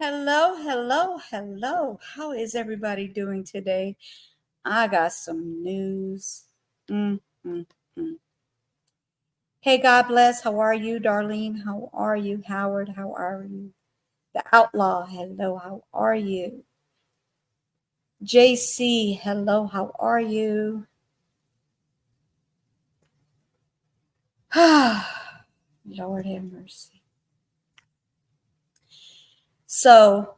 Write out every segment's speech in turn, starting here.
Hello, hello, hello. How is everybody doing today? I got some news. Mm, mm, mm. Hey, God bless. How are you, Darlene? How are you, Howard? How are you? The Outlaw, hello. How are you? JC, hello. How are you? Lord have mercy. So,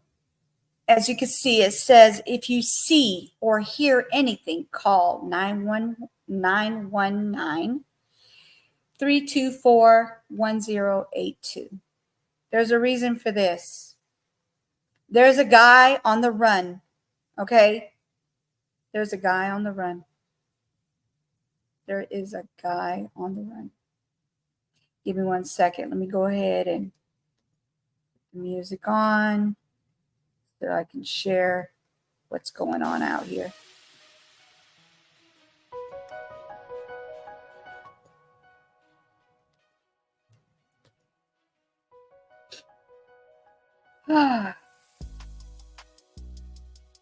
as you can see, it says if you see or hear anything, call 919 324-1082. There's a reason for this. There's a guy on the run, okay? There's a guy on the run. There is a guy on the run. Give me 1 second. Let me go ahead and put the music on so I can share what's going on out here.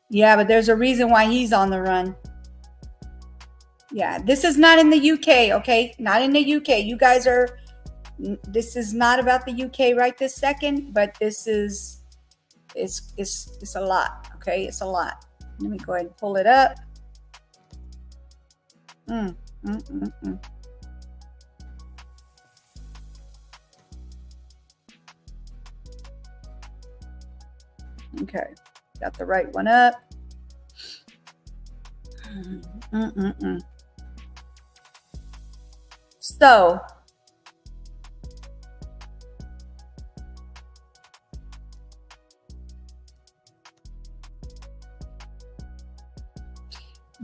Yeah, but there's a reason why he's on the run. Yeah, this is not in the UK, okay? Not in the UK. You guys are, this is not about the UK right this second, but this is, it's a lot, okay? It's a lot. Let me go ahead and pull it up. Okay, got the right one up. So,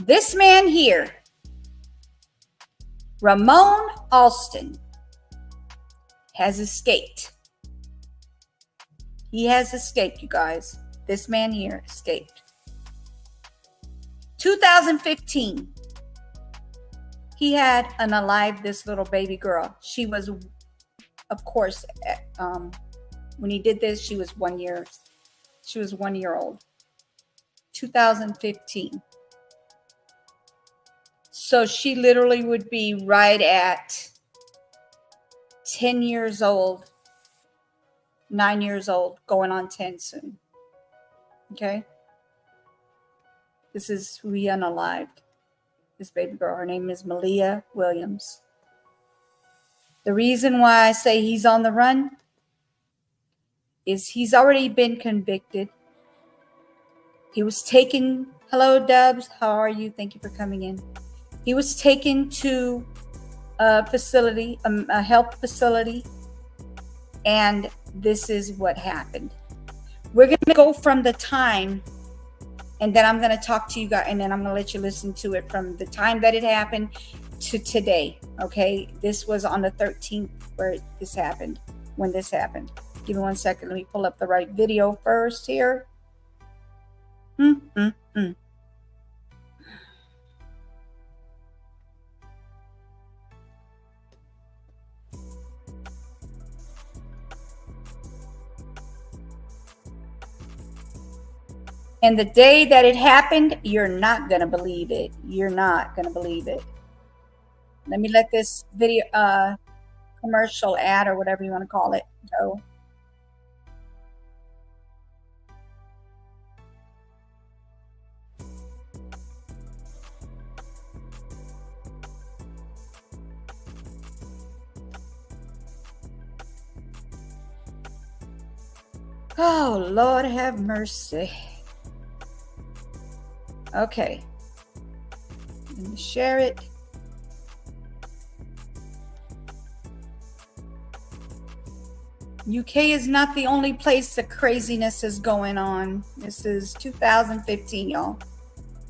this man here, Ramon Alston, has escaped. He has escaped, you guys. This man here escaped. 2015, he had unalived this little baby girl. She was, of course, when he did this, she was 1 year. She was 1 year old. 2015. So she literally would be right at 10 years old, 9 years old, going on 10 soon. Okay? This is who he unalived. This baby girl. Her name is Malia Williams. The reason why I say he's on the run is he's already been convicted. He was taken. Hello, Dubs. How are you? Thank you for coming in. He was taken to a facility, a health facility, and this is what happened. We're going to go from the time, and then I'm going to talk to you guys, and then I'm going to let you listen to it from the time that it happened to today, okay? This was on the 13th where this happened, when this happened. Give me 1 second. Let me pull up the right video first here. And the day that it happened, you're not going to believe it. You're not going to believe it. Let me let this video, commercial ad or whatever you want to call it, go. Oh, Lord have mercy. Okay. Let me share it. UK is not the only place the craziness is going on. This is 2015, y'all.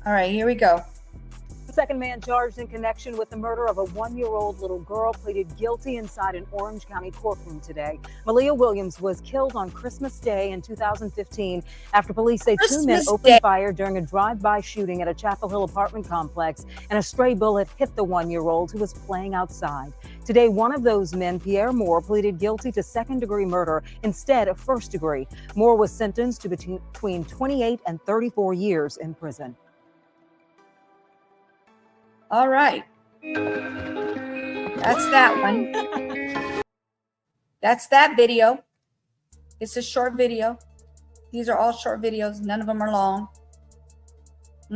All right, here we go. The second man charged in connection with the murder of a 1-year-old little girl pleaded guilty inside an Orange County courtroom today. Malia Williams was killed on Christmas Day in 2015 after police say two men opened fire during a drive-by shooting at a Chapel Hill apartment complex, and a stray bullet hit the 1-year-old who was playing outside. Today, one of those men, Pierre Moore, pleaded guilty to second-degree murder instead of first-degree. Moore was sentenced to between 28 and 34 years in prison. All right. That's that one. That's that video. It's a short video. These are all short videos. None of them are long.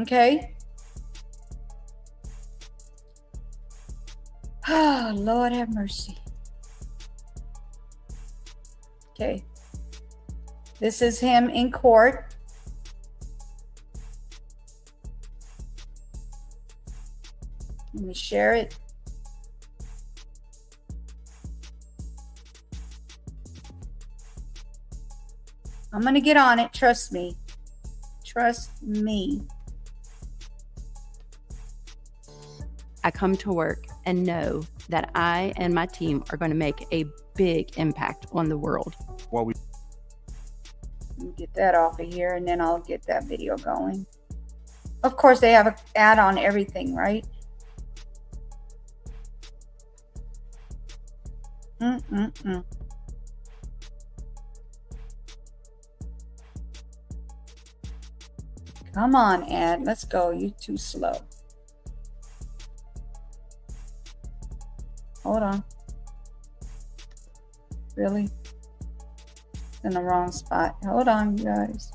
Okay. Oh, Lord have mercy. Okay. This is him in court. Let me share it. I'm going to get on it. Trust me. Trust me. I come to work and know that I and my team are going to make a big impact on the world. Let me get that off of here, and then I'll get that video going. Of course, they have an ad on everything, right? Come on, ad. Let's go. You're too slow. Hold on. Really? In the wrong spot. Hold on, you guys.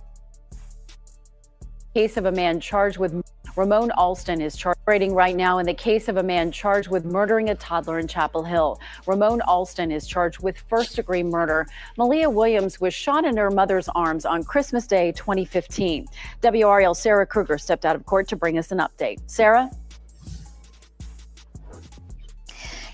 Case of a man charged with Ramon Alston is operating right now in the case of a man charged with murdering a toddler in Chapel Hill. Ramon Alston is charged with first-degree murder. Malia Williams was shot in her mother's arms on Christmas Day 2015. WRL Sarah Kruger stepped out of court to bring us an update. Sarah?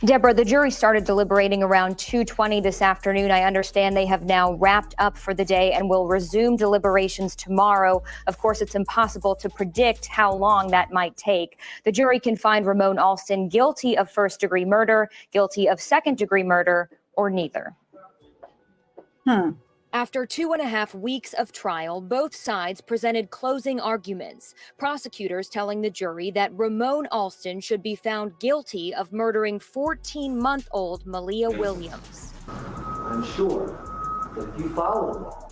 Deborah, the jury started deliberating around 2:20 this afternoon. I understand they have now wrapped up for the day and will resume deliberations tomorrow. Of course, it's impossible to predict how long that might take. The jury can find Ramon Alston guilty of first-degree murder, guilty of second-degree murder, or neither. After 2.5 weeks of trial, both sides presented closing arguments. Prosecutors telling the jury that Ramon Alston should be found guilty of murdering 14-month-old Malia Williams. I'm sure that if you follow the law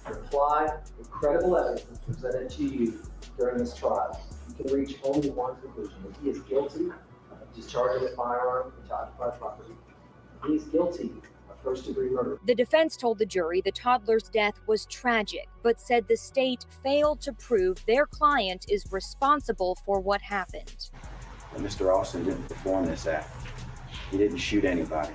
and apply the credible evidence presented to you during this trial, you can reach only one conclusion: that he is guilty of discharging a firearm into occupied property. He is guilty of first-degree murder. The defense told the jury the toddler's death was tragic, but said the state failed to prove their client is responsible for what happened. Mr. Alston didn't perform this act. He didn't shoot anybody.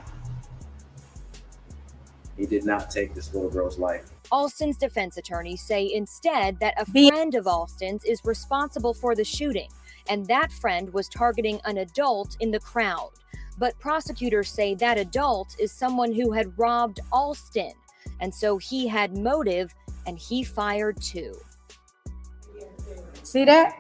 He did not take this little girl's life. Alston's defense attorneys say instead that a friend of Alston's is responsible for the shooting, and that friend was targeting an adult in the crowd. But prosecutors say that adult is someone who had robbed Alston, and so he had motive, and he fired too. See that?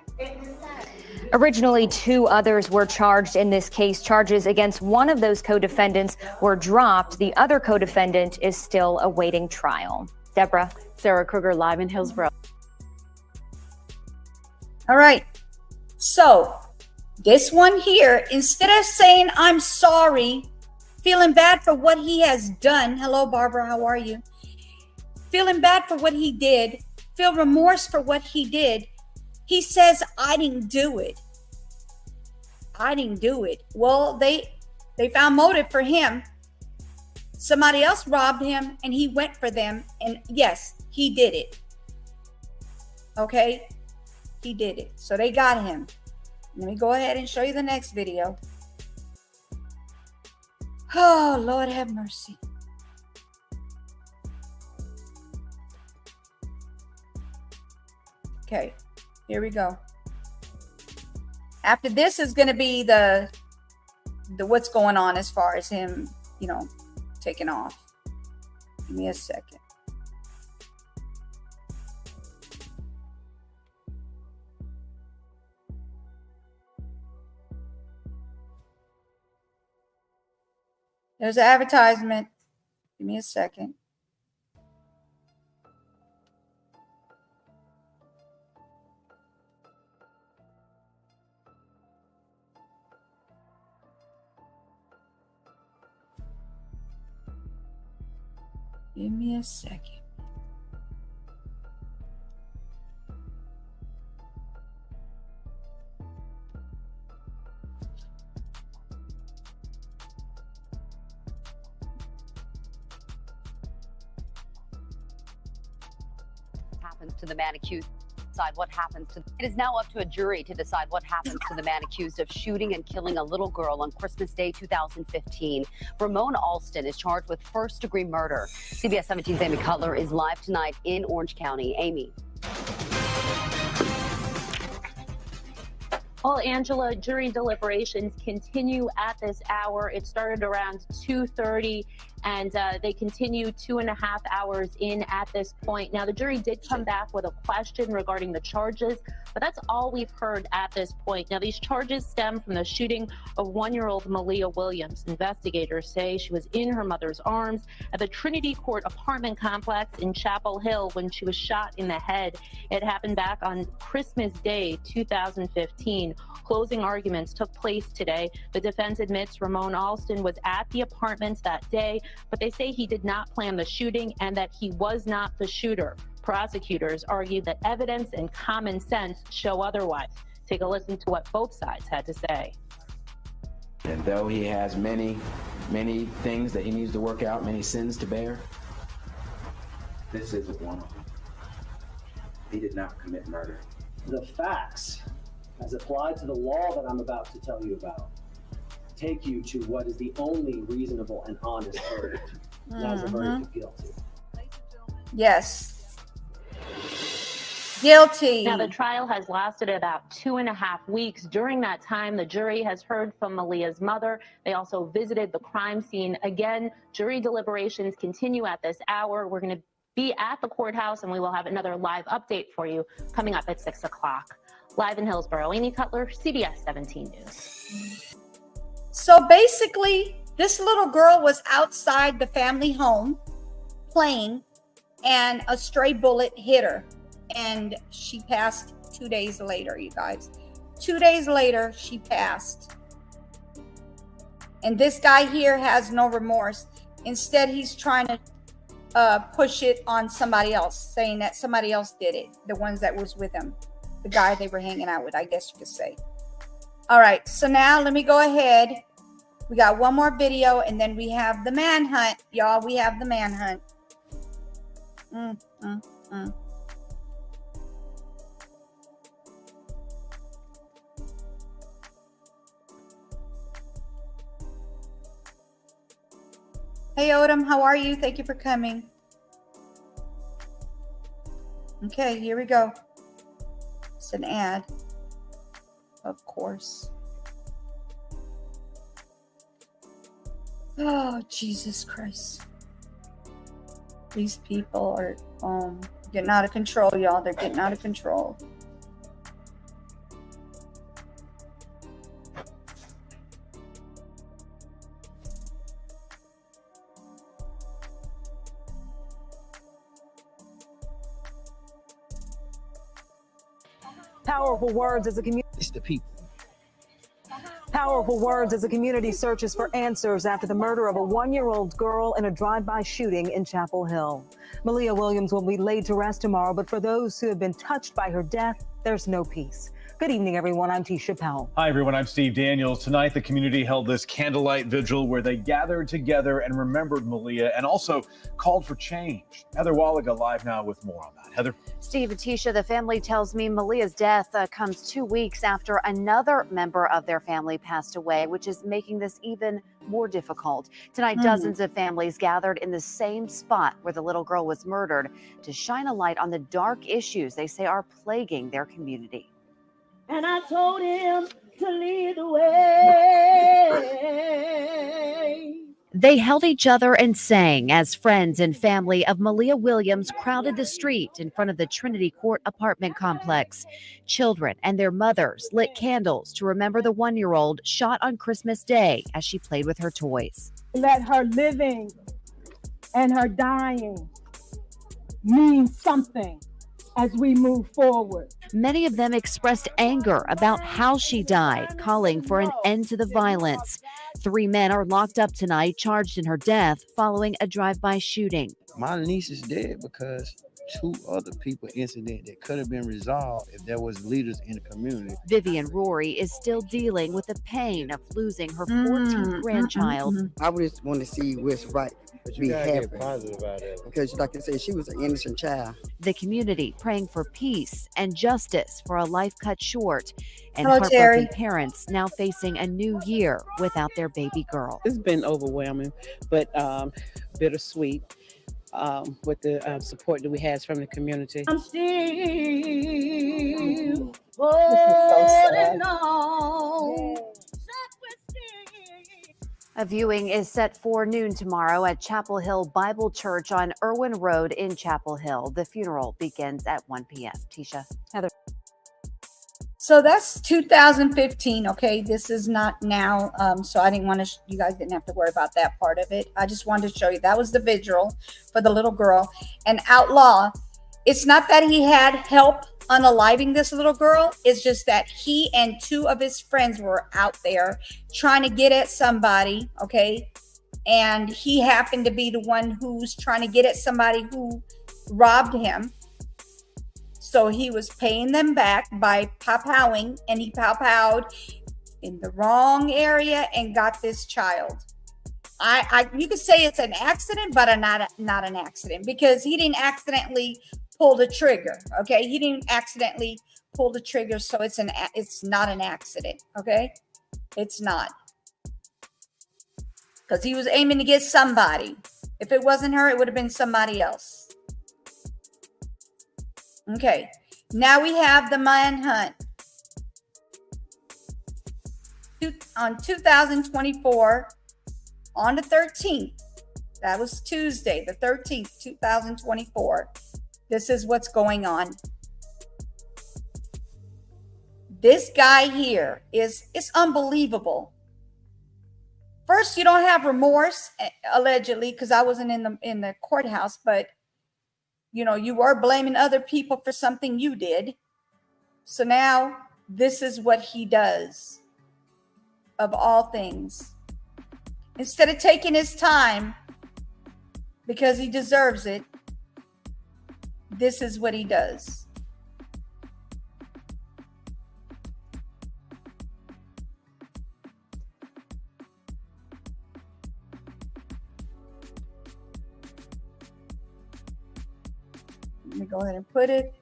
Originally, 2 others were charged in this case. Charges against one of those co-defendants were dropped. The other co-defendant is still awaiting trial. Deborah. Sarah Kruger, live in Hillsborough. All right. So this one here, instead of saying I'm sorry, feeling bad for what he has done. Hello, Barbara. How are you? Feeling bad for what he did, feel remorse for what he did. He says, I didn't do it. I didn't do it. Well, they found motive for him. Somebody else robbed him and he went for them. And yes, he did it. Okay? He did it. So they got him. Let me go ahead and show you the next video. Oh, Lord have mercy. Okay, here we go. After this is going to be the what's going on as far as him, taking off. Give me a second. There's an advertisement. Give me a second. Give me a second. Happens to the man accused. Decide what happens to. It is now up to a jury to decide what happens to the man accused of shooting and killing a little girl on Christmas Day 2015. Ramon Alston is charged with first-degree murder. CBS 17's Amy Cutler is live tonight in Orange County. Amy. Well, Angela, jury deliberations continue at this hour. It started around 2:30, and they continue 2.5 hours in at this point. Now, the jury did come back with a question regarding the charges, but that's all we've heard at this point. Now, these charges stem from the shooting of 1-year-old Malia Williams. Investigators say she was in her mother's arms at the Trinity Court apartment complex in Chapel Hill when she was shot in the head. It happened back on Christmas Day 2015. Closing arguments took place today. The defense admits Ramon Alston was at the apartment that day, but they say he did not plan the shooting and that he was not the shooter. Prosecutors argued that evidence and common sense show otherwise. Take a listen to what both sides had to say. And though he has many things that he needs to work out, many sins to bear, This isn't one of them. He did not commit murder. The facts, as applied to the law that I'm about to tell you about, take you to what is the only reasonable and honest verdict. And that's a verdict of guilty. Yes. Guilty. Now, the trial has lasted about 2.5 weeks. During that time, the jury has heard from Malia's mother. They also visited the crime scene. Again, jury deliberations continue at this hour. We're going to be at the courthouse, and we will have another live update for you coming up at 6 o'clock. Live in Hillsborough, Amy Cutler, CBS 17 News. So basically, this little girl was outside the family home playing, and a stray bullet hit her. And she passed 2 days later, you guys. 2 days later, she passed. And this guy here has no remorse. Instead, he's trying to push it on somebody else, saying that somebody else did it. The ones that was with him. The guy they were hanging out with, I guess you could say. All right, so now let me go ahead. We got one more video, and then we have the manhunt. Y'all, we have the manhunt. Hey, Odom, how are you? Thank you for coming. Okay, here we go. It's an ad, of course. Oh, Jesus Christ. These people are getting out of control, y'all. They're getting out of control. Powerful words as a community. It's the people. Powerful words as a community searches for answers after the murder of a 1-year-old girl in a drive-by shooting in Chapel Hill. Malia Williams will be laid to rest tomorrow, but for those who have been touched by her death, there's no peace. Good evening, everyone. I'm Tisha Powell. Hi, everyone. I'm Steve Daniels. Tonight, the community held this candlelight vigil where they gathered together and remembered Malia and also called for change. Heather Wallaga live now with more on that. Heather? Steve and Tisha, the family tells me Malia's death comes 2 weeks after another member of their family passed away, which is making this even more difficult. Tonight, dozens of families gathered in the same spot where the little girl was murdered to shine a light on the dark issues they say are plaguing their community. And I told him to lead the way. They held each other and sang as friends and family of Malia Williams crowded the street in front of the Trinity Court apartment complex. Children and their mothers lit candles to remember the 1-year-old shot on Christmas Day as she played with her toys. Let her living and her dying mean something as we move forward. Many of them expressed anger about how she died, calling for an end to the violence. 3 men are locked up tonight, charged in her death following a drive-by shooting. My niece is dead because 2 other people incident that could have been resolved if there was leaders in the community. Vivian Rory is still dealing with the pain of losing her 14th grandchild. I would just want to see what's right. But you gotta get positive about it. Because like I said, she was an innocent child. The community praying for peace and justice for a life cut short. And Hello, heartbroken Terry. parents now facing a new year without their baby girl. It's been overwhelming, but bittersweet with the support that we had from the community. I'm still holding on. A viewing is set for noon tomorrow at Chapel Hill Bible Church on Irwin Road in Chapel Hill. The funeral begins at 1 p.m. Tisha. Heather. So that's 2015. Okay, this is not now. So I didn't want to. You guys didn't have to worry about that part of it. I just wanted to show you that was the vigil for the little girl. And Outlaw, it's not that he had help unaliving this little girl. It's just that he and 2 of his friends were out there trying to get at somebody. Okay, and he happened to be the one who's trying to get at somebody who robbed him. So he was paying them back by pow-powing, and he pow-powed in the wrong area and got this child. You could say it's an accident, but not an accident, because he didn't accidentally pull the trigger. Okay, he didn't accidentally pull the trigger, so it's not an accident. Okay, it's not, because he was aiming to get somebody. If it wasn't her, it would have been somebody else. Okay, now we have the manhunt. On 2024, on the 13th, that was Tuesday, the 13th, 2024. This is what's going on. This guy here it's unbelievable. First, you don't have remorse, allegedly, because I wasn't in the courthouse, but you were blaming other people for something you did. So now this is what he does, of all things. Instead of taking his time, because he deserves it, this is what he does. Let me go ahead and put it.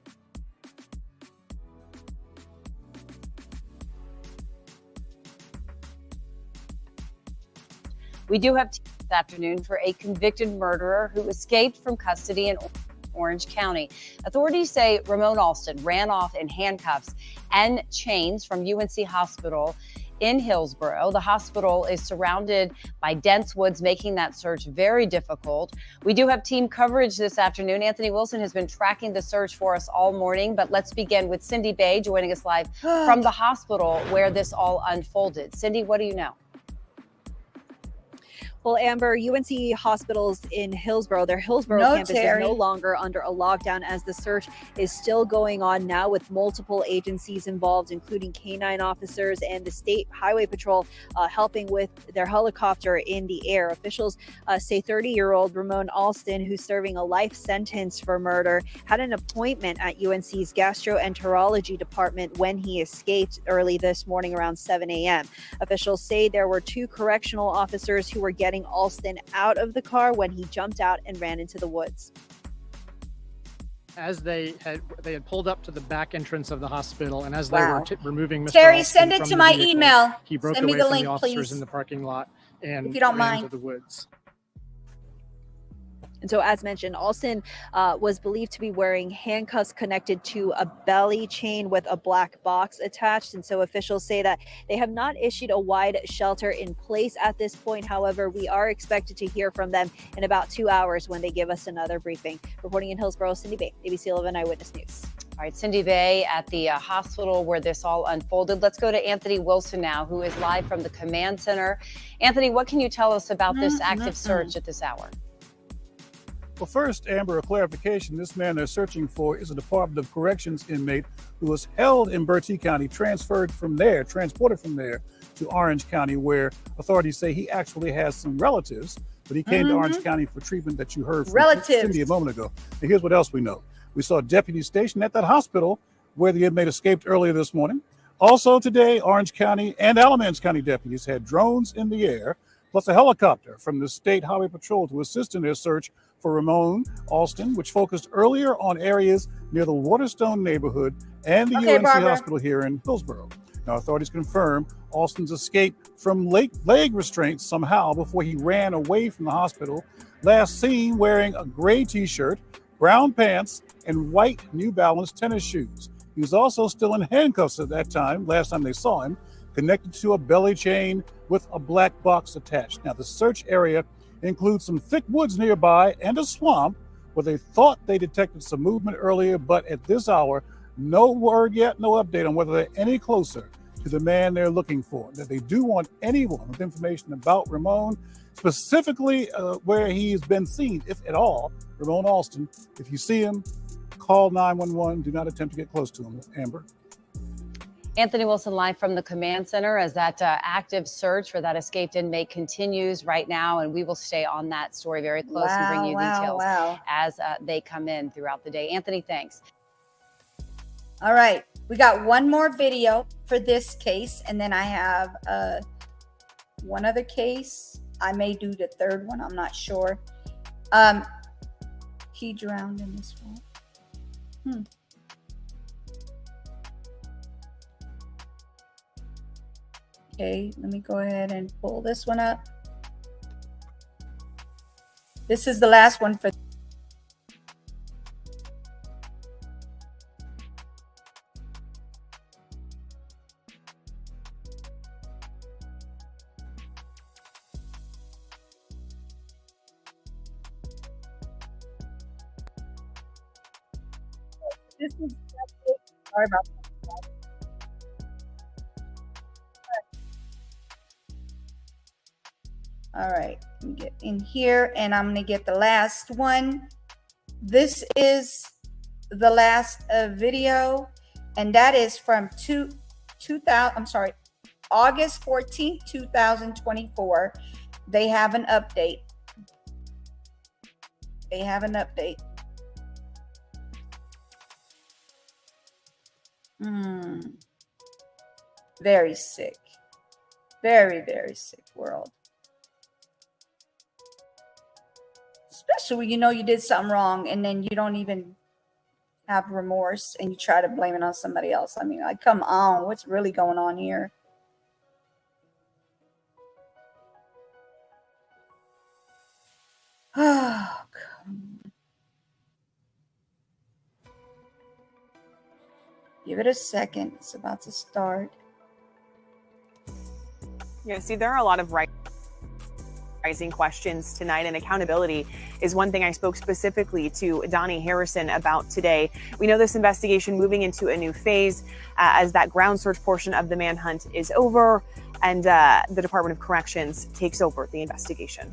We do have this afternoon for a convicted murderer who escaped from custody in Orange County. Authorities say Ramon Alston ran off in handcuffs and chains from UNC Hospital in Hillsborough. The hospital is surrounded by dense woods, making that search very difficult. We do have team coverage this afternoon. Anthony Wilson has been tracking the search for us all morning, but let's begin with Cindy Bay joining us live from the hospital where this all unfolded. Cindy, what do you know? Well, Amber, UNC hospitals in Hillsborough, their Hillsborough campus is no longer under a lockdown, as the search is still going on now with multiple agencies involved, including canine officers and the State Highway Patrol helping with their helicopter in the air. Officials say 30-year-old Ramon Alston, who's serving a life sentence for murder, had an appointment at UNC's gastroenterology department when he escaped early this morning around 7 a.m. Officials say there were 2 correctional officers who were getting Alston out of the car when he jumped out and ran into the woods. As they had pulled up to the back entrance of the hospital, and as they Wow. were removing Mr. Terry, Alston send it from to the my vehicle, email. he broke Send me away the from link, the officers please. in the parking lot and If you don't ran mind. into the woods. And so, as mentioned, Alston was believed to be wearing handcuffs connected to a belly chain with a black box attached. And so officials say that they have not issued a wide shelter in place at this point. However, we are expected to hear from them in about 2 hours when they give us another briefing. Reporting in Hillsborough, Cindy Bay, ABC 11 Eyewitness News. All right, Cindy Bay at the hospital where this all unfolded. Let's go to Anthony Wilson now, who is live from the command center. Anthony, what can you tell us about this active search at this hour? Well, first, Amber, a clarification. This man they're searching for is a Department of Corrections inmate who was held in Bertie County, transported from there to Orange County, where authorities say he actually has some relatives, but he came to Orange County for treatment that you heard from Cindy a moment ago. And here's what else we know. We saw deputies stationed at that hospital where the inmate escaped earlier this morning. Also today, Orange County and Alamance County deputies had drones in the air, plus a helicopter from the State Highway Patrol to assist in their search for Ramon Alston, which focused earlier on areas near the Waterstone neighborhood and the UNC hospital here in Hillsborough. Now, authorities confirm Alston's escape from leg restraints somehow before he ran away from the hospital, last seen wearing a gray t-shirt, brown pants, and white New Balance tennis shoes. He was also still in handcuffs at that time, last time they saw him, connected to a belly chain with a black box attached. Now, the search area includes some thick woods nearby and a swamp where they thought they detected some movement earlier, but at this hour, no word yet, no update on whether they're any closer to the man they're looking for. That they do want anyone with information about Ramon, specifically where he's been seen, if at all, Ramon Alston. If you see him, call 911. Do not attempt to get close to him, Amber. Anthony Wilson live from the command center as that active search for that escaped inmate continues right now. And we will stay on that story very close and bring you details as they come in throughout the day. Anthony, thanks. All right. We got one more video for this case. And then I have one other case. I may do the third one. I'm not sure. He drowned in this one. Okay, let me go ahead and pull this one up. This is the last one for this is sorry about that. All right, let me get in here and I'm gonna get the last one. This is the last video, and that is from August 14th, 2024. They have an update. Very sick. Very, very sick world. Especially when you know you did something wrong and then you don't even have remorse and you try to blame it on somebody else. I mean, like, come on, what's really going on here? Oh, come on. Give it a second. It's about to start. Yeah, see, there are a lot of rising questions tonight, and accountability is one thing I spoke specifically to Donnie Harrison about today. We know this investigation moving into a new phase as that ground search portion of the manhunt is over and the Department of Corrections takes over the investigation.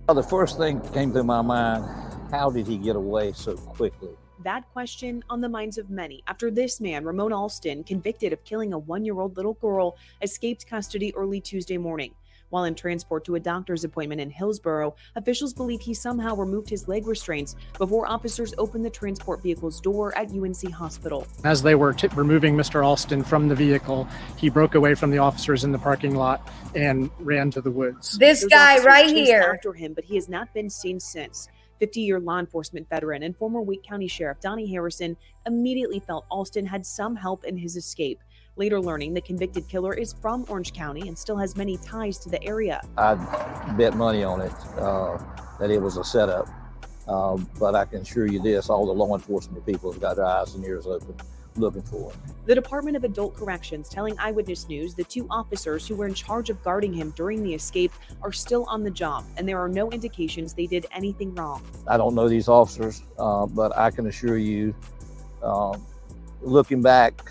Well, the first thing that came to my mind, how did he get away so quickly? That question on the minds of many after this man, Ramon Alston, convicted of killing a 1-year-old little girl, escaped custody early Tuesday morning. While in transport to a doctor's appointment in Hillsborough, officials believe he somehow removed his leg restraints before officers opened the transport vehicle's door at UNC Hospital. As they were removing Mr. Alston from the vehicle, he broke away from the officers in the parking lot and ran to the woods. This guy right here. After him, but he has not been seen since. 50-year law enforcement veteran and former Wake County Sheriff Donnie Harrison immediately felt Alston had some help in his escape. Later learning the convicted killer is from Orange County and still has many ties to the area. I bet money on it, that it was a setup. But I can assure you this, all the law enforcement people have got their eyes and ears open looking for him. The Department of Adult Corrections telling Eyewitness News the 2 officers who were in charge of guarding him during the escape are still on the job, and there are no indications they did anything wrong. I don't know these officers, but I can assure you, looking back,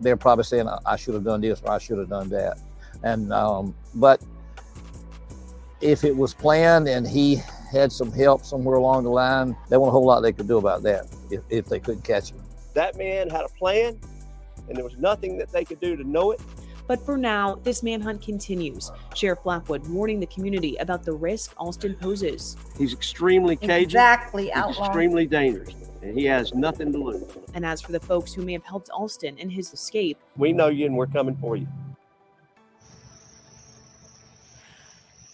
they're probably saying, I should have done this or I should have done that. And but if it was planned and he had some help somewhere along the line, there wasn't a whole lot they could do about that if they couldn't catch him. That man had a plan, and there was nothing that they could do to know it. But for now, this manhunt continues. Sheriff Blackwood warning the community about the risk Alston poses. He's extremely cagey. Exactly, He's outlaw. extremely dangerous, and he has nothing to lose. And as for the folks who may have helped Alston in his escape, We know you, and we're coming for you.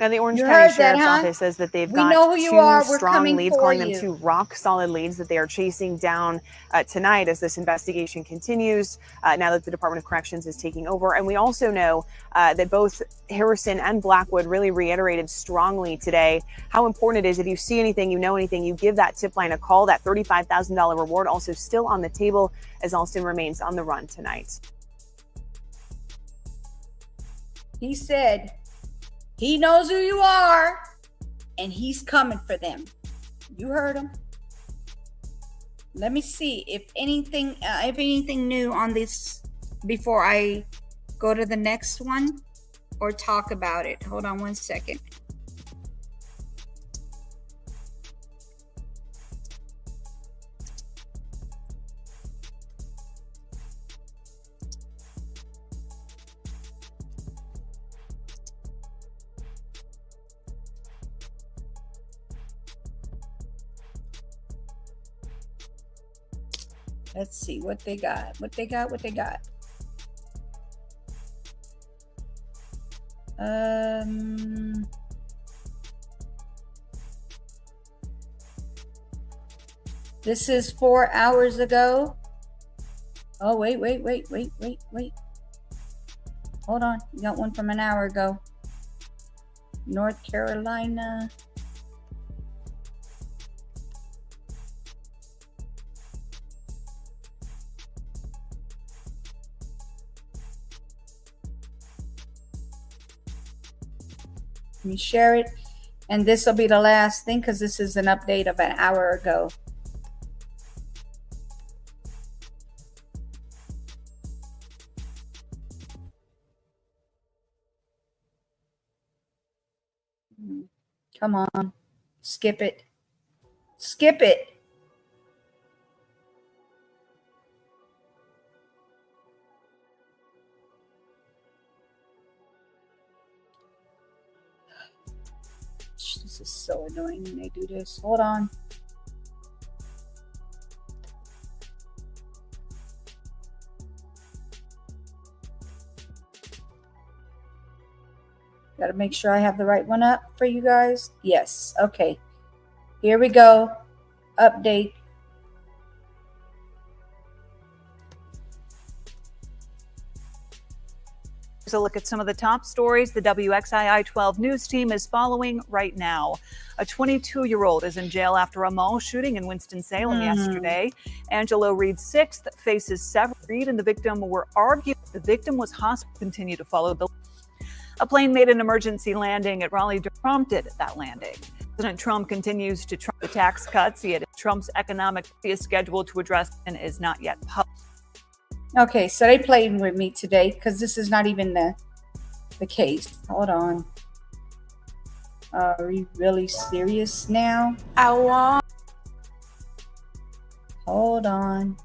Now, the Orange You County heard that, Sheriff's huh? Office says that they've We got know who you two are. We're strong coming leads, for calling them you. two rock-solid leads that they are chasing down tonight as this investigation continues, now that the Department of Corrections is taking over. And we also know that both Harrison and Blackwood really reiterated strongly today how important it is, if you see anything, you know anything, you give that tip line a call. That $35,000 reward also still on the table as Alston remains on the run tonight. He said he knows who you are and he's coming for them. You heard him. Let me see if anything new on this before I go to the next one or talk about it. Hold on one second. Let's see what they got. What they got. This is 4 hours ago. Oh, wait. Hold on. You got one from an hour ago. North Carolina. Let me share it. And this will be the last thing because this is an update of an hour ago. Come on. Skip it. Skip it. This is so annoying when they do this. Hold on. Got to make sure I have the right one up for you guys. Yes. Okay. Here we go. Update. Here's a look at some of the top stories the WXII 12 news team is following right now. A 22-year-old is in jail after a mall shooting in Winston-Salem yesterday. Angelo Reed, 6th, faces several. Reed and the victim were arguing. The victim was hospitalized. Continue to follow the. A plane made an emergency landing at Raleigh. Prompted that landing. President Trump continues to try the tax cuts. Yet Trump's economic is scheduled to address and is not yet published. Okay, so they played with me today because this is not even the case. Hold on. Are we really serious now? Hold on.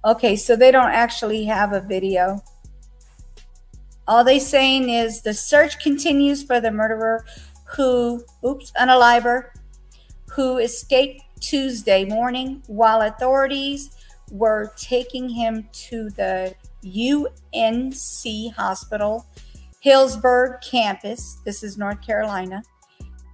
Okay, so they don't actually have a video. All they saying is the search continues for the murderer who, unaliver, who escaped Tuesday morning while authorities were taking him to the UNC Hospital, Hillsburg campus. This is North Carolina.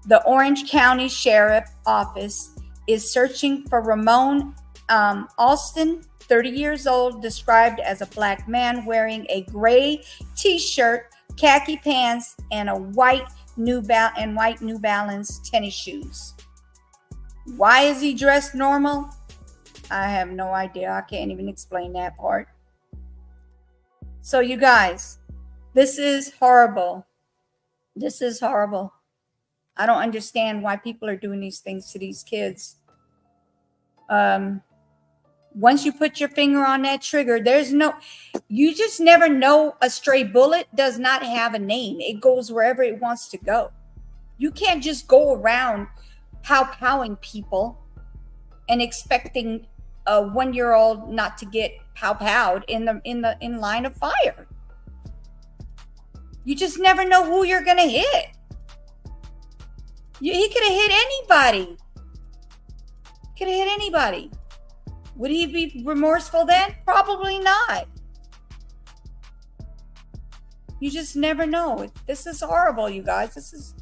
The Orange County Sheriff Office is searching for Ramon Alston, 30 years old, described as a black man wearing a gray t-shirt, khaki pants, and white New Balance tennis shoes. Why is he dressed normal? I have no idea. I can't even explain that part. So you guys, this is horrible. This is horrible. I don't understand why people are doing these things to these kids. Once you put your finger on that trigger, you just never know. A stray bullet does not have a name. It goes wherever it wants to go. You can't just go around pow-powing people and expecting a 1-year-old not to get pow-powed in line of fire. You just never know who you're gonna hit. He could have hit anybody. Would he be remorseful then? Probably not. You just never know. This is horrible, you guys. This is,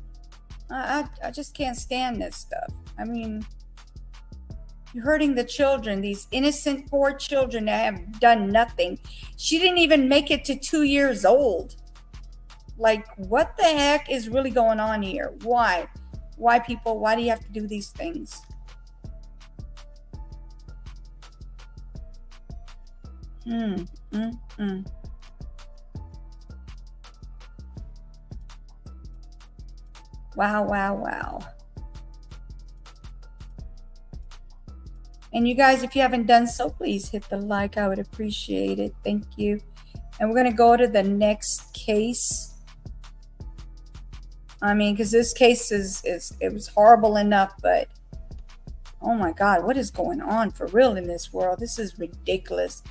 I just can't stand this stuff. I mean, you're hurting the children, these innocent, poor children that have done nothing. She didn't even make it to 2 years old. Like, what the heck is really going on here? Why? Why, people? Why do you have to do these things? Wow. And you guys, if you haven't done so, please hit the like. I would appreciate it. Thank you. And we're going to go to the next case. I mean, because this case it was horrible enough, but oh my God, what is going on for real in this world? This is ridiculous.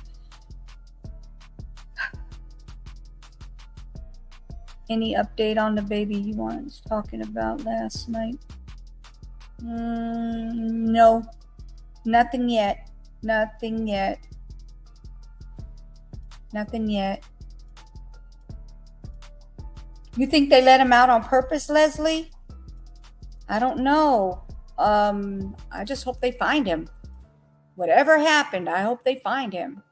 Any update on the baby you was talking about last night? No, nothing yet. You think they let him out on purpose, Leslie? I don't know. I just hope they find him. Whatever happened, I hope they find him.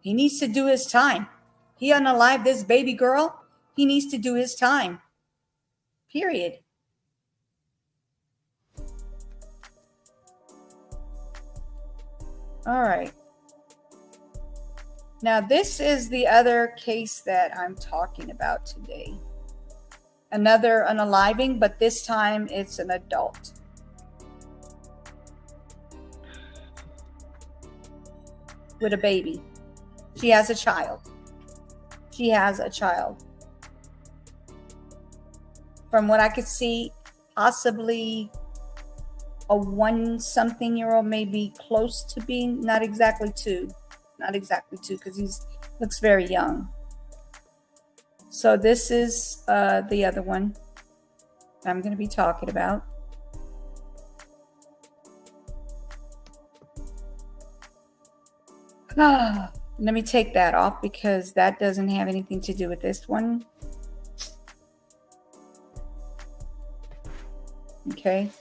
He needs to do his time. He unalived this baby girl. He needs to do his time. Period. All right. Now, this is the other case that I'm talking about today. Another unaliving, but this time it's an adult. With a baby. She has a child. From what I could see, possibly a 1-something-year-old, maybe close to being, not exactly two, because he looks very young. So this is the other one I'm going to be talking about. Let me take that off because that doesn't have anything to do with this one. Okay.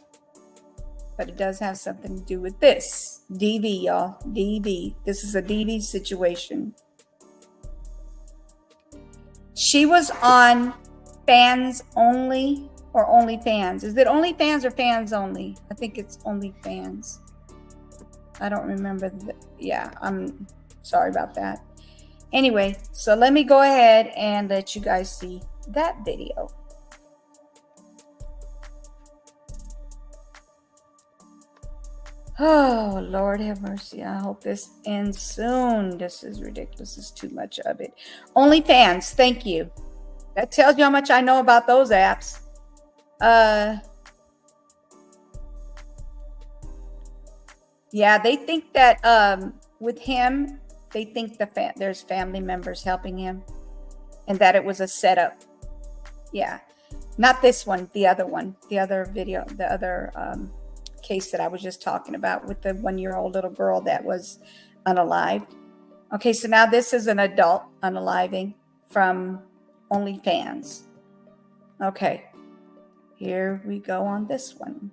But it does have something to do with this. DV, y'all. DV. This is a DV situation. She was on Fans Only or OnlyFans. Is it OnlyFans or Fans Only? I think it's OnlyFans. I don't remember. Yeah, I'm sorry about that. Anyway, so let me go ahead and let you guys see that video. Oh, Lord have mercy. I hope this ends soon. This is ridiculous. This is too much of it. OnlyFans, thank you. That tells you how much I know about those apps. Yeah, they think that with him, they think there's family members helping him and that it was a setup. Yeah, not this one, the other one, the other video, the other case that I was just talking about with the 1-year-old little girl that was unalived. Okay, so now this is an adult unaliving from OnlyFans. Okay, here we go on this one.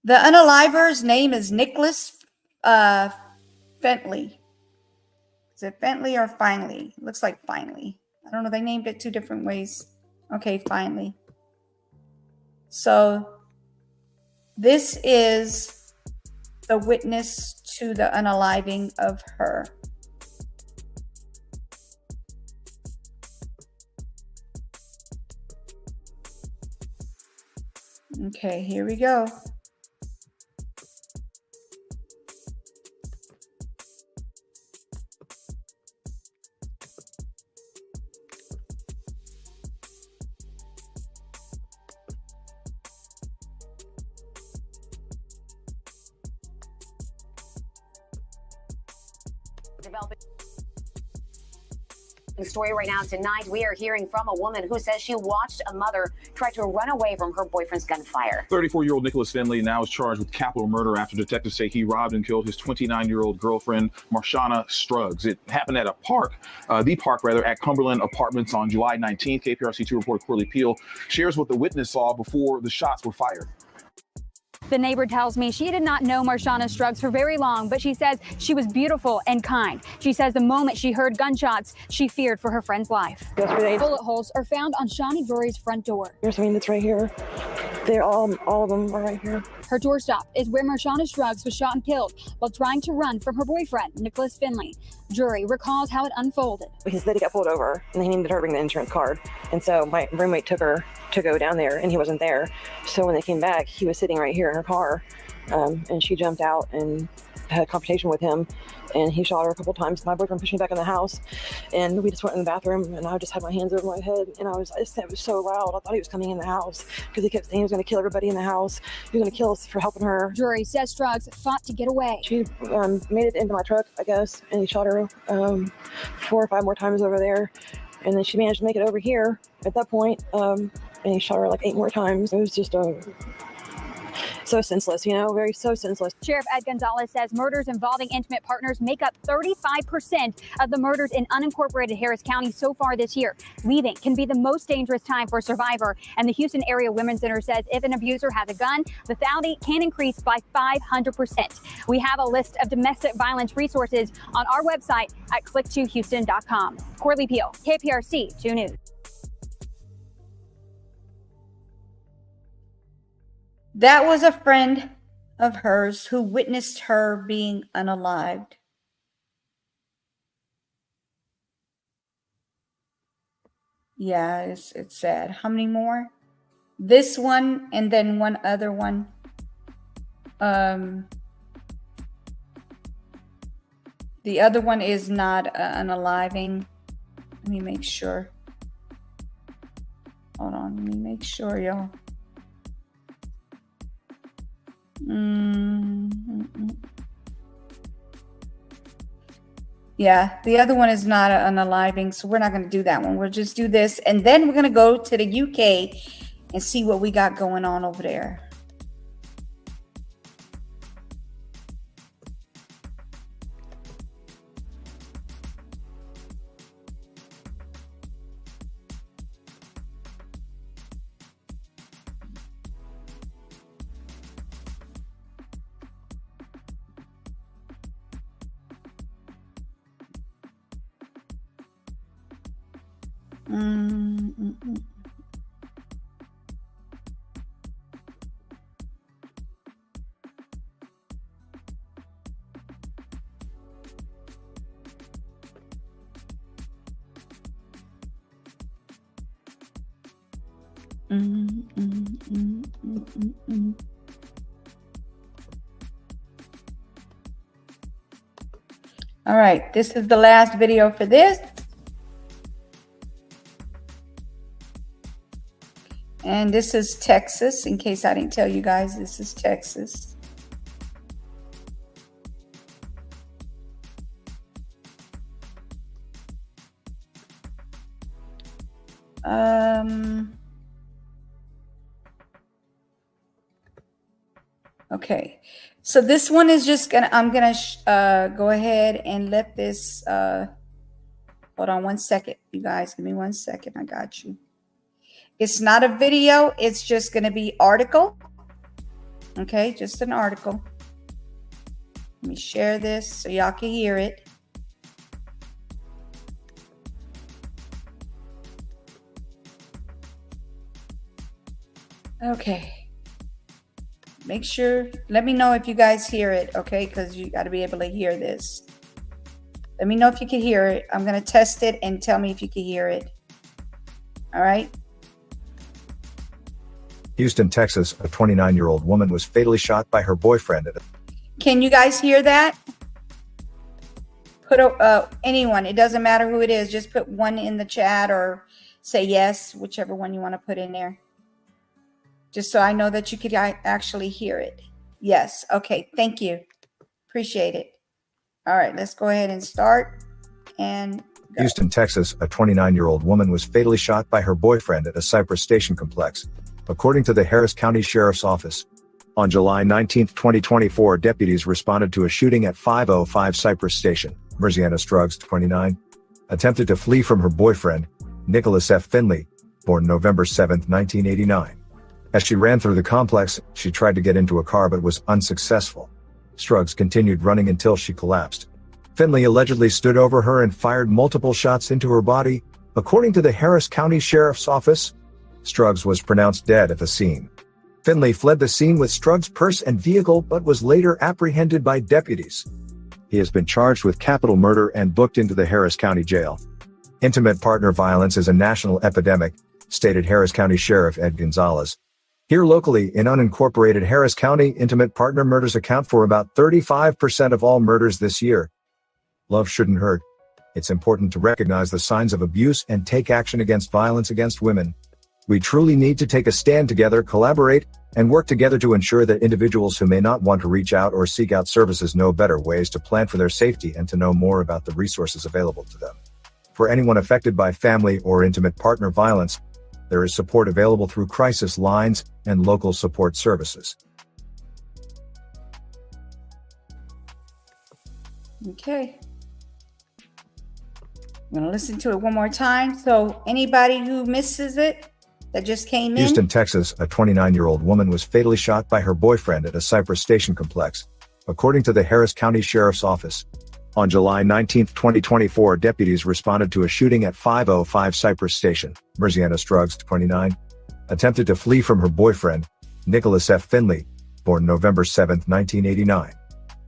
The unaliver's name is Nicholas Fentley. Is it Fentley or Finally? Looks like Finally. I don't know. They named it 2 different ways. Okay, Finally. So this is the witness to the unaliving of her. Okay, here we go. Developing story right now. Tonight, we are hearing from a woman who says she watched a mother try to run away from her boyfriend's gunfire. 34-year-old Nicholas Finley now is charged with capital murder after detectives say he robbed and killed his 29-year-old girlfriend, Marshana Struggs. It happened at a park, at Cumberland Apartments on July 19th. KPRC2 reporter Corley Peel shares what the witness saw before the shots were fired. The neighbor tells me she did not know Marshana Struggs for very long, but she says she was beautiful and kind. She says the moment she heard gunshots, she feared for her friend's life. Bullet holes are found on Shawnee Drury's front door. Here's one that's right here. They're all of them are right here. Her doorstop is where Marshana Struggs was shot and killed while trying to run from her boyfriend, Nicholas Finley. Drury recalls how it unfolded. He said he got pulled over and he needed her to bring the insurance card. And so my roommate took her to go down there and he wasn't there. So when they came back, he was sitting right here in her car. And she jumped out and had a confrontation with him. And he shot her a couple times. My boyfriend pushed me back in the house and we just went in the bathroom and I just had my hands over my head and it was so loud. I thought he was coming in the house because he kept saying he was going to kill everybody in the house. He was going to kill us for helping her. Drury says Struggs fought to get away. She made it into my truck, I guess, and he shot her 4 or 5 more times over there. And then she managed to make it over here at that point, and he shot her like 8 more times. It was just so senseless, so senseless. Sheriff Ed Gonzalez says murders involving intimate partners make up 35% of the murders in unincorporated Harris County so far this year. Leaving can be the most dangerous time for a survivor, and the Houston Area Women's Center says if an abuser has a gun, the lethality can increase by 500%. We have a list of domestic violence resources on our website at click2houston.com. Corley Peel, KPRC 2 News. That was a friend of hers who witnessed her being unalived. Yeah, it's sad. How many more? This one and then one other one. The other one is not unaliving. Let me make sure. Hold on, let me make sure, y'all. Yeah, the other one is not unaliving, so we're not going to do that one. We'll just do this, and then we're going to go to the UK and see what we got going on over there. All right, this is the last video for this. And this is Texas, in case I didn't tell you guys, this is Texas. Okay, so this one is just gonna, I'm gonna go ahead and let this, hold on 1 second, you guys, give me 1 second, I got you. It's not a video, it's just gonna be article, okay, just an article. Let me share this so y'all can hear it. Okay. Make sure, let me know if you guys hear it, okay? Because you got to be able to hear this. Let me know if you can hear it. I'm going to test it and tell me if you can hear it. All right? Houston, Texas, a 29-year-old woman was fatally shot by her boyfriend at a Can you guys hear that? Put anyone, it doesn't matter who it is, just put one in the chat or say yes, whichever one you want to put in there. Just so I know that you could actually hear it. Yes. Okay. Thank you. Appreciate it. All right. Let's go ahead and start. And go. Houston, Texas, a 29-year-old woman was fatally shot by her boyfriend at a Cypress Station complex, according to the Harris County Sheriff's Office. On July 19, 2024, deputies responded to a shooting at 505 Cypress Station. Mirziana Struggs, 29, attempted to flee from her boyfriend, Nicholas F. Finley, born November 7, 1989. As she ran through the complex, she tried to get into a car but was unsuccessful. Struggs continued running until she collapsed. Finley allegedly stood over her and fired multiple shots into her body. According to the Harris County Sheriff's Office, Struggs was pronounced dead at the scene. Finley fled the scene with Struggs' purse and vehicle but was later apprehended by deputies. He has been charged with capital murder and booked into the Harris County Jail. Intimate partner violence is a national epidemic, stated Harris County Sheriff Ed Gonzalez. Here locally, in unincorporated Harris County, intimate partner murders account for about 35% of all murders this year. Love shouldn't hurt. It's important to recognize the signs of abuse and take action against violence against women. We truly need to take a stand together, collaborate, and work together to ensure that individuals who may not want to reach out or seek out services know better ways to plan for their safety and to know more about the resources available to them. For anyone affected by family or intimate partner violence, there is support available through crisis lines and local support services. Okay. I'm going to listen to it one more time. So anybody who misses it, that just came in. Houston, Texas, a 29-year-old woman was fatally shot by her boyfriend at a Cypress Station complex, according to the Harris County Sheriff's Office. On July 19, 2024, deputies responded to a shooting at 505 Cypress Station. Mirziana Struggs, 29, attempted to flee from her boyfriend, Nicholas F. Finley, born November 7, 1989.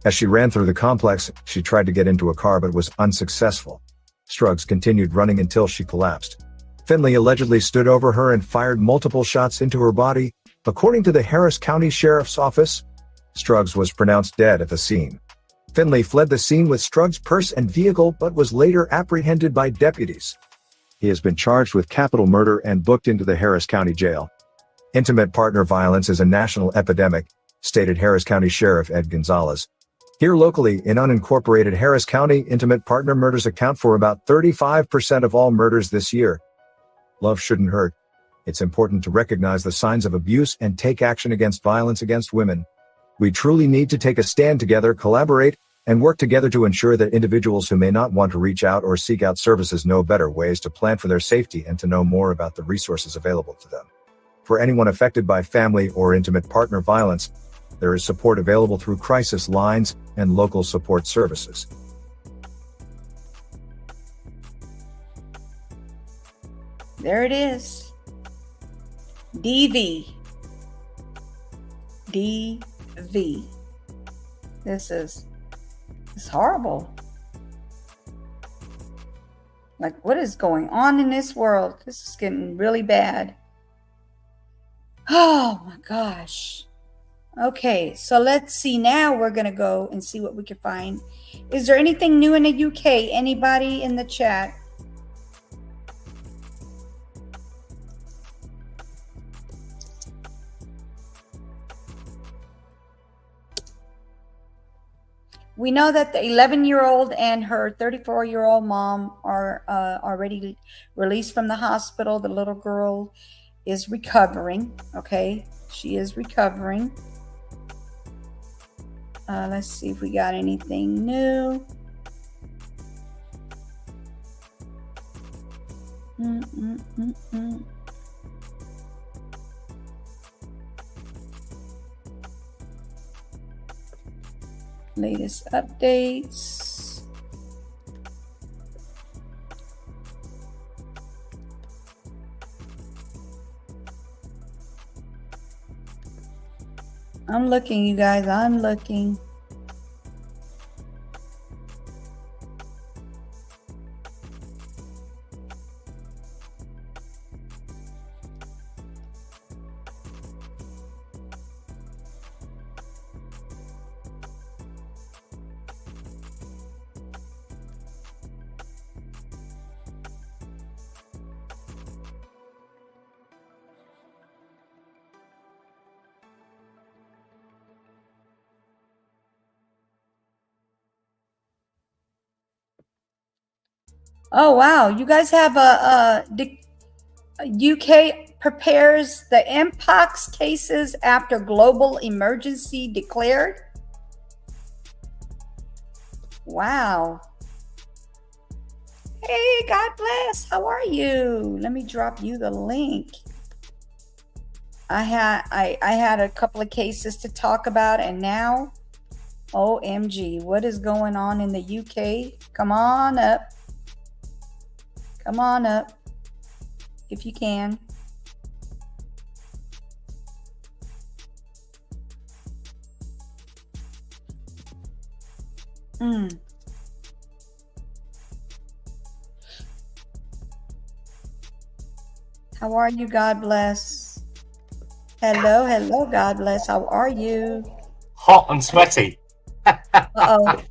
As she ran through the complex, she tried to get into a car but was unsuccessful. Struggs continued running until she collapsed. Finley allegedly stood over her and fired multiple shots into her body. According to the Harris County Sheriff's Office, Struggs was pronounced dead at the scene. Finley fled the scene with Struggs' purse and vehicle but was later apprehended by deputies. He has been charged with capital murder and booked into the Harris County Jail. Intimate partner violence is a national epidemic, stated Harris County Sheriff Ed Gonzalez. Here locally, in unincorporated Harris County, intimate partner murders account for about 35% of all murders this year. Love shouldn't hurt. It's important to recognize the signs of abuse and take action against violence against women. We truly need to take a stand together, collaborate, and work together to ensure that individuals who may not want to reach out or seek out services know better ways to plan for their safety and to know more about the resources available to them. For anyone affected by family or intimate partner violence, there is support available through crisis lines and local support services. There it is. DV. DV. It's horrible. Like, what is going on in this world? This is getting really bad. Oh my gosh. Okay, so let's see. Now we're going to go and see what we can find. Is there anything new in the UK? Anybody in the chat? We know that the 11-year-old and her 34-year-old mom are already released from the hospital. The little girl is recovering. Okay, she is recovering. Let's see if we got anything new. Latest updates. I'm looking, you guys. I'm looking. Oh wow, you guys have the UK prepares the mpox cases after global emergency declared. Wow. Hey, God bless. How are you? Let me drop you the link. I had a couple of cases to talk about, and now, OMG, what is going on in the UK? Come on up. Come on up, if you can. How are you? God bless. Hello, hello, God bless. How are you? Hot and sweaty. Uh-oh.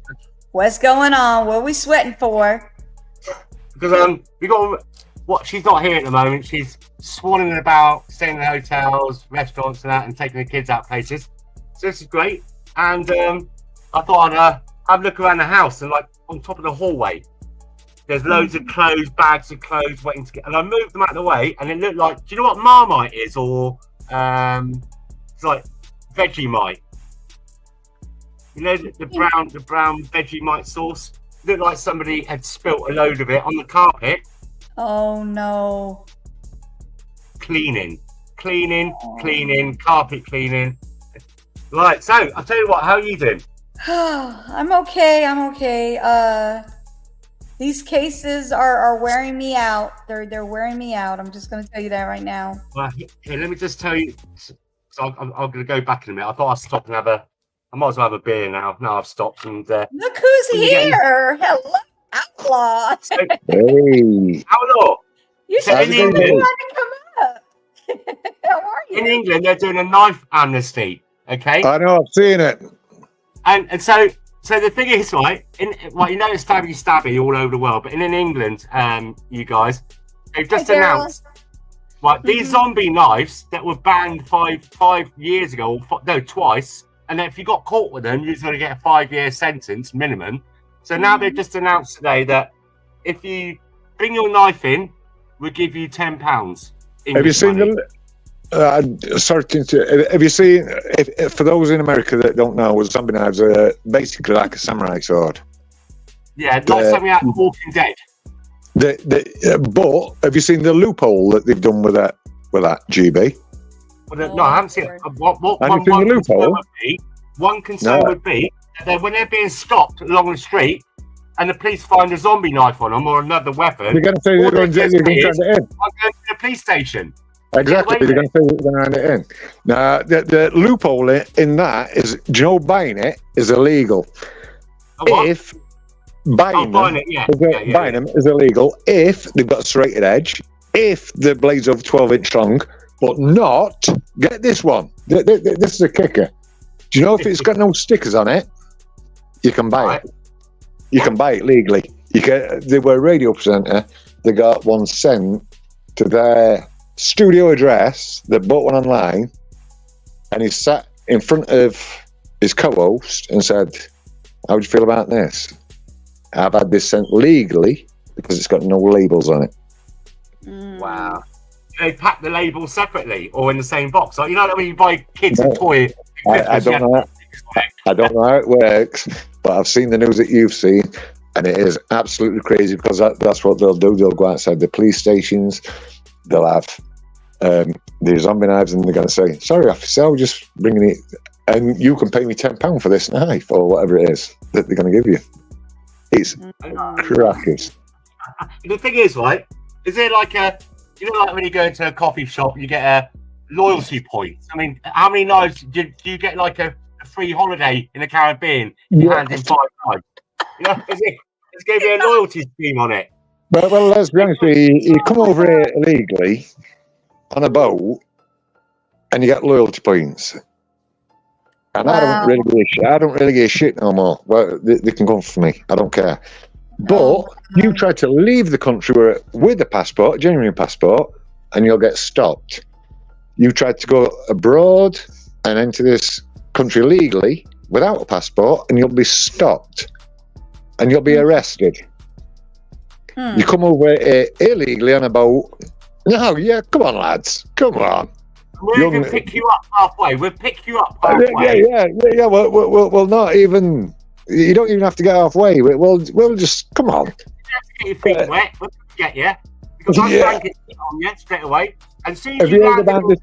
What's going on? What are we sweating for? Because we got what she's not here at the moment. She's swanning about, staying in hotels, restaurants, and that, and taking the kids out places. So this is great. And I thought I'd have a look around the house, and like on top of the hallway, there's loads of clothes, bags of clothes waiting to get. And I moved them out of the way, and it looked like, do you know what Marmite is, or it's like Vegemite. You know the brown Vegemite sauce. Looked like somebody had spilt a load of it on the carpet. Oh no. Cleaning, carpet cleaning. Right, so I'll tell you what, how are you doing? I'm okay. These cases are wearing me out. They're wearing me out. I'm just gonna tell you that right now. Well, here, let me just tell you. So I'm gonna go back in a minute. I thought I'd stop and I might as well have a beer now. Now I've stopped and look who's here. Hello, Outlaw. Hey. Hello. You So said in you England, wanted to come up. How are you? in England, they're doing a knife amnesty. Okay. I know, I've seen it. And so the thing is, right? You know, it's stabby all over the world, but in England, you guys, they've just announced. Right, these zombie knives that were banned five years ago, twice, and then if you got caught with them, you're going to get a 5-year sentence minimum. So now they've just announced today that if you bring your knife in, we'll give you £10. Have you seen them? Sorry to interrupt. Have you seen? For those in America that don't know, zombie knives are basically like a samurai sword. Yeah, not something out of Walking Dead. But have you seen the loophole that they've done with that GB? Well, no, I haven't seen it. One concern would be that when they're being stopped along the street and the police find a zombie knife on them or another weapon, they're going to say they're going to turn it in. I'm going to the police station. Exactly, they're going to say they're going to hand it in. Now, the loophole in that is, do you know, buying it is illegal. If buying them is illegal if they've got a serrated edge, if the blade's over 12-inch long, but not, get this one, this is a kicker. Do you know if it's got no stickers on it, you can buy it. You can buy it legally. They were a radio presenter, they got one sent to their studio address, they bought one online, and he sat in front of his co-host and said, how do you feel about this? I've had this sent legally because it's got no labels on it. Wow. Do they pack the labels separately or in the same box? Like, you know, when you buy kids a toy. I don't know. I don't know how it works, but I've seen the news that you've seen, and it is absolutely crazy because that's what they'll do. They'll go outside the police stations. They'll have the zombie knives, and they're going to say, "Sorry, officer, I was just bringing it, and you can pay me £10 for this knife or whatever it is that they're going to give you." It's crackers. The thing is, right? Is there like a, you know, like when you go into a coffee shop, you get loyalty points. I mean, how many nights do you get like a free holiday in the Caribbean if you hand in 5 nights? You know, it's going to be a loyalty scheme on it. Well, let's be honest with you. You come over here illegally on a boat and you get loyalty points. And I don't really give a shit. I don't really give a shit no more. Well, they can come for me. I don't care. But you try to leave the country with a passport, a genuine passport, and you'll get stopped. You try to go abroad and enter this country legally without a passport, and you'll be stopped. And you'll be arrested. You come over here illegally on a boat. No, yeah, come on, lads. Come on. We'll even pick you up halfway. We'll pick you up halfway. Yeah. Well, not even. You don't even have to get halfway. We'll just come on. You have to get your feet wet. We'll get you. Because I blanket on you straight away. And soon Have you heard about this?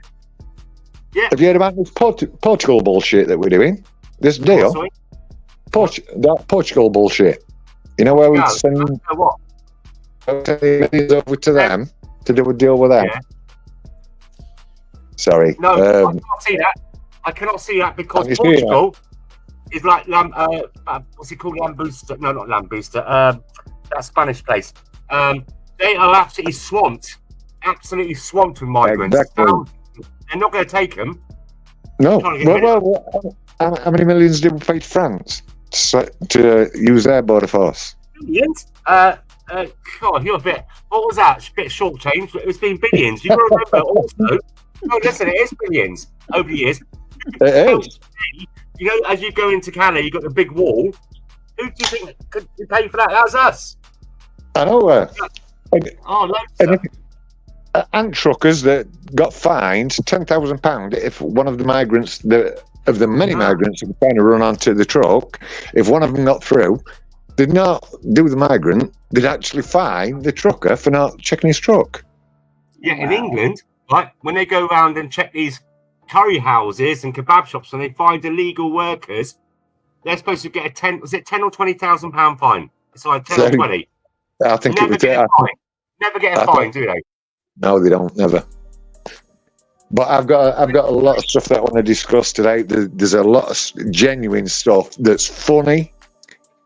Yeah. Have you heard about this Portugal bullshit that we're doing? This deal. That Portugal bullshit. You know where we send what? over to them to do a deal with them. Yeah. Sorry. No, I can't see that. I cannot see that because Portugal is like what's it called? Lambusta? No, not Lambusta. That Spanish place. They are absolutely swamped with migrants. Exactly. They're not going to take them. No. Well, how many millions did we pay to France to use their border force? Millions? God, you're a bit. What was that? A bit short-changed. It's been billions. You've got to remember also. No, listen, it is billions over the years. It is. You know, as you go into Canada, you've got the big wall. Who do you think could pay for that? That was us. I know. And truckers that got fined £10,000 if one of the migrants, of the many migrants that were trying to run onto the truck, if one of them got through, did not do the migrant, they'd actually fine the trucker for not checking his truck. Yeah, in England, right, when they go around and check these curry houses and kebab shops and they find illegal workers, they're supposed to get a 10 or £20,000 fine. It's like 10 or 20. I think never get a fine, do they? No, they don't. Never. But I've got a lot of stuff that I want to discuss today. There's a lot of genuine stuff that's funny,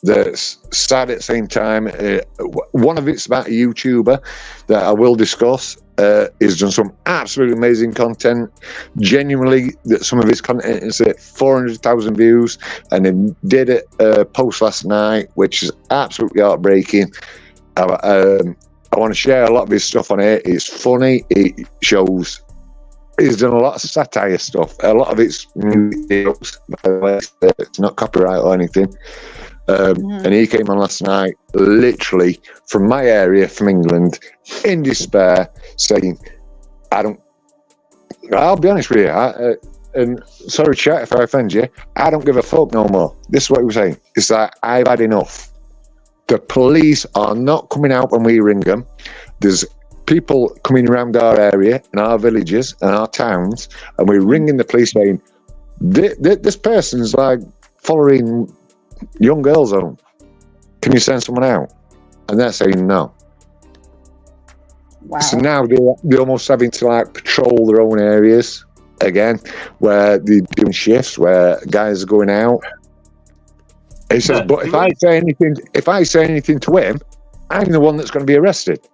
that's sad at the same time. One of it's about a YouTuber that I will discuss. He's done some absolutely amazing content. Genuinely, that some of his content is at 400,000 views, and he did a post last night, which is absolutely heartbreaking. I want to share a lot of his stuff on it. It's funny. It shows. He's done a lot of satire stuff. A lot of it's new videos, by the way. It's not copyright or anything. And he came on last night, literally from my area, from England, in despair, saying, I'll be honest with you, and sorry, chat, if I offend you, I don't give a fuck no more. This is what he was saying. It's like, I've had enough. The police are not coming out when we ring them. There's people coming around our area and our villages and our towns, and we're ringing the police saying, this person's like following young girls home. Can you send someone out? And they're saying no. Wow. So now they're almost having to like patrol their own areas again, where they're doing shifts where guys are going out. He says, but if I say anything to him, I'm the one that's going to be arrested.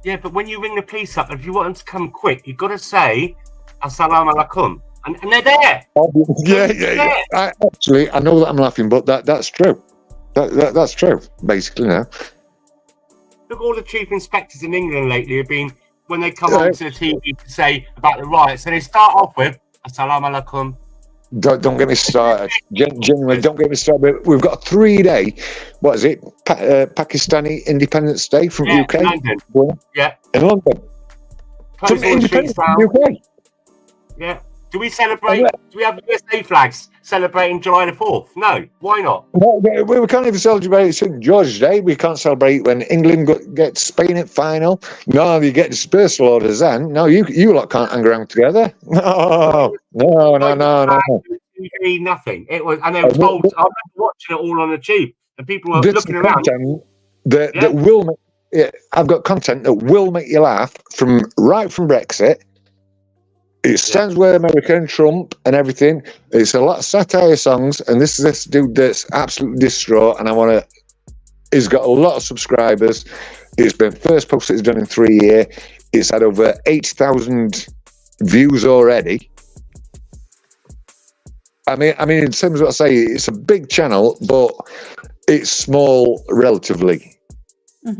Yeah, but when you ring the police up, if you want them to come quick, you've got to say "Assalamu alaikum," and they're there. Yeah. I know that I'm laughing, but that's true. That's true, basically. Now, look, all the chief inspectors in England lately have been, when they come onto the TV to say about the riots, so they start off with "Assalamu alaikum." Don't get me started. Genuinely, don't get me started. We've got a 3-day, what is it, Pakistani Independence Day from UK? In London. Yeah. In London. From Independence UK. Yeah. Do we celebrate? Do we have USA flags celebrating July the 4th? No. Why not? No, we can't even celebrate St. George's Day. We can't celebrate when England gets Spain at final. No, you get dispersal orders then. No, you lot can't hang around together. No. Nothing. It was, and they were told. I was watching it all on the tube, and people were looking around. That will make. I've got content that will make you laugh right from Brexit. It stands with American Trump and everything. It's a lot of satire songs, and this is this dude that's absolutely distraught. And he's got a lot of subscribers. It's been first post it's done in 3 years. It's had over 80,000 views already. I mean, in terms of what I say, it's a big channel, but it's small relatively.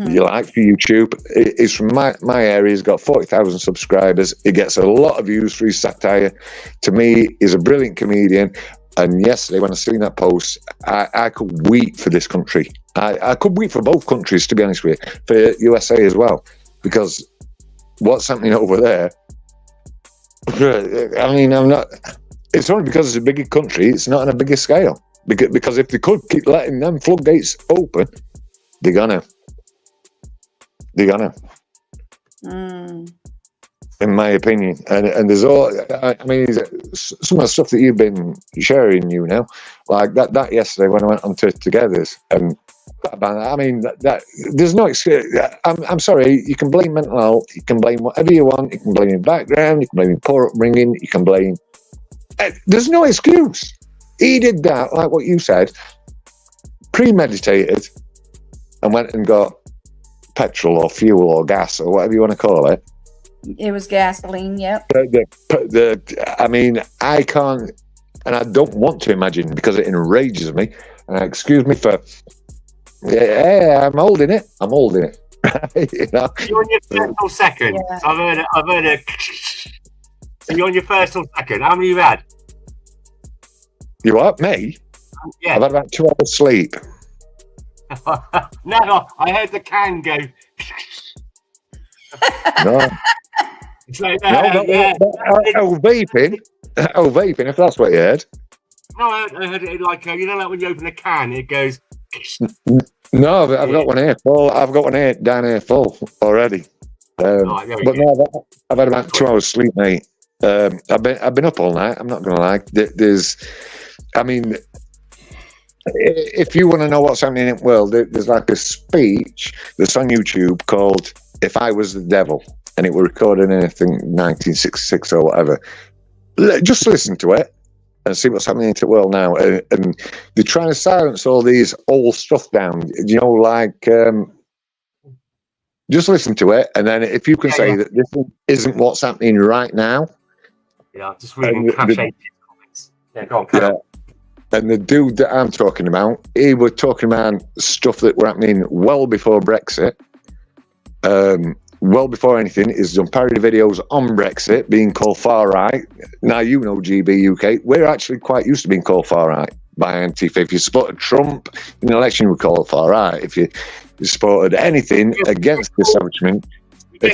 You like for YouTube. It's from my area. He's got 40,000 subscribers. He gets a lot of views for his satire. To me, he's a brilliant comedian. And yesterday, when I seen that post, I could weep for this country. I could weep for both countries, to be honest with you, for USA as well, because what's happening over there? I mean, it's only because it's a bigger country. It's not on a bigger scale. Because if they could keep letting them floodgates open, they're gonna. In my opinion, and there's all. I mean, some of the stuff that you've been sharing, like that yesterday when I went on to Togethers, and I mean that there's no excuse. I'm sorry. You can blame mental health. You can blame whatever you want. You can blame your background. You can blame your poor upbringing. You can blame. There's no excuse. He did that, like what you said, premeditated, and went and got petrol or fuel or gas or whatever you want to call it. It was gasoline, yep. I mean, I can't, and I don't want to imagine because it enrages me. Excuse me for, I'm holding it. You're on your first or second. Yeah. So I've heard it. So you're on your first or second. How many have you had? You what, me? Yeah. I've had about 2 hours sleep. No, I heard the can go. No. Vaping, if that's what you heard. No, I heard it like, like when you open a can, it goes. No, I've got one here full. I've got one here down here full already. But no, I've had about 2 hours sleep, mate. I've been up all night. I'm not going to lie. If you want to know what's happening in the world, there's like a speech that's on YouTube called "If I Was the Devil," and it was recorded in, I think, 1966 or whatever. Just listen to it and see what's happening in the world now. And they're trying to silence all these old stuff down. Just listen to it, and then if you can say that this isn't what's happening right now. Yeah, just reading comments. Yeah, go on, yeah. And the dude that I'm talking about, he was talking about stuff that were happening well before Brexit. Well before anything. He's done parody videos on Brexit, being called far right. Now, GB UK, we're actually quite used to being called far right by Antifa. If you supported Trump in an election, you would call it far right. If you supported anything against the establishment, they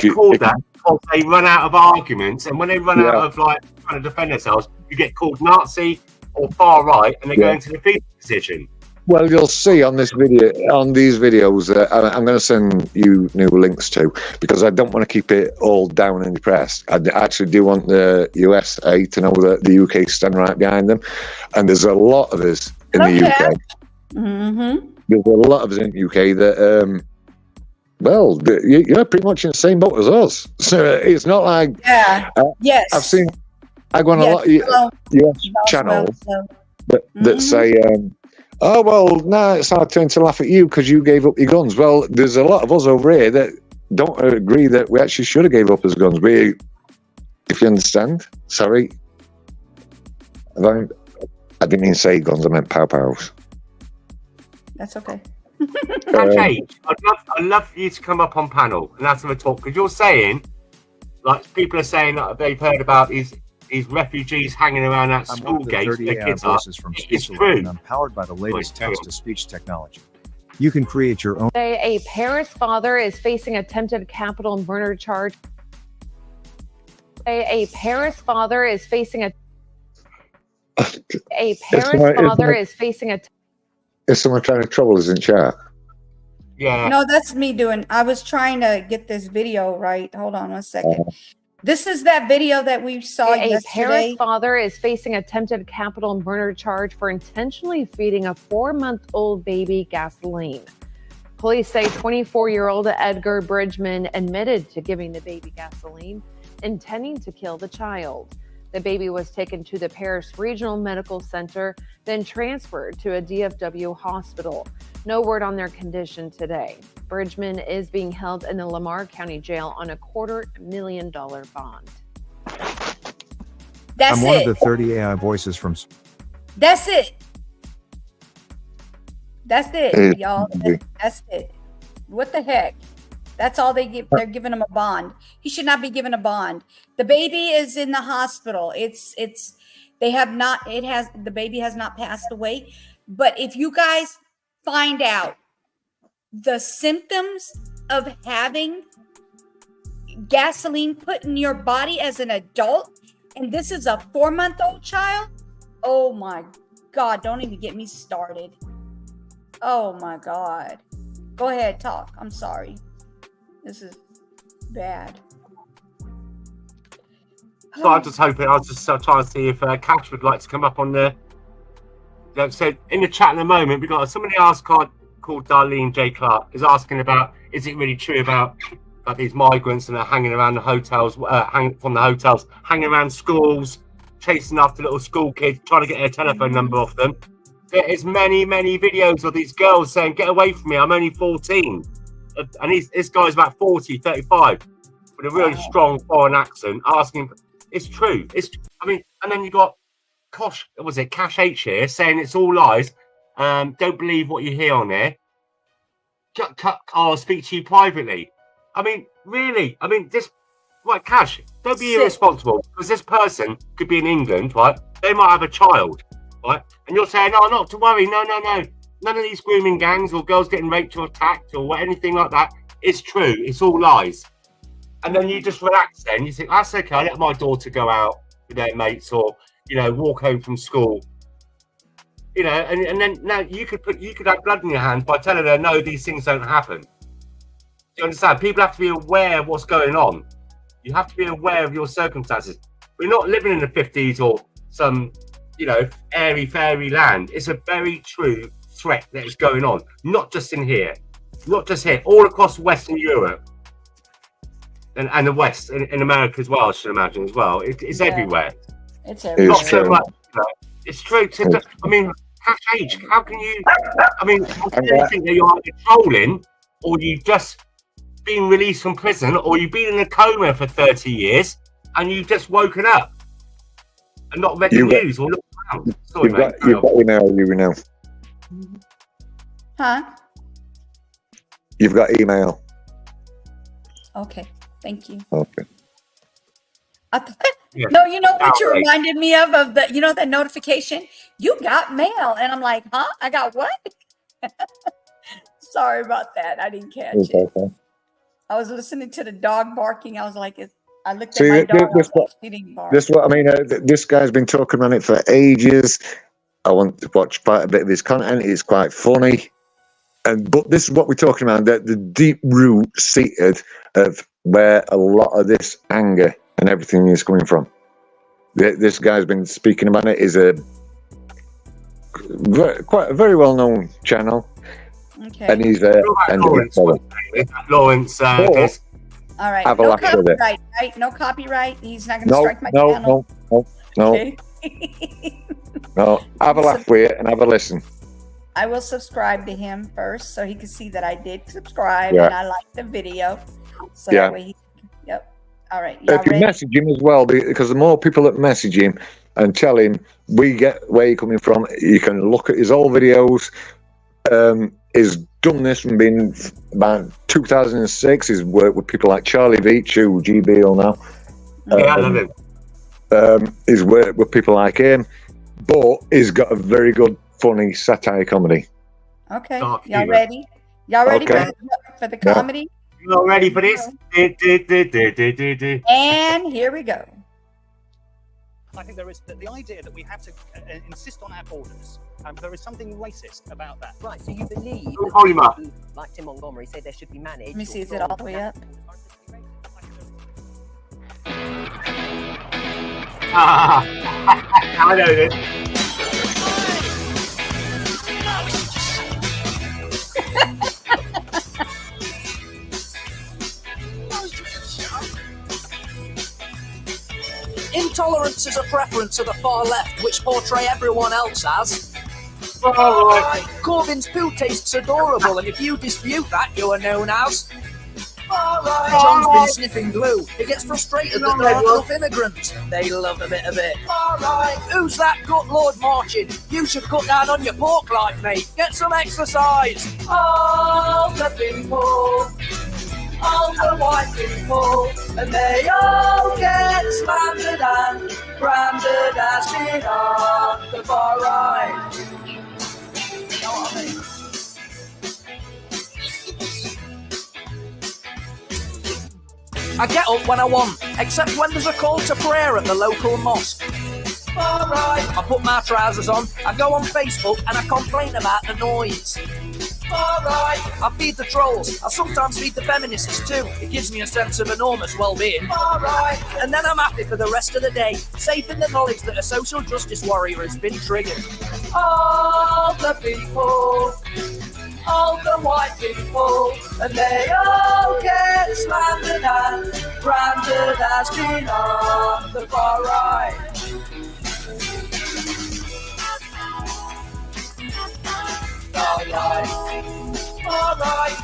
run out of arguments, and when they run out of trying to defend themselves, you get called Nazi or far right, and they go into the defeat position. Well, you'll see on this video, on these videos that I'm going to send you new links to, because I don't want to keep it all down and depressed. I actually do want the USA to know that the UK stand right behind them, and there's a lot of us in the UK. Mm-hmm. There's a lot of us in the UK that, you're pretty much in the same boat as us. So it's not like yes. I go on a lot of US channels that say, oh, well, no, it's our turn to laugh at you because you gave up your guns. Well, there's a lot of us over here that don't agree that we actually should have gave up his guns. If you understand, sorry. I didn't mean say guns, I meant pow-pows. That's okay. Okay, I'd love for you to come up on panel and have a talk, because you're saying, like, people are saying that they've heard about these refugees hanging around at school gates. Their kids are. It's true. I'm powered by the latest text-to-speech technology. You can create your own. A Paris father is facing attempted capital murder charge. A Paris father is facing a. A Paris father is facing a. Is someone trying to trouble us in chat? Yeah. No, that's me doing. I was trying to get this video right. Hold on 1 second. This is that video that we saw yesterday. A Paris father is facing attempted capital murder charge for intentionally feeding a 4-month-old baby gasoline. Police say 24-year-old Edgar Bridgman admitted to giving the baby gasoline. intending to kill the child. The baby was taken to the Paris Regional Medical Center, then transferred to a DFW hospital. No word on their condition today. Bridgman is being held in the Lamar County Jail on a $250,000 bond. That's I'm one it. of the 30 AI voices from. That's it. That's it, y'all. That's it. What the heck? That's all they give. They're giving him a bond. He should not be given a bond. The baby is in the hospital. They have not, the baby has not passed away. But if you guys find out the symptoms of having gasoline put in your body as an adult, and this is a 4-month-old child, oh my God, don't even get me started. Oh my God. Go ahead, talk. I'm sorry. This is bad. So I was just hoping, I was just trying to see if Cash would like to come up on the. So in the chat in a moment, we got somebody else called Darlene J. Clark is asking about, is it really true about these migrants and they're hanging around the hotels, hanging around schools, chasing after little school kids, trying to get their telephone number off them. There is many videos of these girls saying, "Get away from me, I'm only 14." And this guy's about 40, 35, with a really strong foreign accent, asking. It's true. And then you got Cash H here saying it's all lies. Don't believe what you hear on there. I'll speak to you privately. I mean, really? I mean, Cash, don't be irresponsible, because this person could be in England, right? They might have a child, right? And you're saying, "No, not to worry. No. None of these grooming gangs or girls getting raped or attacked or anything like that is true. It's all lies." And then you just relax then. You think, that's okay, I'll let my daughter go out with their mates or, walk home from school. And then now you could have blood in your hands by telling her, no, these things don't happen. Do you understand? People have to be aware of what's going on. You have to be aware of your circumstances. We're not living in the 50s or some, airy fairy land. It's a very true threat that is going on. Not just in here. Not just here. All across Western Europe. And the West, in America as well, I should imagine as well. It's everywhere. It's everywhere. Not so much. It's true. I mean, Cash H, how can you? I mean, how can you think that you're either trolling, or you've just been released from prison, or you've been in a coma for 30 years, and you've just woken up and not read the news or looked around? Sorry, mate. You've got email. Huh? You've got email. Okay. Thank you. Okay. No, you know what you reminded me of the, that notification? You got mail. And I'm like, huh? I got what? Sorry about that. I didn't catch it. Okay. I was listening to the dog barking. I was like, I looked at my dog. This what I mean. This guy's been talking on it for ages. I want to watch quite a bit of his content. It's quite funny. But this is what we're talking about, the deep root seated of where a lot of this anger and everything is coming from. This guy's been speaking about it. Is quite a very well-known channel. Okay. And he's Lawrence. All right. Have a no laugh with it. Copyright, right? No copyright. He's not going to strike my channel. No. Okay. No. Have a laugh with it and have a listen. I will subscribe to him first so he can see that I did subscribe and I like the video. So that way yep. All right. If you message him as well, because the more people that message him and tell him we get where you're coming from, you can look at his old videos. He's done this from being about 2006. He's worked with people like Charlie Veach, who GBL now. I love him. He's worked with people like him, but he's got a very good, funny satire comedy. Okay. Y'all ready? Y'all ready for the comedy? Y'all ready for this? And here we go. I think there is the idea that we have to insist on our borders. There is something racist about that. Right, so you believe hold him up. like Tim Montgomery said, they should be managed. Let me see, is it all the way up? I know this. Tolerance is a preference of the far left, which portray everyone else as. Alright. Corbyn's poo tastes adorable, and if you dispute that, you are known as. John's been sniffing glue. He gets frustrated that there aren't enough immigrants. They love a bit of it. Who's that gut lord marching? You should cut down on your pork life, mate. Get some exercise. All the people, all the white people, and they all get slandered and branded as being on the far right. You know what I mean? I get up when I want, except when there's a call to prayer at the local mosque. Alright. I put my trousers on, I go on Facebook and I complain about the noise. Alright. I feed the trolls, I sometimes feed the feminists too. It gives me a sense of enormous well-being. Alright. And then I'm happy for the rest of the day, safe in the knowledge that a social justice warrior has been triggered. All the people, all the white people, and they all get slandered and branded as being on the far right. Alright, alright,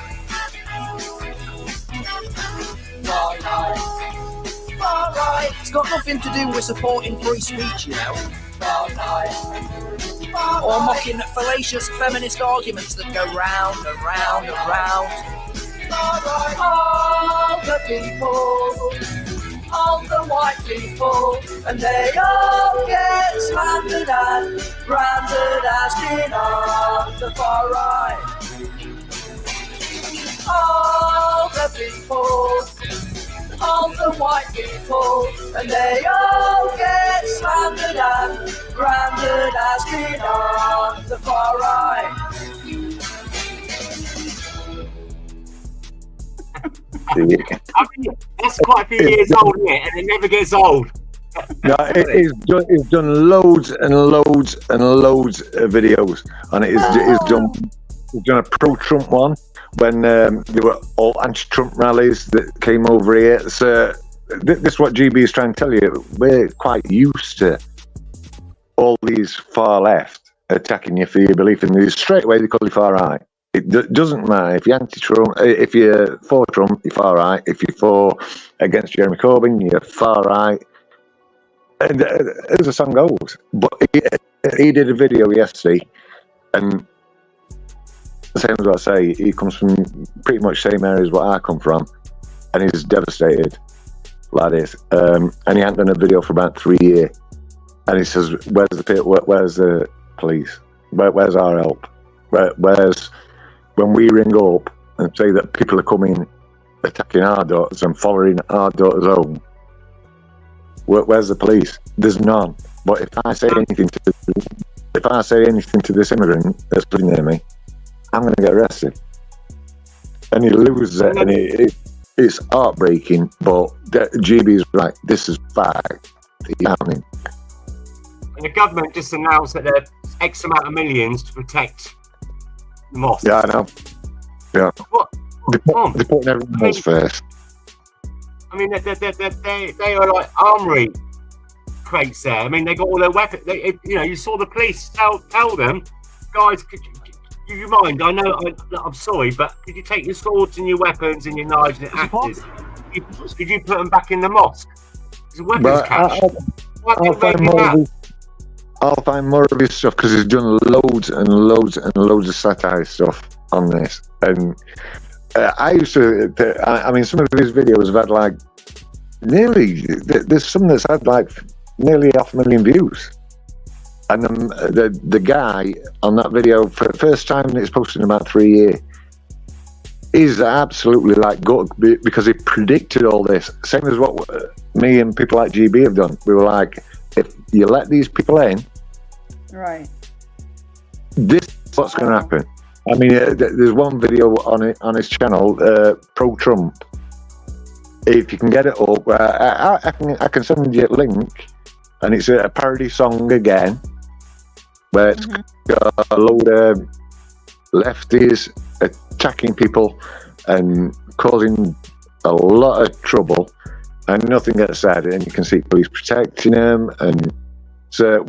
alright, alright. It's got nothing to do with supporting free speech, you know. Alright. Or mocking fallacious feminist arguments that go round and round and round. All the people, all the white people, and they all get slandered and branded as being on the far right. All the people, all the white people, and they all get slandered and branded as being on the far right. I mean, that's quite a few years old, isn't it? And it never gets old. No, he's done loads and loads and loads of videos, and he's done a pro-Trump one when there were all anti-Trump rallies that came over here. So this is what GB is trying to tell you. We're quite used to all these far left attacking you for your belief in these. Straight away they call you far right. It doesn't matter if you're anti-Trump, if you're for Trump, you're far right. If you're for against Jeremy Corbyn, you're far right. And as the song goes, but he did a video yesterday, and the same as what I say, he comes from pretty much the same area as what I come from, and he's devastated like this. And he hadn't done a video for about 3 years, and he says, "Where's the police? Where's our help? Where's when we ring up and say that people are coming, attacking our daughters and following our daughters home? Where's the police? There's none. But if I say anything to this immigrant that's living near me, I'm going to get arrested." And he loses it, and it's heartbreaking. But GB's right. This is fact. It's happening. And the government just announced that there's X amount of millions to protect the mosque. Yeah, I know. Yeah. What? They're putting everyone else first. I mean, they are like armory crates there. I mean, they got all their weapons. You saw the police tell them, guys, could you mind? I know, I'm sorry, but could you take your swords and your weapons and your knives and your axes? Could you put them back in the mosque? It's a weapons cache. I'll find more of his stuff because he's done loads and loads and loads of satire stuff on this. And I used to, I mean, some of his videos have had like there's some that's had like nearly 500,000 views. And the guy on that video, for the first time it's posted in about 3 years, is absolutely like good because he predicted all this. Same as what me and people like GB have done. We were like, if you let these people in, right, this is what's going to happen. I mean, there's one video on his channel, pro-Trump. If you can get it up, I can send you a link, and it's a parody song again, where it's got a load of lefties attacking people and causing a lot of trouble. and nothing gets said, and you can see police protecting him, and so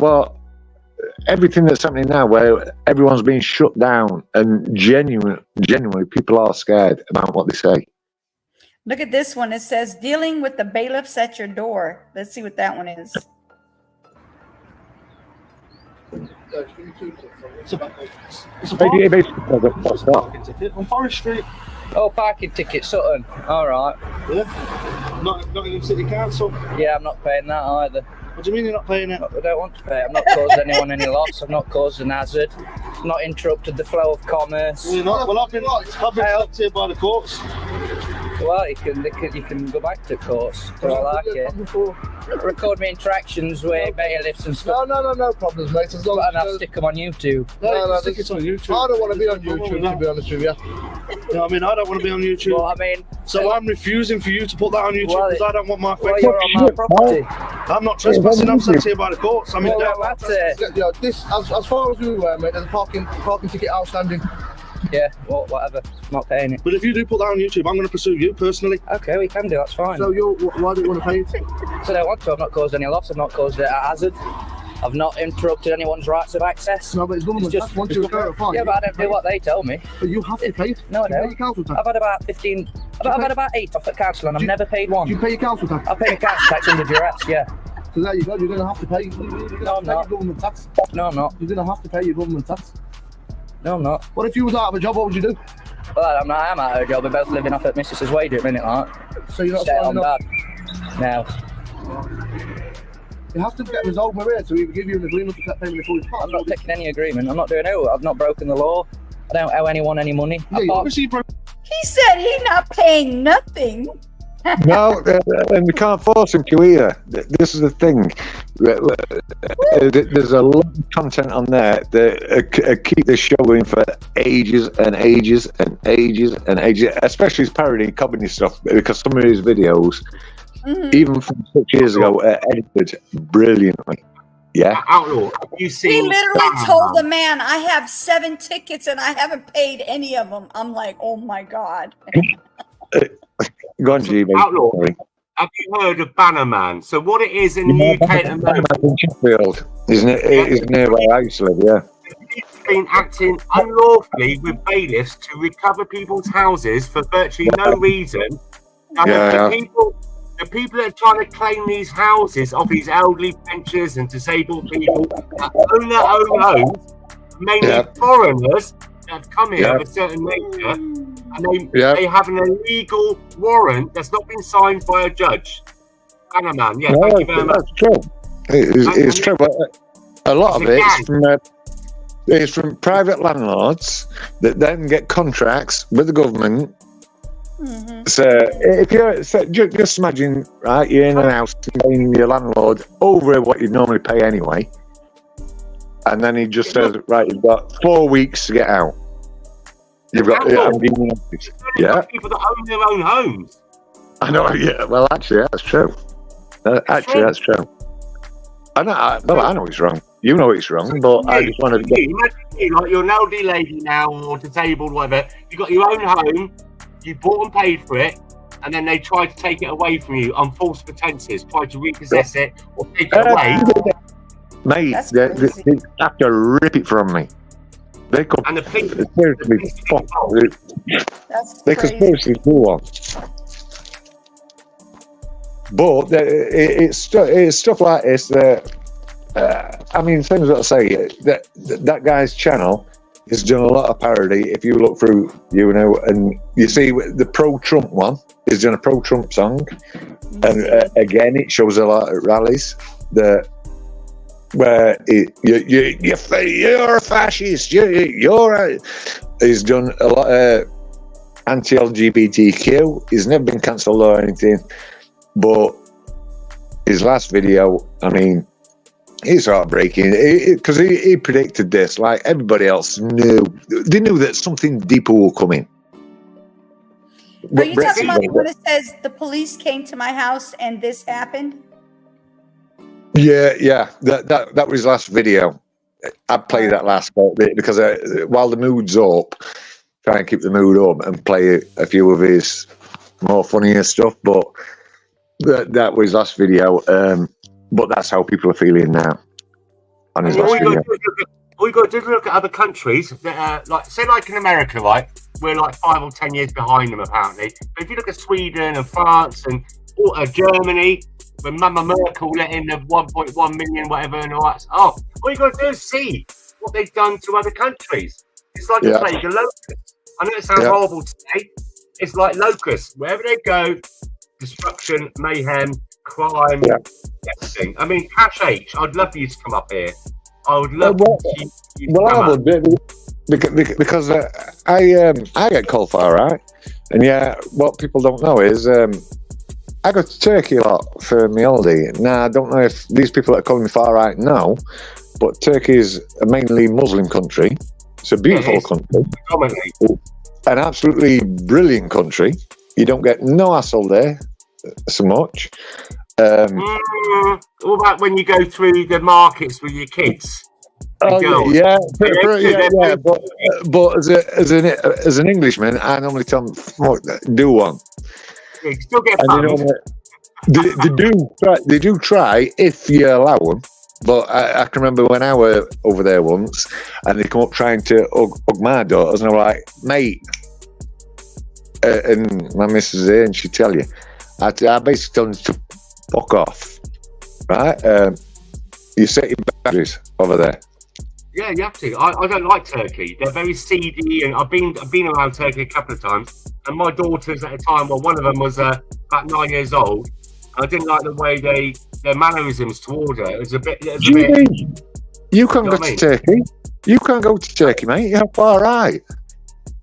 everything that's happening now, where everyone's being shut down, and genuinely, people are scared about what they say. Look at this one. It says, dealing with the bailiffs at your door. Let's see what that one is. On Forest Street. Oh, parking ticket, Sutton. All right. Yeah. Nottingham City Council. Yeah, I'm not paying that either. What do you mean you're not paying it? I don't want to pay. I've not caused anyone any loss. I've not caused an hazard. Not interrupted the flow of commerce. Well, you're not. Well, I've been stopped here by the courts. Well, you can go back to courts if you like it. Record my interactions with bailiffs and stuff. No problems, mate. As long as and I'll stick them on YouTube. No, stick it on YouTube. I don't want to be on YouTube, to be honest with you. No, I mean, I don't want to be on YouTube. Well, I mean, so I'm refusing for you to put that on YouTube because I don't want my face. You're on my property. I'm not trespassing. I'm sent here by the courts. I mean, that's it. Yeah, this, as far as we were, mate, there's a parking ticket outstanding. Yeah, well, whatever. Not paying it. But if you do put that on YouTube, I'm going to pursue you personally. Okay, we can do. That's fine. So why do you want to pay it? So I don't want to. I've not caused any loss. I've not caused a hazard. I've not interrupted anyone's rights of access. No, but it's government. Just once you verify. Yeah, but I don't do what they tell me. But you have to pay it. No, I You pay don't. your council tax. I've had about 15. I've had about 8 off at council, and I've never paid one. You pay your council tax. I pay my council tax under duress. Yeah. So there you go. You're going to have to pay. No, I'm not. Your government tax. No, I'm not. You're going to have to pay your government tax. No, I'm not. What if you was out of a job? What would you do? Well, I'm not. I'm out of a job. We're both living off at Mrs.'s wage at the minute, like. So you're not Stay on signing up? Dad. It has to get resolved, Maria, to either give you an agreement to take payment before you pass. I'm not taking any agreement. I'm not doing it. I've not broken the law. I don't owe anyone any money. He said he's not paying nothing. No, and we can't force him to either. This is the thing. There's a lot of content on there that keep this show going for ages and ages and ages and ages, especially his parody comedy stuff, because some of his videos, even from 6 years ago, are edited brilliantly. Yeah. Outlaw, you see. He literally told the man, I have 7 tickets and I haven't paid any of them. I'm like, oh my God. Go on, G. Outlaw, have you heard of Bannerman? So what it is in the UK at the moment, in Sheffield, isn't it? It's near where I used to live, yeah. he's been acting unlawfully with bailiffs to recover people's houses for virtually no reason. And the people that are trying to claim these houses off these elderly pensioners and disabled people that own their own homes, mainly foreigners that have come here of a certain nature, and they have an illegal warrant that's not been signed by a judge. Bannerman, thank you very much. That's true. It's true, but a lot of it is from private landlords that then get contracts with the government. So if you're just imagine, right, you're in an house paying your landlord over what you'd normally pay anyway, and then he just says, right, you've got 4 weeks to get out. You've got people that own their own homes. I know. Yeah. Well, actually, that's true. That's true. I know it's wrong. You know it's wrong, but I just want to get. Imagine like you're an elderly lady now, or disabled, whatever. You got your own home. You bought and paid for it, and then they try to take it away from you on false pretenses, try to repossess it or take it away. Mate, they have to rip it from me. They could seriously do one. But it's stuff like this that, I mean, things that I say, that guy's channel has done a lot of parody. If you look through, and you see the pro-Trump one, he's done a pro-Trump song. And again, it shows a lot at rallies where you're a fascist. He's done a lot of anti-LGBTQ. He's never been cancelled or anything. But his last video, I mean, it's heartbreaking because he predicted this. Like everybody else knew, they knew that something deeper will come in. Are you talking about when it says the police came to my house and this happened? Yeah. That was his last video. I played that last bit because while the mood's up, try and keep the mood up and play a few of his more funnier stuff. But That was last video, but that's how people are feeling now. On his last video. All you got to do is look at other countries, like say like in America, right? We're like 5 or 10 years behind them apparently. But if you look at Sweden and France and Germany, when Mama Merkel let in the 1.1 million whatever and all that, all you got to do is see what they've done to other countries. It's like a plague of locusts. I know it sounds horrible to say. It's like locusts. Wherever they go, destruction, mayhem, crime, everything. I mean, Cash H, I'd love for you to come up here. I would love you to come I up. would, because I get called far right, and what people don't know is I go to Turkey a lot for my holiday. Now I don't know if these people that are calling me far right know, but Turkey is a mainly Muslim country. It's a beautiful country, an absolutely brilliant country. You don't get no hassle there so much. What about when you go through the markets with your kids? But as an Englishman, I normally tell them, do one. You still get they do try if you allow them. But I can remember when I were over there once, and they come up trying to hug my daughters, and I'm like, mate, and my missus is here, and she'd tell you, I basically tell them to fuck off, right? You set your boundaries over there. Yeah, you have to. I don't like Turkey. They're very seedy, and I've been around Turkey a couple of times. And my daughters at the time, well, one of them was about 9 years old. And I didn't like the way their mannerisms toward her. It was a bit. You can't go to Turkey. You can't go to Turkey, mate. You're far right.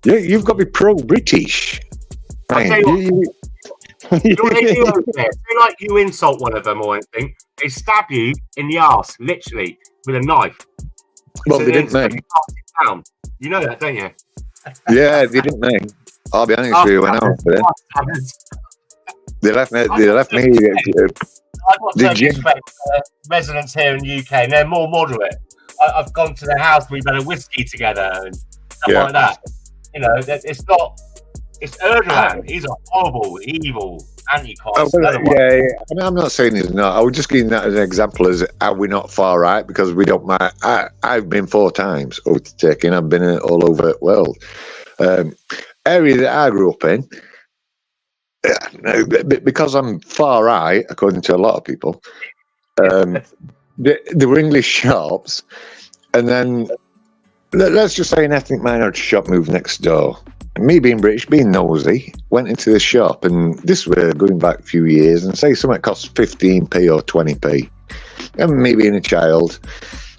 You've got to be pro-British. I tell you what they do over there? They like you insult one of them or anything, they stab you in the arse, literally, with a knife. Well, they didn't, mate. You know that, don't you? Yeah, they didn't, mate. I'll be honest with you, when I was there. They left me. I've got Turkish residents here in the UK, and they're more moderate. I've gone to their house, we've had a whiskey together and stuff like that. You know, it's not. It's Erdogan. He's a horrible, evil, antichrist. I mean, I'm not saying he's not. I was just giving that as an example as are we not far right, because we don't mind. I've been 4 times over to Turkey, and I've been all over the world. Area that I grew up in, because I'm far right, according to a lot of people, there were English shops, and then let's just say an ethnic minority shop moved next door. Me being British, being nosy, went into the shop, and this was going back a few years, and say something costs 15p or 20p. And me being a child,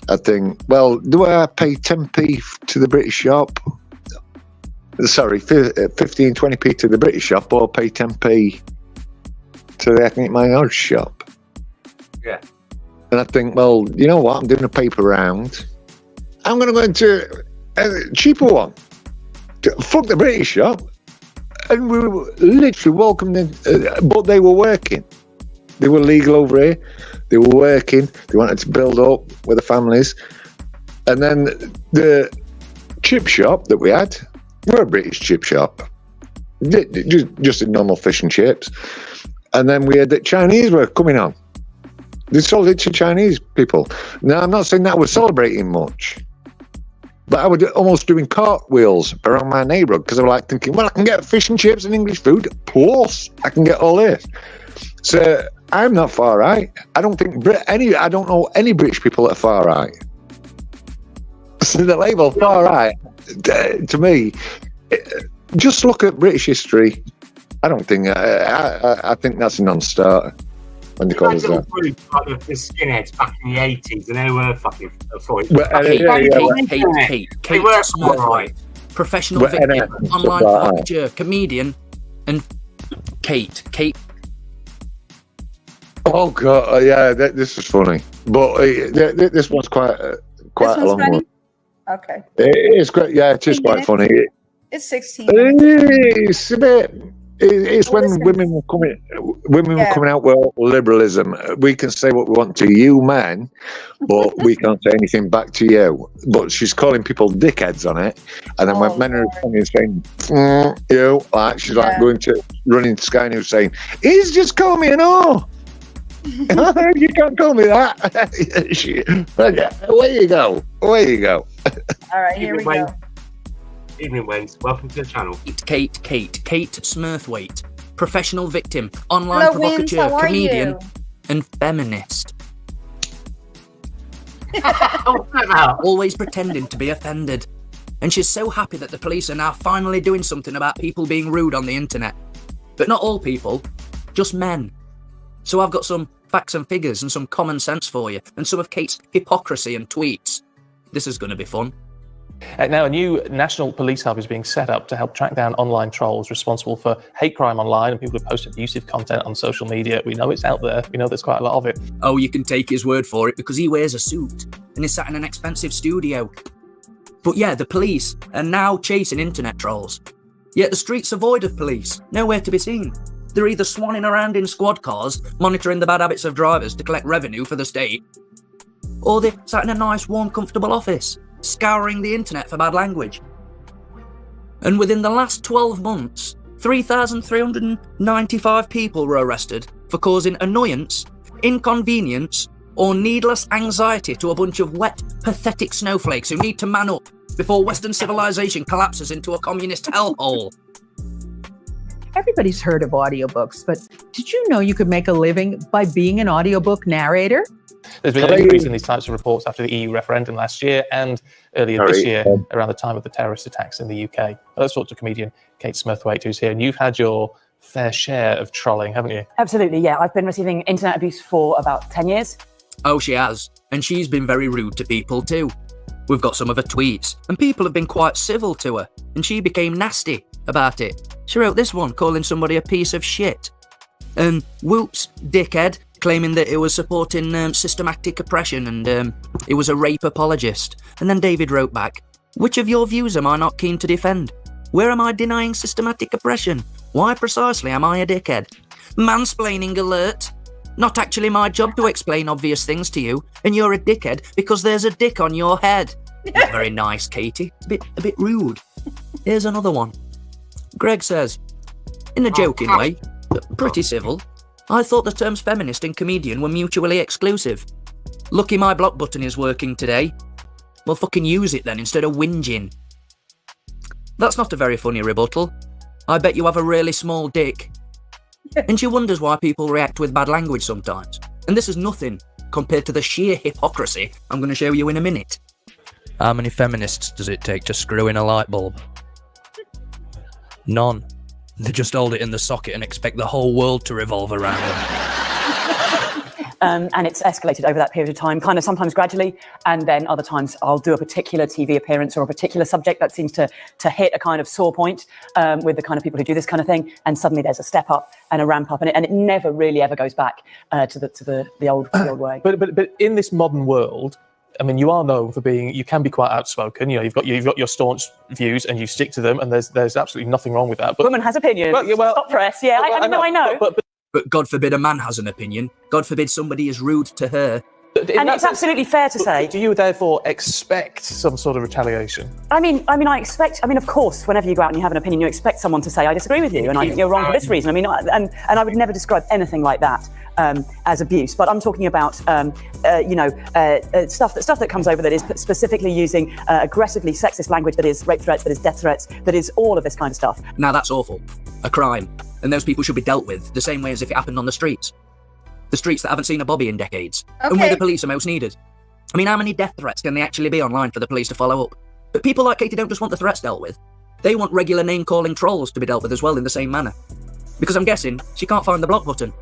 I think, well, do I pay 10p to the British shop? Sorry, 15, 20p to the British shop, or pay 10p to the ethnic minority shop? Yeah. And I think, well, you know what? I'm doing a paper round. I'm going to go into a cheaper one. Fuck the British shop. And we were literally welcomed in, but they were working. They were legal over here. They were working. They wanted to build up with the families. And then the chip shop that we had, we're a British chip shop. Just a normal fish and chips. And then we had the Chinese were coming on. They sold it to Chinese people. Now, I'm not saying that we're celebrating much, but I was almost doing cartwheels around my neighbourhood because I was like thinking, well, I can get fish and chips and English food, plus I can get all this. So I'm not far right. I don't think I don't know any British people that are far right. So the label far right, to me, just look at British history. I don't think I think that's a non-starter. When they call us that. Like the skinheads back in the 80s, and they were fucking. Kate, right. Professional victim, online manager, comedian, and Kate. Oh god, yeah, this is funny, but this one's quite a long one. Okay. It's great. Yeah, it is quite funny. It's 16. It's a bit. It's when women were coming out with liberalism. We can say what we want to you men, but we can't say anything back to you. But she's calling people dickheads on it, and then when men are responding saying you, like she's like going to running to Sky News saying he's just called me an whore. You can't call me that. Away you go. Away you go. All right, here we go. Evening, Wens. Welcome to the channel. Kate Smurthwaite, professional victim, online Hello, Wins, provocateur, how are comedian, you? and feminist. Always pretending to be offended. And she's so happy that the police are now finally doing something about people being rude on the internet. But not all people, just men. So I've got some facts and figures and some common sense for you, and some of Kate's hypocrisy and tweets. This is going to be fun. Now, a new national police hub is being set up to help track down online trolls responsible for hate crime online and people who post abusive content on social media. We know it's out there. We know there's quite a lot of it. Oh, you can take his word for it because he wears a suit and is sat in an expensive studio. But yeah, the police are now chasing internet trolls. Yet the streets are void of police, nowhere to be seen. They're either swanning around in squad cars, monitoring the bad habits of drivers to collect revenue for the state, or they're sat in a nice, warm, comfortable office, scouring the internet for bad language. And within the last 12 months, 3,395 people were arrested for causing annoyance, inconvenience, or needless anxiety to a bunch of wet, pathetic snowflakes who need to man up before Western civilization collapses into a communist hellhole. Everybody's heard of audiobooks, but did you know you could make a living by being an audiobook narrator? There's been an increase in these types of reports after the EU referendum last year and earlier this year, around the time of the terrorist attacks in the UK. Let's talk to comedian Kate Smurthwaite, who's here. And you've had your fair share of trolling, haven't you? Absolutely, yeah. I've been receiving internet abuse for about 10 years. Oh, she has. And she's been very rude to people too. We've got some of her tweets, and people have been quite civil to her, and she became nasty about it. She wrote this one, calling somebody a piece of shit. And whoops, dickhead, claiming that it was supporting systematic oppression and it was a rape apologist. And then David wrote back, which of your views am I not keen to defend? Where am I denying systematic oppression? Why precisely am I a dickhead? Mansplaining alert. Not actually my job to explain obvious things to you, and you're a dickhead because there's a dick on your head. Not very nice, Katie. A bit rude. Here's another one. Greg says, in a joking way, but pretty civil, I thought the terms feminist and comedian were mutually exclusive. Lucky my block button is working today. Well, fucking use it then instead of whinging. That's not a very funny rebuttal. I bet you have a really small dick. And she wonders why people react with bad language sometimes. And this is nothing compared to the sheer hypocrisy I'm going to show you in a minute. How many feminists does it take to screw in a light bulb? None. They just hold it in the socket and expect the whole world to revolve around them. And it's escalated over that period of time, kind of sometimes gradually, and then other times I'll do a particular TV appearance or a particular subject that seems to hit a kind of sore point with the kind of people who do this kind of thing, and suddenly there's a step up and a ramp up, and it never really ever goes back to the old way. But in this modern world, I mean, you are known for being, you can be quite outspoken. You know, you've got your staunch views and you stick to them, and there's absolutely nothing wrong with that. But woman has opinions. Stop press. Yeah, I know. But God forbid a man has an opinion. God forbid somebody is rude to her. And it's absolutely fair to say. Do you therefore expect some sort of retaliation? I mean, of course, whenever you go out and you have an opinion, you expect someone to say, I disagree with you, and I think you're wrong for this reason. I mean, and I would never describe anything like that as abuse. But I'm talking about, stuff that comes over that is specifically using aggressively sexist language, that is rape threats, that is death threats, that is all of this kind of stuff. Now that's awful. A crime. And those people should be dealt with the same way as if it happened on the streets. The streets that haven't seen a bobby in decades. Okay. And where the police are most needed. I mean, how many death threats can they actually be online for the police to follow up? But people like Katie don't just want the threats dealt with. They want regular name-calling trolls to be dealt with as well in the same manner. Because I'm guessing she can't find the block button.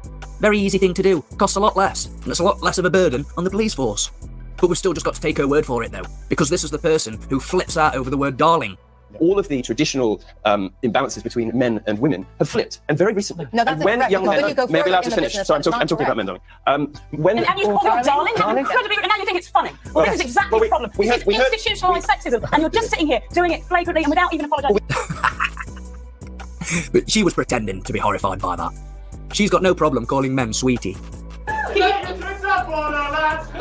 Very easy thing to do. Costs a lot less. And it's a lot less of a burden on the police force. But we've still just got to take her word for it, though. Because this is the person who flips out over the word darling. All of the traditional imbalances between men and women have flipped, and very recently. No, that's when incorrect, young men, because may I be allowed to in the finish? business, Sorry, I'm that's talking not about men, darling. And you call her darling? Incredibly, and now you think it's funny. Well, this is exactly the problem. This is institutionalised sexism, and you're just sitting here doing it flagrantly and without even apologising. But she was pretending to be horrified by that. She's got no problem calling men sweetie.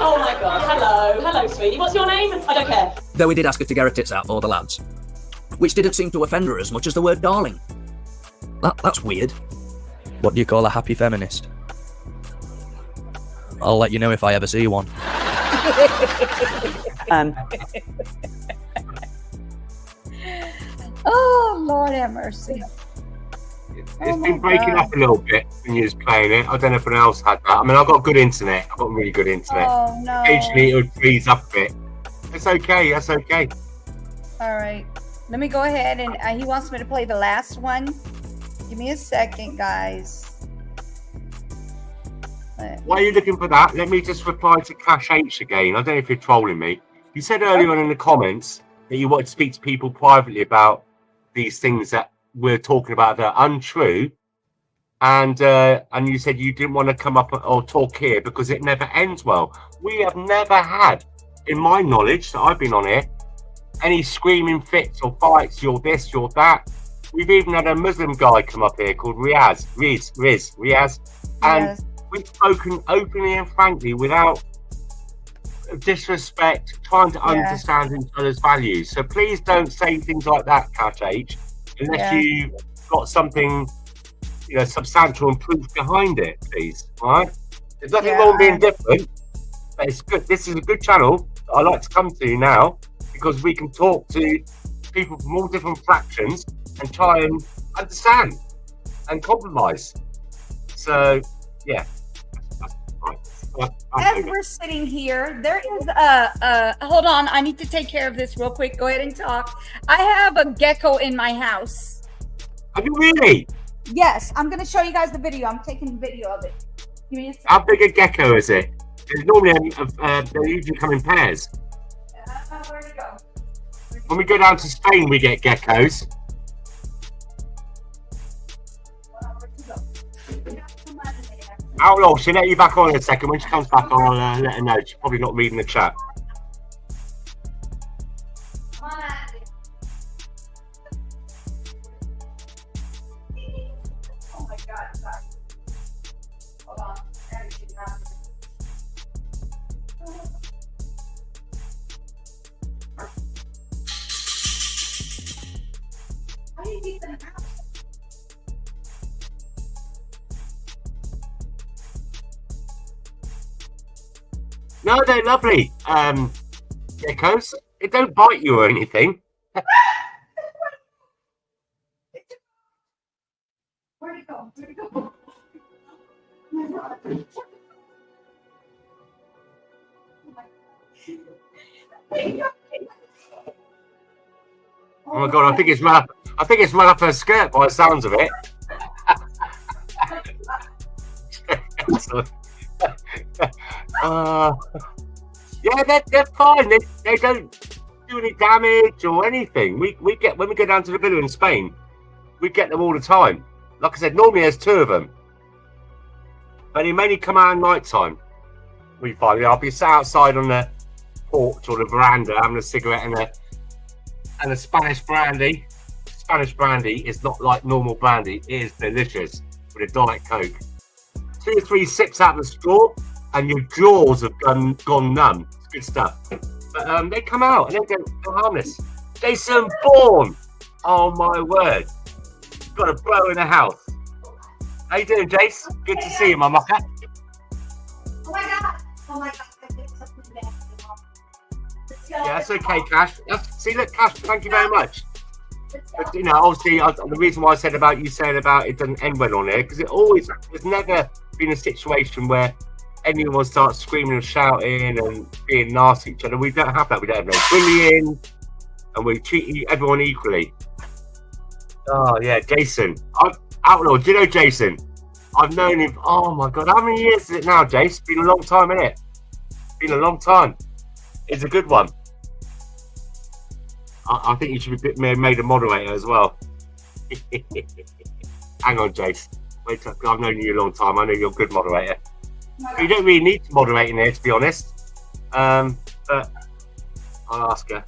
Oh my god, hello, sweetie. What's your name? I don't care. Though we did ask her to get her tits out for the lads, which didn't seem to offend her as much as the word darling. That's weird. What do you call a happy feminist? I'll let you know if I ever see one. Oh, Lord have mercy. It's been breaking up a little bit when you was playing it. I don't know if anyone else had that. I mean, I've got good internet. I've got really good internet. Oh, no. Occasionally it would freeze up a bit. It's okay. That's okay. All right. Let me go ahead and he wants me to play the last one. Give me a second, guys. While you're looking for that, let me just reply to Cash H again. I don't know if you're trolling me. You said earlier on in the comments that you wanted to speak to people privately about these things that we're talking about that are untrue. And you said you didn't want to come up or talk here because it never ends well. We have never had, in my knowledge that I've been on here, any screaming fits or fights, you're this, you're that. We've even had a Muslim guy come up here called Riaz, and we've spoken openly and frankly without disrespect, trying to understand each other's values. So please don't say things like that, Cash H, unless you've got something, substantial and proof behind it, please. All right? There's nothing wrong being different, but it's good. This is a good channel that I like to come to now because we can talk to people from all different fractions and try and understand and compromise. So, yeah. As we're sitting here, there is hold on, I need to take care of this real quick. Go ahead and talk. I have a gecko in my house. Have you really? Yes, I'm going to show you guys the video. I'm taking the video of it. Give me a second. How big a gecko is it? There's normally they usually come in pairs. Where'd it go? When we go down to Spain, we get geckos. Outlaw, she'll let you back on in a second. When she comes back, I'll let her know. She's probably not reading the chat. Oh my God, sorry. Hold on. How do you keep them out? No, they're lovely. Geckos. They don't bite you or anything. Where'd it go? Oh my God! I think it's run up her skirt by the sounds of it. Yeah, they're fine. They don't do any damage or anything. We get, when we go down to the villa in Spain, we get them all the time. Like I said, normally there's 2 of them, but they mainly come out at night time. We find I'll be sat outside on the porch or the veranda having a cigarette and a Spanish brandy. Spanish brandy is not like normal brandy. It is delicious with a Diet Coke. 2 or 3 sips out of the straw, and your jaws have gone numb. It's good stuff. But they come out and they're harmless. Jason Bourne. Oh my word. Got a bro in the house. How you doing, Jace? Good to see you, my mucker. Oh my God. Oh my God. I did something bad. Yeah, that's okay, Cash. See, look, Cash, thank you very much. But, obviously, the reason why I said about it doesn't end well on there, because there's never been a situation where anyone starts screaming and shouting and being nasty to each other. We don't have that. We don't have no bullying, and we treat everyone equally. Oh, yeah, Jason. Outlaw, do you know Jason? I've known him, oh my God, how many years is it now, Jace? It's been a long time, isn't it? Been a long time. It's a good one. I think you should be made a moderator as well. Hang on, Jace. Wait, I've known you a long time. I know you're a good moderator. You don't really need to moderate in here, to be honest. But I'll ask her.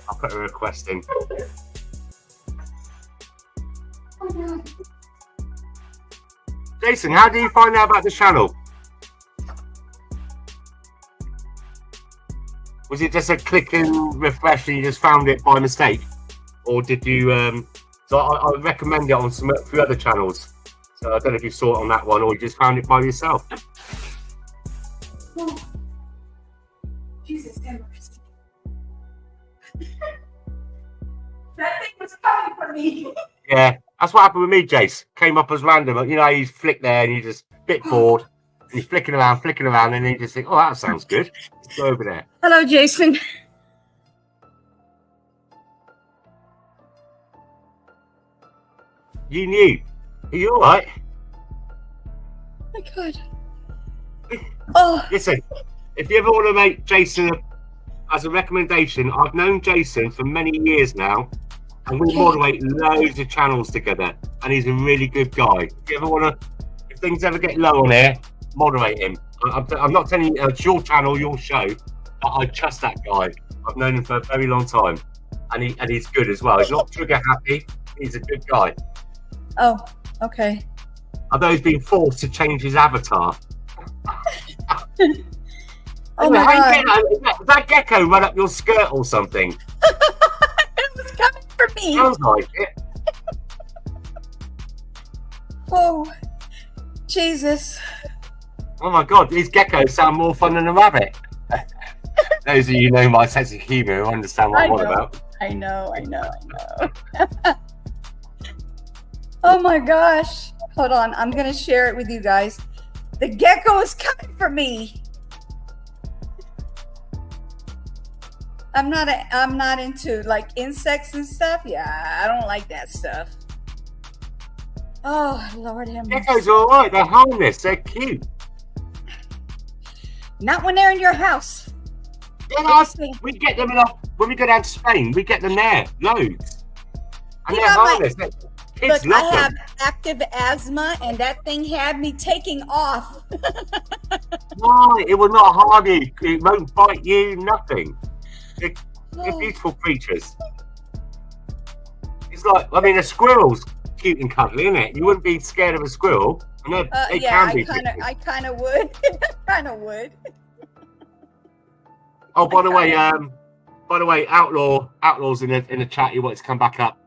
I'll put a request in. Jason, how do you find out about the channel? Was it just a click and refresh and you just found it by mistake? Or did you, so I would recommend it on a few other channels. So I don't know if you saw it on that one or you just found it by yourself. Oh. Jesus Christ. That thing was coming for me. Yeah, that's what happened with me, Jace. Came up as random. You know, you flick there and you just a bit bored. And you're flicking around, and then you just think, oh, that sounds good. Let's go over there. Hello, Jason. You knew. Are you all right? Oh my God. Oh. Listen, if you ever want to make Jason as a recommendation, I've known Jason for many years now, and we moderate loads of channels together, and he's a really good guy. If you ever want to, if things ever get low on air, moderate him. I'm not telling you it's your channel, your show, but I trust that guy. I've known him for a very long time, and he's good as well. He's not trigger happy. He's a good guy. Oh, okay. Although he's been forced to change his avatar. Oh my God. Did that gecko run up your skirt or something? It was coming for me. Sounds like it. Oh, Jesus. Oh my God, these geckos sound more fun than a rabbit. Those of you who know my sense of humour who understand what I'm on about. I know. Oh my gosh. Hold on, I'm gonna share it with you guys. The gecko is coming for me. I'm not into like insects and stuff. Yeah, I don't like that stuff. Oh Lord have mercy. Geckos are alright, they're harmless, they're cute. Not when they're in your house. Yeah, we get them when we go down to Spain, we get them there, loads. And they're harmless. Kids Look, I love have them. active asthma, and that thing had me taking off. Why? It will not harm you. It won't bite you, nothing. They're beautiful creatures. It's like, I mean, a squirrel's cute and cuddly, isn't it? You wouldn't be scared of a squirrel. And they Yeah, can be. I kind of would. Kind of would. Oh, by the way, Outlaw's in the chat. You want to come back up?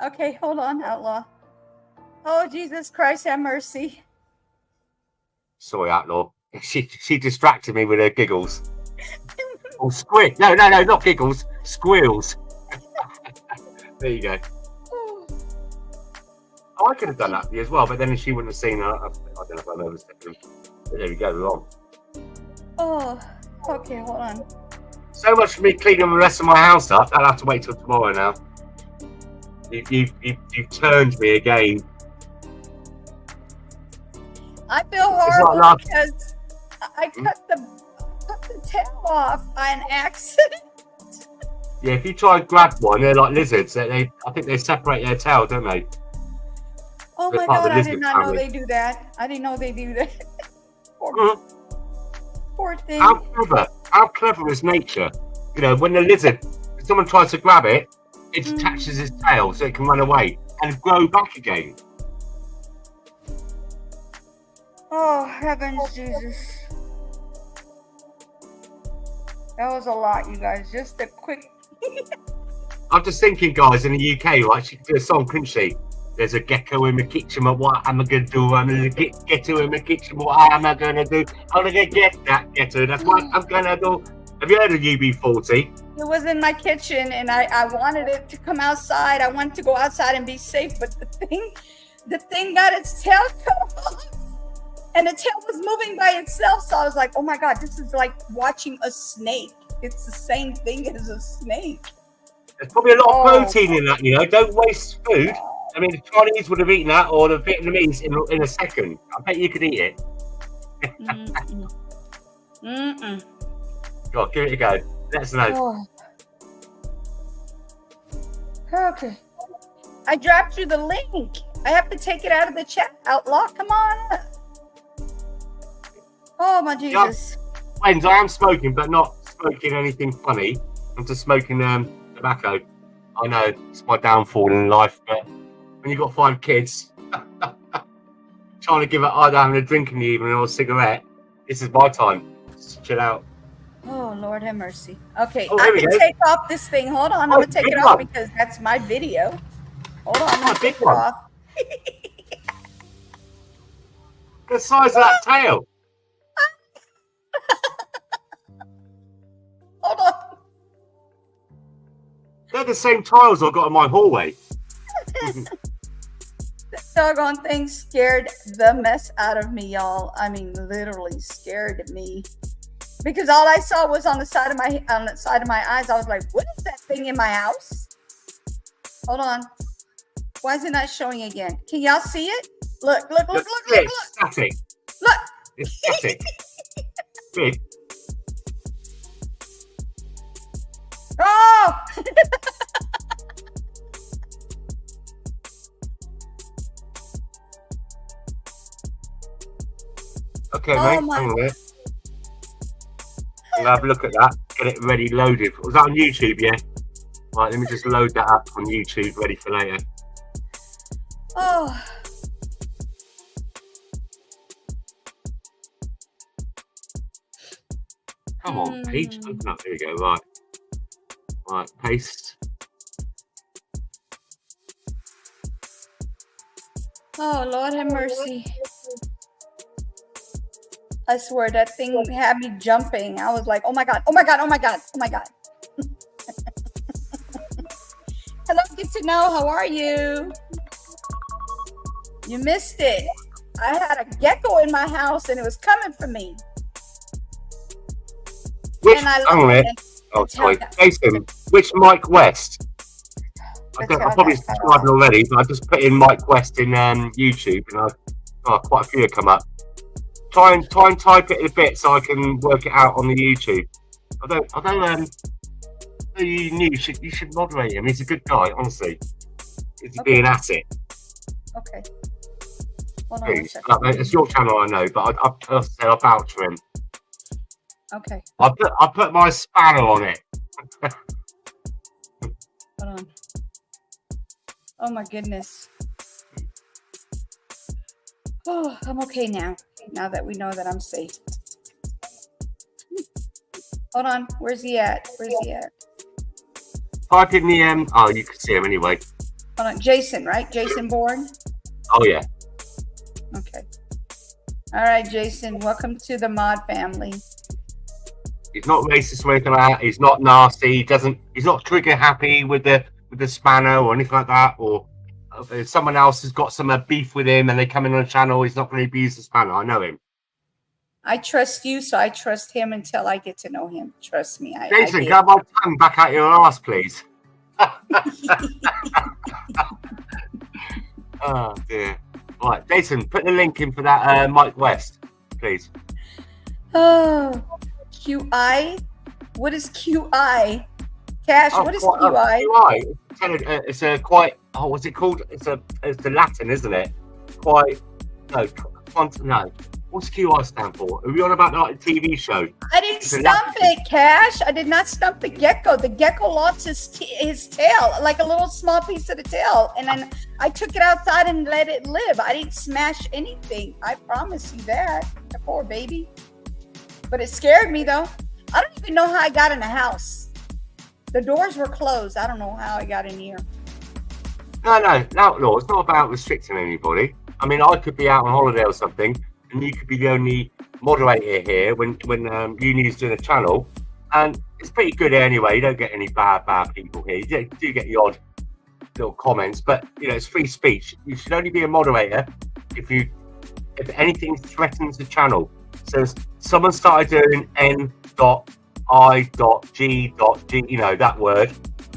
Okay, hold on, Outlaw. Oh, Jesus Christ, have mercy. Sorry, Outlaw. She distracted me with her giggles. Oh, squeal. No, not giggles. Squeals. There you go. Oh, I could have done that for you as well, but then she wouldn't have seen her. I don't know if I noticed it. But there we go, we're on. Oh, okay, hold on. So much for me cleaning the rest of my house up. I'll have to wait till tomorrow now. You've turned me again. I feel horrible because I cut the tail off by an accident. Yeah, if you try and grab one, they're like lizards. I think they separate their tail, don't they? Oh They're my part of God, the I did lizard not know family. they do that. I didn't know they do that. Poor thing. How clever is nature? You know, when the lizard, if someone tries to grab it, it attaches its tail so it can run away and grow back again. Oh, heavens, Jesus. That was a lot, you guys. Just a quick... I'm just thinking, guys, in the UK, right, she could do a song, couldn't she? There's a gecko in my kitchen, but what am I going to do? I'm going to get gecko in my kitchen, what am I going to do? I'm going to get that gecko, that's what I'm going to do. Have you heard of UB40? It was in my kitchen, and I wanted it to come outside. I wanted to go outside and be safe, but the thing got its tail cut off, and the tail was moving by itself. So I was like, oh my God, this is like watching a snake. It's the same thing as a snake. There's probably a lot of protein in that, you know. Don't waste food. I mean, the Chinese would have eaten that, or the Vietnamese in a second. I bet you could eat it. Go on, give it a go. Let us know. Oh. Okay. I dropped you the link. I have to take it out of the chat. Outlaw, come on up. Oh my Jesus. Friends, I am smoking, but not smoking anything funny. I'm just smoking tobacco. I know it's my downfall in life, but when you've got 5 kids, trying to give it either having a drink in the evening or a cigarette. This is my time. Just chill out. Oh, Lord have mercy. Okay, Oh, I here we can go. take off this thing. Hold on. I'm going to take big it off one. because that's my video. Hold on. I'm going to big take it one. off. The size of that tail. Hold on. They're the same tiles I've got in my hallway. This doggone thing scared the mess out of me, y'all. I mean, literally scared me. Because all I saw was on the side of my eyes. I was like, what is that thing in my house? Hold on. Why is it not showing again? Can y'all see it? Look. It's static. Look. It's static. Big. Oh! Okay, Oh mate. my- Hang on a minute. I'm going to have a look at that. Get it ready, loaded. Was that on YouTube, yeah? Right, let me just load that up on YouTube, ready for later. Oh. Come on, page. Open up. Here we go. Right. Right, paste. Oh, Lord have mercy. I swear that thing had me jumping. I was like, oh my God, oh my God, oh my God, oh my God. Hello, get to know. How are you? You missed it. I had a gecko in my house and it was coming for me. Which, And I hang on a minute. Oh, sorry. Jason, which Mike West? I probably subscribed already, but I just put in Mike West in YouTube and quite a few have come up. Try and type it in a bit so I can work it out on the YouTube. I don't you should moderate him. He's a good guy, honestly. He's being at it. Okay. Hold on a Please. second. It's your channel, I know, but I'll vouch for him. Okay. I put my spanner on it. Hold on. Oh my goodness. Oh, I'm okay now. Now that we know that I'm safe. Hold on. Where's he at? Where's he at? Type in the oh, you can see him anyway. Hold on. Jason, right? Jason Bourne? Oh yeah. Okay. All right, Jason. Welcome to the mod family. He's not racist or anything like that. He's not nasty. He's not trigger happy with the spanner or anything like that. Or if someone else has got some beef with him and they come in on the channel, he's not going to abuse the spanner. I know him. I trust you, so I trust him until I get to know him. Trust me. Jason, grab my tongue back out your ass, please. Oh dear. Right, Jason, put the link in for that Mike West, please. Oh, QI? What is QI? Cash, what is QI? QI. It's a quite. Oh, what's it called? It's the Latin, isn't it? Quite. No. What's QI stand for? Are we on about like a TV show? I didn't stump it, Cash. I did not stump the gecko. The gecko lost his tail, like a little small piece of the tail. And then I took it outside and let it live. I didn't smash anything. I promise you that. The poor baby. But it scared me, though. I don't even know how I got in the house. The doors were closed. I don't know how I got in here. No, outlaw. It's not about restricting anybody. I mean, I could be out on holiday or something, and you could be the only moderator here when Uni's doing a channel, and it's pretty good anyway. You don't get any bad people here. You do get the odd little comments, but it's free speech. You should only be a moderator if anything threatens the channel. So if someone started doing N.I.G.G, that word,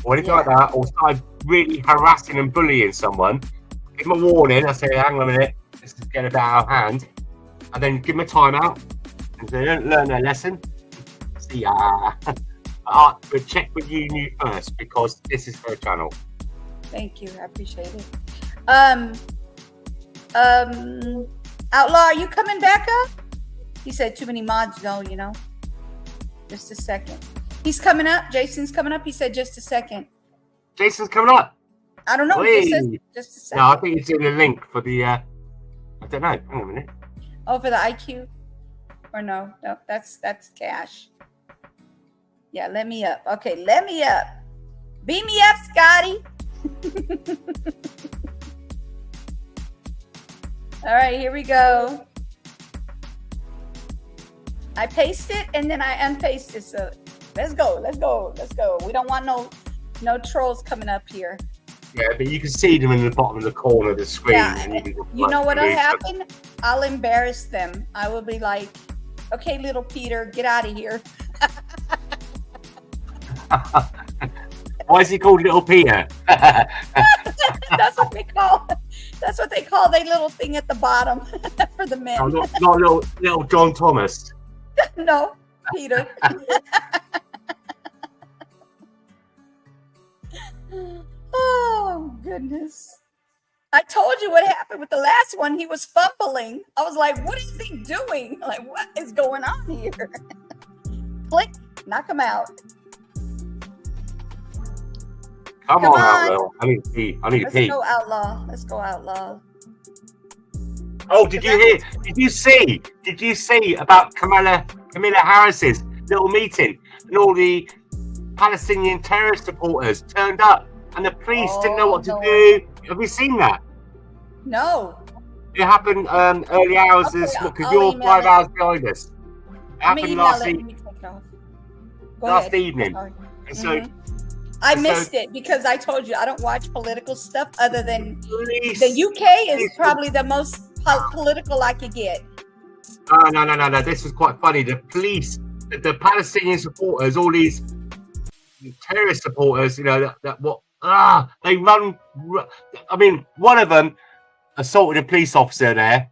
or anything like that, or started really harassing and bullying someone, give them a warning. I say, hang on a minute, this is getting a bit out of hand. And then give them a timeout. And if they don't learn their lesson, see ya. But check with Uni first, because this is her channel. Thank you. I appreciate it. Outlaw, are you coming back up? He said too many mods though, Just a second. He's coming up. Jason's coming up. He said just a second. Jason's coming up. I don't know. Whee! Just a second. No, I think it's in the link for the. I don't know. Hang on a minute. Oh, for the IQ? Or no, that's cash. Yeah, let me up. Okay, let me up. Beam me up, Scotty. All right, here we go. I paste it and then I unpaste it. So let's go. We don't want no trolls coming up here. Yeah, but you can see them in the bottom of the corner of the screen. Yeah, and you know what'll happen? I'll embarrass them. I will be like, okay, little Peter, get out of here. Why is he called Little Peter? That's what they call. That's what they call their little thing at the bottom for the men. No, not little John Thomas. No, Peter. Oh goodness! I told you what happened with the last one. He was fumbling. I was like, "What is he doing? Like, what is going on here?" Click, knock him out. Come on, Outlaw. I need to pee. Let's go, Outlaw. Let's go, Outlaw. Oh, did you hear? Did you see about Kamala Harris's little meeting and all the Palestinian terrorist supporters turned up and the police didn't know what to do? Have you seen that? No. It happened early hours because you're 5 hours behind us. It happened last evening. And so I missed it because I told you I don't watch political stuff other than the UK is probably the most political I could get. No. This was quite funny. The police, the Palestinian supporters, all these terrorist supporters, you know, they run. I mean, one of them assaulted a police officer there,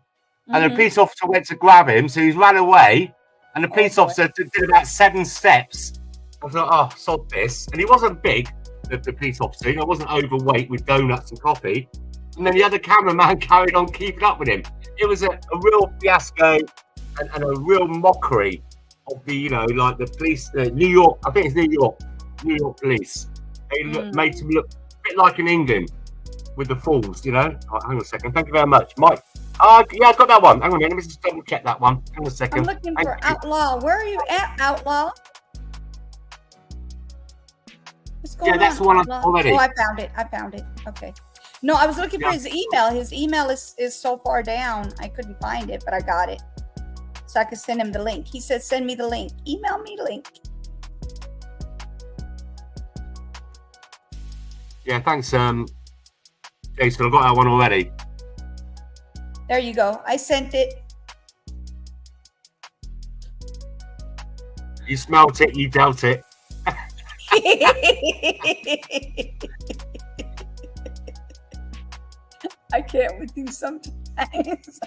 and the police officer went to grab him, so he ran away, and the police officer did about 7 steps. I was like, oh, sod this. And he wasn't big, the police officer, you know, wasn't overweight with donuts and coffee. And then the other cameraman carried on keeping up with him. It was a real fiasco and a real mockery of the, you know, like the police, New York, I think it's New York police. They made him look a bit like in England with the fools, you know. Oh, hang on a second. Thank you very much, Mike. Yeah, I got that one. Hang on a minute. Let me just double check that one. Hang on a second. I'm looking for Outlaw. Where are you at, Outlaw? Yeah, that's the one already. Oh, I found it. Okay. No, I was looking for his email. His email is so far down. I couldn't find it, but I got it. So I could send him the link. He said, send me the link. Email me link. Yeah, thanks, Jason. I've got that one already. There you go. I sent it. You smelt it, you dealt it. I can't with you sometimes.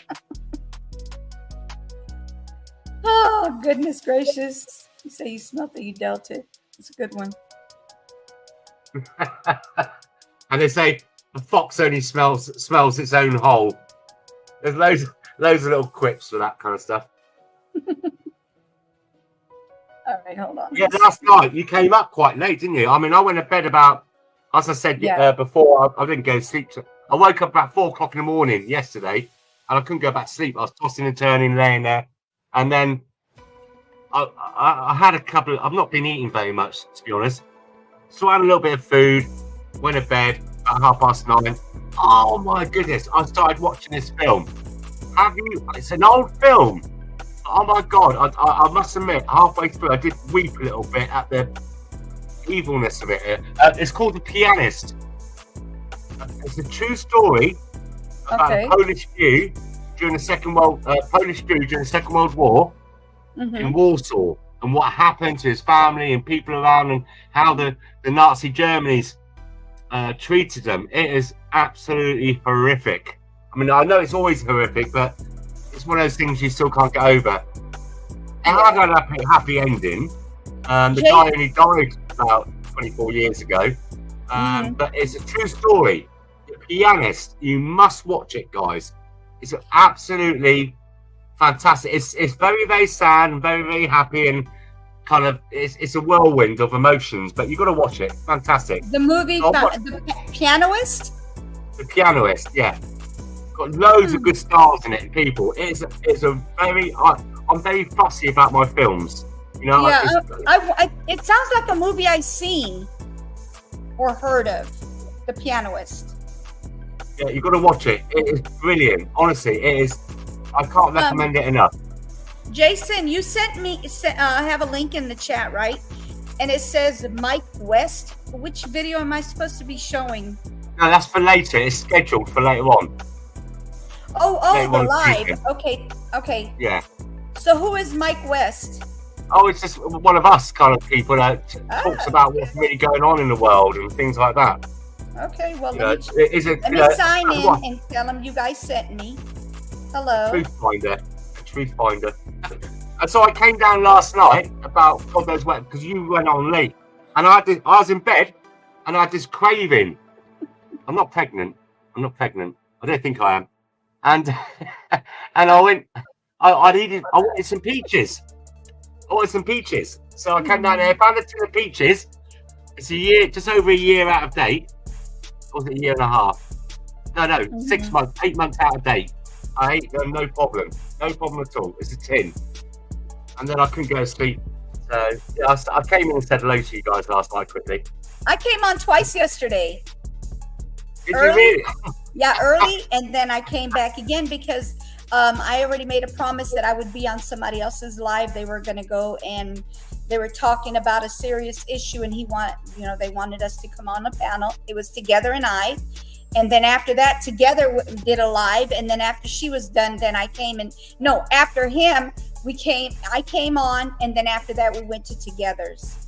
Oh, goodness gracious. You say you smelt it, you dealt it. It's a good one. And they say a fox only smells its own hole. There's loads of little quips for that kind of stuff. All right, hold on. Yeah, last night you came up quite late, didn't you? I mean, I went to bed about, as I said before, I didn't go to sleep. I woke up about 4 o'clock in the morning yesterday, and I couldn't go back to sleep. I was tossing and turning, laying there, and then I had a couple. I've not been eating very much, to be honest. So I had a little bit of food, went to bed at 9:30. Oh my goodness! I started watching this film. Have you? It's an old film. Oh my God! I must admit, halfway through, I did weep a little bit at the evilness of it. It's called The Pianist. It's a true story about a Polish Jew during the Second World War in Warsaw, and what happened to his family and people around, and how the Nazi Germany's treated them. It is absolutely horrific. I mean, I know it's always horrific, but it's one of those things you still can't get over. And I got a happy ending. The guy only died about 24 years ago. But it's a true story. The Pianist, you must watch it, guys. It's absolutely fantastic. It's very, very sad and very, very happy. And kind of it's a whirlwind of emotions, but you got to watch it. Fantastic. The movie, The Pianist. The Pianist, yeah, got loads of good stars in it. People, it's a very. I'm very fussy about my films. You know, Yeah, it sounds like a movie I've seen or heard of. The Pianist. yeah, you got to watch it. It is brilliant. Honestly, it is. I can't recommend it enough. Jason, you sent me. I have a link in the chat, right? And it says Mike West. Which video am I supposed to be showing? No, that's for later. It's scheduled for later on. Oh, Later the on live. Tuesday. Okay. Yeah. So who is Mike West? Oh, it's just one of us kind of people that talks about what's really going on in the world and things like that. Okay, well, You know, let me you know, sign in what? and tell them you guys sent me. Hello. Truth finder. And so I came down last night about God knows when, because you went on late, and I was in bed, and I had this craving. I'm not pregnant. I don't think I am. And and I went. I wanted some peaches. So I came down there, found a tin of peaches. It's just over a year out of date. Or was it a year and a half? No, 6 months, 8 months out of date. I ate them, no problem at all. It's a tin. And then I couldn't go to sleep. So yeah, I came in and said hello to you guys last night quickly. I came on twice yesterday. Did you really? Yeah, early, and then I came back again because I already made a promise that I would be on somebody else's live. They were going to go and they were talking about a serious issue, and they wanted us to come on a panel. It was Together and I. And then after that, Together did a live, and then after she was done, then I came after him, I came on, and then after that, we went to Together's.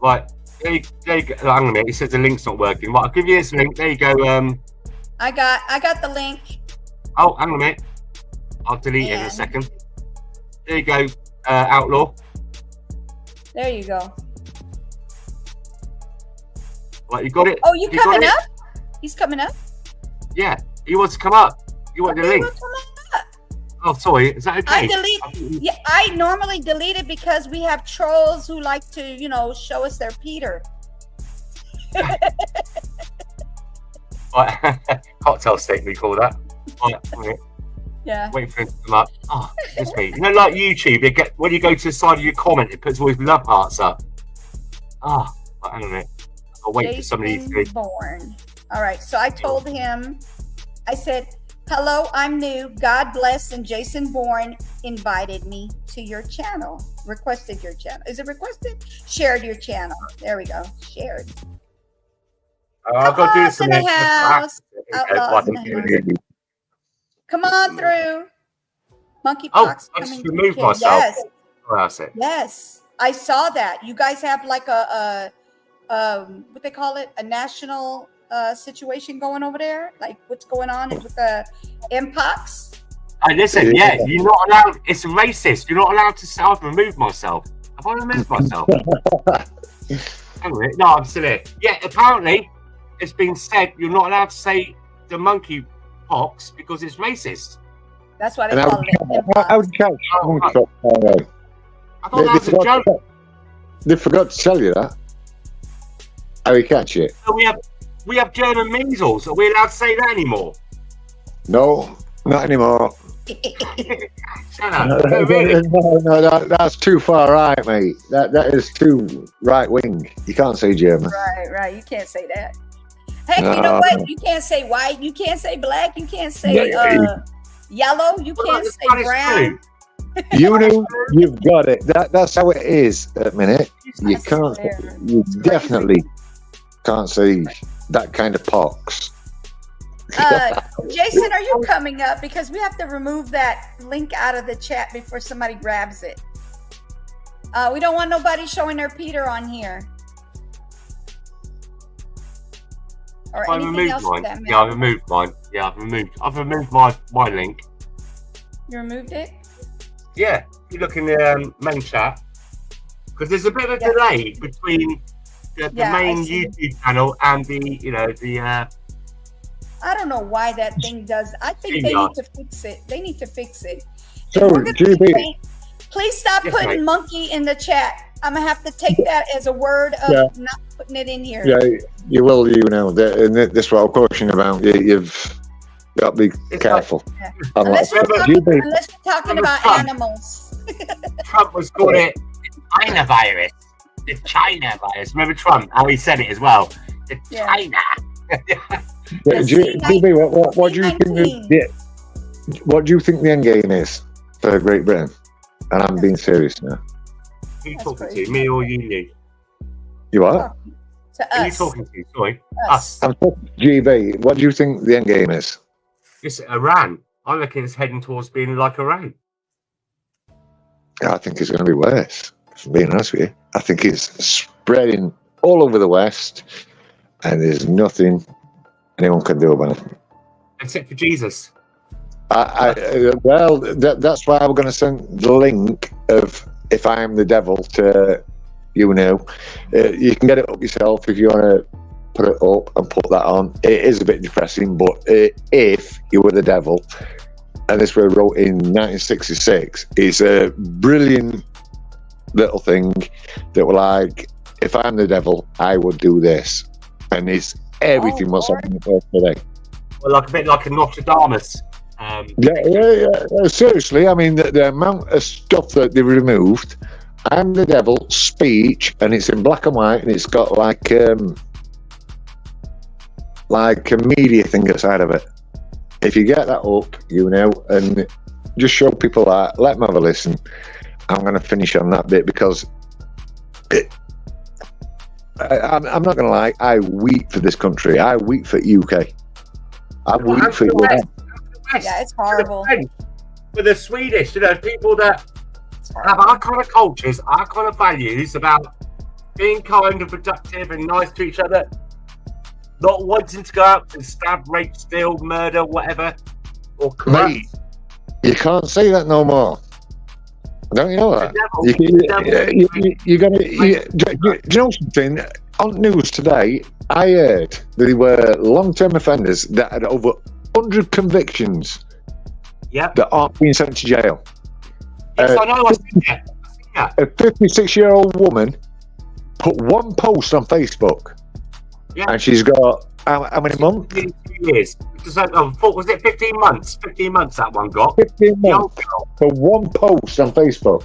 Right, there you go. Hang on a minute, he says the link's not working. Right, I'll give you this link. There you go. I got the link. Oh, hang on a minute. I'll delete it in a second. There you go, Outlaw. There you go. Right, you got it? Oh, you coming up? He's coming up? Yeah, he wants to come up. You want the link? Oh, sorry. Is that okay? I normally delete it because we have trolls who like to, show us their Peter. Right. Cocktail stick, we call that. Right, yeah. Wait for him to come up. Oh, it's me. Like YouTube, when you go to the side of your comment, it puts all these love hearts up. Right, hang on a minute. I'll wait for somebody to Born. All right, so I told him, I said, hello, I'm new. God bless, and Jason Bourne invited me to your channel, requested your channel. Is it requested? Shared your channel. There we go. Shared. I've got to do some in the house. Outlaws in the house. Come on through. Monkeypox. I just removed myself. Yes. Oh, that's it. Yes, I saw that. You guys have like a what they call it, a national situation going over there, like what's going on with the Mpox. Listen, yeah, you're not allowed. It's racist. You're not allowed to say I've removed myself. Have I removed myself? Hang on, no, I'm still here. Yeah, apparently it's been said you're not allowed to say the monkeypox because it's racist. That's why they call it Mpox. I would catch monkeypox. I thought that was a joke. They forgot to tell you that. How we catch it? So we have German measles. Are we allowed to say that anymore? No, not anymore. Shut up. No, really? No, that's too far right, mate. That is too right wing. You can't say German. Right. You can't say that. Heck, you know what? You can't say white. You can't say black. You can't say yellow. You can't say brown. You've got it. That's how it is at the minute. You can't. You definitely can't say that kind of pox. Jason, are you coming up? Because we have to remove that link out of the chat before somebody grabs it. We don't want nobody showing their Peter on here. Or I've anything removed else mine. for that matter. Yeah, I've removed mine. Yeah, I've removed my link. You removed it? Yeah, if you look in the main chat, because there's a bit of a delay between the main YouTube channel and the I don't know why that thing does. I think they need to fix it. So, GB, please stop putting monkey in the chat. I'm gonna have to take that as a word of Yeah. not putting it in here. Yeah, you will. You know, and this is what I'm cautioning about. You've got to be careful. Yeah. I'm Unless, like, we're talking about Trump. animals. Trump was called it China virus. The China virus. Remember Trump? How he said it as well. The China. GB, what do you think? What do you think the end game is for Great Britain? And I'm being serious now. Who are you talking to? Me or you? You are? To Who are you us. talking to? Sorry. Us. I'm talking to GB. What do you think the end game is? It's Iran. I reckon it's heading towards being like Iran. I think it's going to be worse, if I'm being honest with you. I think it's spreading all over the West, and there's nothing anyone can do about it. Except for Jesus. Well, that's why I'm going to send the link of If I Am the Devil to you know. You can get it up yourself if you want to put it up and put that on. It is a bit depressing, but if you were the devil, and this was wrote in 1966, it's a brilliant little thing that were like, if I'm the devil, I would do this. And it's everything what's happening today. Well, like a bit like a Nostradamus. Yeah. Seriously, I mean, the amount of stuff that they removed, I'm the devil speech, and it's in black and white, and it's got like a media thing inside of it. If you get that up, you know, and just show people that, let them have a listen. I'm going to finish on that bit because I'm not going to lie, I weep for this country. I weep for UK. I weep for UK. Yeah, it's horrible. For the Swedish, you know, people that have our kind of cultures, our kind of values about being kind and productive and nice to each other, not wanting to go out and stab, rape, steal, murder, whatever, or corrupt. Mate, you can't say that no more. Don't you know that? Do you know something? On news today, I heard that there were long-term offenders that had over 100 convictions that aren't being sent to jail. Yes, I know. I've seen that. A 56-year-old woman put one post on Facebook, and she's got how many months? 2 years. Was it 15 months? 15 months that one got. 15 months for one post on Facebook.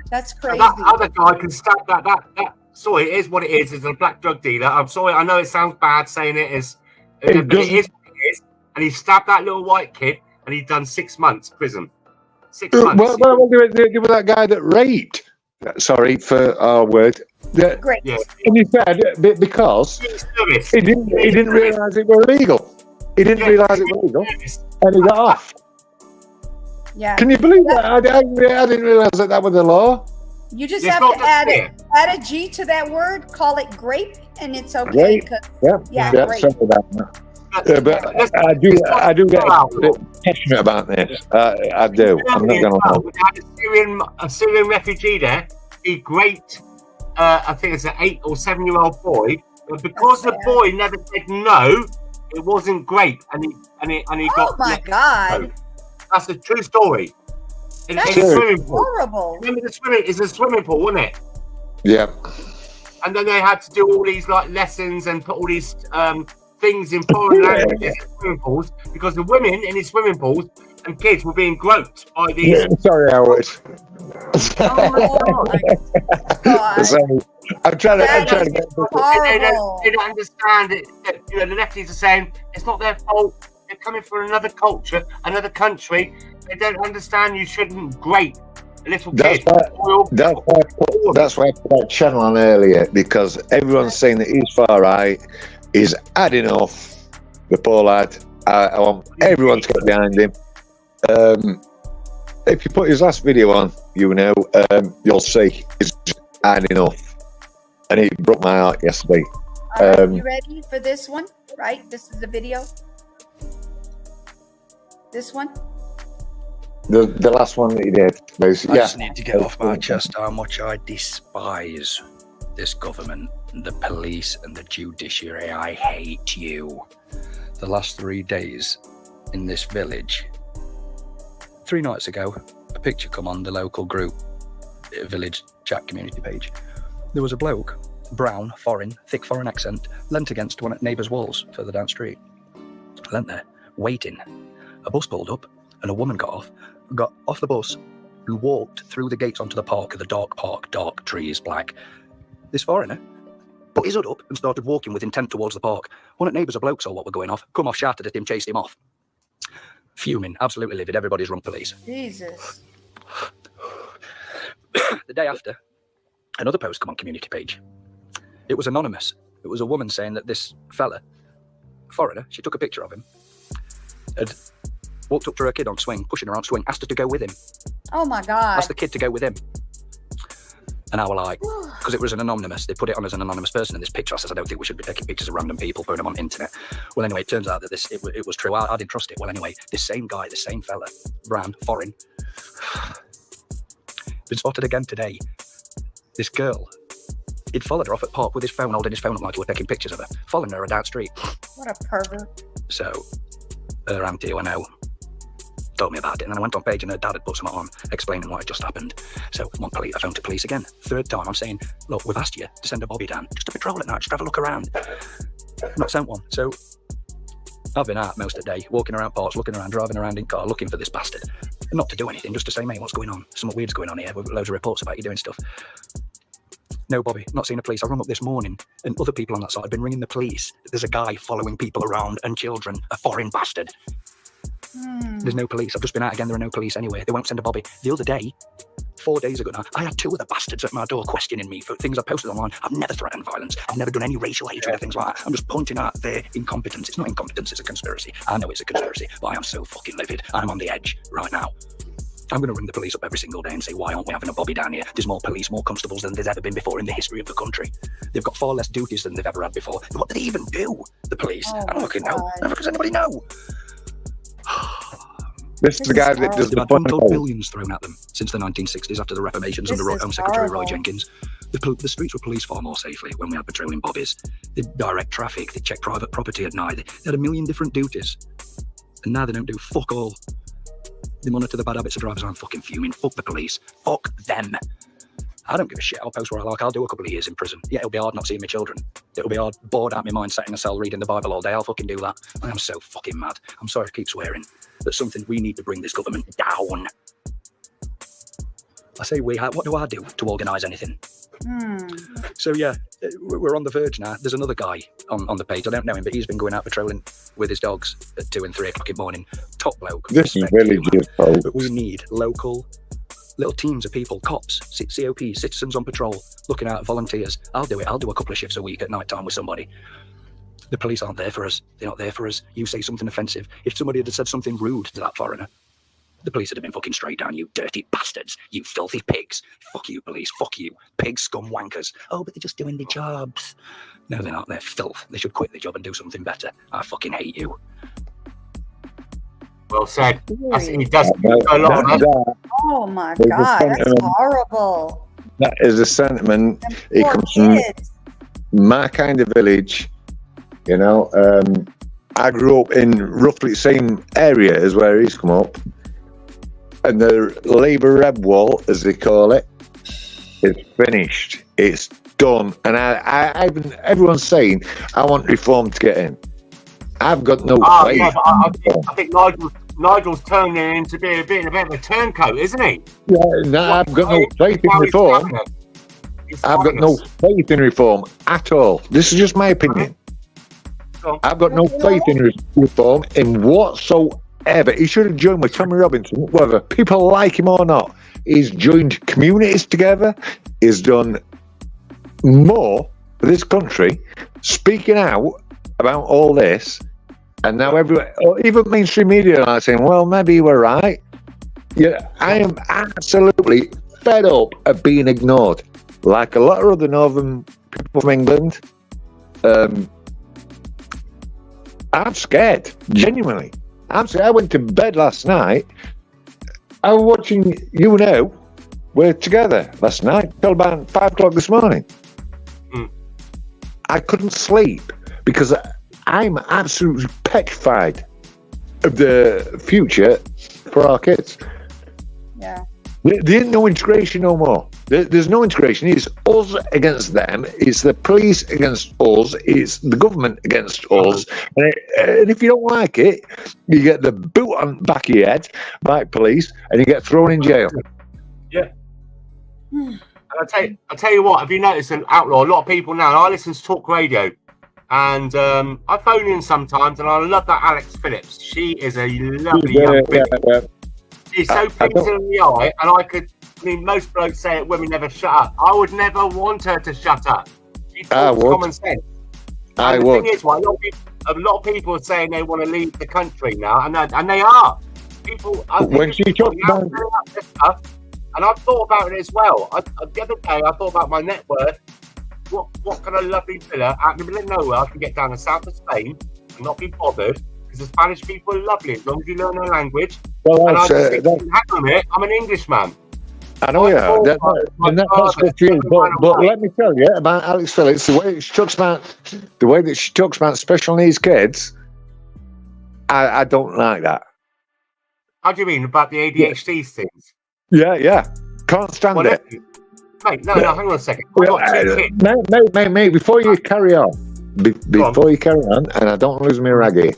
That's crazy. That other guy can stab that. Sorry, it is what it is. It's a black drug dealer. I'm sorry. I know it sounds bad saying it is. But it is what it is. And he stabbed that little white kid, and he's done 6 months prison. 6 months. Well, there was that guy that raped. Sorry for our word. Great. Yeah. And he said because he didn't realise it was illegal. He didn't realise it was illegal, and he got off. Yeah. Can you believe that? I didn't realise that was the law. You just It's have not to that add a G to that word, call it grape, and it's okay. Great. 'cause- Yeah. great. Sorry about that. But I do get a bit passionate about this. I do. I'm not going to lie. We had a Syrian refugee there. A great, I think it's an 8 or 7-year-old boy. But because the boy never said no, it wasn't great, and he got. Oh my God! That's a true story. That's in a swimming pool. horrible. Remember the swimming? It's a swimming pool, wasn't it? Yeah. And then they had to do all these like lessons and put all these things in foreign languages in swimming pools because the women in these swimming pools and kids were being groped by these. Yeah, sorry, Howard. Oh God. Sorry. I'm trying to get. They don't understand it. You know, the lefties are saying it's not their fault. They're coming from another culture, another country. They don't understand. You shouldn't grate a little kid. That's why I put that channel on earlier because everyone's saying that he's far right. He's had enough. The poor lad. I want everyone to get behind him. If you put his last video on, you know, you'll see he's had enough, and it broke my heart yesterday. All right, you ready for this one? Right, this is the video. This one. The last one that he did. I just need to get off my chest how much I despise this government, the police, and the judiciary. I hate you. The last 3 days in this village. 3 nights ago, a picture come on the local group, village chat community page, There was a bloke, brown, foreign, thick foreign accent, leant against one of neighbours' walls further down the street. Leant there, waiting. A bus pulled up, and a woman got off the bus, and walked through the gates onto the park, dark trees, black. This foreigner put his hood up and started walking with intent towards the park. One of the neighbours, a bloke, saw what were going off, come off, shouted at him, chased him off. Fuming, absolutely livid, everybody's run police. Jesus. The day after, another post come on community page. It was anonymous. It was a woman saying that this fella, foreigner, she took a picture of him, had walked up to her kid on swing, pushing her on swing, asked her to go with him. Oh my God. Asked the kid to go with him. And I were like, because it was an anonymous, they put it on as an anonymous person in this picture. I says, I don't think we should be taking pictures of random people, putting them on the internet. Well, anyway, it turns out that it was true. I didn't trust it. Well, anyway, this same guy, this same fella, brown, foreign, been spotted again today. This girl, he'd followed her off at park with his phone, holding his phone up like he was taking pictures of her, following her down the street. What a pervert. So, her auntie, who I know, told me about it, and then I went on page and her dad had put something on explaining what had just happened. So I phoned to police again. Third time I'm saying, look, we've asked you to send a bobby down, just to patrol at night, just have a look around. I've not sent one. So I've been out most of the day, walking around parks, looking around, driving around in car, looking for this bastard. And not to do anything, just to say, mate, what's going on? Something weird's going on here. We've got loads of reports about you doing stuff. No, Bobby, not seen the police. I rung up this morning, and other people on that side have been ringing the police. There's a guy following people around and children, a foreign bastard. There's no police. I've just been out again. There are no police anywhere. They won't send a bobby. The other day, 4 days ago now, I had 2 of the bastards at my door questioning me for things I posted online. I've never threatened violence. I've never done any racial hatred or things like that. I'm just pointing out their incompetence. It's not incompetence, it's a conspiracy. I know it's a conspiracy, but I am so fucking livid. I'm on the edge right now. I'm going to ring the police up every single day and say, why aren't we having a bobby down here? There's more police, more constables than there's ever been before in the history of the country. They've got far less duties than they've ever had before. What do they even do, the police? I don't fucking know. Never does anybody know. This is the guy that does the untold billions thrown at them since the 1960s after the reformations under Home Secretary Roy Jenkins. The streets were policed far more safely when we had patrolling bobbies. They direct traffic, they check private property at night. They had a million different duties. And now they don't do fuck all. They monitor the bad habits of drivers. I'm fucking fuming. Fuck the police. Fuck them. I don't give a shit. I'll post where I like. I'll do a couple of years in prison. Yeah, it'll be hard not seeing my children. It'll be hard, bored out of my mind, sat in a cell reading the Bible all day. I'll fucking do that. I am so fucking mad. I'm sorry to keep swearing. That's something we need to bring this government down. I say we. What do I do to organise anything? So yeah, we're on the verge now. There's another guy on the page. I don't know him, but he's been going out patrolling with his dogs at 2 and 3 o'clock in the morning. Top bloke. This is really good, folks. But we need local little teams of people, cops, COPs, citizens on patrol, looking out, volunteers. I'll do it. I'll do a couple of shifts a week at night time with somebody. The police aren't there for us. They're not there for us. You say something offensive. If somebody had said something rude to that foreigner, the police would have been fucking straight down. You dirty bastards. You filthy pigs. Fuck you, police. Fuck you. Pig scum wankers. Oh, but they're just doing their jobs. No, they're not. They're filth. They should quit their job and do something better. I fucking hate you. Well said. He does a lot of that. Oh my God, that's horrible. That is a sentiment. It comes from my kind of village. You know, I grew up in roughly the same area as where he's come up. And the Labour Red Wall, as they call it, is finished. It's done. And everyone's saying, I want reform to get in. I've got no faith. Yeah, but I think Nigel's turning into being a bit of a turncoat, isn't he? Yeah, no, I've got no faith in reform. I've got no faith in reform at all. This is just my opinion. I've got no faith in reform in whatsoever. He should have joined with Tommy Robinson, whether people like him or not. He's joined communities together. He's done more for this country, speaking out about all this. And now everyone, even mainstream media, are saying, well, maybe you were right. Yeah, I am absolutely fed up of being ignored. Like a lot of other northern people from England, I'm scared, genuinely. I'm scared. I went to bed last night. I was watching You Know. We're together last night till about 5 o'clock this morning. I couldn't sleep because I'm absolutely petrified of the future for our kids. Yeah. There ain't no integration no more. There's no integration. It's us against them. It's the police against us. It's the government against us. And if you don't like it, you get the boot on the back of your head by police, and you get thrown in jail. Yeah. And I'll tell you what, have you noticed an outlaw? A lot of people now, I listen to talk radio, and I phone in sometimes, and I love that Alex Phillips. She is a lovely young bitch. She's so pleasing in the eye, and I mean, most blokes say that women never shut up. I would never want her to shut up. She talks common sense. I and the would. thing is, a lot of people are saying they want to leave the country now, and they are. People, when she talks about this stuff, and I've thought about it as well. The other day, I thought about my net worth. What kind of lovely villa out in the middle of nowhere I can get down the south of Spain and not be bothered, because the Spanish people are lovely as long as you learn their language. Well, and I just think, hang on a minute, I'm an Englishman. I know, yeah. That's good for you. But let me tell you about Alex Phillips. The way that she talks about special needs kids, I don't like that. How do you mean about the ADHD things? Yeah. Can't stand it. Mate, no, hang on a second. I've got 2 kids. Mate, before you carry on, and I don't lose my raggy.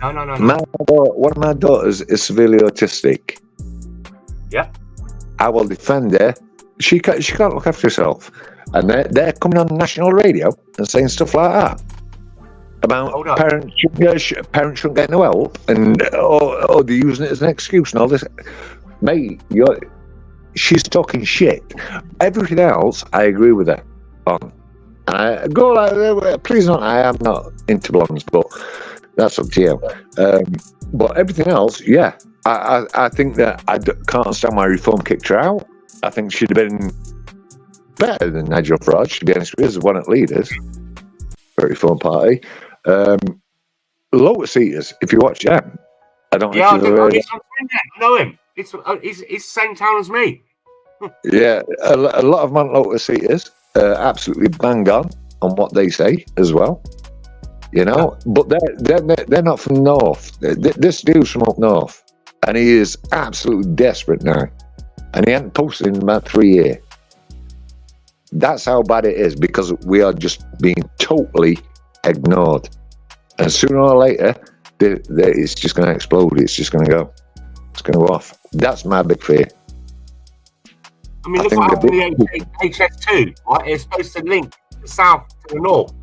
No. One of my daughters is severely autistic. Yeah. I will defend her. She can't look after herself, and they're coming on national radio and saying stuff like that about parents shouldn't get no help, and they're using it as an excuse and all this. Mate, she's talking shit. Everything else, I agree with her on. Please don't. I am not into blondes, but that's up to you. But everything else, yeah. I think that can't stand why Reform kicked her out. I think she'd have been better than Nigel Farage, to be honest with you, as one of the leaders for the Reform Party. Lotus Eaters, if you watch them, I don't know. I know him. He's the same town as me. Yeah, a lot of man Lotus Eaters absolutely bang on what they say as well. You know, but they're not from north. This dude's from up north, and he is absolutely desperate now, and he hasn't posted in about 3 years. That's how bad it is, because we are just being totally ignored, and sooner or later, it's just going to explode. It's just going to go. It's going to go off. That's my big fear. I mean, look what happened in the HS2. Right, it's supposed to link the south to the north.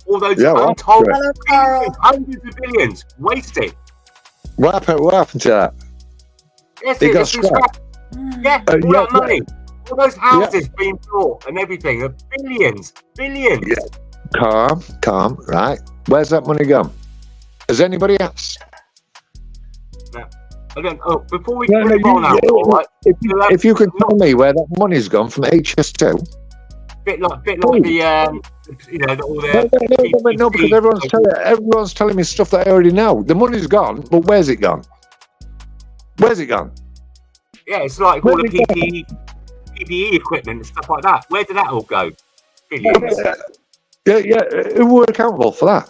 All those untold hundreds of billions wasted. What happened to that? Yes, it got scrapped. Yeah, all that money. All those houses being built and everything. Billions. Yeah. Calm, right. Where's that money gone? Has anybody asked? No. Again, before we move on now, right? If you can tell me where that money's gone from HS2. Bit like the all the no, because everyone's telling me stuff that I already know. The money's gone, but where's it gone? Where's it gone? Yeah, it's like all the PPE equipment and stuff like that. Where did that all go? Billions. Yeah. Who were accountable for that?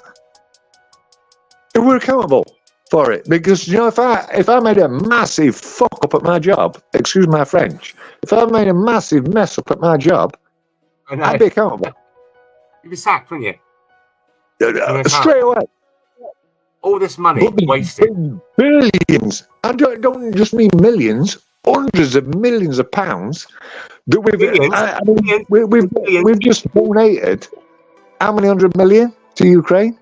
Who were accountable for it? Because if I made a massive fuck up at my job, excuse my French, if I made a massive mess up at my job, I'd be accountable. You'd be sacked, wouldn't you? Straight away. All this money wasted. Billions. I don't just mean millions, hundreds of millions of pounds that we've just donated. How many 100 million to Ukraine?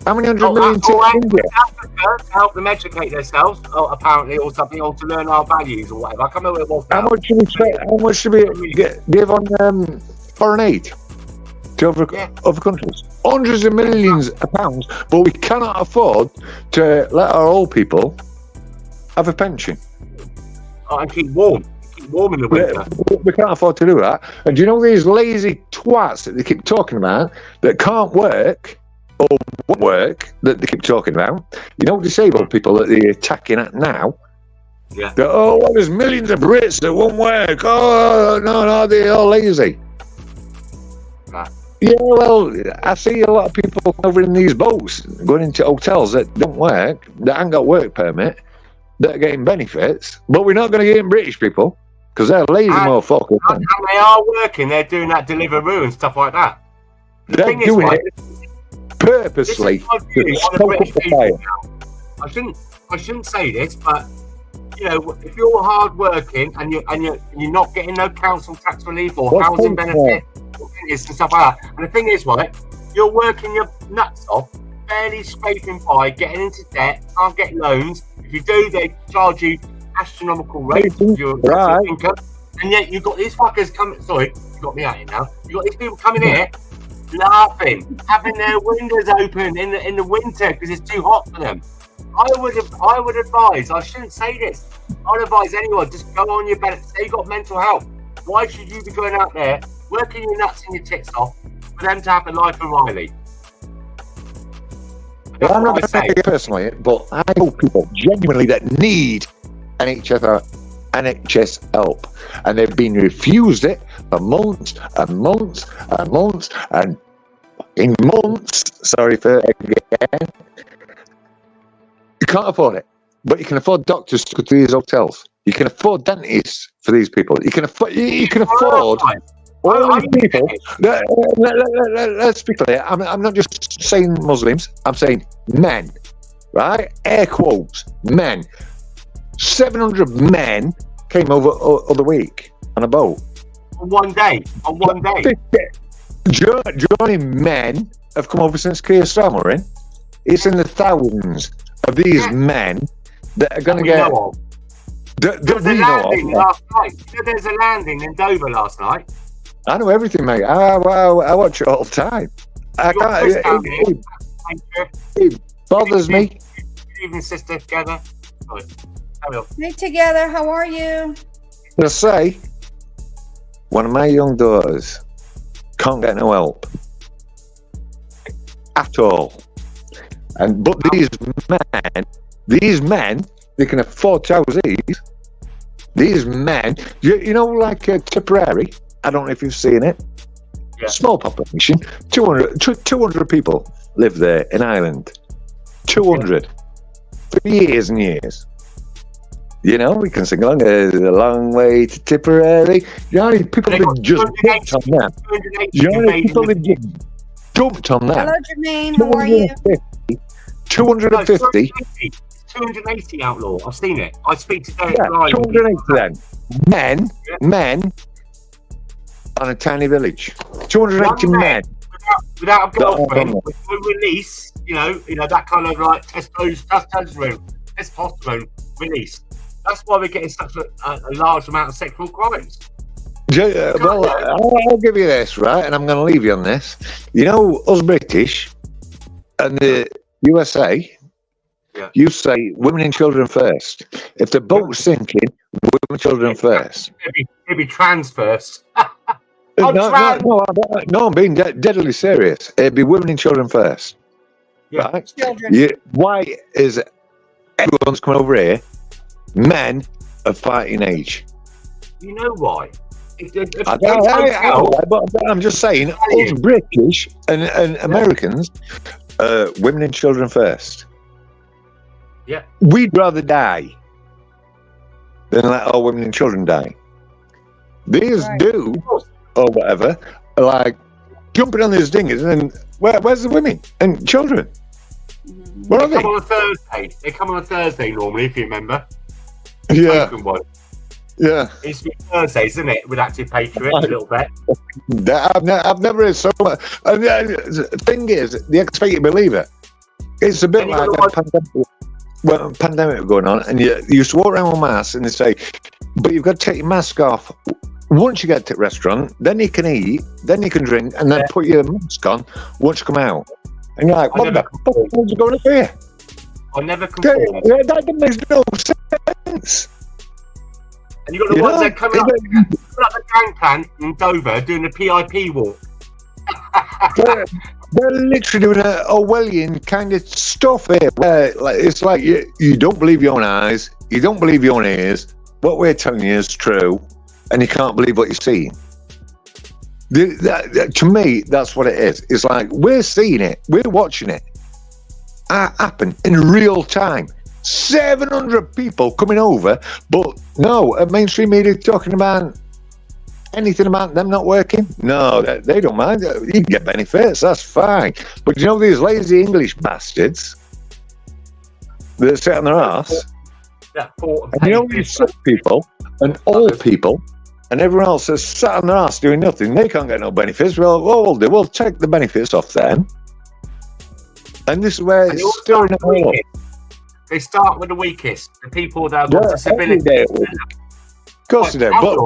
How many 100 million to India? Africa to help them educate themselves, apparently, or something, or to learn our values or whatever. I can't remember what it was. How much should we give on foreign aid to other countries? Hundreds of millions of pounds, but we cannot afford to let our old people have a pension. And keep warm. Keep warm in the winter. We can't afford to do that. And do you know these lazy twats that they keep talking about that can't work or won't work, that they keep talking about? You know, disabled people that they're attacking at now. Yeah. There's millions of Brits that won't work. Oh, no, they're all lazy. Right. Yeah, well, I see a lot of people over in these boats going into hotels that don't work, that ain't got work permit, that are getting benefits, but we're not going to get in British people. because they're lazy motherfuckers. And they are working. They're doing that Deliveroo and stuff like that. The They're thing is, doing right, it purposely. this is my view to on the stoke British up the people fire. now. I shouldn't say this, but you know, if you're hard working and you're not getting no council tax relief or What's housing point benefit and stuff like that, and the thing is, right, you're working your nuts off, barely scraping by, getting into debt, can't get loans. If you do, they charge you astronomical rates of your income, and yet you've got these fuckers coming. Sorry, you got me at it now. You got these people coming here, laughing, having their windows open in the winter because it's too hot for them. I would advise. I shouldn't say this. I'd advise anyone just go on your benefits. Say you got mental health. Why should you be going out there working your nuts and your tits off for them to have a life of Riley? Well, I'm not going to say it personally, but I know people genuinely that need NHS help, and they've been refused it for months and months and months and in months. Sorry for again. You can't afford it, but you can afford doctors to go to these hotels. You can afford dentists for these people. You can afford. All these people. Let's be clear. I'm not just saying Muslims. I'm saying men, right? Air quotes, men. 700 men came over other week on a boat. On one day. 50 joining men have come over since Keir Starmer in. It's in the thousands of these men that are going to get. There was a landing last night. There's a landing in Dover last night. I know everything, mate. I watch it all the time. I can't. It bothers me. Even sister together. Sorry. Hey, together. How are you? To say, one of my young daughters can't get no help at all. But these men, they can afford to house these. These men, you know, like Tipperary. I don't know if you've seen it. Yeah. Small population, 200 people live there in Ireland. 200 for years and years. You know, we can sing along. There's a long way to Tipperary. You know, people have just jumped on that. You know, people have just jumped on that. Hello, Jermaine. How are you? 250. 280 outlaw. I've seen it. I speak to Derek. Yeah, 280 then. Men on a tiny village. 280 men. Without a girlfriend, with no release, you know, that kind of like testosterone release. That's why we're getting such a large amount of sexual crimes. Yeah, well, I'll give you this, right? And I'm going to leave you on this. You know, us British and the USA, you say women and children first. If the boat's sinking, women and children first. Maybe trans first. No, I'm being deadly serious. It'd be women and children first. Yeah. Right? Children. Why is everyone's coming over here? Men of fighting age. You know why? But I'm just saying, us British and Americans, women and children first. Yeah. We'd rather die than let all women and children die. These dudes or whatever are like jumping on these dingers, and where's the women and children? Where are they? They come on a Thursday normally, if you remember. Yeah. Yeah. It's Thursdays, isn't it? With Active Patriot a little bit. I've never heard so much. And the thing is, they expect you to believe it. It's a bit like a pandemic going on, and you used to walk around with masks, and they say, but you've got to take your mask off once you get to the restaurant, then you can eat, then you can drink, and then put your mask on once you come out. And you're like, what the fuck is going on here? I never conform. That makes no sense. And you got the ones that coming up the gang plan in Dover doing the PIP walk. They're literally doing a Orwellian kind of stuff here. Where, it's like you don't believe your own eyes, you don't believe your own ears. What we're telling you is true, and you can't believe what you're seeing. To me, that's what it is. It's like we're seeing it, we're watching it happen in real time. 700 people coming over, but no, mainstream media talking about anything about them not working? No, they don't mind. You can get benefits, that's fine. But you know these lazy English bastards that sit on their arse? And you know these sick people and old people and everyone else that's sat on their arse doing nothing, they can't get no benefits. Well, what we'll take the benefits off them. And this is where it's stirring up all up. They start with the weakest, the people that have got disabilities. Of course they do. But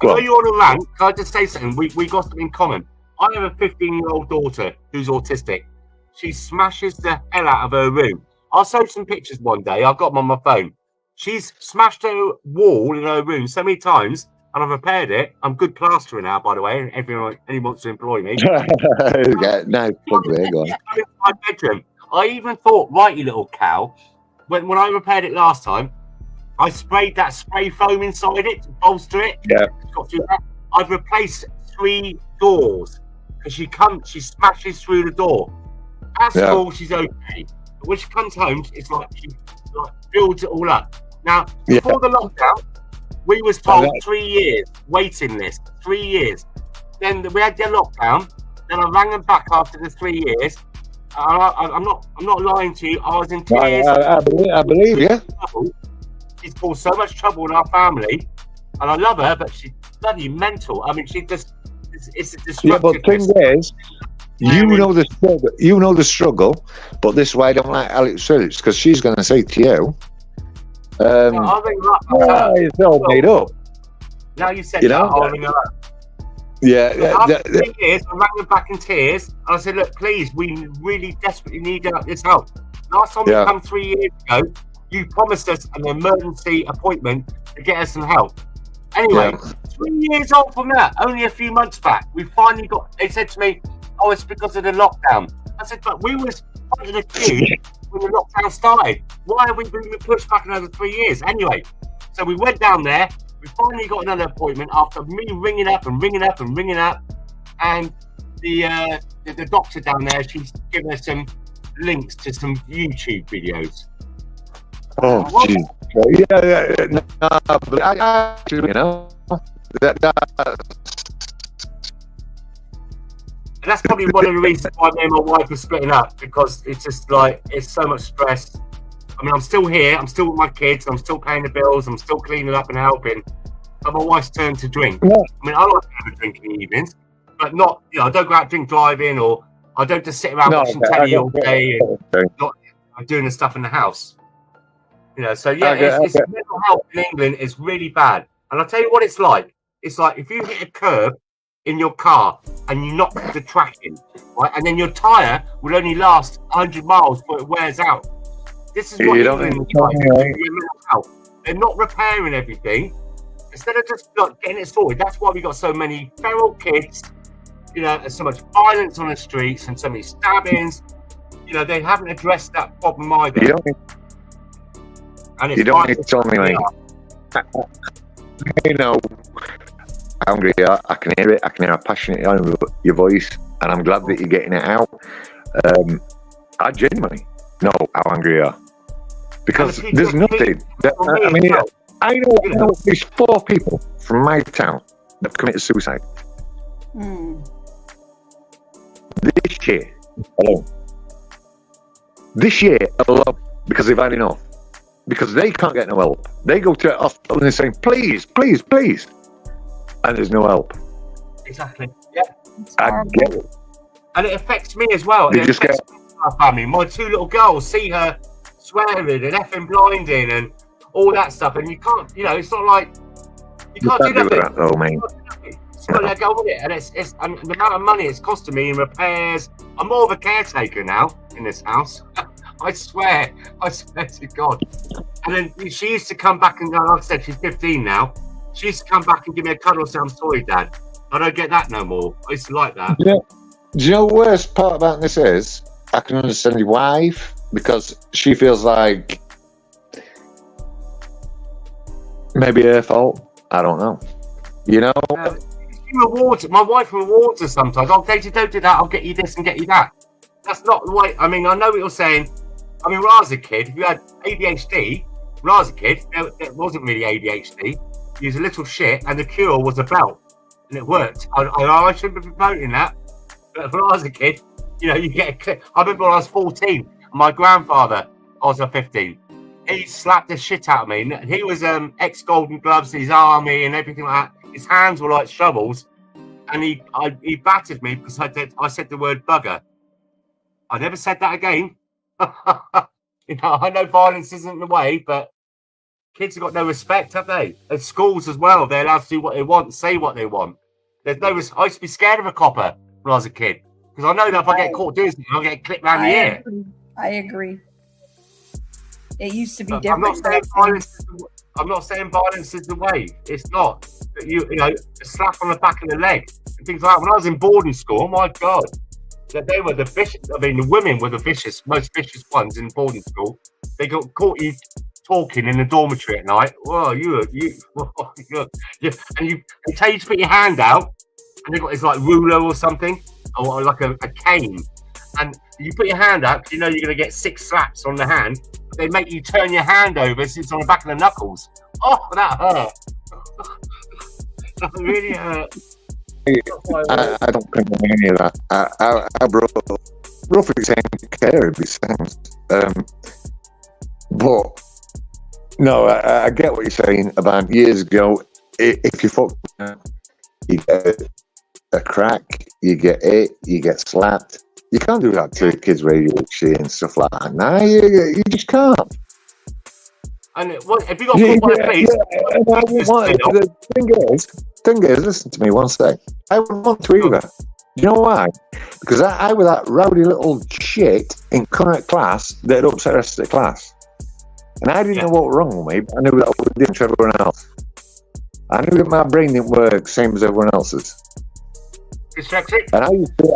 I know you're on a rant. Can I just say something? We got something in common. I have a 15-year-old daughter who's autistic. She smashes the hell out of her room. I'll show you some pictures one day. I've got them on my phone. She's smashed her wall in her room so many times, and I've repaired it. I'm good plasterer now, by the way, and anyone wants to employ me. Nice plug there, go on. My bedroom. I even thought, right, you little cow, when I repaired it last time, I sprayed that spray foam inside it to bolster it. Yeah. I've replaced 3 doors because she smashes through the door. At school, she's okay. But when she comes home, it's like she builds it all up. Now, before the lockdown, we was told 3 years waiting list. 3 years. Then we had the lockdown. Then I rang them back after the 3 years. I'm not lying to you. I was in tears. I believe you. She's caused so much trouble in our family, and I love her, but she's bloody mental. I mean, she just it's a destructive. Yeah, but thing is, you know the struggle, but this is why I don't like Alex Phillips, because she's going to say to you, it's all made up. Now you said You that, know? I'll ring her up. Yeah. 3 years, I rang them back in tears, and I said, look, please, we really desperately need this help. Last time we come 3 years ago, you promised us an emergency appointment to get us some help. Anyway, 3 years on from that, only a few months back, we finally they said to me, oh, it's because of the lockdown. I said, but we was front of the queue when the lockdown started. Why have we been pushed back another 3 years? Anyway, so we went down there, we finally got another appointment after me ringing up, and the doctor down there, she's given us some links to some YouTube videos. Oh, jeez. Yeah. No, but I you know, and that's probably one of the reasons why me and my wife are splitting up, because it's just like, it's so much stress. I mean, I'm still here, I'm still with my kids, I'm still paying the bills, I'm still cleaning up and helping. But my wife's turned to drink. Yeah. I mean, I like to have a drink in the evenings, but not, I don't go out drink driving, or I don't just sit around watching telly all day and not doing the stuff in the house. So it's mental health in England is really bad. And I'll tell you what it's like. It's like if you hit a curb in your car and you knock the track in, right, and then your tyre will only last 100 miles before it wears out. This is what England is like. They're not repairing everything. Instead of just getting it sorted, that's why we got so many feral kids. There's so much violence on the streets and so many stabbings. They haven't addressed that problem either. You don't need to tell me, mate. How angry you are. I can hear it. I can hear how passionate you are in your voice, and I'm glad that you're getting it out. I genuinely know how angry you are, because there's nothing. I know there's 4 people from my town that have committed suicide. This year alone. This year alone, because they've had enough. Because they can't get no help. They go to a hospital and they're saying, please, please, please. And there's no help. Exactly. Yeah. I get it. And it affects me as well. It affects my family. My 2 little girls see her swearing and effing blinding and all that stuff. And you can't, it's not like, you can't do nothing. That, though, mate. Just got to let go with it. And the amount of money it's costing me in repairs. I'm more of a caretaker now in this house. I swear to God. And then she used to come back and, like I said, she's 15 now. She used to come back and give me a cuddle and say, I'm sorry, Dad. I don't get that no more. I used to like that. Yeah. Do you know the worst part about this is? I can understand your wife, because she feels like maybe her fault. I don't know. She rewards, my wife rewards her sometimes. Oh, Katie, don't do that. I'll get you this and get you that. That's not the way. I mean, I know what you're saying. I mean, when I was a kid, if you had ADHD, when I was a kid, there wasn't really ADHD. You was a little shit, and the cure was a belt, and it worked. I shouldn't be promoting that, but when I was a kid, you know, you get a clip. I remember when I was 14, my grandfather, I was 15, he slapped the shit out of me. He was ex-Golden Gloves, his army and everything like that. His hands were like shovels, and he battered me because I said the word bugger. I never said that again. You know, I know violence isn't the way, but kids have got no respect, have they? At schools as well, they're allowed to do what they want, say what they want. There's no. I used to be scared of a copper when I was a kid because I know that if I get caught doing something, I'll get clipped round the ear. I agree. It used to be I'm different. not saying violence is the way. It's not. But you know, a slap on the back of the leg and things like that. When I was in boarding school, my God, that they were the vicious. I mean, the women were the most vicious ones in boarding school. They got caught you talking in the dormitory at night. Well, and they tell you to put your hand out, and they've got this like ruler or something, or like a cane, and you put your hand out because you know you're going to get 6 slaps on the hand. But they make you turn your hand over so it's on the back of the knuckles. Oh, that hurt. That really hurt. I don't think any of that. I roughly taken care of his things. But no, I get what you're saying about years ago. If you fuck, you get a crack, you get hit, you get slapped. You can't do that to kids' radio and stuff like that. Now you just can't. And if you got caught by the police, the thing is, listen to me one sec. I wouldn't want to either. You know why? Because I was that rowdy little shit in current class that upset the rest of the class. And I didn't know what was wrong with me, but I knew that I was different to everyone else. I knew that my brain didn't work same as everyone else's. Dyslexic? And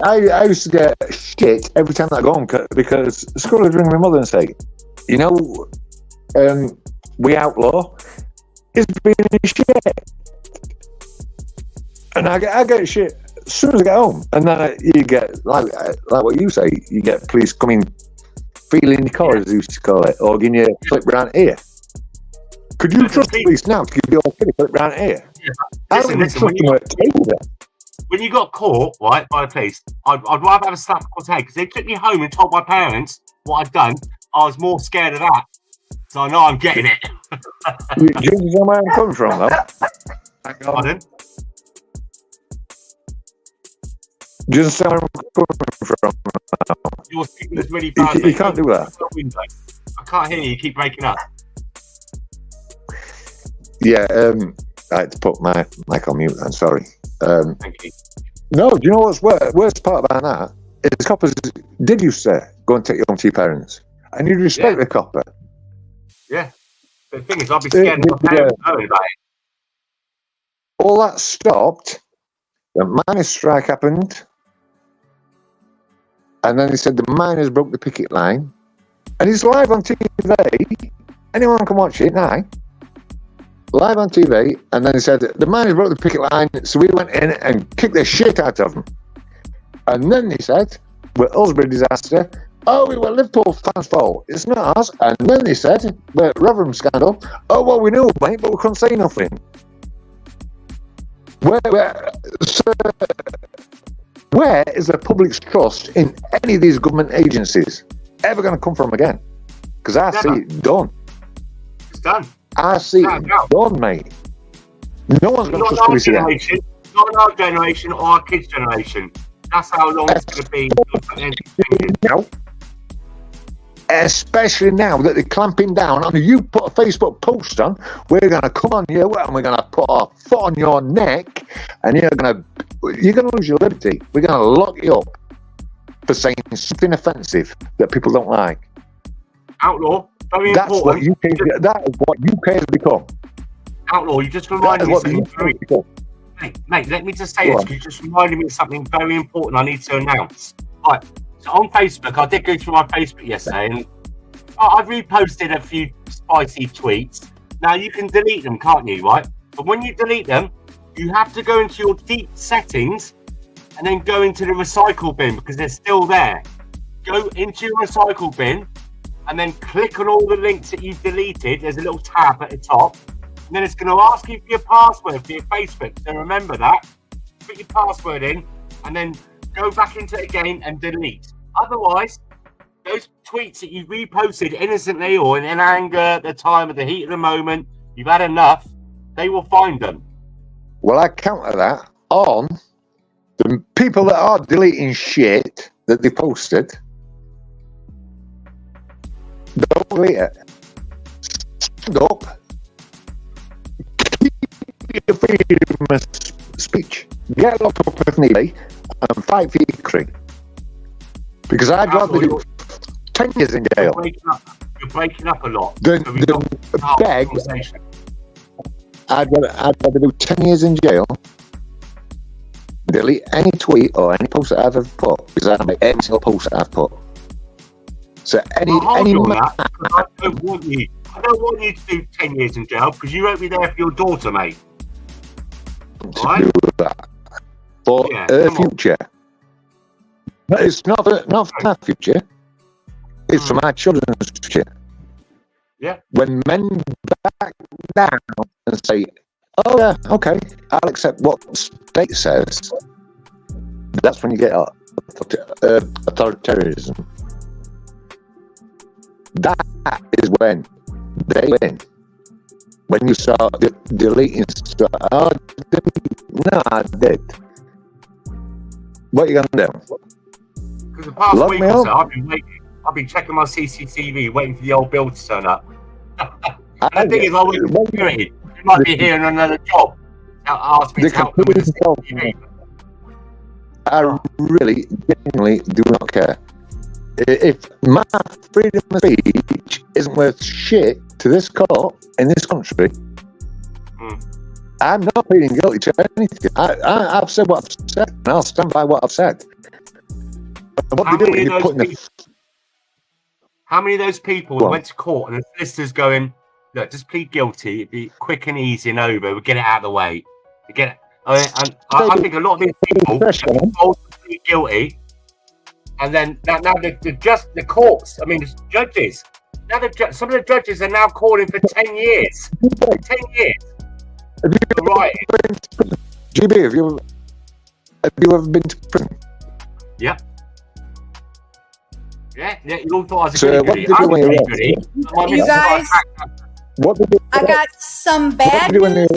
I used to get shit every time I go home because school would ring my mother and say, you know, we outlaw is being shit. And I get shit as soon as I get home. And then you get, like what you say, you get police coming, feeling your collar, as they used to call it, or giving you a flip round here. Could you trust the police now to give you a flip round here? Yeah. Listen, when you got caught, right, by the police, I'd rather have a slap across the head because they took me home and told my parents what I'd done. I was more scared of that. So I know I'm getting it. Do you understand where I'm coming from, though? Pardon? Do you understand where I'm coming from? Your signal's really bad. You can't do that. I can't hear you. You keep breaking up. Yeah, I had to put my mic on mute. I'm sorry. Thank you. No, do you know what's worst part about that? Is coppers did used to go and take you home to your parents, and you'd respect the copper. Yeah. The thing is, I'd be scared of my parents knowing about it. All that stopped. The miners' strike happened, and then they said the miners broke the picket line, and it's live on TV. Anyone can watch it now. Live on TV, and then they said the miners broke the picket line, so we went in and kicked the shit out of them. And then they said, with Hillsborough disaster, oh, it was Liverpool fans' fault. It's not ours. And then they said, with Rotherham scandal, oh, well, we knew, mate, but we couldn't say nothing. Where is the public's trust in any of these government agencies ever going to come from again? Because I see it done. It's done. I see it done, mate. No one's going to trust police again. Not in our generation or our kids' generation. That's how long it's going to be. No. Especially now that they're clamping down on you. Put a Facebook post on, we're going to come on you and we're going to put our foot on your neck, and you're going to lose your liberty. We're going to lock you up for saying something offensive that people don't like. Outlaw. Very That's important. That is what UK has become. Outlaw, you just reminded me of something very important. Mate, let me just say this, because you just reminded me of something very important I need to announce. Right, so on Facebook, I did go through my Facebook yesterday, and I've reposted a few spicy tweets. Now, you can delete them, can't you, right? But when you delete them, you have to go into your deep settings and then go into the recycle bin, because they're still there. Go into your recycle bin, and then click on all the links that you've deleted. There's a little tab at the top, and then it's going to ask you for your password for your Facebook. So remember that. Put your password in, and then go back into it again and delete. Otherwise, those tweets that you reposted innocently or in anger at the time, at the heat of the moment, you've had enough, they will find them. Well, I counter that on the people that are deleting shit that they posted. Don't delete it. Stand up. Keep your freedom of speech. Get locked up if need be and fight for your country. Because I'd rather do 10 years in jail. You're breaking up a lot. I'd rather do 10 years in jail, delete any tweet or any post that I've ever put, because I make every single post that I've put. So I don't want you to do 10 years in jail because you won't be there for your daughter, mate. To do that for her future. But it's not for my future. It's for my children's future. Yeah. When men back down and say, "Oh yeah, okay, I'll accept what the state says," that's when you get authoritarianism. That is when they win. When you start deleting stuff, no, I did. What are you gonna do? Because the past week or so, I've been checking my CCTV, waiting for the old bill to turn up. And the thing is, I went to security. You might be here on another job. Ask me to help them with the CCTV. I really, genuinely do not care. If my freedom of speech isn't worth shit to this court in this country, I'm not pleading guilty to anything. I've said what I've said, and I'll stand by what I've said. What they do is they put in the... How many of those people went to court and the solicitor's going, look, just plead guilty, it'd be quick and easy and over, we'll get it out of the way. I think a lot of these people get told to plead guilty, and then now the courts, I mean, the judges, now some of the judges are now calling for 10 years. 10 years. Right. GB, have you ever been to prison? Yeah. Yeah, you all thought I was a So goody. You guys, I got some bad news.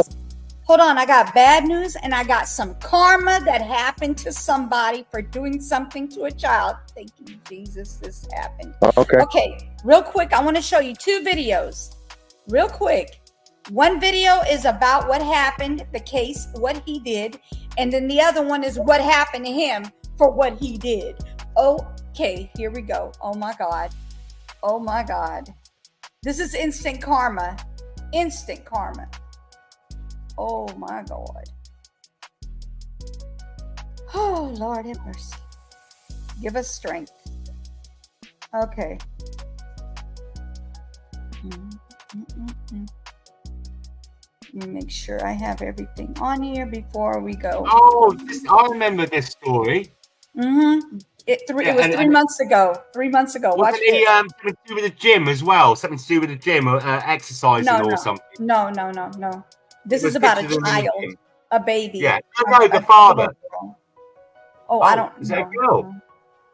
Hold on, I got bad news and I got some karma that happened to somebody for doing something to a child. Thank you, Jesus, this happened. Okay, real quick, I want to show you 2 videos. Real quick. One video is about what happened, the case, what he did, and then the other one is what happened to him for what he did. Okay, here we go. Oh my God. Oh my God. This is instant karma. Instant karma. Oh my God. Oh, Lord have mercy. Give us strength. Okay. Let me make sure I have everything on here before we go. Oh, I remember this story. It was 3 months ago. 3 months ago. Watch it. Something to do with the gym as well. Something to do with the gym or exercising or something. No. This is about a child, a baby. Yeah. No, the father. I don't know. Is that a girl?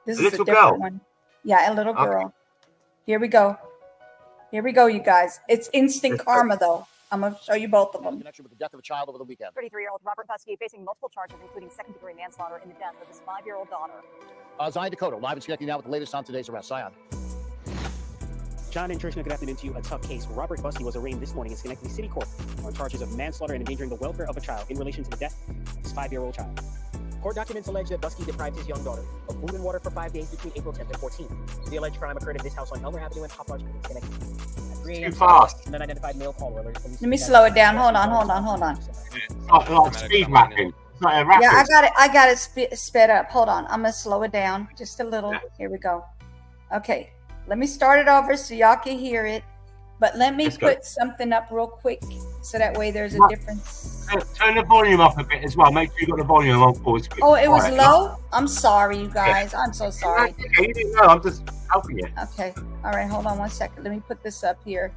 This is a different one. Yeah, a little girl. Okay. Here we go. Here we go, you guys. It's instant karma, though. I'm going to show you both of them. In connection with the death of a child over the weekend. 33-year-old Robert Buskey facing multiple charges, including second-degree manslaughter in the death of his 5-year-old daughter. Zion Dakota, live and connecting now with the latest on today's arrest. Zion. John and Trishna, good afternoon to you. A tough case. Robert Buskey was arraigned this morning in Schenectady City Court on charges of manslaughter and endangering the welfare of a child in relation to the death of his 5-year-old child. Court documents allege that Buskey deprived his young daughter of food and water for 5 days between April 10th and 14th. The alleged crime occurred at this house on Elmer Avenue and Hoplarch in Schenectady. Too fast. An unidentified male caller alert. Let me slow it down. Hold on. Like speed mapping. Yeah, I got it sped up. Hold on. I'm going to slow it down just a little. Here we go. Okay. Let me start it over so y'all can hear it. But let me put something up real quick so that way there's a difference. Turn the volume up a bit as well. Make sure you got the volume on pause. Oh, it was low? I'm sorry, you guys. I'm so sorry. Okay, you didn't know. I'm just helping you. Okay. All right, hold on one second. Let me put this up here.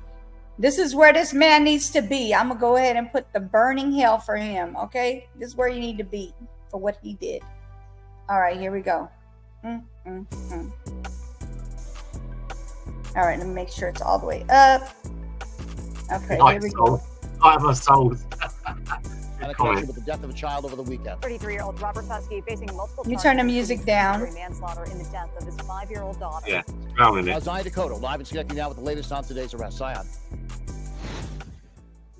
This is where this man needs to be. I'm going to go ahead and put the burning hell for him, okay? This is where you need to be for what he did. All right, here we go. All right, let me make sure it's all the way up. Okay, here we go. I have a soul. And a connection with the death of a child over the weekend. 33-year-old Robert Buskey facing multiple You turn the music down. manslaughter in the death of his 5-year-old daughter. Yeah, drowning it. Zion Dakota, live and connecting now with the latest on today's arrest. Zion.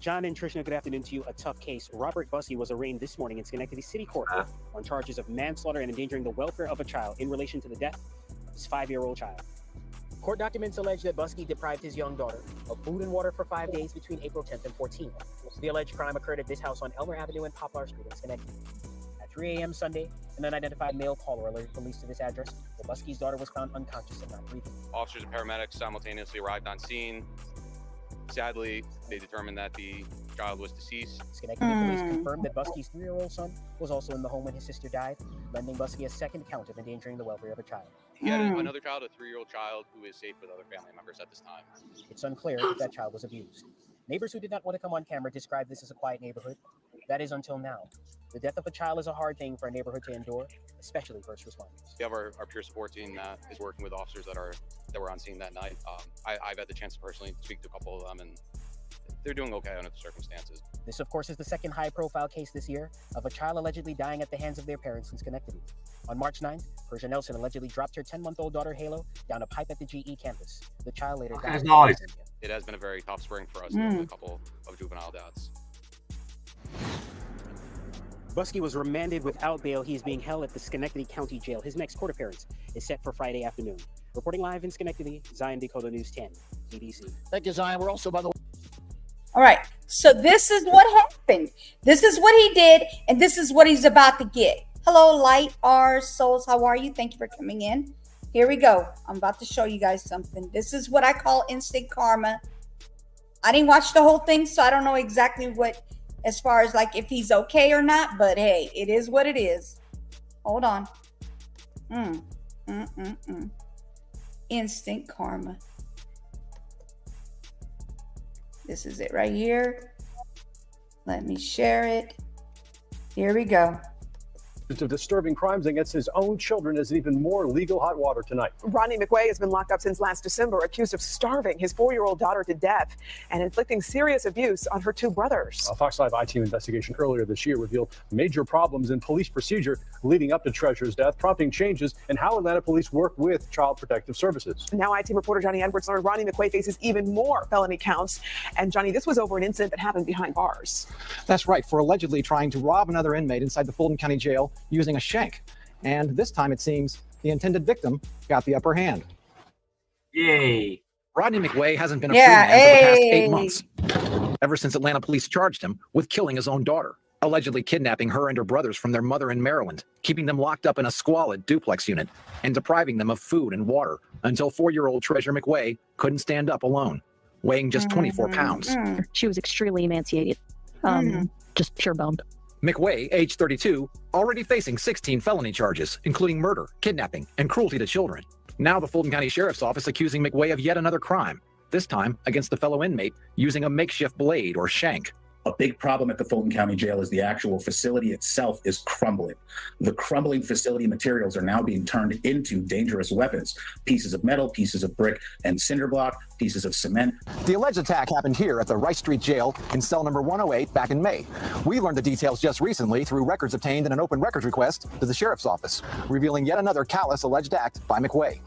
John and Trishna, good afternoon to you. A tough case. Robert Buskey was arraigned this morning in Schenectady City Court on charges of manslaughter and endangering the welfare of a child in relation to the death of his 5-year-old child. Court documents allege that Buskey deprived his young daughter of food and water for 5 days between April 10th and 14th. The alleged crime occurred at this house on Elmer Avenue and Poplar Street in Schenectady. At 3 a.m. Sunday, an unidentified male caller alerted police to this address, where Buskey's daughter was found unconscious and not breathing. Officers and paramedics simultaneously arrived on scene. Sadly, they determined that the child was deceased. Schenectady police confirmed that Buskey's 3-year-old son was also in the home when his sister died, lending Buskey a second count of endangering the welfare of a child. He had another child, a 3-year-old child, who is safe with other family members at this time. It's unclear if that child was abused. Neighbors who did not want to come on camera described this as a quiet neighborhood. That is until now. The death of a child is a hard thing for a neighborhood to endure, especially first responders. We have our peer support team that is working with officers that were on scene that night. I've had the chance to personally speak to a couple of them, and they're doing okay under the circumstances. This, of course, is the second high-profile case this year of a child allegedly dying at the hands of their parents in Schenectady. On March 9th, Persia Nelson allegedly dropped her 10-month-old daughter, Halo, down a pipe at the GE campus. The child later died. Nice. It has been a very tough spring for us with a couple of juvenile deaths. Buskey was remanded without bail. He is being held at the Schenectady County Jail. His next court appearance is set for Friday afternoon. Reporting live in Schenectady, Zion Dakota News 10, ABC. Thank you, Zion. We're also, by the way. All right. So this is what happened. This is what he did, and this is what he's about to get. Hello, Light R Souls. How are you? Thank you for coming in. Here we go. I'm about to show you guys something. This is what I call instant karma. I didn't watch the whole thing, so I don't know exactly what, as far as like if he's okay or not, but hey, it is what it is. Hold on. Instant karma. This is it right here. Let me share it. Here we go. Of disturbing crimes against his own children is even more legal hot water tonight. Rodney McWay has been locked up since last December, accused of starving his 4-year-old daughter to death and inflicting serious abuse on her 2 brothers. A Fox 5 I-Team investigation earlier this year revealed major problems in police procedure leading up to Treasure's death, prompting changes in how Atlanta police work with Child Protective Services. Now I-Team reporter Johnny Edwards learned Rodney McWay faces even more felony counts. And Johnny, this was over an incident that happened behind bars. That's right, for allegedly trying to rob another inmate inside the Fulton County Jail using a shank. And this time, it seems, the intended victim got the upper hand. Yay. Rodney McWay hasn't been a free man for the past 8 months, ever since Atlanta police charged him with killing his own daughter, allegedly kidnapping her and her brothers from their mother in Maryland, keeping them locked up in a squalid duplex unit, and depriving them of food and water until 4-year-old Treasure McWay couldn't stand up alone, weighing just 24 pounds. She was extremely emaciated, just pure boned. McWay, age 32, already facing 16 felony charges, including murder, kidnapping, and cruelty to children. Now the Fulton County Sheriff's Office accusing McWay of yet another crime, this time against a fellow inmate using a makeshift blade or shank. A big problem at the Fulton County Jail is the actual facility itself is crumbling. The crumbling facility materials are now being turned into dangerous weapons. Pieces of metal, pieces of brick and cinder block, pieces of cement. The alleged attack happened here at the Rice Street Jail in cell number 108 back in May. We learned the details just recently through records obtained in an open records request to the Sheriff's Office, revealing yet another callous alleged act by McWay.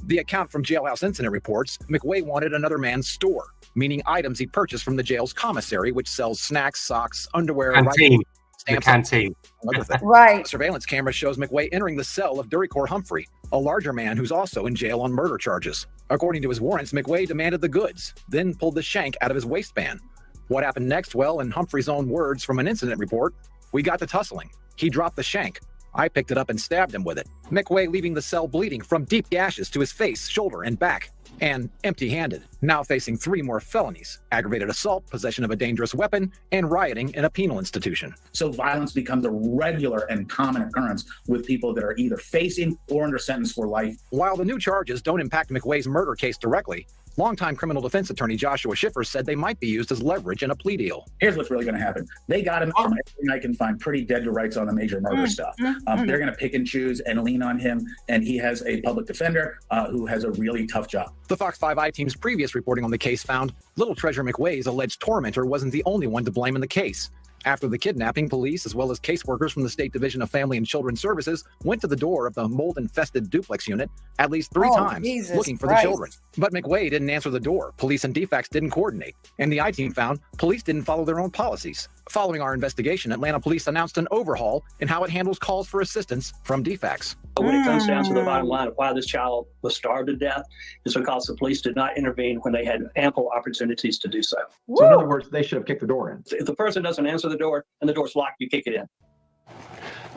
The account from Jailhouse Incident reports McWay wanted another man's store, meaning items he purchased from the jail's commissary, which sells snacks, socks, underwear, Canteen. stamps, Canteen. and other things. Right. A surveillance camera shows McWay entering the cell of Duricor Humphrey, a larger man who's also in jail on murder charges. According to his warrants, McWay demanded the goods, then pulled the shank out of his waistband. What happened next? Well, in Humphrey's own words from an incident report, we got to tussling. He dropped the shank. I picked it up and stabbed him with it. McWay leaving the cell bleeding from deep gashes to his face, shoulder, and back. and empty-handed, now facing 3 more felonies: aggravated assault, possession of a dangerous weapon, and rioting in a penal institution. So violence becomes a regular and common occurrence with people that are either facing or under sentence for life. While the new charges don't impact McWay's murder case directly, longtime criminal defense attorney Joshua Schiffer said they might be used as leverage in a plea deal. Here's what's really going to happen. They got him from everything I can find pretty dead to rights on the major murder stuff. They're going to pick and choose and lean on him, and he has a public defender who has a really tough job. The Fox 5 I-team's previous reporting on the case found Little Treasure McWay's alleged tormentor wasn't the only one to blame in the case. After the kidnapping, police, as well as caseworkers from the State Division of Family and Children's Services, went to the door of the mold-infested duplex unit at least 3 times, looking for the children. But McWay didn't answer the door. Police and DFACS didn't coordinate. And the I-team found police didn't follow their own policies. Following our investigation, Atlanta police announced an overhaul in how it handles calls for assistance from DFACS. When it comes down to the bottom line of why this child was starved to death, is because the police did not intervene when they had ample opportunities to do so. So in other words, they should have kicked the door in. If the person doesn't answer the door and the door's locked, you kick it in.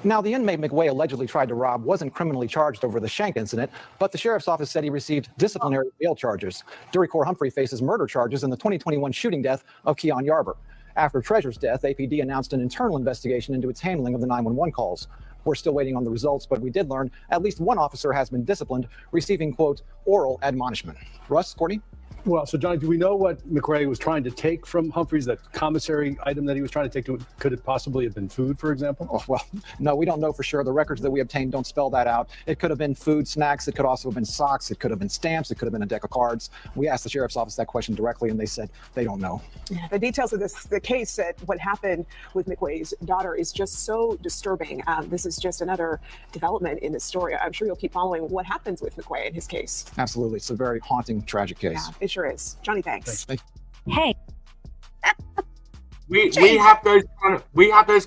Now, the inmate McWay allegedly tried to rob wasn't criminally charged over the shank incident, but the sheriff's office said he received disciplinary bail charges. Durycore Humphrey faces murder charges in the 2021 shooting death of Keon Yarber. After Treasure's death, APD announced an internal investigation into its handling of the 911 calls. We're still waiting on the results, but we did learn at least one officer has been disciplined, receiving, quote, oral admonishment. Russ, Courtney? Well, so Johnny, do we know what McRae was trying to take from Humphreys? That commissary item that he was trying to take to, could it possibly have been food, for example? Oh, well, no, we don't know for sure. The records that we obtained don't spell that out. It could have been food, snacks. It could also have been socks. It could have been stamps. It could have been a deck of cards. We asked the sheriff's office that question directly, and they said they don't know. Yeah, the details of the case said what happened with McWay's daughter is just so disturbing. This is just another development in the story. I'm sure you'll keep following what happens with McWay in his case. Absolutely. It's a very haunting, tragic case. Yeah, it sure is. Johnny, thanks. Hey. We have those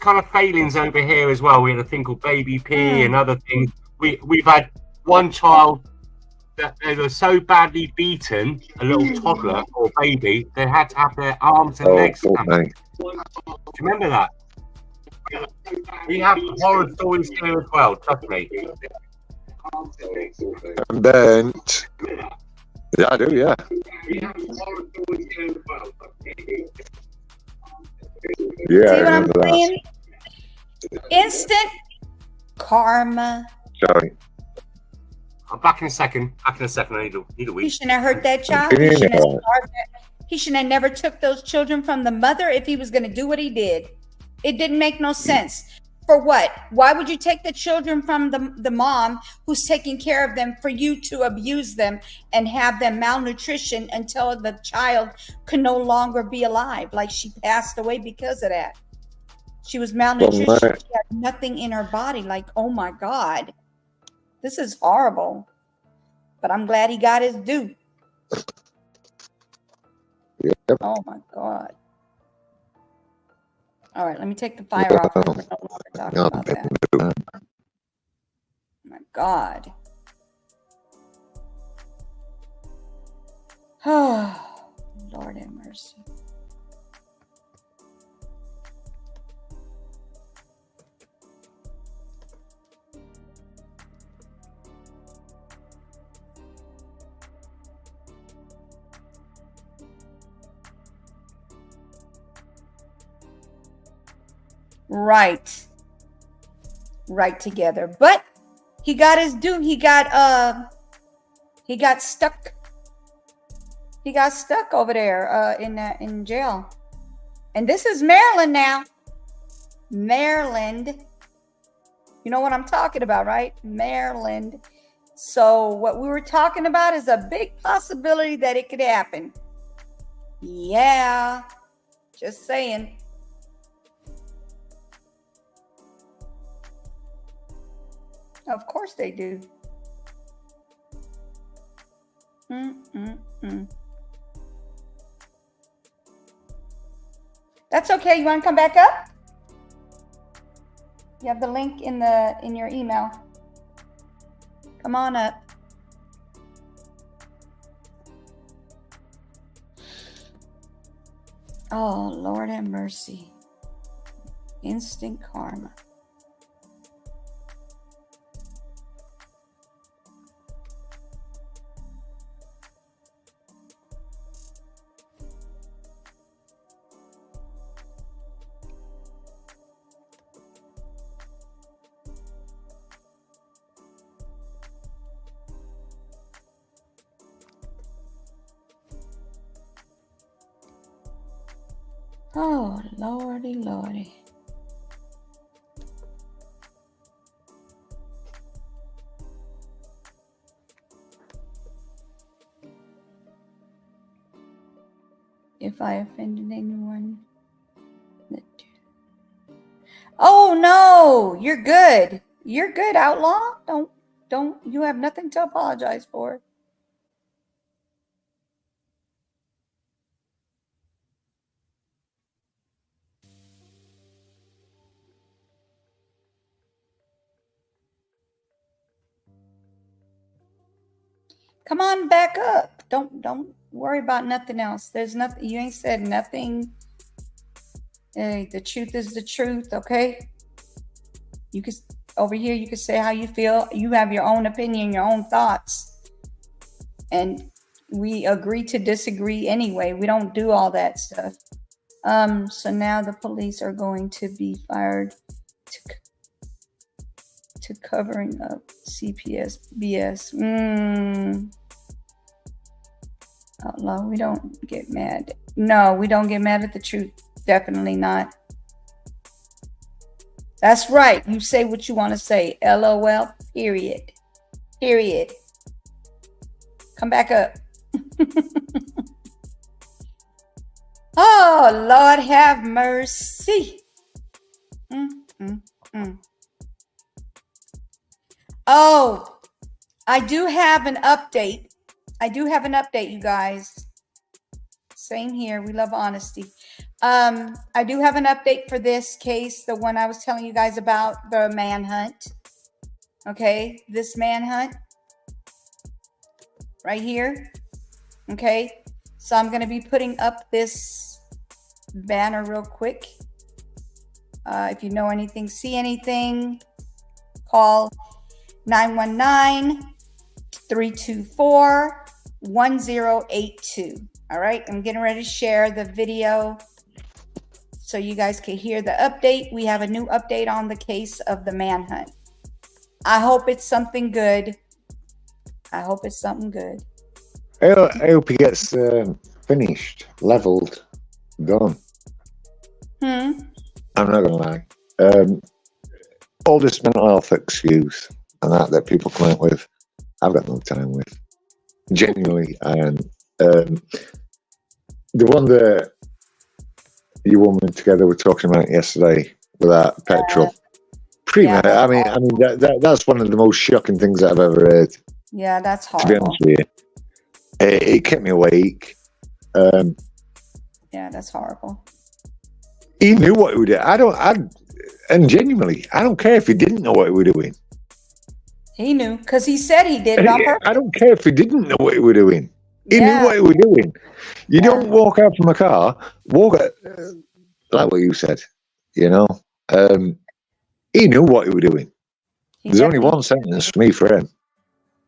kind of failings over here as well. We had a thing called Baby P and other things. We've had one child that they were so badly beaten, a little toddler or baby, they had to have their arms and legs snapped. Do you remember that? We have horror stories here as well, trust me. Bent. Yeah, I do, yeah. Yeah, See what I'm saying? Instant karma. Sorry. I'm back in a second. I need a He week. shouldn't have hurt that child. He shouldn't have never took those children from the mother if he was going to do what he did. It didn't make no sense. For what? Why would you take the children from the mom who's taking care of them for you to abuse them and have them malnutrition until the child could no longer be alive? Like she passed away because of that. She was malnutrition. She had nothing in her body. Like, oh my God, this is horrible. But I'm glad he got his due. Yep. Oh my God. All right, let me take the fire off. We're no longer talking about that. Oh my God. Oh, Lord have mercy. Right together, but he got his due. He got stuck. He got stuck over there in jail. And this is Maryland now. Maryland. You know what I'm talking about, right? Maryland. So what we were talking about is a big possibility that it could happen. Yeah. Just saying. Of course they do. That's okay. You want to come back up? You have the link in your email. Come on up. Oh, Lord have mercy. Instant karma. Oh, lordy, lordy. If I offended anyone. Oh no, you're good. You're good, outlaw. Don't you have nothing to apologize for. Come on back up. Don't worry about nothing else. There's nothing. You ain't said nothing. Hey, the truth is the truth, okay? You can over here. You can say how you feel. You have your own opinion, your own thoughts, and we agree to disagree anyway. We don't do all that stuff. So now the police are going to be fired to covering up CPS BS. Outlaw, we don't get mad. No, we don't get mad at the truth. Definitely not. That's right. You say what you want to say. LOL, period. Period. Come back up. Oh, Lord have mercy. Oh, I do have an update. You guys. Same here. We love honesty. I do have an update for this case, the one I was telling you guys about, the manhunt. Okay, this manhunt right here. Okay, so I'm going to be putting up this banner real quick. If you know anything, see anything, call 919-324-1082. All right, I'm getting ready to share the video so you guys can hear the update. We have a new update on the case of the manhunt. I hope it's something good. I hope he gets finished, leveled, done. I'm not gonna lie. All this mental health excuse and that people come out with, I've got no time with. Genuinely, and the one that you woman together were talking about yesterday with that petrol. I mean that's one of the most shocking things I've ever heard. Yeah, that's horrible. To be honest with you, it kept me awake. Yeah, that's horrible. He knew what he was doing. And genuinely, I don't care if he didn't know what he was doing. He knew because he said he did it on purpose. I don't care if he didn't know what he was doing. He knew what he was doing. You don't walk out from a car, walk out, like what you said, you know. He knew what he was doing. There's only one sentence for me for him.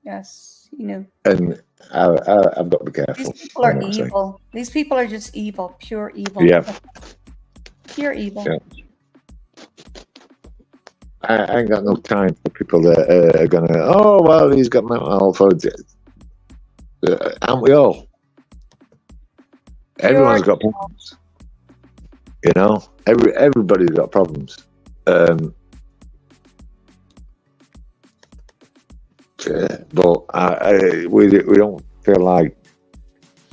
Yes, he knew. And I've got to be careful. These people are evil. These people are just evil, pure evil. Yeah. Pure evil. Yeah. I ain't got no time for people that are going to, oh, well, he's got mental health. Aren't we all? Everyone's got problems. You know, everybody's got problems. But we don't feel like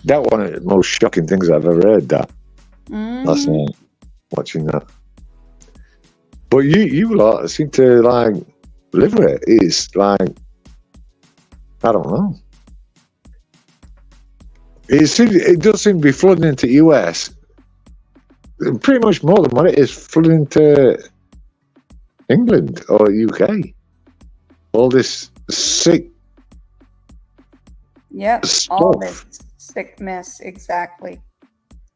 that one of the most shocking things I've ever heard. Last night, watching that. But you lot seem to like live with it. It's like, I don't know. It does seem to be flooding into US pretty much more than what it is flooding into England or UK. All this sick stuff. All this sick mess, exactly.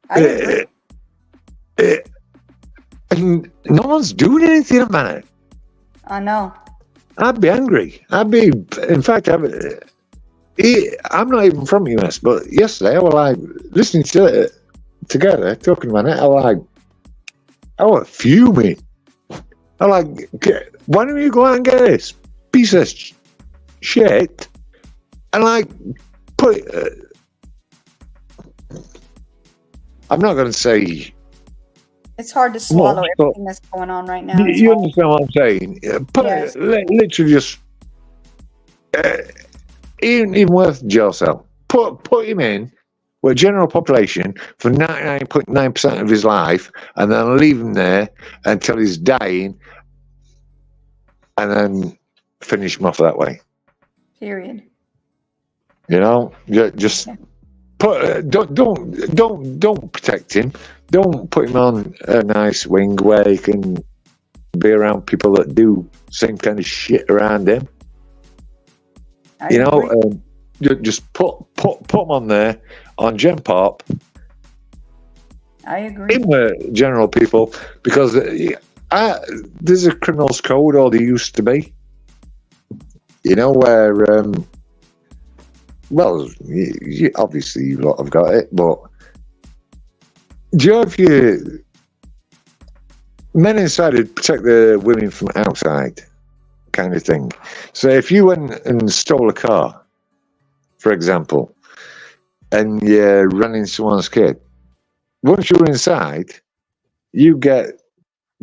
I agree. And no one's doing anything about it. I know. I'd be angry. In fact, I'm not even from US, but yesterday I was like listening to it together, talking about it. I was fuming. I was like, why don't you go out and get this piece of shit and like put it. I'm not going to say It's hard to swallow everything that's going on right now. It's You hard. understand what I'm saying? Yes. Literally just, even worth jail cell. Put him in with general population for 99.9% of his life, and then leave him there until he's dying, and then finish him off that way. Period. You know, just don't protect him. Don't put him on a nice wing where he can be around people that do same kind of shit around him. Just put him on there on Gen Pop. I agree. In the general people, because there's a criminals code, or there used to be. You know, where well, obviously you lot have got it, but do you know if you men inside would protect the women from outside, kind of thing. So if you went and stole a car, for example, and you ran into someone's kid, once you're inside, you get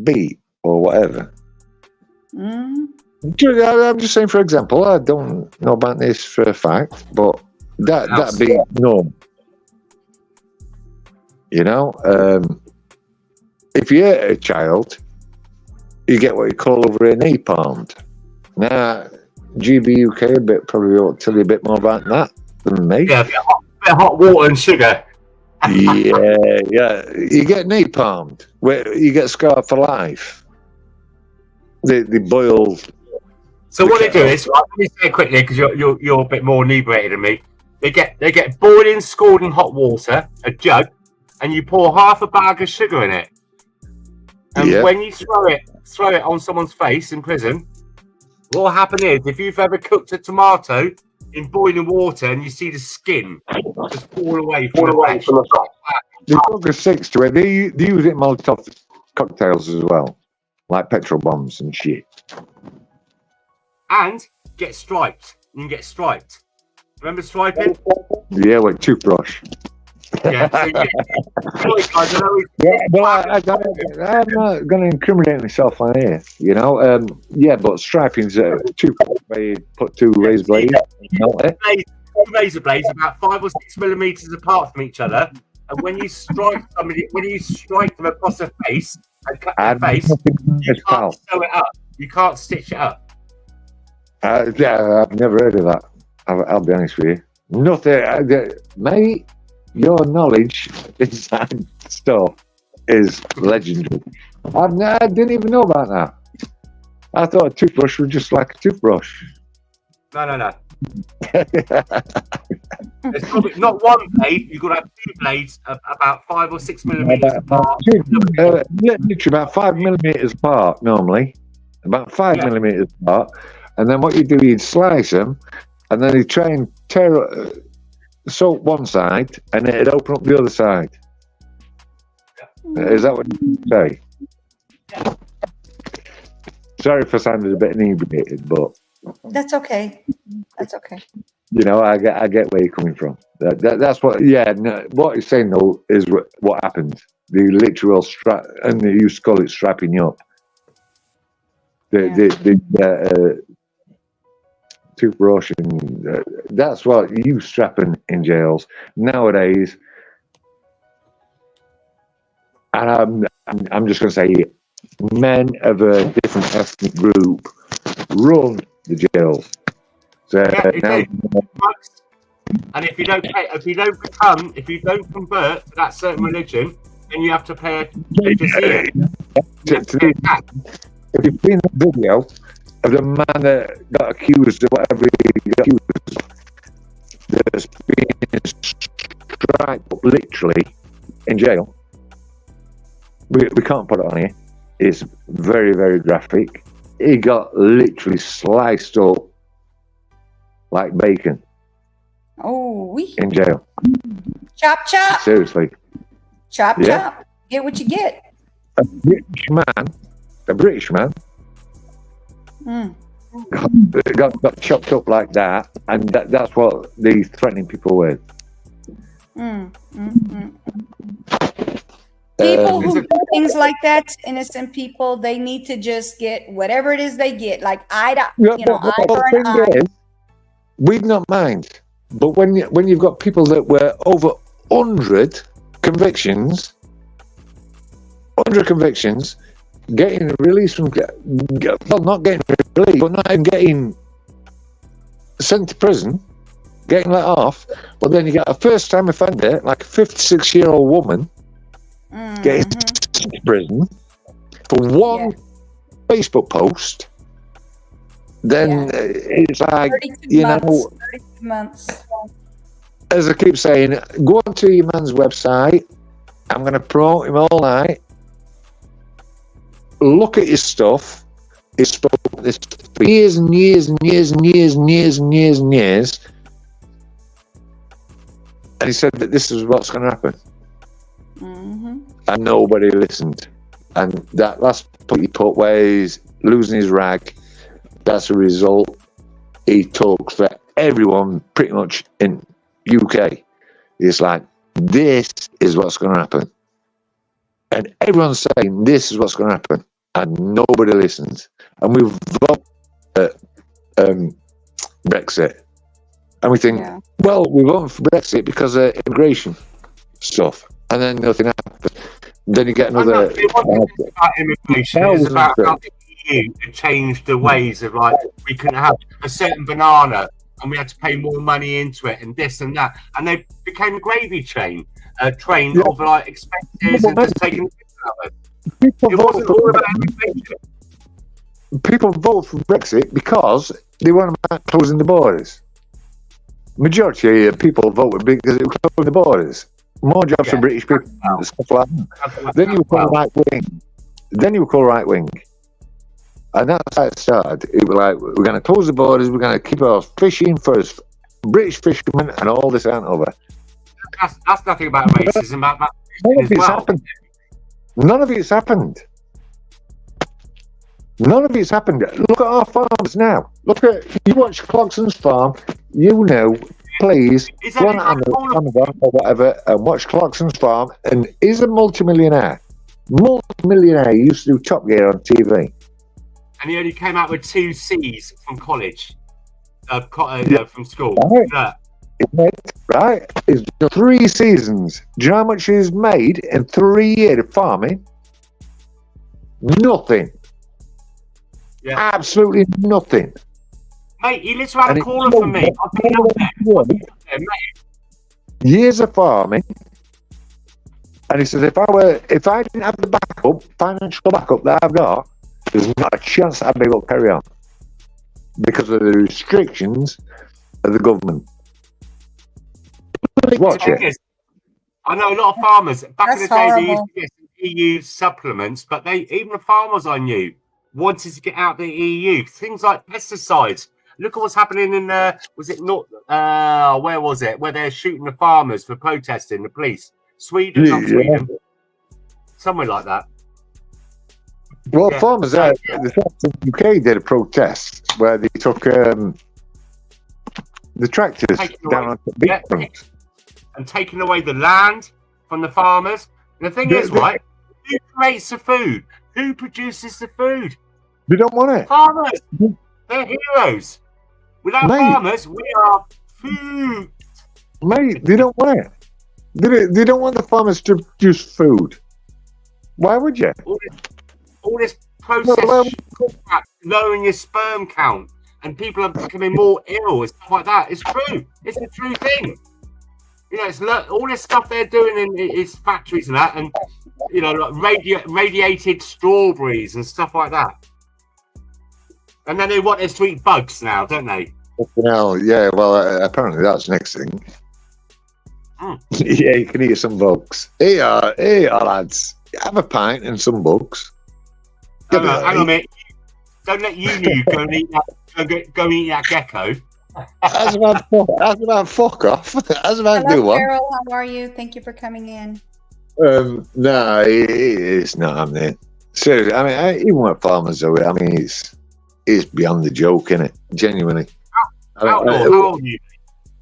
beat or whatever. Mm. I'm just saying, for example, I don't know about this for a fact, but that'd be normal. You know, if you hurt a child, you get what you call over a knee palmed. Now, GB UK probably ought to tell you a bit more about that than me. Yeah, a bit of hot water and sugar. yeah. You get knee palmed. Where you get scarred for life. They boil. So what they do is, let me say it quickly because you're a bit more inebriated than me. They get boiling, scalding hot water, a jug, and you pour half a bag of sugar in it. And when you throw it on someone's face in prison, what will happen is, if you've ever cooked a tomato in boiling water and you see the skin just fall away from the top. They took a 6 to it. They use it in Molotov cocktails as well, like petrol bombs and shit. And get striped. You can get striped. Remember striping? Yeah, with toothbrush. Yeah. I'm not going to incriminate myself on here, you know. But striping's toothbrush where you put two razor blades. Razor blades about 5 or 6 millimeters apart from each other, and when you strike somebody, when you strike them across the face and cut their face, you can't sew it up. You can't stitch it up. I've never heard of that. I'll be honest with you. Nothing, mate. Your knowledge inside stuff is legendary. I didn't even know about that. I thought a toothbrush was just like a toothbrush. No. There's probably not one blade. You've got to have 2 blades about 5 or 6 millimeters apart. Literally about 5 millimeters apart normally. About 5 millimeters apart. And then what you do, you'd slice them, and then you try and tear soak one side, and it'd open up the other side. Is that what you say? Yeah. Sorry if I sounded a bit inebriated, but That's okay. That's okay. you know, I get where you're coming from. That's what. Yeah, no, what you're saying though is what happens. The literal strap, and they used to call it strapping you up. The toothbrush, and that's what you strapping in jails nowadays. And I'm just going to say, men of a different ethnic group run the jails. So and if you don't convert to that certain religion, then you have to pay a jizya. If you've seen the video of the man that got accused of whatever he got accused of, that's being striped up literally in jail, we can't put it on here. It's very, very graphic. He got literally sliced up like bacon. Oh, we in jail. Chop, chop. Seriously. Chop, Yeah. chop. Get what you get. A British man Mm. got chopped up like that, and that's what they're threatening people with. Mm. Mm. Mm. People who do things like that, innocent people, they need to just get whatever it is they get. Like eye for an eye. We'd not mind, but when you've got people that were over 100 convictions, getting released from, well, not getting released, but not even getting sent to prison, getting let off, but then you get a first-time offender, like a 56-year-old woman, getting sent to prison for one Facebook post. Then it's like, 32 months. As I keep saying, go onto your man's website. I'm going to promote him all night. Look at his stuff. He's spoken this for years and years and years and years and years and years and years. And he said that this is what's going to happen. And nobody listened. And that last point he put where he's losing his rag, that's a result. He talks for everyone pretty much in UK. It's like, this is what's going to happen. And everyone's saying this is what's going to happen. And nobody listens. And we vote Brexit. And we think, well, we voted for Brexit because of immigration stuff. And then nothing happens. Then you get another... It wasn't about immigration. It's about how the EU had changed the ways of, like, we couldn't have a certain banana and we had to pay more money into it and this and that. And they became a gravy train of, like, expenses and just taking the piss out of it. It wasn't all about immigration. People vote for Brexit because they want about closing the borders. Majority of people voted because it was closing the borders. More jobs for British people. Stuff like that. Then you call right wing. And that's how it started. It was like, we're going to close the borders, we're going to keep our fishing for us British fishermen and all this and over. That's nothing about racism. About happened. None of it's happened. None of it's happened. Look at our farms now. Look at, you watch Clarkson's farm, you know, please go on Amazon or whatever and watch Clarkson's farm, and he's a multimillionaire. Multimillionaire. He used to do Top Gear on TV. And he only came out with 2 C's from college, from school. Right. It's 3 seasons. Do you know how much he's made in 3 years of farming? Nothing. Yeah. Absolutely nothing. Mate, he lives around the corner from me. Years of farming. And he says, if I didn't have the backup, financial backup that I've got, there's not a chance that I'd be able to carry on because of the restrictions of the government. Watch it. I know a lot of farmers back in the day they used to get some EU supplements, but even the farmers I knew wanted to get out the EU. Things like pesticides. Look at what's happening in was it not? Where was it? Where they're shooting the farmers for protesting the police. Sweden, not Sweden. Somewhere like that. Well, farmers out the UK did a protest where they took the tractors down on the beachfront. And taking away the land from the farmers. And the thing is, right, who creates the food? Who produces the food? They don't want it. Farmers. They're heroes. Without farmers, we are food. Mate, they don't want it. They don't want the farmers to produce food. Why would you? All this process, lowering your sperm count, and people are becoming more ill and stuff like that. It's true. It's a true thing. You know, it's all this stuff they're doing in its factories and that, and you know, like radiated strawberries and stuff like that. And then they want us to eat bugs now, don't they? Well, yeah. Well, apparently that's the next thing. Yeah, you can eat some bugs. Here, lads. Have a pint and some bugs. Hang on a minute. Don't let you go and eat that. Go and eat that gecko. That's about fuck off. That's about Hello, do one. Carol, how are you? Thank you for coming in. No, it's not happening. Seriously, I mean, even with farmers, though, I mean, it's beyond the joke, isn't it? Genuinely. How old are you?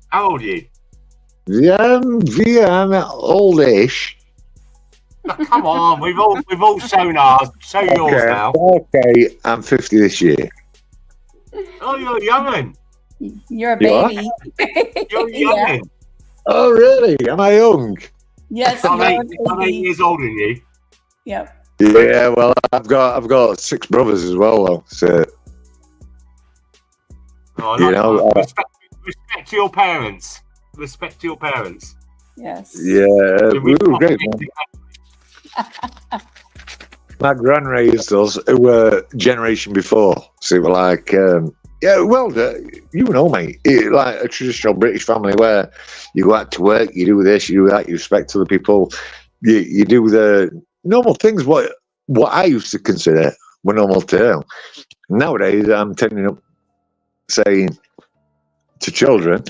How old are you? Yeah, I'm oldish. Come on, we've all shown ours. Show yours now. Okay, I'm 50 this year. Oh, you're youngin'. You're a You are? baby. You're Yeah. youngin'. Oh, really? Am I young? Yes, I'm you're a I'm 8 baby. years older than you. Yep. Yeah, well, I've got 6 brothers as well, though. So, Oh, I you like know, that. Respect to your parents. Respect to your parents. Yes. yeah, we were great, man. My gran raised us, who were generation before. So they were like, yeah, well, you know, mate, like a traditional British family where you go out to work, you do this, you do that, you respect other people, you do the normal things. What I used to consider were normal too. Nowadays, I'm turning up saying to children,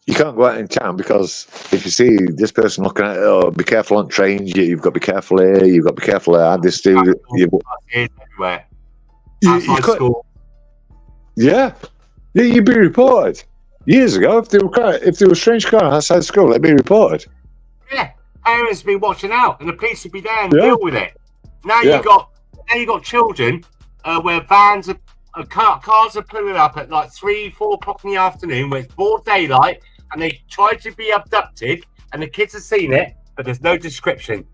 you can't go out in town because if you see this person looking at it, oh, be careful on trains, you've got to be careful here, you've got to be careful there. This do Everywhere. you Outside could- school. Yeah, you'd be reported. Years ago, if there were a strange car outside school, they'd be reported. Yeah, parents would be watching out, and the police would be there and Yeah. deal with it. Now Yeah. you got children where vans are cars are pulling up at like 3-4 o'clock in the afternoon, where it's broad daylight, and they try to be abducted, and the kids have seen it, but there's no description.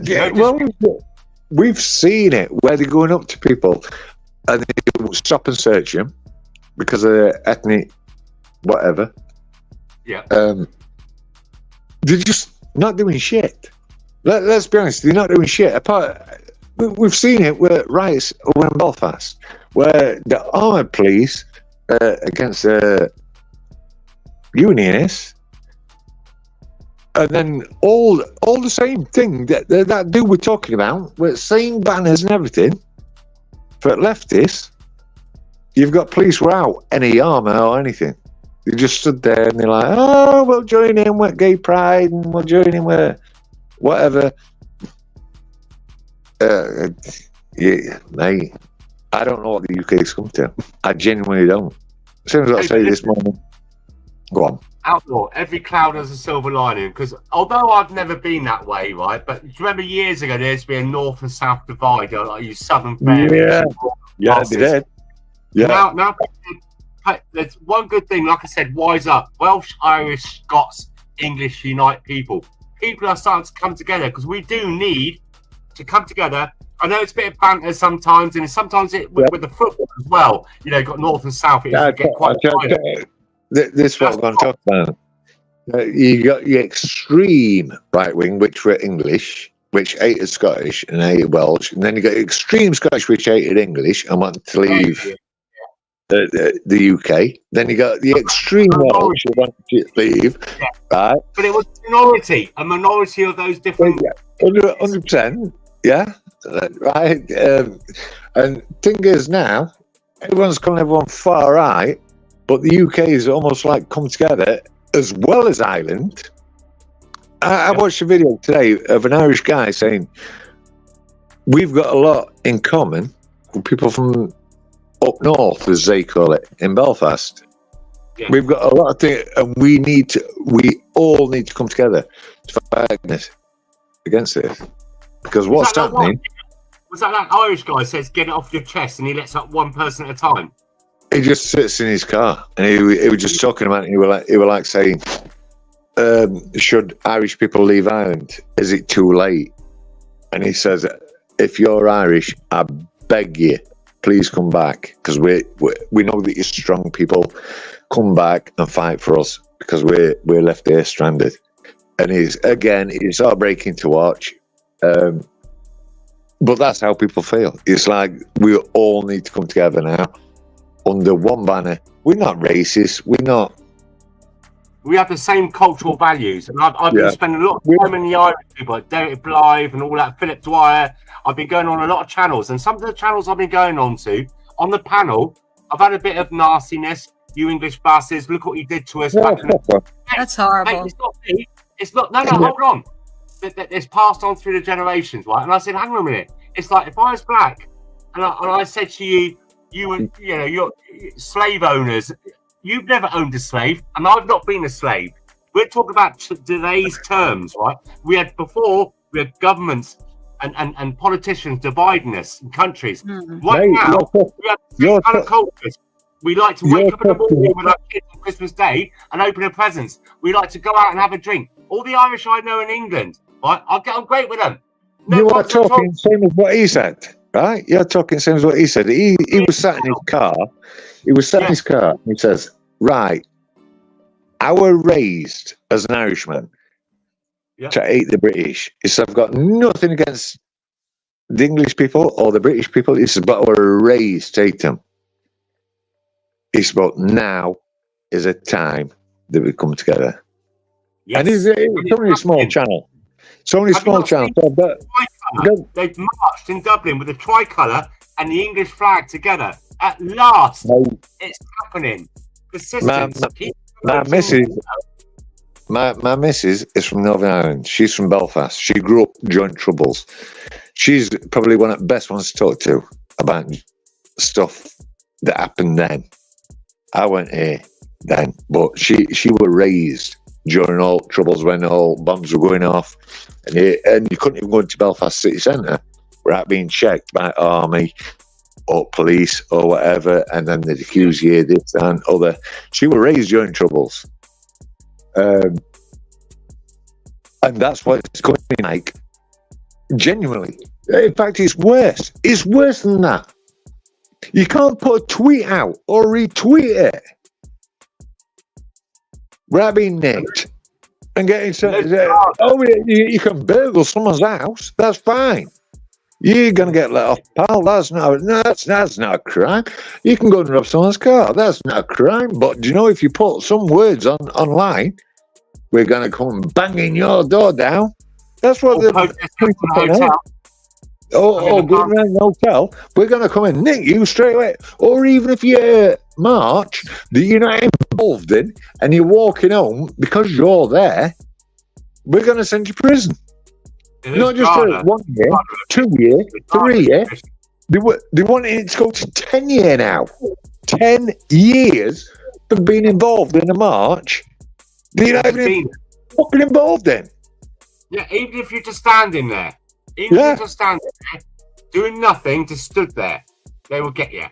Yeah, well, we've seen it where they're going up to people and they will stop and search them because of their ethnic whatever. Yeah. They're just not doing shit. Let's be honest, they're not doing shit. We've seen it where riots over in Belfast, where the armoured police against unionists, and then all the same thing that dude we're talking about, with same banners and everything for leftists. You've got police without any armour or anything. They just stood there and they're like, oh, we'll join in with gay pride and we'll join in with whatever. Yeah, mate, I don't know what the UK's come to. I genuinely don't. As soon as I say this morning, go on. Outlaw, every cloud has a silver lining, because although I've never been that way, right, but do you remember years ago there used to be a north and south divide, like you southern ferries? Yeah, they did. Yeah. Now, there's one good thing, like I said, wise up. Welsh, Irish, Scots, English, unite people. People are starting to come together, because we do need to come together. I know it's a bit of banter sometimes, and sometimes with the football as well. You know, you've got north and south. It can get quite violent. This is what I'm going to talk about. You got your extreme right wing, which were English, which hated Scottish and hated Welsh, and then you got extreme Scottish, which hated English and wanted to leave the UK. Then you got the extreme Welsh who wanted to leave, right? But it was a minority of those different. 100%, yeah, right. And thing is now, everyone's calling everyone far right. But the UK is almost like come together as well as Ireland. I watched a video today of an Irish guy saying, we've got a lot in common with people from up north, as they call it, in Belfast. Yeah. We've got a lot of things, and we all need to come together to fight against this. Because what's happening... Was that Irish guy says, get it off your chest, and he lets up one person at a time? He just sits in his car, and he was just talking about it. He were like saying, should Irish people leave Ireland? Is it too late? And he says, if you're Irish, I beg you, please come back, because we know that you're strong people. Come back and fight for us, because we're left here stranded. And it's heartbreaking to watch. But that's how people feel. It's like we all need to come together now under one banner. We're not racist. We're not. We have the same cultural values, and I've been spending a lot of time in the Irish people, like Derek Blythe and all that, Philip Dwyer. I've been going on a lot of channels, and some of the channels I've been going on to, on the panel, I've had a bit of nastiness. You English bastards, look what you did to us. That's horrible. Mate, it's not me. It's not. No, hold on. It's passed on through the generations, right? And I said, hang on a minute. It's like if I was black, and I said to you, you're slave owners. You've never owned a slave, and I've not been a slave. We're talking about today's terms, right? We had before we have governments and politicians dividing us in countries. Mm. Right now, we have the same kind of cultures. We like to wake up in the morning with our kids on Christmas Day and open their presents. We like to go out and have a drink. All the Irish I know in England, right? I'll get on great with them. You are talking same as what he said, right? You're talking same as what he said. He was sat in his car. He was sat in his car. And he says, right, I were raised as an Irishman to hate the British. He said, I've got nothing against the English people or the British people. He said, but I were raised to hate them. He said, but now is a time that we come together. Yes. And it's only a small channel. It's only a small channel. They've marched in Dublin with the tricolour and the English flag together. At last, it's happening. Persistence. My missus is from Northern Ireland. She's from Belfast. She grew up during Troubles. She's probably one of the best ones to talk to about stuff that happened then. I weren't here then, but she were raised during all Troubles when all bombs were going off, and you couldn't even go into Belfast city centre without being checked by army or police or whatever, and then they'd accuse you this and other. She were raised during Troubles, and that's what it's going like. Genuinely, in fact, it's worse. It's worse than that. You can't put a tweet out or retweet it without being nicked and getting you can burgle someone's house. That's fine. You're gonna get let off, pal. That's not a crime. You can go and rob someone's car. That's not a crime. But do you know, if you put some words online, we're gonna come banging your door down. That's what the people put out. Or going around the hotel, we're going to come and nick you straight away. Or even if you march that you're not involved in and you're walking home because you're there, we're going to send you to prison. Not just for 1 year, 2 year, 3 year. They want it to go to 10 year now. 10 years for being involved in a march that you're not even fucking involved in. Yeah, even if you're just standing there. Even if you're just standing there, doing nothing, just stood there, they will get you.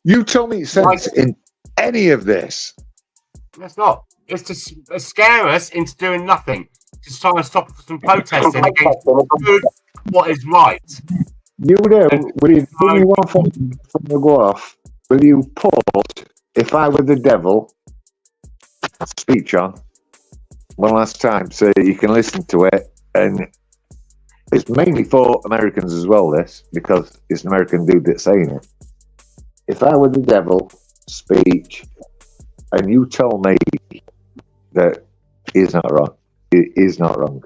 You tell me sense in any of this. It's not. It's to scare us into doing nothing. Just trying to stop some protesting against what is right. You will you do me one thing from the go off? Will you put "If I Were the Devil" speech on one last time so you can listen to it? And it's mainly for Americans as well, this, because it's an American dude that's saying it. If I were the devil speech, and you tell me that he's not wrong. He is not wrong.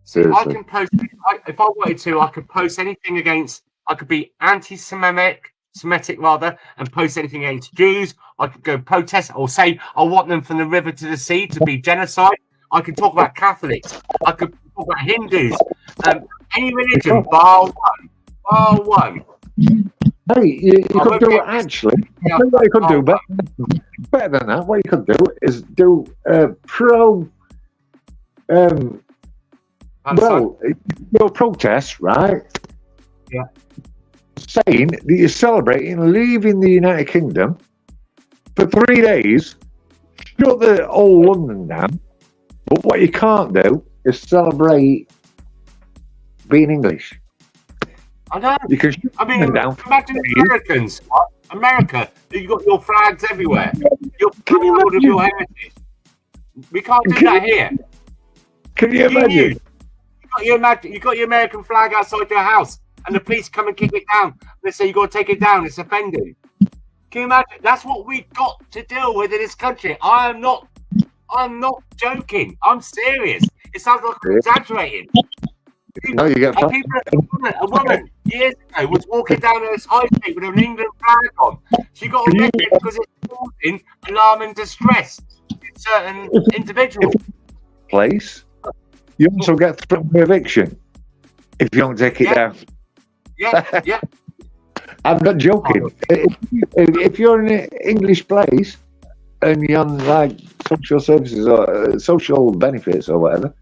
Seriously. I can post, if I wanted to, I could post anything against, I could be Semitic rather, and post anything against Jews. I could go protest or say I want them from the river to the sea to be genocide. I could talk about Catholics. I could talk about Hindus. Any religion, bar one. Hey, you could do actually. I think what you could do better than that. What you could do is do pro. Your protest, right? Yeah. Saying that you're celebrating leaving the United Kingdom for 3 days, shut the whole London down. But what you can't do is celebrate being English. I know. Because imagine Americans. What? America, you got your flags everywhere. You're proud of your heritage. We can't do that here. Can you imagine? You got your American flag outside your house, and the police come and kick it down. They say you got to take it down. It's offending. Can you imagine? That's what we got to deal with in this country. I'm not joking. I'm serious. It sounds like I'm exaggerating. No, you get a woman years ago was walking down this high street with an England flag on. She got arrested because it's causing alarm and distress in certain individuals. Place. You also get threatened with eviction if you don't take it down. Yeah. I'm not joking. If you're in an English place and you're on like social services or social benefits or whatever,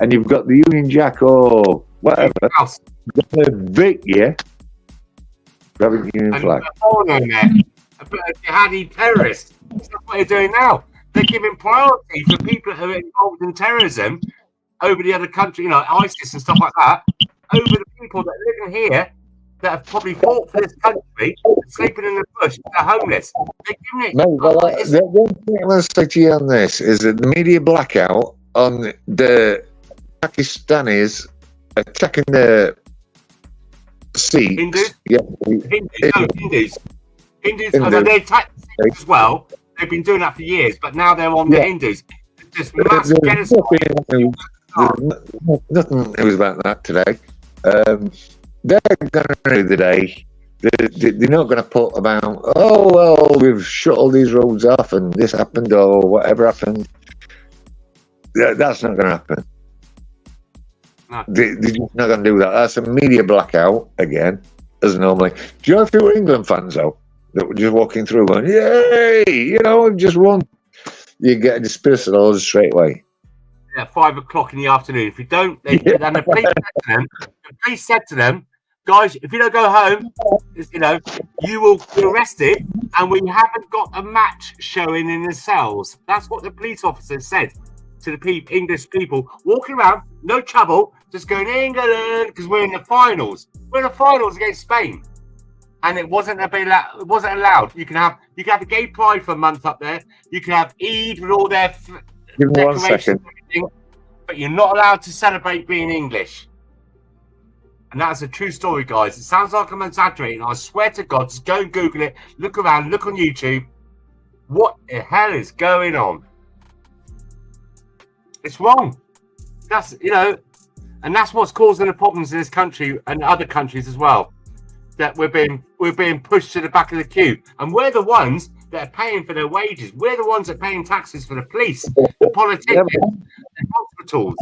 and you've got the Union Jack or whatever, going to evict you for having the Union flag. Jihadi terrorists. That's what they're doing now. They're giving priority for people who are involved in terrorism over the other country, ISIS and stuff like that, over the people that live in here that have probably fought for this country, sleeping in the bush, they're homeless. They're giving it. Mate, well, the one thing I'm going to say to you on this is that the media blackout on the Pakistanis attacking the Sikhs. Hindus? Yeah, Hindus. Although they attack the Sikhs as well. They've been doing that for years, but now they're on the Hindus. Just mass genocide. There's nothing news about that today. They're going to do today. They're not going to put about, oh, well, we've shut all these roads off and this happened or whatever happened. That's not going to happen. No. They're just not going to do that. That's a media blackout again, as normally. Do you know if you were England fans, though, that were just walking through going, yay, we've just won? You get a dispersal straight away. Yeah, 5 o'clock in the afternoon. If you don't, and the police said to them, guys, if you don't go home, you will be arrested, and we haven't got a match showing in the cells. That's what the police officer said to the English people walking around, no trouble, just going England because we're in the finals. We're in the finals against Spain, and it wasn't allowed. You can have a gay pride for a month up there. You can have Eid with all their Give me 1 second. But you're not allowed to celebrate being English. And that's a true story, guys. It sounds like I'm exaggerating. I swear to God, just go and Google it. Look around, look on YouTube. What the hell is going on? It's wrong. That's, and that's what's causing the problems in this country and other countries as well. That we're being pushed to the back of the queue. And we're the ones that are paying for their wages. We're the ones that are paying taxes for the police, the politicians, the hospitals.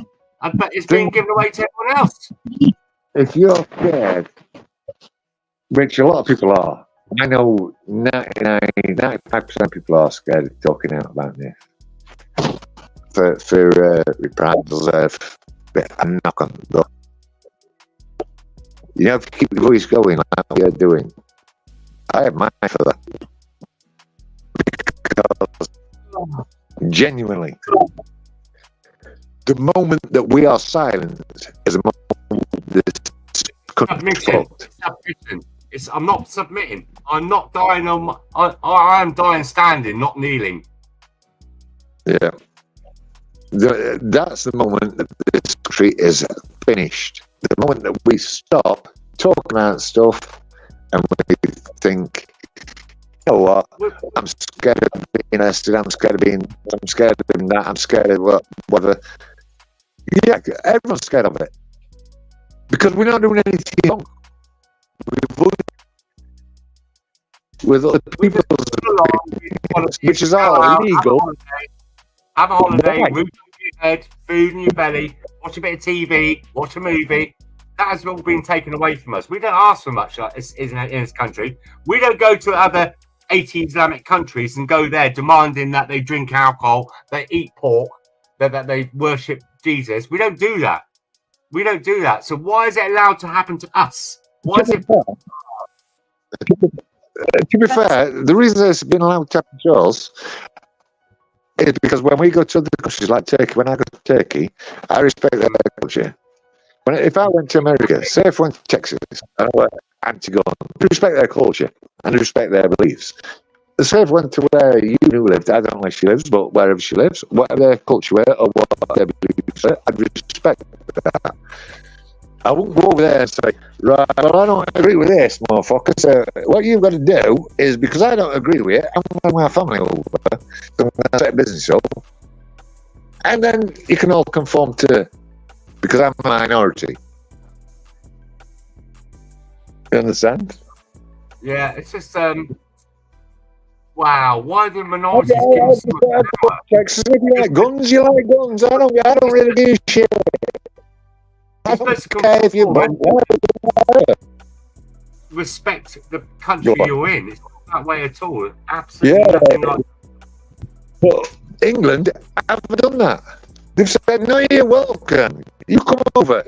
But it's being given away to everyone else. If you're scared, which a lot of people are, I know 95% of people are scared of talking out about this. For reprisals, I'm not going to go. You have to keep the voice going like you're doing. I admire for that. Because genuinely, the moment that we are silent is a moment this country fucked. I'm not submitting. I'm not dying on. I am dying standing, not kneeling. Yeah. That's the moment that this country is finished. The moment that we stop talking about stuff and we think, you know what, I'm scared of being arrested, I'm scared of doing that, I'm scared of whatever. Yeah, everyone's scared of it. Because we're not doing anything wrong. With other people's opinions, which is all illegal. Have a holiday, Right. roof on your head, food in your belly, watch a bit of TV, watch a movie. That has all been taken away from us. We don't ask for much in this country. We don't go to other 80 Islamic countries and go there demanding that they drink alcohol, they eat pork, that they worship Jesus. We don't do that. We don't do that. So why is it allowed to happen to us? Why is it? To be fair, the reason it's been allowed to happen to us is because when we go to other countries like Turkey, when I go to Turkey, I respect their culture. If I went to America, say if I went to Texas, and I went Antigua, I respect their culture and I respect their beliefs. Say if I went to where you lived, I don't know where she lives, but wherever she lives, whatever their culture were or what their beliefs were, I'd respect that. I wouldn't go over there and say, right, well, I don't agree with this, motherfucker. So what you've got to do is, because I don't agree with it, I'm going to bring my family over, I'm going to set a business up, and then you can all conform to, because I'm a minority. You understand? Yeah, it's just, wow, why do minorities give so much power? Texas, if you like guns, you like guns. I don't really give a shit. I don't care if you respect the country you're in. It's not that way at all. Absolutely nothing like. But England haven't done that. They've said, no, you're welcome. You come over.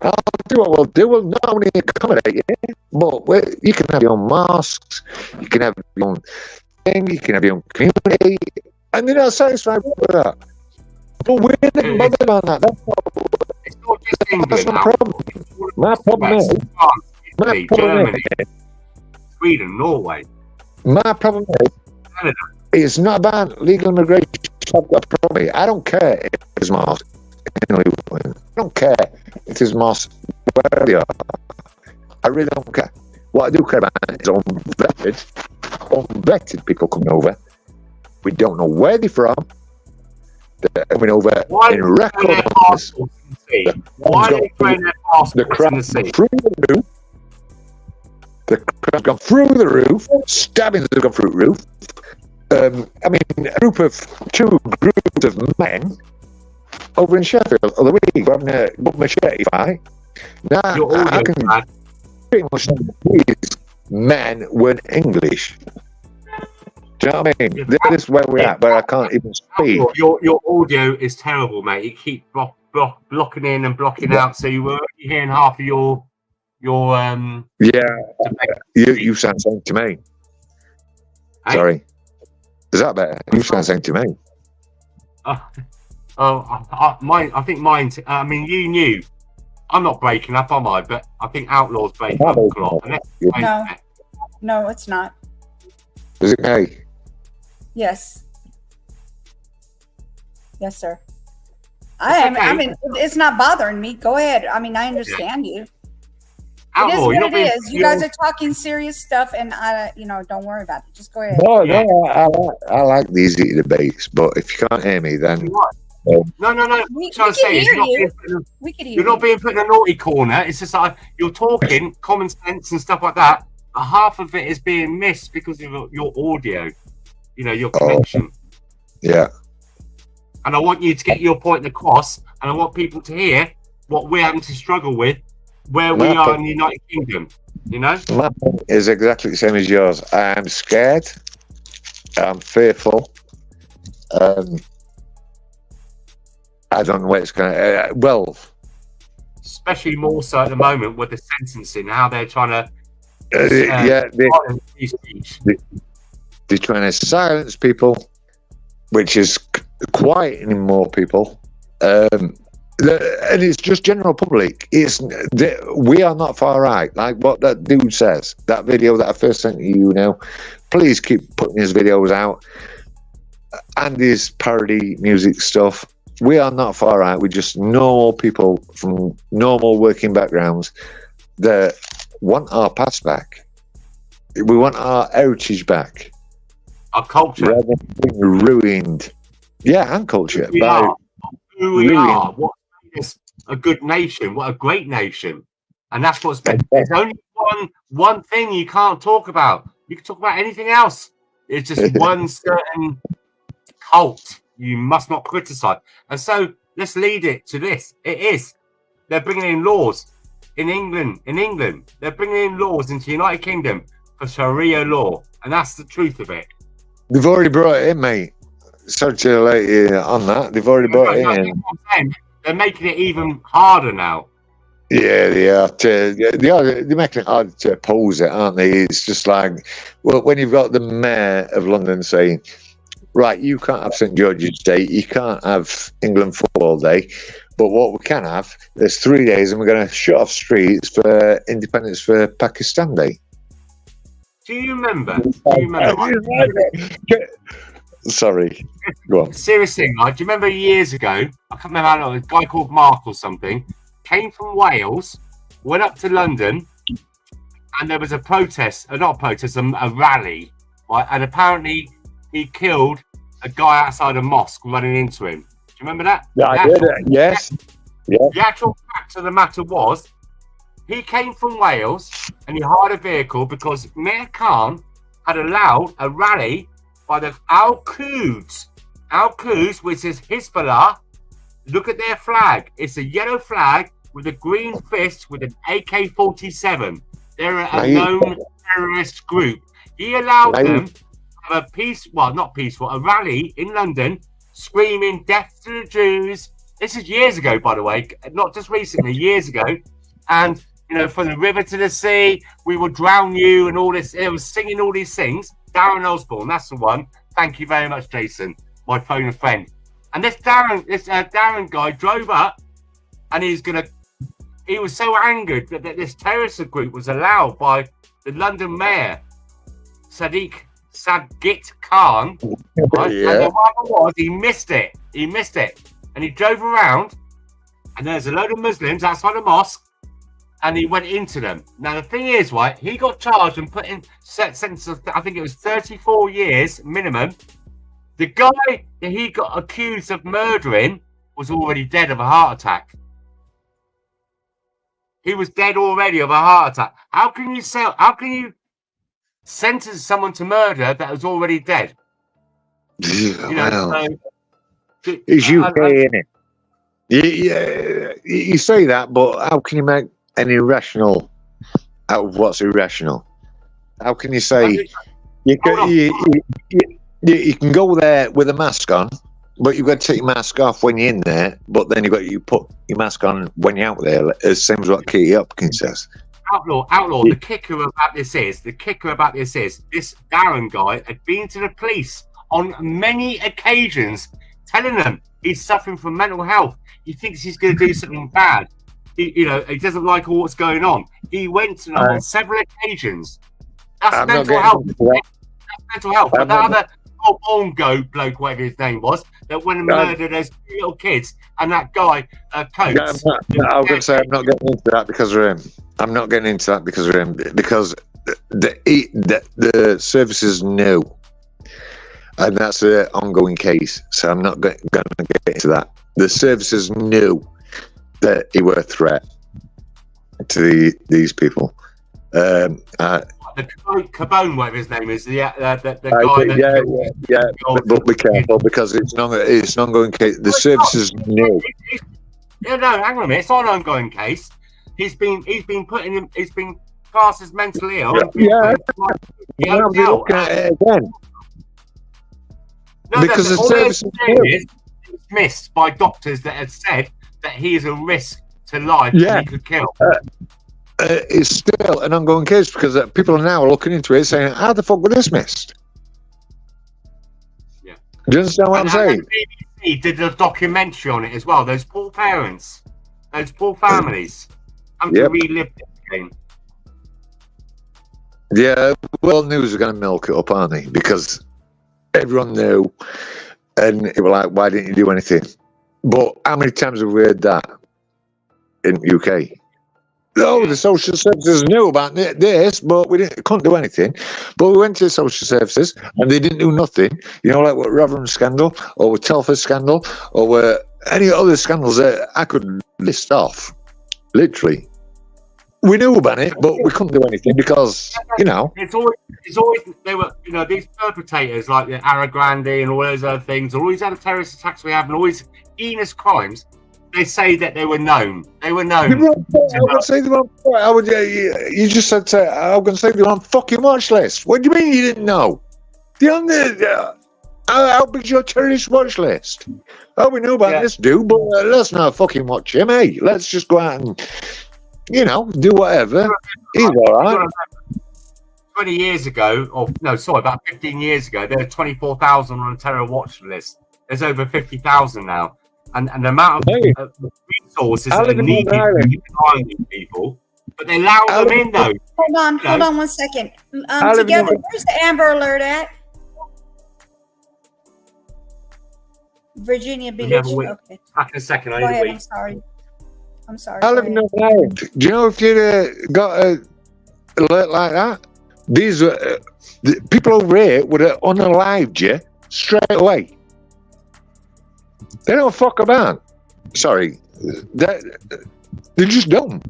I'll do what we'll do. We'll not only accommodate you, but you can have your own masks, you can have your own thing, you can have your own community, and they're not satisfied with that. But we're not bothered about that. That's my problem. My problem is, Sweden, Norway. My problem is, Canada. It's not about legal immigration. I've got a problem. I don't care if it's mosque. I don't care if it's mosque where they are. I really don't care. What I do care about is unvetted people coming over. We don't know where they're from. They're coming over in record numbers. Why are they throwing their passports the crowd in the sea? through the roof. The crowd's gone through the roof. Stabbings have gone through the roof. I mean, two groups of men over in Sheffield the other week, we're having a good machete fight. Now, I can pretty much say these men weren't English. Do you know what I mean? This is where we're at, but I can't even speak. Your audio is terrible, mate. You keep blocking in and blocking out, so you were only hearing half of your Yeah, you sound saying to me. Sorry. Is that better? You sound saying to me. Mine. I think mine. I mean, you knew. I'm not breaking up, am I? But I think Outlaw's breaking up a lot. No, it's not. Is it gay? Yes. Yes, sir. I mean, it's not bothering me. Go ahead. I mean, I understand you. It is what it is. You guys are talking serious stuff, and don't worry about it. Just go ahead. No, I like these debates, but if you can't hear me, then No. We can hear you. We can hear You're not being put in a naughty corner. It's just like you're talking common sense and stuff like that. But half of it is being missed because of your audio. Your connection. Yeah. And I want you to get your point across, and I want people to hear what we're having to struggle with, where we are in the United Kingdom. My point is exactly the same as yours. I am scared. I'm fearful. I don't know where it's going to... especially more so at the moment with the sentencing, how they're trying to... They're trying to silence people, which is quieting more people. And it's just general public. We are not far right, like what that dude says. That video that I first sent you, please keep putting his videos out. And his parody music stuff. We are not far right. We're just normal people from normal working backgrounds that want our past back. We want our heritage back. Our culture. Rather than being ruined. Yeah, and culture. Who we are. What makes us a good nation. What a great nation. And that's what's been. There's only one thing you can't talk about. You can talk about anything else. It's just one certain cult you must not criticize. And so let's lead it to this. It is. They're bringing in laws in England. They're bringing in laws into the United Kingdom for Sharia law. And that's the truth of it. They've already brought it in, mate. Sorry to let you on that. They've already brought it in. They're making it even harder now. Yeah, they are. They're making it hard to oppose it, aren't they? It's just like, well, when you've got the mayor of London saying, right, you can't have St George's Day, you can't have England Football Day, but what we can have, there's 3 days and we're going to shut off streets for Independence for Pakistan Day. Do you remember? Sorry, go on. Serious thing, do you remember years ago, I can't remember how long, a guy called Mark or something, came from Wales, went up to London, and there was a protest, not a protest, a rally, right? And apparently he killed a guy outside a mosque running into him. Do you remember that? Yeah, I did it. Yes. The actual fact of the matter was, he came from Wales and he hired a vehicle because Mayor Khan had allowed a rally by the Al-Quds. Al-Quds, which is Hezbollah. Look at their flag. It's a yellow flag with a green fist with an AK-47. They're a known terrorist group. He allowed them to have a rally in London screaming death to the Jews. This is years ago, by the way, not just recently, years ago. And, you know, from the river to the sea, we will drown you and all this. It was singing all these things. Darren Osborne, that's the one. Thank you very much, Jason, my phone and friend. And this Darren guy drove up and he was so angered that this terrorist group was allowed by the London mayor, Sadiq Khan. Right? Yeah. And what was, he missed it. And he drove around and there's a load of Muslims outside the mosque and he went into them. Now, the thing is, right, he got charged and put in sentence of, I think it was 34 years minimum. The guy that he got accused of murdering was already dead of a heart attack. He was dead already of a heart attack. How can you sentence someone to murder that was already dead? Yeah, You know, well, it's UK, isn't it? You say that, but how can you make an irrational out of what's irrational? How can you say you can go there with a mask on, but you've got to take your mask off when you're in there, but then you put your mask on when you're out there, as same as what Katie Hopkins says. Outlaw, the kicker about this is, this Darren guy had been to the police on many occasions, telling them he's suffering from mental health. He thinks he's going to do something bad. He doesn't like all what's going on. He went to them on several occasions. That's mental health. That's mental health. But that other Bongo bloke, whatever his name was, that went and murdered those two little kids, and that guy, Coates. I was going to say I'm not getting into that because of him. I'm not getting into that because of him, because the services knew, and that's an ongoing case. So I'm not going to get into that. The services knew that he were a threat to these people. The Cabone, whatever his name is, the guy. But be careful because it's an ongoing case. The services knew. No, hang on a minute. It's not an ongoing case. He's been classed as mentally ill. I'll be looking at it again. Because the services knew. It's missed by doctors that have said that he is a risk to life and he could kill. It's still an ongoing case because people are now looking into it saying, how the fuck were this missed? Yeah. Do you understand what I'm saying? The BBC did a documentary on it as well. Those poor parents, those poor families, having to relive this again. Yeah, world news are going to milk it up, aren't they? Because everyone knew, and it was like, why didn't you do anything? But how many times have we heard that in the UK? Oh, the social services knew about this, but we couldn't do anything. But we went to the social services, and they didn't do nothing. You know, like with Rotherham scandal, or with Telford scandal, or with any other scandals that I could list off. Literally, we knew about it, but we couldn't do anything because it's always they were these perpetrators like the Aragrande and all those other things, all these other terrorist attacks we have, and all these heinous crimes. They say that they were known. They were known. I was going to say they were on, you just said I was going to say they were on fucking watch list. What do you mean you didn't know? How big's your terrorist watch list? Oh, we know about this dude, but let's not fucking watch him, eh? Let's just go out and, do whatever. He's all right. 20 years ago, about 15 years ago, there were 24,000 on a terror watch list. There's over 50,000 now. And the amount of resources that are needed to find these people, but they allow them in though. Hold on 1 second. Together, where's the Amber Alert at? Virginia Beach. Okay. Back in a second. Go ahead. I'm sorry. I live in Northern Ireland. Do you know if you'd got an alert like that? These the people over here would have unalived you straight away. They don't fuck about. Sorry. They're just dumb.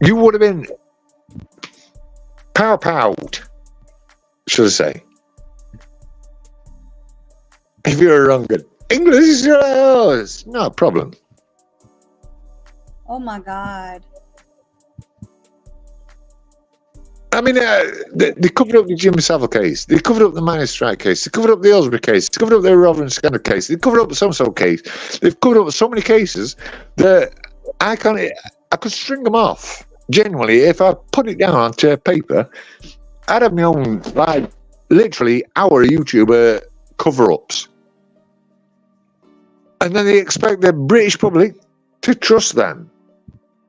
You would have been pow-powed, should I say. If you're a wrong good. English is not a problem. Oh my God. I mean, they covered up the Jimmy Savile case. They covered up the Miners Strike case. They covered up the Ellsbury case. They covered up the Reverend Scanner case. They covered up the so-and-so case. They've covered up so many cases that I could string them off. Genuinely, if I put it down onto paper, I'd have my own, like, literally our YouTuber cover-ups. And then they expect the British public to trust them.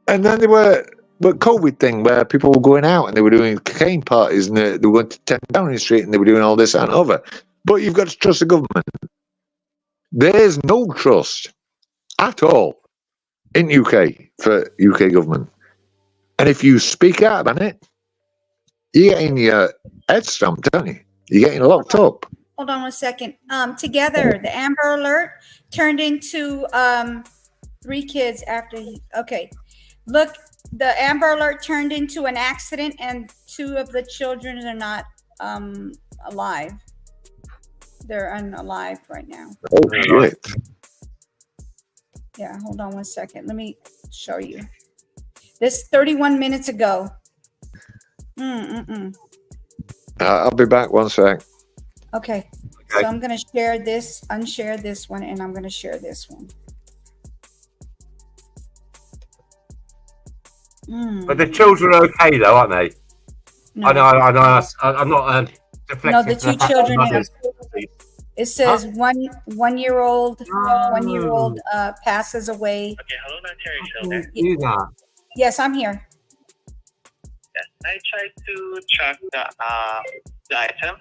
And then there were the COVID thing where people were going out and they were doing cocaine parties and they went to 10 Downing Street and they were doing all this and other. But you've got to trust the government. There's no trust at all in UK for UK government. And if you speak out about it, you're getting your head stamped, don't you? You're getting locked up. Hold on 1 second. Together, the Amber Alert turned into 3 kids after he. Okay, look, the Amber Alert turned into an accident, and 2 of the children are not alive. They're unalive right now. Oh shit! Yeah, hold on 1 second. Let me show you. This 31 minutes ago. I'll be back 1 sec. Okay, so I'm going to share this, unshare this one, and I'm going to share this one. But the children are okay, though, aren't they? No. I know. I'm not deflecting. No, the 2 children. It says Huh? one year old passes away. Okay, hello, Terry. Yes, I'm here. Yes, I tried to track the item.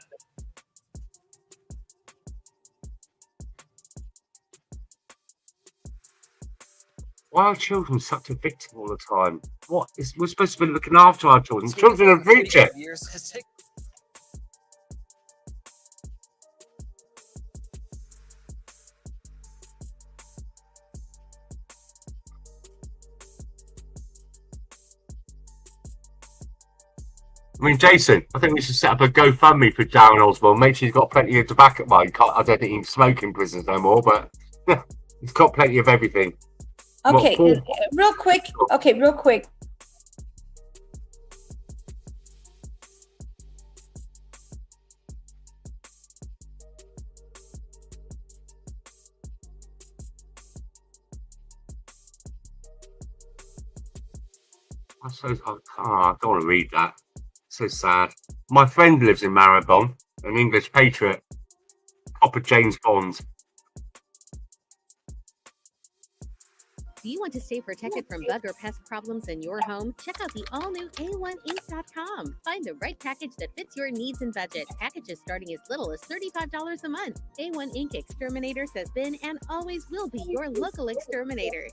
Why are children such a victim all the time? We're supposed to be looking after our children. Children are the future. I mean, Jason, I think we should set up a GoFundMe for Darren Osborne. Make sure he's got plenty of tobacco. Well, I don't think he can smoke in prisons no more, but he's got plenty of everything. Okay, real quick. Okay, real quick. I don't want to read that. So sad. My friend lives in Marylebone, an English patriot, copper James Bond. Do you want to stay protected from bug or pest problems in your home? Check out the all-new A1Ink.com. Find the right package that fits your needs and budget. Packages starting as little as $35 a month. A1 Ink Exterminators has been and always will be your local exterminators.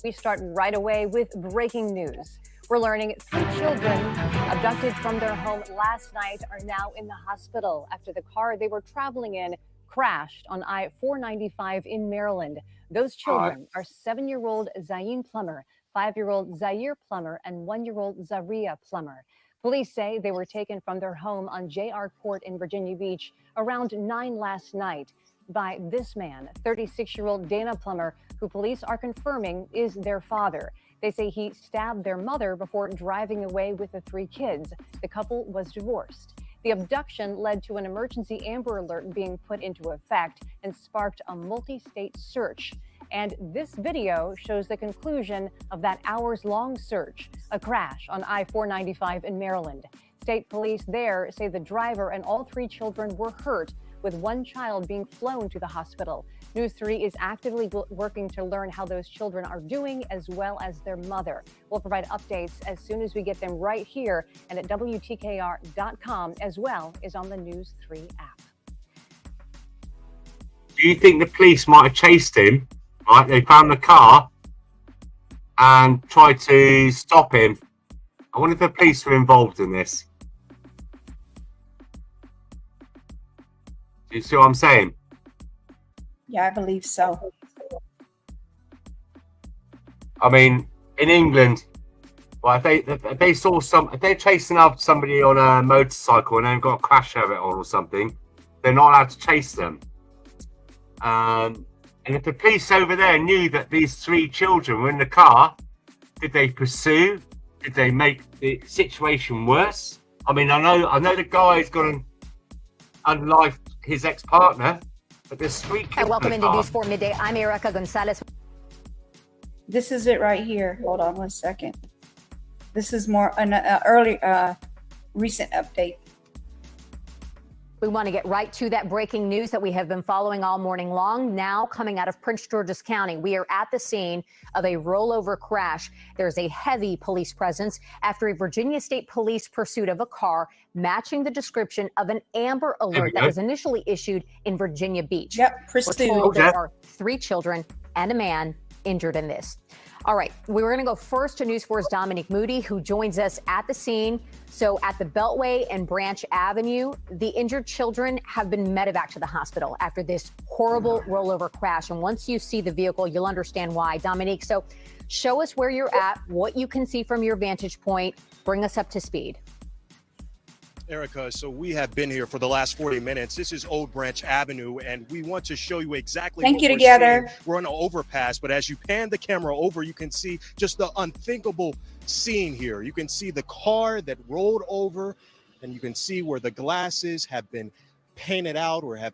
We start right away with breaking news. We're learning 3 children abducted from their home last night are now in the hospital after the car they were traveling in crashed on I-495 in Maryland. Those children are 7-year-old Zayn Plummer, 5-year-old Zaire Plummer, and 1-year-old Zaria Plummer. Police say they were taken from their home on JR Court in Virginia Beach around 9 last night by this man, 36-year-old Dana Plummer, who police are confirming is their father. They say he stabbed their mother before driving away with the 3 kids. The couple was divorced. The abduction led to an emergency Amber Alert being put into effect and sparked a multi-state search. And this video shows the conclusion of that hours-long search, a crash on I-495 in Maryland. State police there say the driver and all 3 children were hurt, with 1 child being flown to the hospital. News 3 is actively working to learn how those children are doing, as well as their mother. We'll provide updates as soon as we get them right here and at WTKR.com, as well as on the News 3 app. Do you think the police might have chased him? Right, they found the car and tried to stop him. I wonder if the police were involved in this. Do you see what I'm saying? Yeah, I believe so. I mean, in England, well, if they saw if they're chasing after somebody on a motorcycle and they've got a crash helmet on or something, they're not allowed to chase them. And if the police over there knew that these 3 children were in the car, did they pursue? did they make the situation worse? I mean, I know the guy's gone and unlifed his ex-partner, but there's 3 kids. Welcome into News 4 Midday. I'm Erica Gonzalez. This is it right here. Hold on 1 second. This is more an recent update. We want to get right to that breaking news that we have been following all morning long. Now coming out of Prince George's County, we are at the scene of a rollover crash. There's a heavy police presence after a Virginia State Police pursuit of a car matching the description of an Amber Alert that was initially issued in Virginia Beach. Yep, We're told there are 3 children and a man injured in this. All right, we're going to go first to News 4's Dominique Moody, who joins us at the scene. So at the Beltway and Branch Avenue, the injured children have been medevac to the hospital after this horrible rollover crash. And once you see the vehicle, you'll understand why. Dominique, so show us where you're at, what you can see from your vantage point. Bring us up to speed. Erica, so we have been here for the last 40 minutes. This is Old Branch Avenue, and we want to show you exactly what we're together. seeing. We're on an overpass, but as you pan the camera over, you can see just the unthinkable scene here. You can see the car that rolled over, and you can see where the glasses have been painted out or have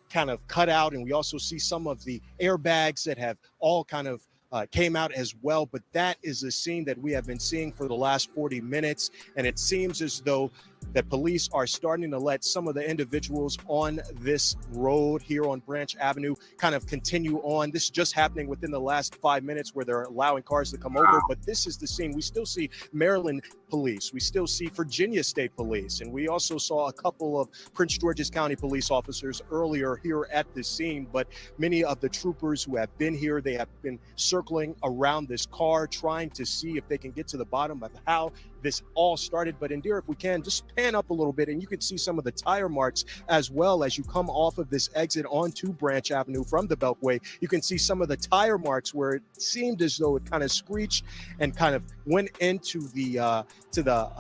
kind of cut out, and we also see some of the airbags that have all kind of came out as well. But that is a scene that we have been seeing for the last 40 minutes, and it seems as though that police are starting to let some of the individuals on this road here on Branch Avenue kind of continue on. This is just happening within the last 5 minutes where they're allowing cars to come over. But this is the scene. We still see Maryland police. We still see Virginia State Police. And we also saw a couple of Prince George's County police officers earlier here at the scene. But many of the troopers who have been here, they have been circling around this car, trying to see if they can get to the bottom of how this all started. But Indira, if we can, just pan up a little bit and you can see some of the tire marks as well as you come off of this exit onto Branch Avenue from the Beltway. You can see some of the tire marks where it seemed as though it kind of screeched and kind of went into the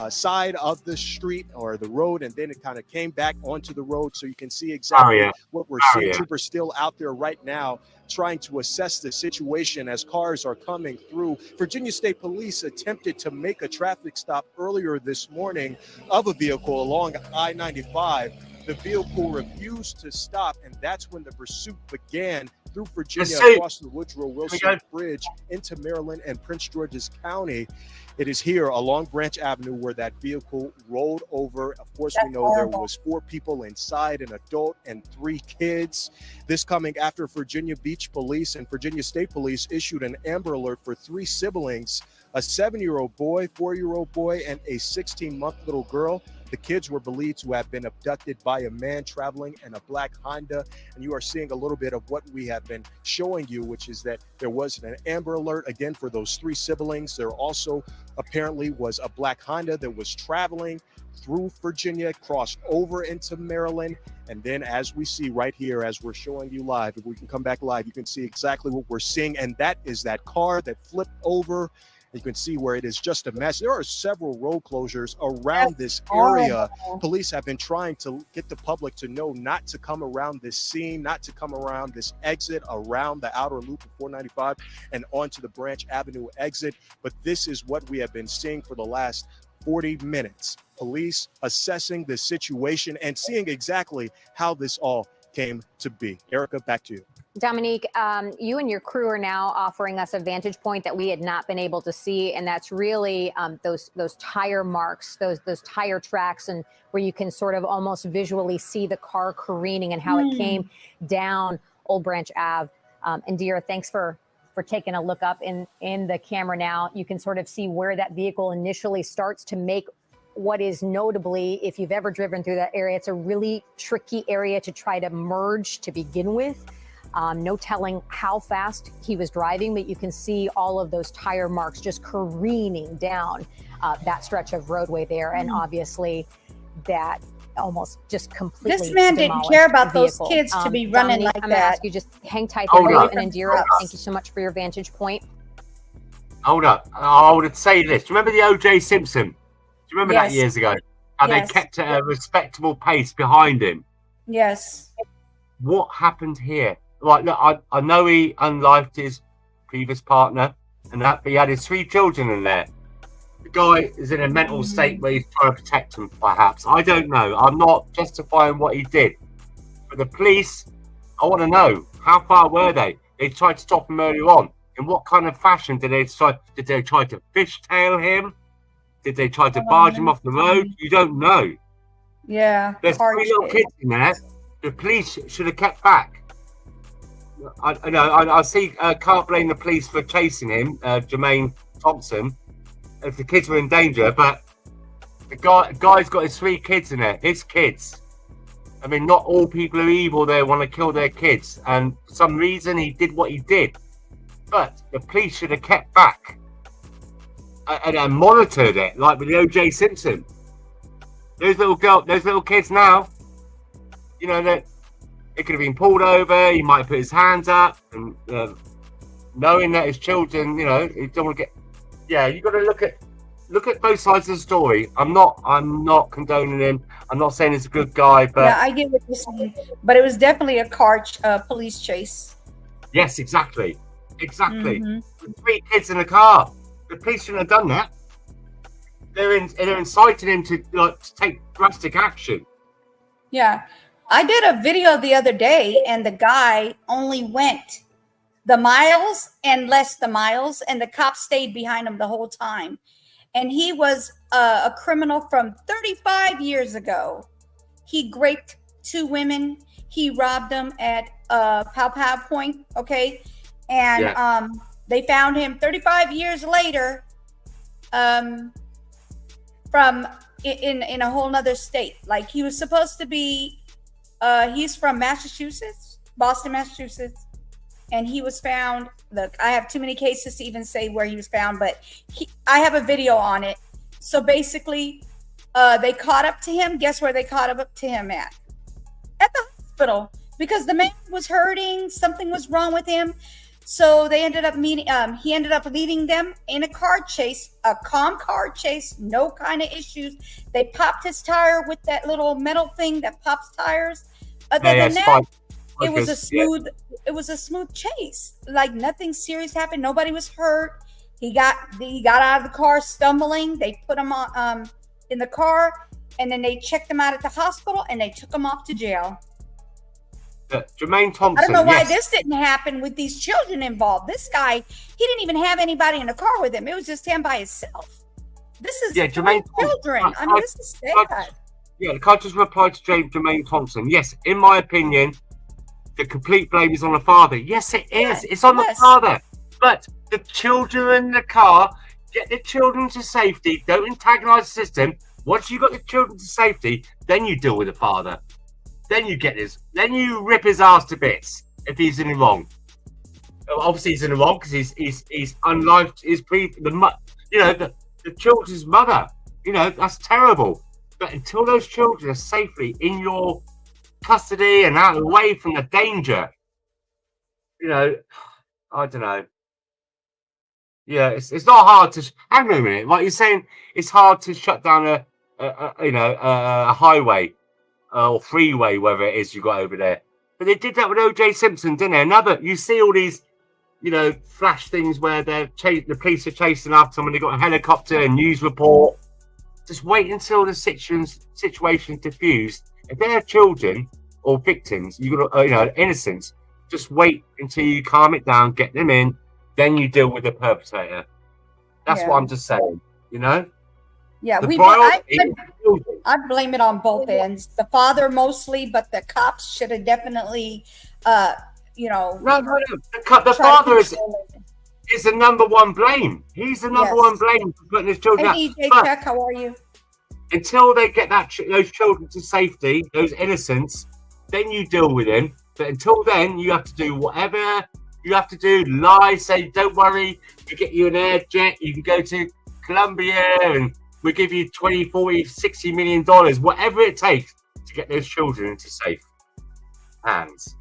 side of the street or the road, and then it kind of came back onto the road. So you can see exactly what we're seeing. Troopers still out there right now trying to assess the situation as cars are coming through. Virginia State Police attempted to make a traffic stop earlier this morning of a vehicle along I-95. The vehicle refused to stop, and that's when the pursuit began through Virginia across the Woodrow Wilson Bridge into Maryland and Prince George's County. It is here along Branch Avenue where that vehicle rolled over. Of course, we know there was 4 people inside, an adult and 3 kids. This coming after Virginia Beach Police and Virginia State Police issued an Amber Alert for 3 siblings, a 7-year-old boy, 4-year-old boy, and a 16-month little girl. The kids were believed to have been abducted by a man traveling in a black Honda. And you are seeing a little bit of what we have been showing you, which is that there was an Amber Alert again for those 3 siblings. There also apparently was a black Honda that was traveling through Virginia, crossed over into Maryland. And then as we see right here, as we're showing you live, if we can come back live, you can see exactly what we're seeing. And that is that car that flipped over. You can see where it is just a mess. There are several road closures around this area. Police have been trying to get the public to know not to come around this scene, not to come around this exit, around the outer loop of 495 and onto the Branch Avenue exit. But this is what we have been seeing for the last 40 minutes. Police assessing the situation and seeing exactly how this all came to be. Erica, back to you. Dominique, you and your crew are now offering us a vantage point that we had not been able to see, and that's really those tire marks, those tire tracks, and where you can sort of almost visually see the car careening and how it came down Old Branch Ave. Indira, thanks for taking a look up in the camera now. You can sort of see where that vehicle initially starts to make what is notably, if you've ever driven through that area, it's a really tricky area to try to merge to begin with. No telling how fast he was driving, but you can see all of those tire marks just careening down that stretch of roadway there. And obviously that almost just completely This man didn't care about those kids to be running Dominique, like I'm that. gonna ask you just hang tight there. You and Indira, thank you so much for your vantage point. Hold up. I would say this. Do you remember the O.J. Simpson? Do you remember that years ago? How they kept at a respectable pace behind him? Yes. What happened here? Like, look, I know he unlifed his previous partner and that, but he had his 3 children in there. the guy is in a mental state where he's trying to protect him, perhaps. I don't know. I'm not justifying what he did. But the police, I want to know, how far were they? They tried to stop him earlier on. In what kind of fashion did they try? Did they try to fishtail him? Did they try to barge him off the road? You don't know. Yeah. There's 3 little kids in there. The police should have kept back. I see. Can't blame the police for chasing him, Jermaine Thompson, if the kids were in danger. But the guy's got his 3 kids in there. His kids. I mean, not all people are evil. They want to kill their kids, and for some reason he did what he did. But the police should have kept back and monitored it, like with the O.J. Simpson. Those little kids now, you know, that it could have been pulled over. He might have put his hands up, and knowing that his children, you know, he don't want to get. Yeah, you got to look at both sides of the story. I'm not condoning him. I'm not saying he's a good guy, but yeah, I get what you're saying. But it was definitely a police chase. Yes, exactly. With 3 kids in a car. The police shouldn't have done that. They're inciting him to take drastic action. Yeah. I did a video the other day, and the guy only went the miles and less the miles, and the cops stayed behind him the whole time. And he was a criminal from 35 years ago. He raped 2 women. He robbed them at Pow Pow Point, okay? And they found him 35 years later from in a whole nother state. Like, he was supposed to be, he's from Massachusetts, Boston, Massachusetts. And he was found, look, I have too many cases to even say where he was found, but I have a video on it. So basically, they caught up to him. Guess where they caught up to him at? At the hospital, because the man was hurting. Something was wrong with him. So they ended up meeting, he ended up leading them in a car chase, a calm car chase, no kind of issues. They popped his tire with that little metal thing that pops tires. Other than that, it was a smooth chase. Like, nothing serious happened. Nobody was hurt. He got out of the car stumbling. They put him on in the car, and then they checked him out at the hospital, and they took him off to jail. Jermaine Thompson. I don't know why this didn't happen with these children involved. This guy, he didn't even have anybody in the car with him. It was just him by himself. This is Jermaine children. I mean, this is sad. Can I just reply to Jermaine Thompson? Yes, in my opinion, the complete blame is on the father. Yes, it is. It's on the father. But the children in the car, get the children to safety. Don't antagonize the system. Once you got the children to safety, then you deal with the father. Then you get this. Then you rip his ass to bits if he's in the wrong. Obviously, he's in the wrong because he's unlived the children's mother. You know, that's terrible. But until those children are safely in your custody and out of the way from the danger, you know, I don't know. Yeah, it's not hard to hang on a minute. Like you're saying, it's hard to shut down a highway or freeway, whatever it is you got over there. But they did that with O.J. Simpson, didn't they? You see all these, you know, flash things where the police are chasing after someone. They got a helicopter, a news report. Just wait until the situation's diffused. If they're children or victims, you got innocents. Just wait until you calm it down, get them in, then you deal with the perpetrator. That's what I'm just saying. You know. Yeah, I blame it on both ends. The father mostly, but the cops should have definitely, No. The father is the number one blame. He's the number one blame for putting his children out. Hey, DJ Chuck, how are you? Until they get those children to safety, those innocents, then you deal with them. But until then, you have to do whatever you have to do. Lie, say, don't worry, we get you an air jet, you can go to Colombia and we'll give you 20, 40, 60 million dollars, whatever it takes to get those children into safe hands.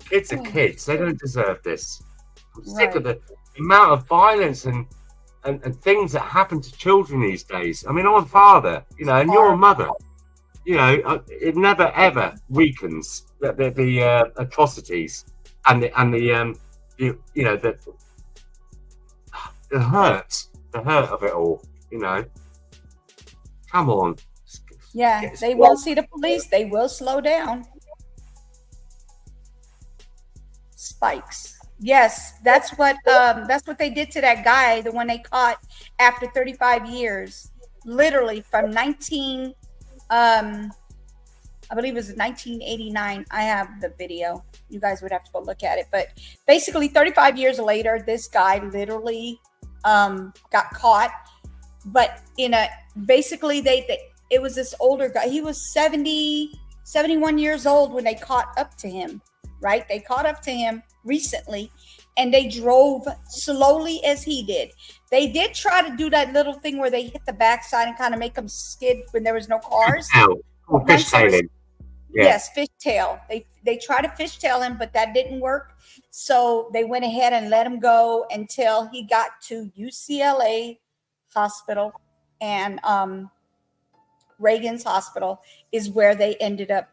Kids are kids. They don't deserve this. I'm sick of the amount of violence and things that happen to children these days. I mean, I'm a father, and you're a mother. It never ever weakens the atrocities and it hurts. the hurt of it all. You know, come on. Yeah, they won't see the police. They will slow down. Spikes. Yes, that's what they did to that guy, the one they caught after 35 years, literally from 19 I believe it was 1989. I have the video. You guys would have to go look at it. But basically 35 years later, this guy literally got caught. But basically it was this older guy. He was 71 years old when they caught up to him, right? They caught up to him recently and they drove slowly as he did. They did try to do that little thing where they hit the backside and kind of make them skid when there was no cars. Fishtailing. Yeah. Yes, fishtail. They tried to fishtail him, but that didn't work. So they went ahead and let him go until he got to UCLA Hospital, and Reagan's Hospital is where they ended up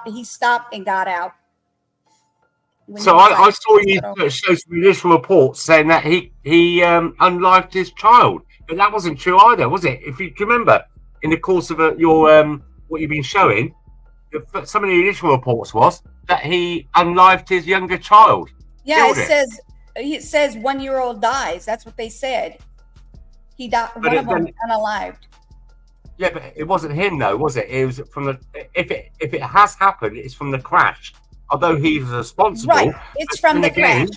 He stopped and got out. So I saw you show some initial reports saying that he unlived his child, but that wasn't true either, was it? If you remember, in the course of your what you've been showing, some of the initial reports was that he unlived his younger child. Yeah, it says 1-year-old dies. That's what they said. He died. One of them unalived. Yeah, but it wasn't him though, was it? It was from the. If it has happened, it's from the crash. Although he's responsible. Right, it's from the crash.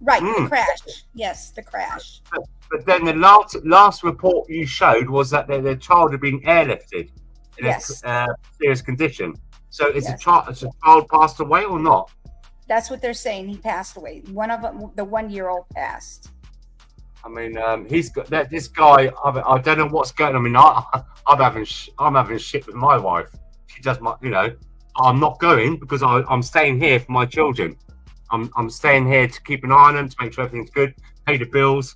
Right, the crash. Yes, the crash. But then the last report you showed was that the child had been airlifted in a serious condition. So is the child passed away or not? That's what they're saying. He passed away. One of them, the 1-year-old, passed. I mean, he's got this guy. I don't know what's going on. I mean, I'm having shit with my wife. She does my, I'm not going because I'm staying here for my children. I'm staying here to keep an eye on them, to make sure everything's good, pay the bills.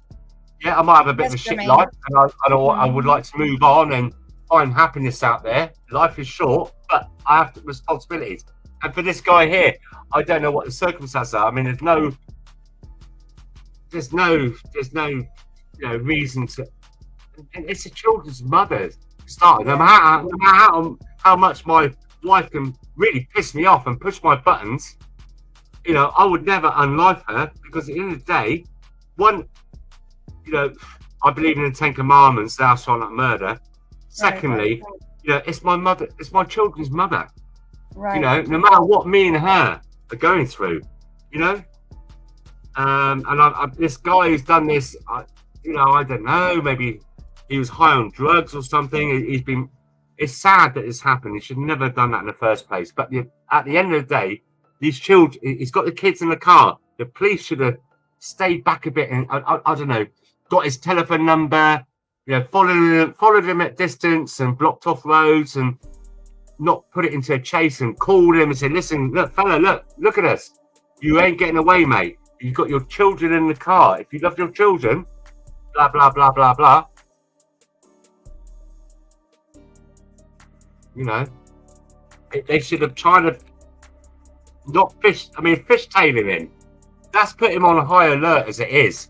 Yeah, I might have a bit of a shit life, and I would like to move on and find happiness out there. Life is short, but I have responsibilities. And for this guy here, I don't know what the circumstances are. I mean, there's no reason to. And it's a children's mother starting. No matter how much my wife can really piss me off and push my buttons, I would never unlife her, because at the end of the day, I believe in the 10 Commandments, thou shalt not murder. Secondly, it's my mother, it's my children's mother. Right. No matter what me and her are going through, and this guy who's done this, I don't know, maybe he was high on drugs or something. It's sad that this happened. He should never have done that in the first place. But at the end of the day, these children, he's got the kids in the car. The police should have stayed back a bit and, I don't know, got his telephone number, followed him at distance and blocked off roads and not put it into a chase and called him and said, listen, look, fella, look at us. You ain't getting away, mate. You've got your children in the car. If you love your children, blah, blah, blah, blah, blah. They should have tried to not fishtailing him. That's put him on a high alert as it is.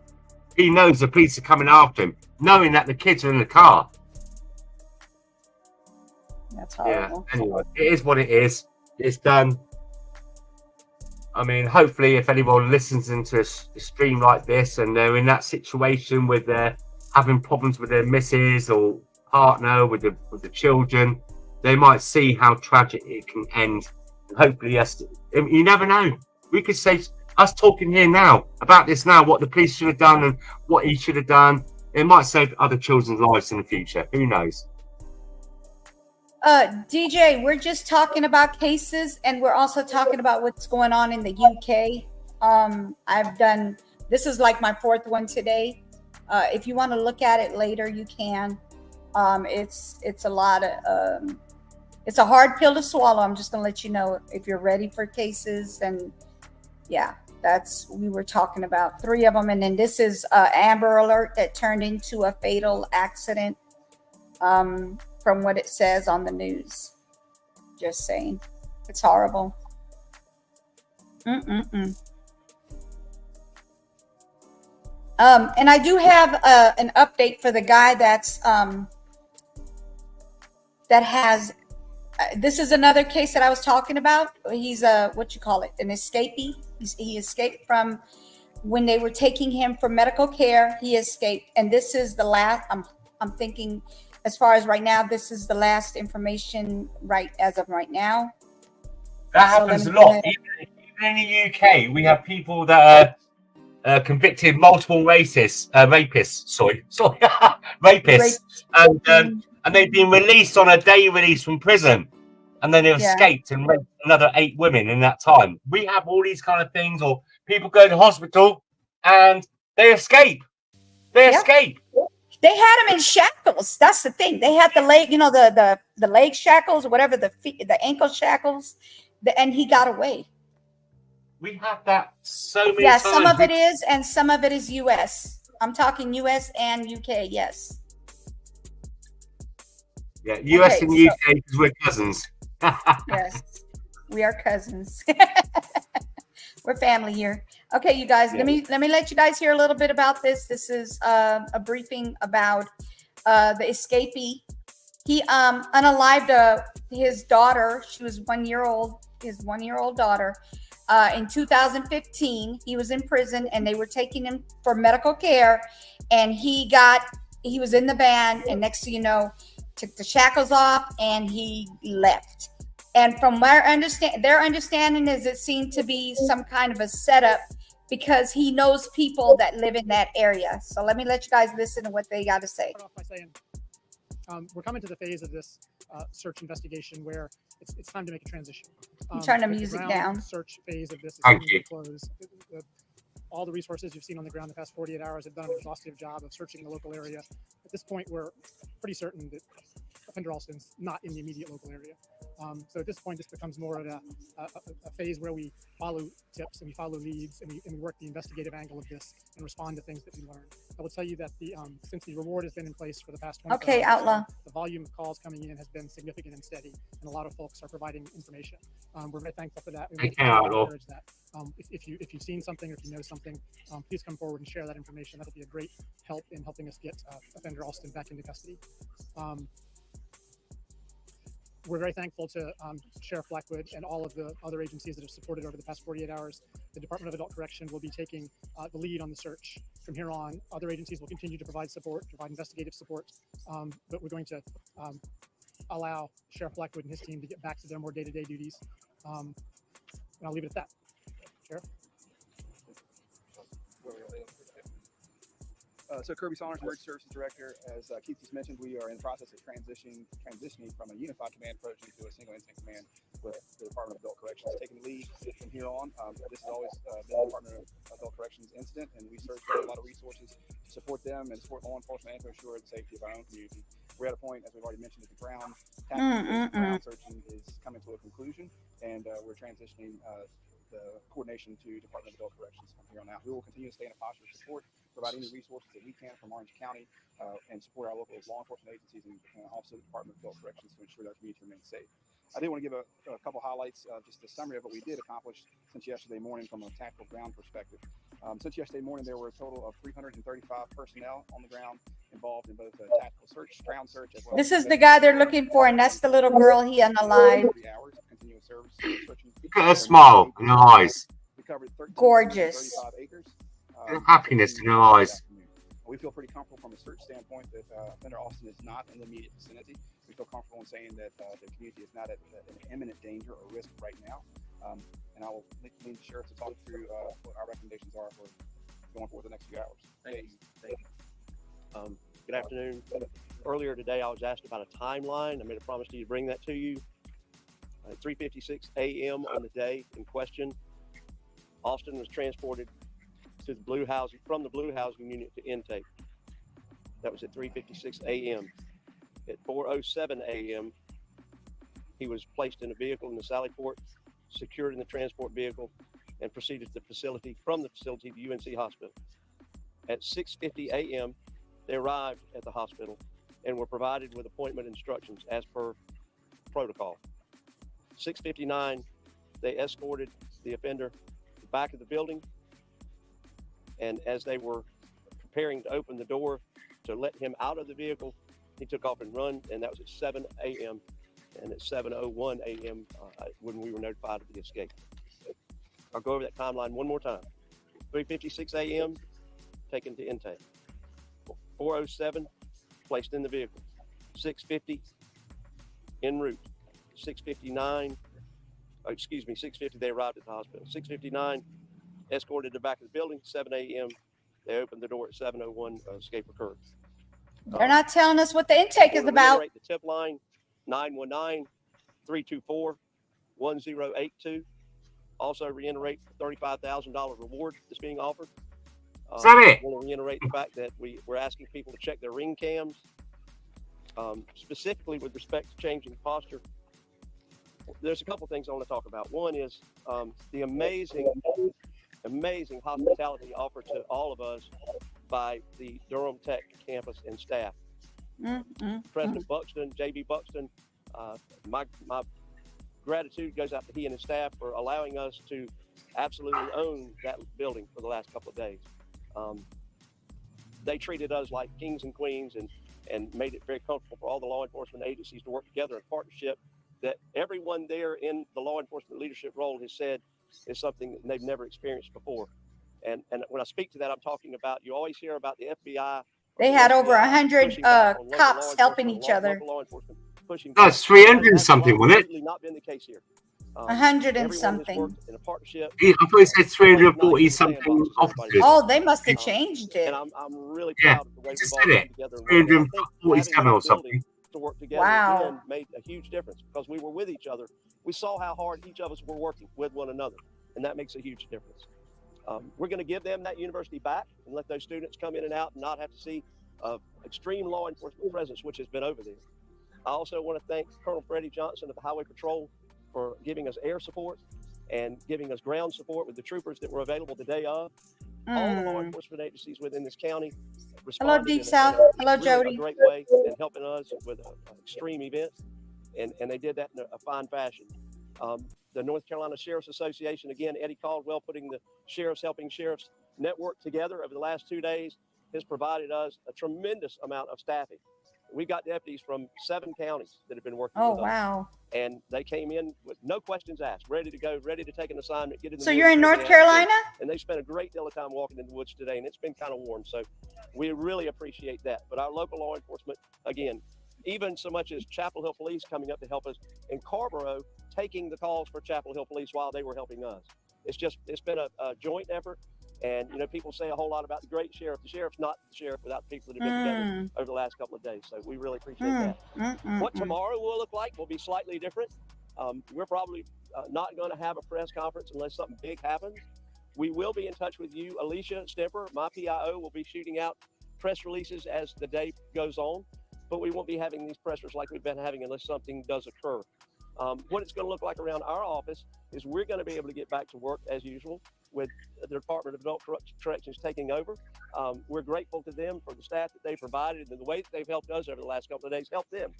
He knows the police are coming after him, knowing that the kids are in the car. That's horrible. Yeah, anyway, it is what it is. It's done. I mean, hopefully, if anyone listens into a stream like this and they're in that situation where they're having problems with their missus or partner, with the children, they might see how tragic it can end. And hopefully, you never know. We could say, us talking here now about this now, what the police should have done and what he should have done, it might save other children's lives in the future. Who knows? DJ, we're just talking about cases, and we're also talking about what's going on in the UK. This is like my 4th one today. If you want to look at it later, you can. It's a lot of it's a hard pill to swallow. I'm just gonna let you know if you're ready for cases. And yeah, we were talking about 3 of them, and then this is Amber Alert that turned into a fatal accident. From what it says on the news. Just saying. It's horrible. And I do have an update for the guy that's that has. This is another case that I was talking about. He's a what you call it, an escapee. He escaped from when they were taking him for medical care. He escaped, and this is the last. I'm thinking, as far as right now, this is the last information right as of right now. That happens a lot. Even in the UK, we have people that are convicted multiple rapists, and they've been released on a day release from prison, and then they've escaped and raped another 8 women in that time. We have all these kind of things, or people go to hospital and they escape. They escape. They had him in shackles. That's the thing. They had the leg, you know, the leg shackles or whatever, the ankle shackles, and he got away. We have that so many times. times. Some of it is, and some of it is U.S. I'm talking U.S. and U.K. Yes. Yeah, U.S. and U.K. because we're cousins. Yes, we are cousins. We're family here. Okay, you guys, let me let you guys hear a little bit about this. This is a briefing about the escapee. He unalived his daughter. She was 1 year old. His 1 year old daughter. In 2015, he was in prison, and they were taking him for medical care. And he was in the van, and next thing you know, took the shackles off, and he left. And from their understanding is it seemed to be some kind of a setup because he knows people that live in that area. So let me let you guys listen to what they got to say. Start off by saying, we're coming to the phase of this search investigation where it's time to make a transition. Turn the music down. Search phase of this is coming to a close. All the resources you've seen on the ground the past 48 hours have done an exhaustive job of searching the local area. At this point, we're pretty certain that offender Alston's not in the immediate local area. So at this point, this becomes more of a phase where we follow tips and we follow leads and we work the investigative angle of this and respond to things that we learn. I will tell you that since the reward has been in place for the past 24 hours, Outlaw. The volume of calls coming in has been significant and steady, and a lot of folks are providing information. We're very thankful for that. We encourage that. If you've seen something or if you know something, please come forward and share that information. That'll be a great help in helping us get offender Alston back into custody. We're very thankful to Sheriff Blackwood and all of the other agencies that have supported over the past 48 hours. The Department of Adult Correction will be taking the lead on the search from here on. Other agencies will continue to provide support, provide investigative support, but we're going to allow Sheriff Blackwood and his team to get back to their more day-to-day duties. And I'll leave it at that. Sheriff? So Kirby Saunders, Emergency Services Director. As Keith just mentioned, we are in the process of transitioning from a unified command approach into a single incident command with the Department of Adult Corrections taking the lead from here on. This has always been the Department of Adult Corrections incident, and we search a lot of resources to support them and support law enforcement and to ensure the safety of our own community. We're at a point, as we've already mentioned, that the ground searching is coming to a conclusion, and we're transitioning the coordination to Department of Adult Corrections from here on out. We will continue to stay in a posture of support, provide any resources that we can from Orange County, and support our local law enforcement agencies and also the Department of Adult Corrections to ensure that our community remains safe. I did want to give a couple highlights, just a summary of what we did accomplish since yesterday morning from a tactical ground perspective. Since yesterday morning, there were a total of 335 personnel on the ground involved in both tactical search, ground search, as well. This is the guy they're looking for, and that's the little girl he unalived. Look at her smile in her eyes. Gorgeous. Happiness in her eyes. We feel pretty comfortable from a search standpoint that offender Alston is not in the immediate vicinity. We feel comfortable in saying that the community is not at an imminent danger or risk right now. And I will lead the sheriff to talk through what our recommendations are for going forward the next few hours. Thank you. Good afternoon. Earlier today, I was asked about a timeline. I made a promise to you to bring that to you. At 3:56 a.m. on the day in question, Alston was transported to the Blue Housing, from the Blue Housing Unit to intake. That was at 3:56 a.m. At 4:07 a.m., he was placed in a vehicle in the Sally Port, secured in the transport vehicle, and proceeded to the facility, from the facility to UNC Hospital. At 6:50 a.m., they arrived at the hospital and were provided with appointment instructions as per protocol. 6:59, they escorted the offender to the back of the building, and as they were preparing to open the door to let him out of the vehicle. He took off and run, and that was at 7 a.m. And at 7:01 a.m. When we were notified of the escape. I'll go over that timeline one more time. 3:56 a.m. taken to intake. 4:07 placed in the vehicle. 6:50 en route. 6:59. 6:50 they arrived at the hospital. 6:59 escorted to the back of the building. 7 a.m. they opened the door at 7:01. Escape occurred. They're not telling us what the intake is about. The tip line 919-324-1082. Also reiterate the $35,000 reward that's being offered. I want to reiterate the fact that we're asking people to check their ring cams, specifically with respect to changing posture. There's a couple things I want to talk about. One is the amazing hospitality offered to all of us by the Durham Tech campus and staff. President Buxton, J.B. Buxton, my gratitude goes out to he and his staff for allowing us to absolutely own that building for the last couple of days. They treated us like kings and queens and made it very comfortable for all the law enforcement agencies to work together in partnership that everyone there in the law enforcement leadership role has said is something that they've never experienced before. And when I speak to that, I'm talking about, you always hear about the FBI. They had over 100 cops helping each other. That's 300 and something, wasn't it? Not been the case here. 100 and something. In a partnership. I thought it said 340 something officers. Oh, they must have changed it. And I'm really proud of the way Just we've all said it. come together. 347 or something. To work together again made a huge difference because we were with each other. We saw how hard each of us were working with one another, and that makes a huge difference. We're going to give them that university back and let those students come in and out and not have to see extreme law enforcement presence, which has been over there. I also want to thank Colonel Freddie Johnson of the Highway Patrol for giving us air support and giving us ground support with the troopers that were available the day of. All the law enforcement agencies within this county responded Hello, Deep South. Hello, Jody. A great way in helping us with an extreme event, and they did that in a fine fashion. The North Carolina Sheriff's Association, again, Eddie Caldwell putting the Sheriffs Helping Sheriffs network together over the last 2 days has provided us a tremendous amount of staffing. We got deputies from 7 counties that have been working with us. Oh, wow. And they came in with no questions asked, ready to go, ready to take an assignment, get in the So woods, you're in do what North they have to do. Carolina? And they spent a great deal of time walking in the woods today, and it's been kind of warm. So we really appreciate that. But our local law enforcement, again, even so much as Chapel Hill Police coming up to help us in Carborough, taking the calls for Chapel Hill Police while they were helping us. It's been a joint effort. And, you know, people say a whole lot about the great sheriff. The sheriff's not the sheriff without the people that have been together over the last couple of days. So we really appreciate that. What tomorrow will look like will be slightly different. We're probably not going to have a press conference unless something big happens. We will be in touch with you. Alicia Stemper, my PIO, will be shooting out press releases as the day goes on. But we won't be having these pressers like we've been having unless something does occur. What it's going to look like around our office is we're going to be able to get back to work as usual with the Department of Adult Corrections taking over. We're grateful to them for the staff that they provided and the way that they've helped us over the last couple of days, help them.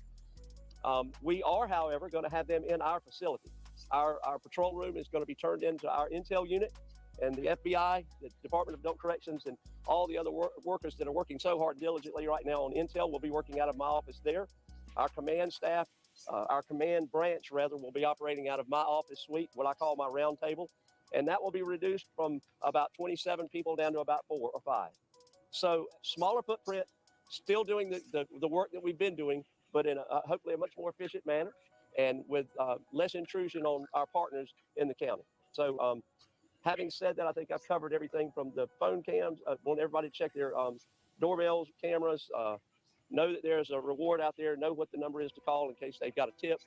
We are, however, going to have them in our facility. Our patrol room is going to be turned into our intel unit, and the FBI, the Department of Adult Corrections, and all the other workers that are working so hard diligently right now on intel will be working out of my office there. Our command staff, our command branch, rather, will be operating out of my office suite, what I call my round table. And that will be reduced from about 27 people down to about 4 or 5. So smaller footprint, still doing the work that we've been doing, but in hopefully a much more efficient manner and with less intrusion on our partners in the county. So having said that, I think I've covered everything from the phone cams. I want everybody to check their doorbells, cameras, know that there's a reward out there, know what the number is to call in case they've got a tip.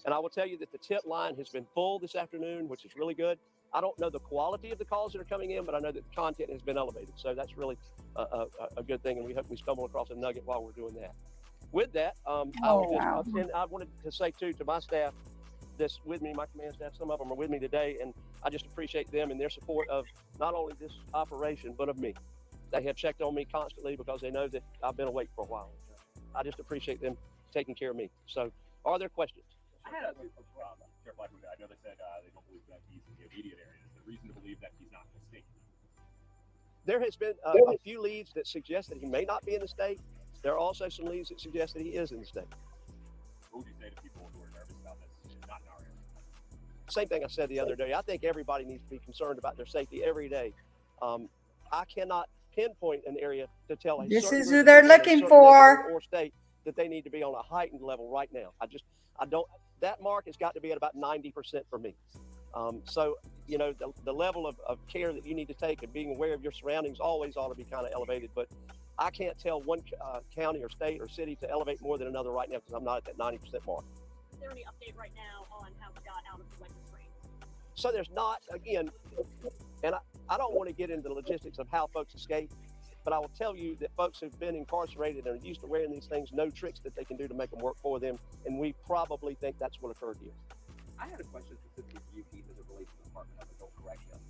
And I will tell you that the tip line has been full this afternoon, which is really good. I don't know the quality of the calls that are coming in, but I know that the content has been elevated. So that's really a good thing, and we hope we stumble across a nugget while we're doing that. With that, I wanted to say, too, to my staff that's with me, my command staff, some of them are with me today, and I just appreciate them and their support of not only this operation, but of me. They have checked on me constantly because they know that I've been awake for a while. I just appreciate them taking care of me. So are there questions? I had a careful. I know they said they don't believe that he's in the immediate area. Is there reason to believe that he's not mistaken? There has been a few leads that suggest that he may not be in the state. There are also some leads that suggest that he is in the state. What would you say to people who are nervous about this? Not in our area. Same thing I said the other day. I think everybody needs to be concerned about their safety every day. I cannot pinpoint an area to tell a This certain is group who of they're people in a looking certain for. neighborhood or state that they need to be on a heightened level right now. I don't. That mark has got to be at about 90% for me. So, you know, the level of care that you need to take and being aware of your surroundings always ought to be kind of elevated. But I can't tell one county or state or city to elevate more than another right now because I'm not at that 90% mark. Is there any update right now on how he got out of the weapons range? So there's not, again, and I don't want to get into the logistics of how folks escape, but I will tell you that folks who've been incarcerated and are used to wearing these things know tricks that they can do to make them work for them, and we probably think that's what occurred here. I had a question specifically for you, Keith, as it relates to the Department of Adult Corrections.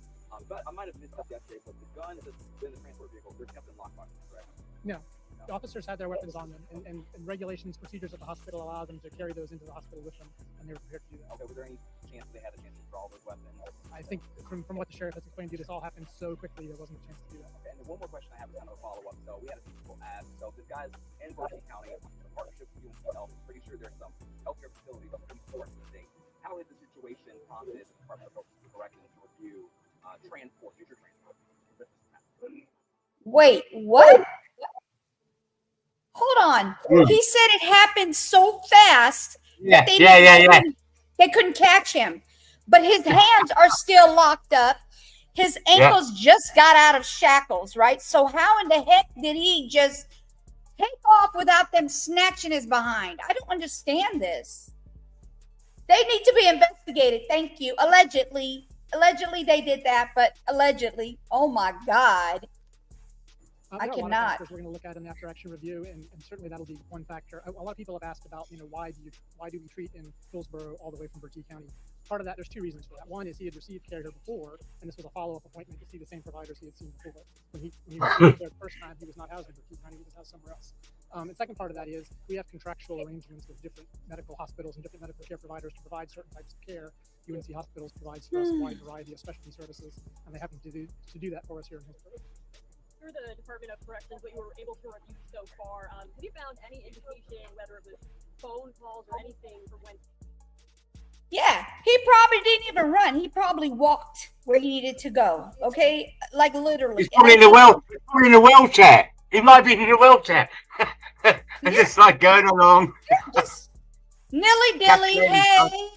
But I might have missed this yesterday, but the gun is in the transport vehicle. They're kept in lockboxes, correct? No. The officers had their weapons on them, and regulations, procedures at the hospital allow them to carry those into the hospital with them, and they were prepared to do that. Okay, was there any chance they had a chance to draw those weapons? I think from what the sheriff has explained to you, this all happened so quickly there wasn't a chance to do that. Okay, and then one more question I have is kind of a follow-up. So we had a few people ask, so this guy's in Berkeley County, in partnership with UNC Health, pretty sure there's some healthcare facilities on the east coast of the state. How is the situation confident the Department of Corrections to review transport, future transport? Wait, what? Hold on. He said it happened so fast that they couldn't catch him. But his hands are still locked up. His ankles just got out of shackles, right? So how in the heck did he just take off without them snatching his behind? I don't understand this. They need to be investigated. Thank you. Allegedly they did that, but allegedly. Oh my God. I There are a lot of cannot. factors we're going to look at in the after action review, and certainly that'll be one factor. A lot of people have asked about, why do we treat in Hillsborough all the way from Berkeley County? Part of that, there's two reasons for that. One is he had received care here before, and this was a follow-up appointment to see the same providers he had seen before. When he was there the first time, he was not housed in Berkeley County, he was housed somewhere else. And second part of that is we have contractual arrangements with different medical hospitals and different medical care providers to provide certain types of care. UNC Hospitals provides for us a wide variety of specialty services, and they happen to do that for us here in Hillsborough. Through the Department of Corrections, what you were able to review so far, have you found any indication, whether it was phone calls or anything, for when? Yeah, he probably didn't even run. He probably walked where he needed to go. Okay, like literally. He's probably in the wheelchair. He might be in a wheelchair. And just like going along. Just nilly-dilly, hey.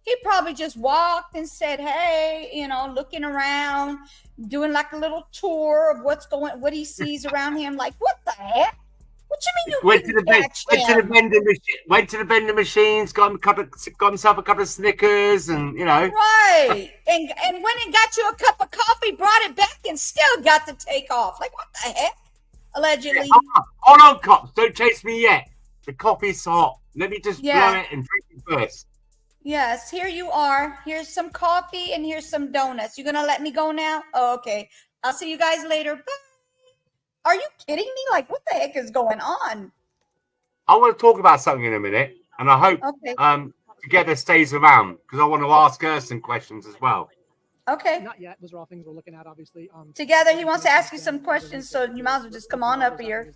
He probably just walked and said, hey, looking around, doing like a little tour of what he sees around him. Like, what the heck? What you mean you went to the vending machines, got himself a couple of Snickers, and Right. And went and got you a cup of coffee, brought it back, and still got to take off. Like, what the heck? Allegedly. Hold on, cops. Don't chase me yet. The coffee's hot. Let me just blow it and drink it first. Yes, here you are. Here's some coffee and here's some donuts. You gonna let me go now? Oh, okay. I'll see you guys later. Bye. Are you kidding me? Like, what the heck is going on? I want to talk about something in a minute, and I hope Together stays around because I want to ask her some questions as well. Okay. Not yet. Those are all things we're looking at, obviously. Together, he wants to ask you some questions, so you might as well just come on up here.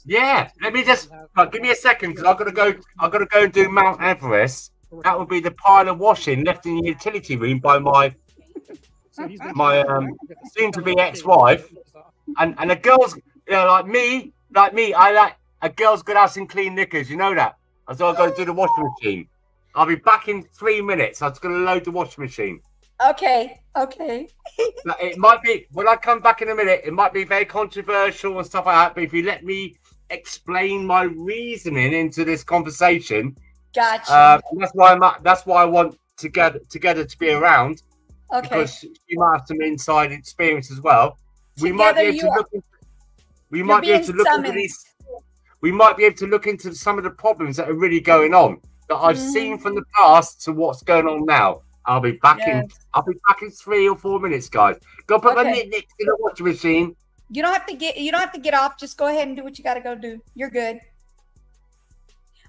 Yeah, let me just give me a second because I've got to go and do Mount Everest. That would be the pile of washing left in the utility room by my soon-to-be ex-wife, and the girls, like me, I like a girl's good out in clean knickers. You know that. So I've got to do the washing machine. I'll be back in 3 minutes. I'm just going to load the washing machine. Okay. It might be, when I come back in a minute, it might be very controversial and stuff like that, but if you let me explain my reasoning into this conversation, gotcha. That's why I want together to be around. Okay. Because she might have some inside experience as well. We might be able to look into some of the problems that are really going on that I've seen from the past to what's going on now. I'll be back in 3 or 4 minutes, guys. Go put my knick in the washing machine. You don't have to get off. Just go ahead and do what you got to go do. You're good.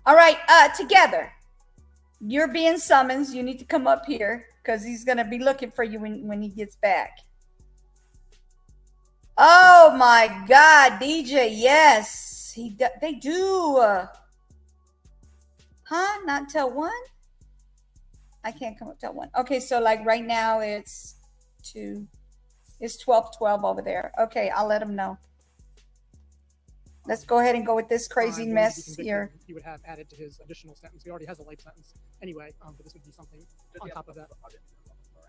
All right. Together. You're being summoned. You need to come up here because he's going to be looking for you when he gets back. Oh my God, DJ, yes. They do. Huh? Not until 1? I can't come up till 1. Okay, so like right now it's 2. It's 12:12 over there. Okay, I'll let them know. Let's go ahead and go with this crazy going to be mess convicted, here. He would have added to his additional sentence. He already has a life sentence anyway, but this would be something on top of that. I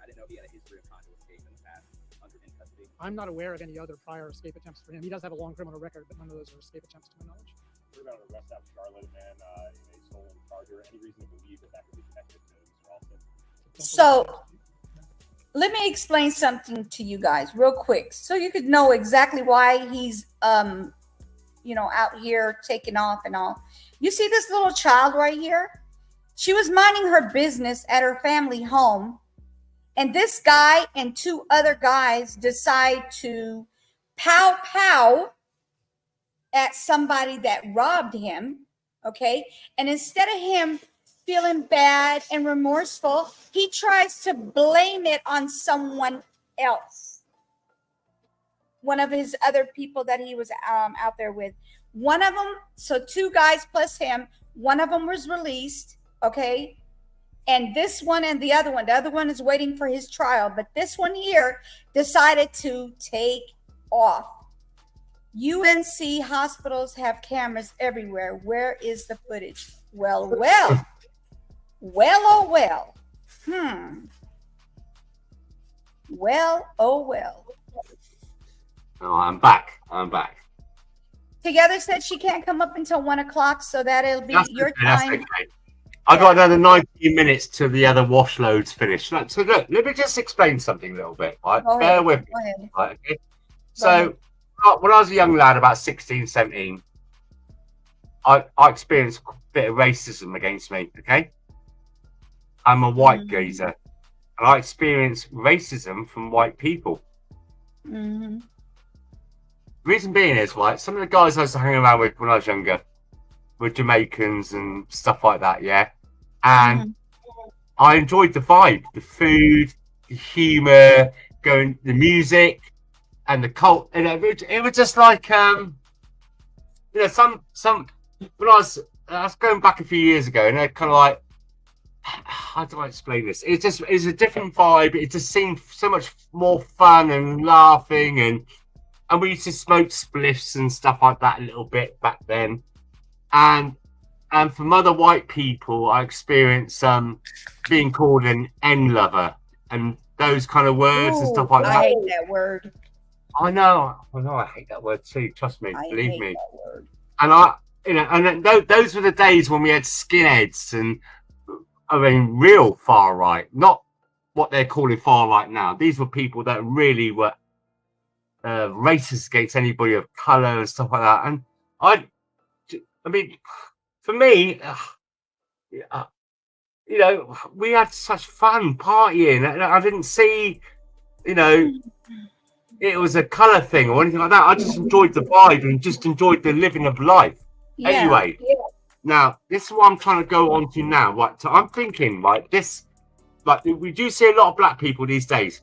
didn't know he had a history of trying to escape in the past under in custody. I'm not aware of any other prior escape attempts for him. He does have a long criminal record, but none of those are escape attempts to my knowledge. We're about to arrest out Charlotte, man, in a stolen car. Is there any reason to believe that could be connected to Mr. Alston? So let me explain something to you guys real quick so you could know exactly why he's out here taking off and all. You see this little child right here? She was minding her business at her family home, and this guy and 2 other guys decide to pow at somebody that robbed him, okay? And instead of him feeling bad and remorseful, he tries to blame it on someone else. One of his other people that he was out there with. One of them, so 2 guys plus him, one of them was released, okay? And this one and the other one is waiting for his trial, but this one here decided to take off. UNC hospitals have cameras everywhere. Where is the footage? Well. Well, oh well. Well, oh well. Oh, I'm back. Together said she can't come up until 1 o'clock, so that'll be your time. Okay. I got another 19 minutes till the other wash loads finish. So look, let me just explain something a little bit. Right? Bear with me. Go ahead. Right, okay? So when I was a young lad, about 16, 17, I experienced a bit of racism against me, okay? I'm a white geezer, and I experienced racism from white people. Mm-hmm. Reason being is, right, some of the guys I was hanging around with when I was younger were Jamaicans and stuff like that, yeah? And I enjoyed the vibe, the food, the humour, the music, and the cult. And it was just like, some when I was going back a few years ago, and they're kind of like, how do I explain this? It's a different vibe. It just seemed so much more fun and laughing, and we used to smoke spliffs and stuff like that a little bit back then. And from other white people, I experienced being called an N lover and those kind of words and stuff like that. I hate that word. I know. I hate that word too. Trust me, believe me. That word. And those were the days when we had skinheads and, I mean, real far right, not what they're calling far right now. These were people that really were racist against anybody of color and stuff like that. And I mean, for me, we had such fun partying. I didn't see, it was a color thing or anything like that. I just enjoyed the vibe and just enjoyed the living of life. Yeah. Anyway, now this is what I'm trying to go on to now. Right, so I'm thinking, we do see a lot of black people these days,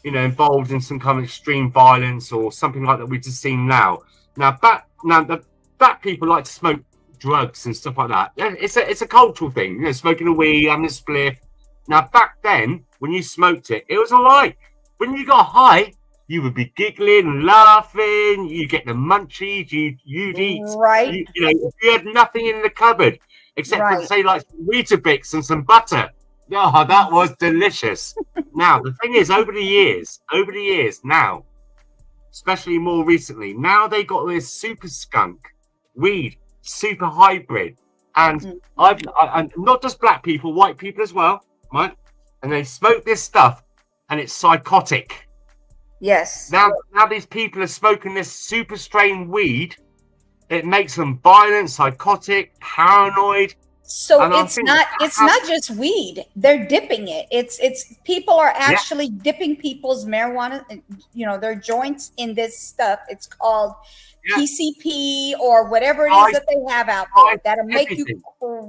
involved in some kind of extreme violence or something like that. We've just seen now. Now the black people like to smoke drugs and stuff like that. It's a cultural thing, smoking a weed, having a spliff. Now back then, when you smoked it, it was all right. When you got high, you would be giggling and laughing. You get the munchies. You'd eat. Right. If you had nothing in the cupboard except for say like some Weetabix and some butter. Oh, that was delicious. Now the thing is, over the years now, especially more recently, now they got this super skunk weed, super hybrid, and I'm not just black people, white people as well, right? And they smoke this stuff, and it's psychotic. Yes. Now these people are smoking this super strain weed. It makes them violent, psychotic, paranoid. So it's not just weed. They're dipping it. It's people are actually dipping people's marijuana, their joints in this stuff. It's called PCP or whatever it is that they have out there that'll make you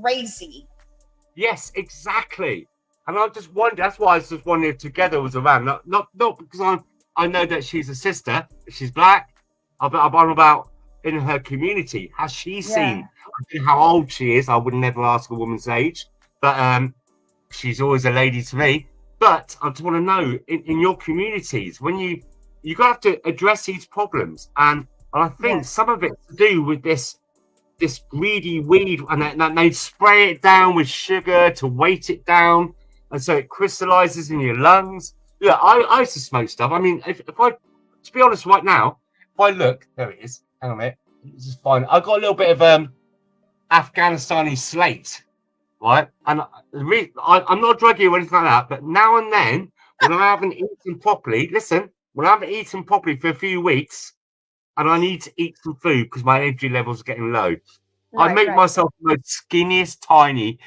crazy. Yes, exactly. And I just wondered. That's why I was just wondering if Together was around. Not because I know that she's a sister. She's black. I'm about in her community. Has she seen? I don't know how old she is. I would never ask a woman's age, but she's always a lady to me. But I just want to know in your communities when you have to address these problems, and I think some of it's to do with this greedy weed, and they spray it down with sugar to weight it down, and so it crystallizes in your lungs. Yeah, I used to smoke stuff. I mean, if I, to be honest, right now, if I look, there it is. Hang on a minute, this is fine. I got a little bit of Afghanistani slate, right? And I'm not druggy or anything like that, but now and then, when I haven't eaten properly, when I haven't eaten properly for a few weeks, and I need to eat some food because my energy levels are getting low, I make myself the most skinniest, tiny,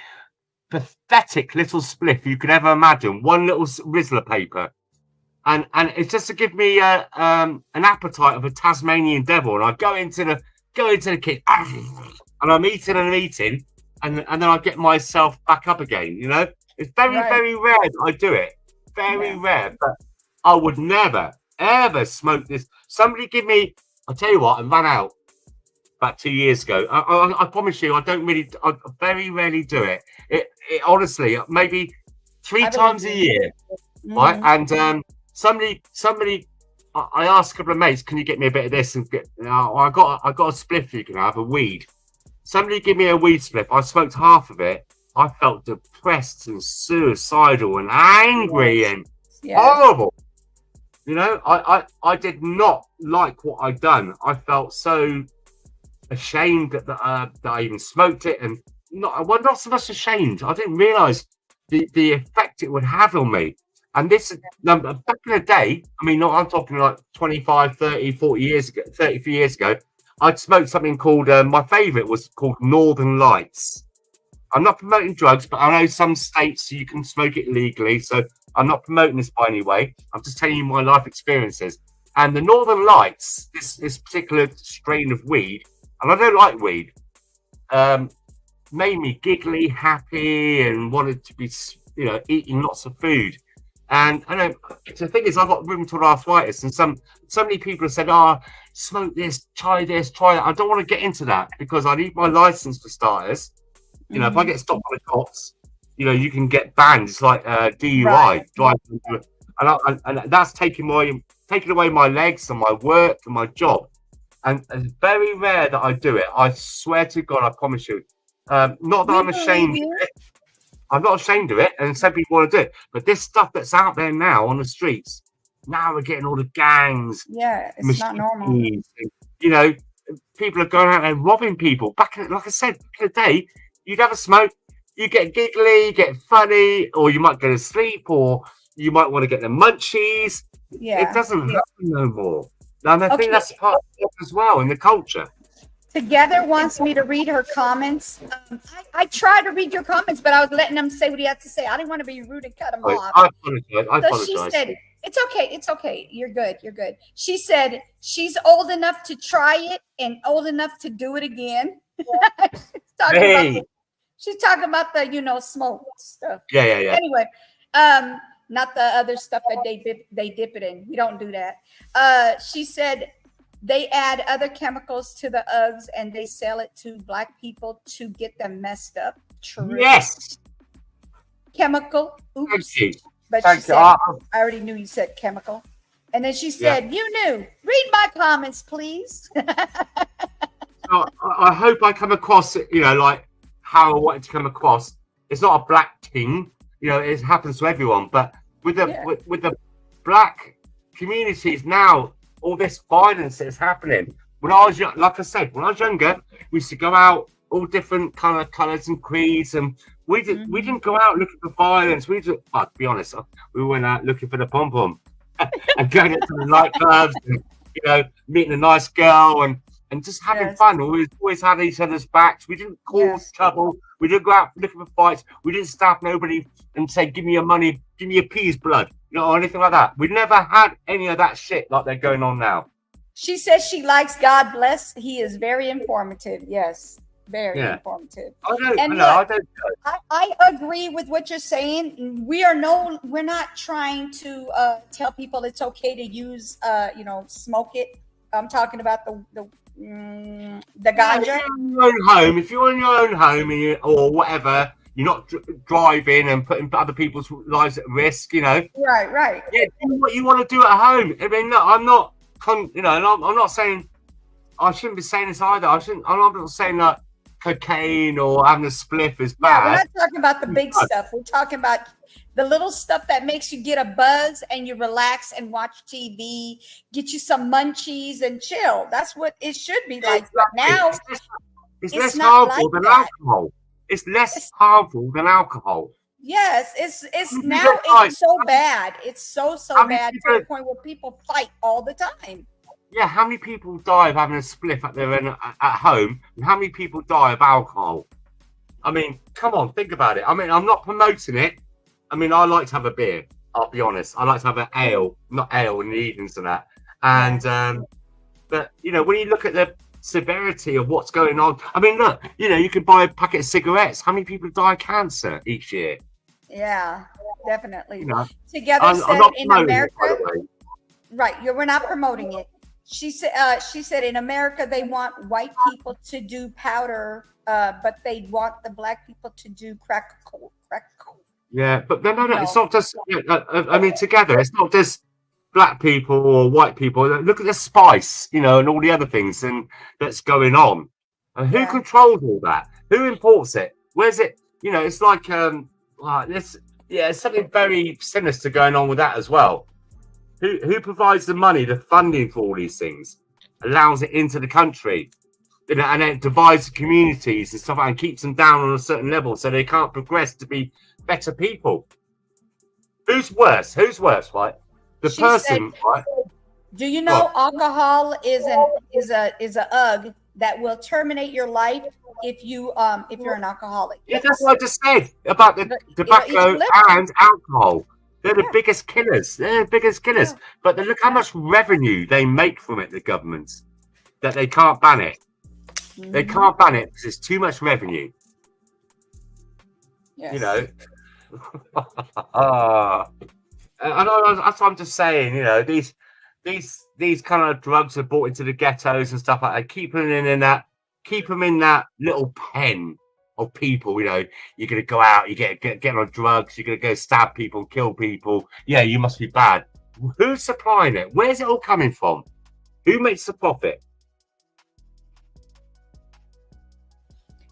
pathetic little spliff you could ever imagine. One little Rizzler paper, and it's just to give me an appetite of a Tasmanian devil. And I go into the kitchen, and I'm eating, and then I get myself back up again. You know, it's very very rare that I do it. Very rare, but I would never ever smoke this. Somebody give me. I'll tell you what, I ran out about 2 years ago. I promise you, I very rarely do it. It honestly, maybe 3 times a year, right? And somebody, I asked a couple of mates, can you get me a bit of this? And I got a spliff you can have, a weed. Somebody give me a weed spliff. I smoked half of it. I felt depressed and suicidal and angry and horrible. You know, I did not like what I'd done. I felt so ashamed that I even smoked it, and not so much ashamed. I didn't realise the effect it would have on me. And this, back in the day, I mean, I'm talking like 25, 30, 40 years ago, 33 years ago, I'd smoked something called, my favourite was called Northern Lights. I'm not promoting drugs, but I know some states you can smoke it legally, so I'm not promoting this by any way. I'm just telling you my life experiences. And the Northern Lights, this particular strain of weed, and I don't like weed, made me giggly, happy, and wanted to be, eating lots of food. And I know the thing is, I've got rheumatoid arthritis, and so many people have said, smoke this, try that. I don't want to get into that because I need my license for starters. You know, if I get stopped by the cops, you can get banned. It's like DUI, driving, and that's taking away my legs and my work and my job. And it's very rare that I do it. I swear to God, I promise you. Not that I'm ashamed of it. I'm not ashamed of it, and some people want to do it. But this stuff that's out there now on the streets, now we're getting all the gangs. Yeah, it's not normal. And, people are going out there robbing people. Like I said, back in the day, you'd have a smoke, you get giggly, you get funny, or you might go to sleep, or you might want to get the munchies. Yeah. It doesn't happen no more. And I think that's part of it as well in the culture. Together wants me to read her comments. I tried to read your comments, but I was letting them say what he had to say. I didn't want to be rude and cut him off. I apologize. So she said, it's okay. You're good. She said she's old enough to try it and old enough to do it again. She's talking about the, smoke stuff. Yeah. Anyway, not the other stuff that they dip it in. We don't do that. She said they add other chemicals to the Uggs and they sell it to black people to get them messed up. True. Yes. Chemical. Oops. Thank you. But Thank she you. said, I already knew you said chemical. And then she said, you knew. Read my comments, please. I hope I come across, like how I wanted to come across. It's not a black thing, it happens to everyone. But with the black communities now, all this violence that is happening. When I was like I said, when I was younger, we used to go out all different colours and creeds, and we didn't go out looking for violence. To be honest, we went out looking for the pom pom and going to the nightclubs, and meeting a nice girl and just having fun. We always had each other's backs. We didn't cause trouble. We didn't go out looking for fights. We didn't stab nobody and say, "Give me your money, give me your pea's blood," or anything like that. We never had any of that shit like they're going on now. She says she likes God Bless. He is very informative. Yes. Very Yeah. informative. I look, don't. I agree with what you're saying. We're not trying to tell people it's okay to use, smoke it. I'm talking about the ganja. If you're in your own home or whatever, you're not driving and putting other people's lives at risk. Right. Yeah, do what you want to do at home. I mean, look, I'm not, I'm not saying I shouldn't be saying this either. I'm not saying that cocaine or having a spliff is Yeah, we're bad. not talking about the big stuff. We're talking about the little stuff that makes you get a buzz and you relax and watch TV, get you some munchies and chill. That's what it should be like. But now It's it's less not harmful like than that. alcohol. It's less harmful than alcohol. Yes, it's you now don't like- it's so bad. It's so How many bad to people- the point where people fight all the time. Yeah, how many people die of having a spliff at home, and how many people die of alcohol? I mean, come on, think about it. I mean, I'm not promoting it. I mean, I like to have a beer. I'll be honest. I like to have an ale, not ale in the evenings and that. And but when you look at the severity of what's going on, I mean, look, you can buy a packet of cigarettes. How many people die of cancer each year? Yeah, definitely. Together I'm said not in promoting America, it, by the way. Right, we're not promoting it. She said in America they want white people to do powder, but they want the black people to do crack cocaine. Yeah, but no. It's not just. I mean, together, it's not just black people or white people. Look at the spice, and all the other things that's going on. And who controls all that? Who imports it? Where's it? It's like this. Yeah, it's something very sinister going on with that as well. Who provides the money, the funding for all these things, allows it into the country, and it divides the communities and stuff, and keeps them down on a certain level so they can't progress to be better people. Who's worse, right? The She person, said, right? Do you know alcohol is a UG that will terminate your life if you're an alcoholic? Yeah, that's what I just said about the tobacco and alcohol. They're the biggest killers. But look how much revenue they make from it, the governments, that they can't ban it. They can't ban it because it's too much revenue. Yes. I know, that's what I'm just saying. These kind of drugs are brought into the ghettos and stuff like that. Keep them in that little pen of people. You're gonna go out, you get on drugs, you're gonna go stab people, kill people. Yeah, you must be bad. Who's supplying it? Where's it all coming from? Who makes the profit?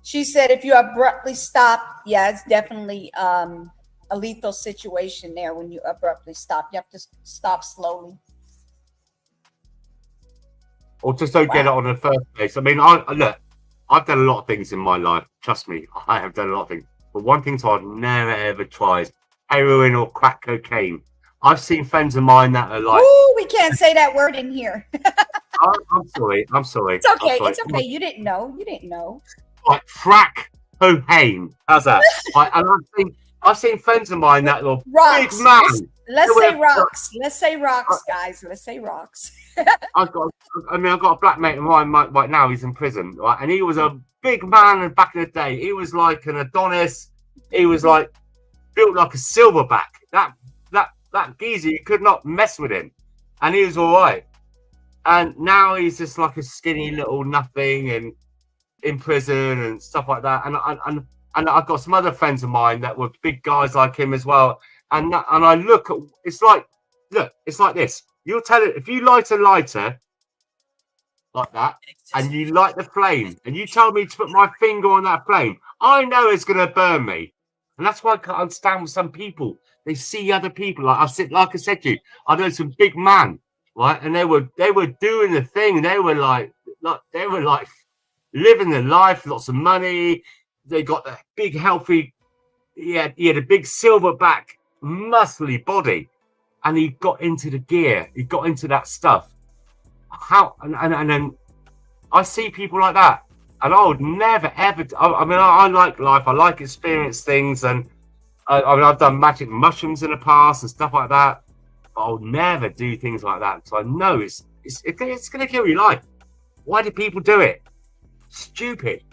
She said if you abruptly stop, it's definitely a lethal situation there when you abruptly stop. You have to stop slowly. Or just don't get it on the first place. I mean, I've done a lot of things in my life. Trust me, I have done a lot of things. But one thing I've never ever tried: heroin or crack cocaine. I've seen friends of mine that are like, "Ooh, we can't say that word in here." I'm sorry. It's okay. It's okay. You didn't know. Like crack cocaine. How's that? And I've seen friends of mine that are big man. Let's say rocks. Let's say rocks, guys. Let's say rocks. I've got a black mate of mine right now. He's in prison, right? And he was a big man back in the day. He was like an Adonis. He was like built like a silverback. That geezer, you could not mess with him, and he was all right. And now he's just like a skinny little nothing, and in prison and stuff like that. And I've got some other friends of mine that were big guys like him as well. And I look at it's like this. You'll tell it if you light a lighter like that and you light the flame and you tell me to put my finger on that flame, I know it's gonna burn me. And that's why I can't understand with some people. They see other people like I said to you, I know some big man, right? And they were doing the thing, they were like living their life, lots of money. They got a big healthy, he had a big silverback, muscly body. And he got into the gear. He got into that stuff. And then I see people like that, and I would never ever. I like life. I like experience things, and I've done magic mushrooms in the past and stuff like that. But I'll never do things like that. So I know it's going to kill your life. Why do people do it? Stupid.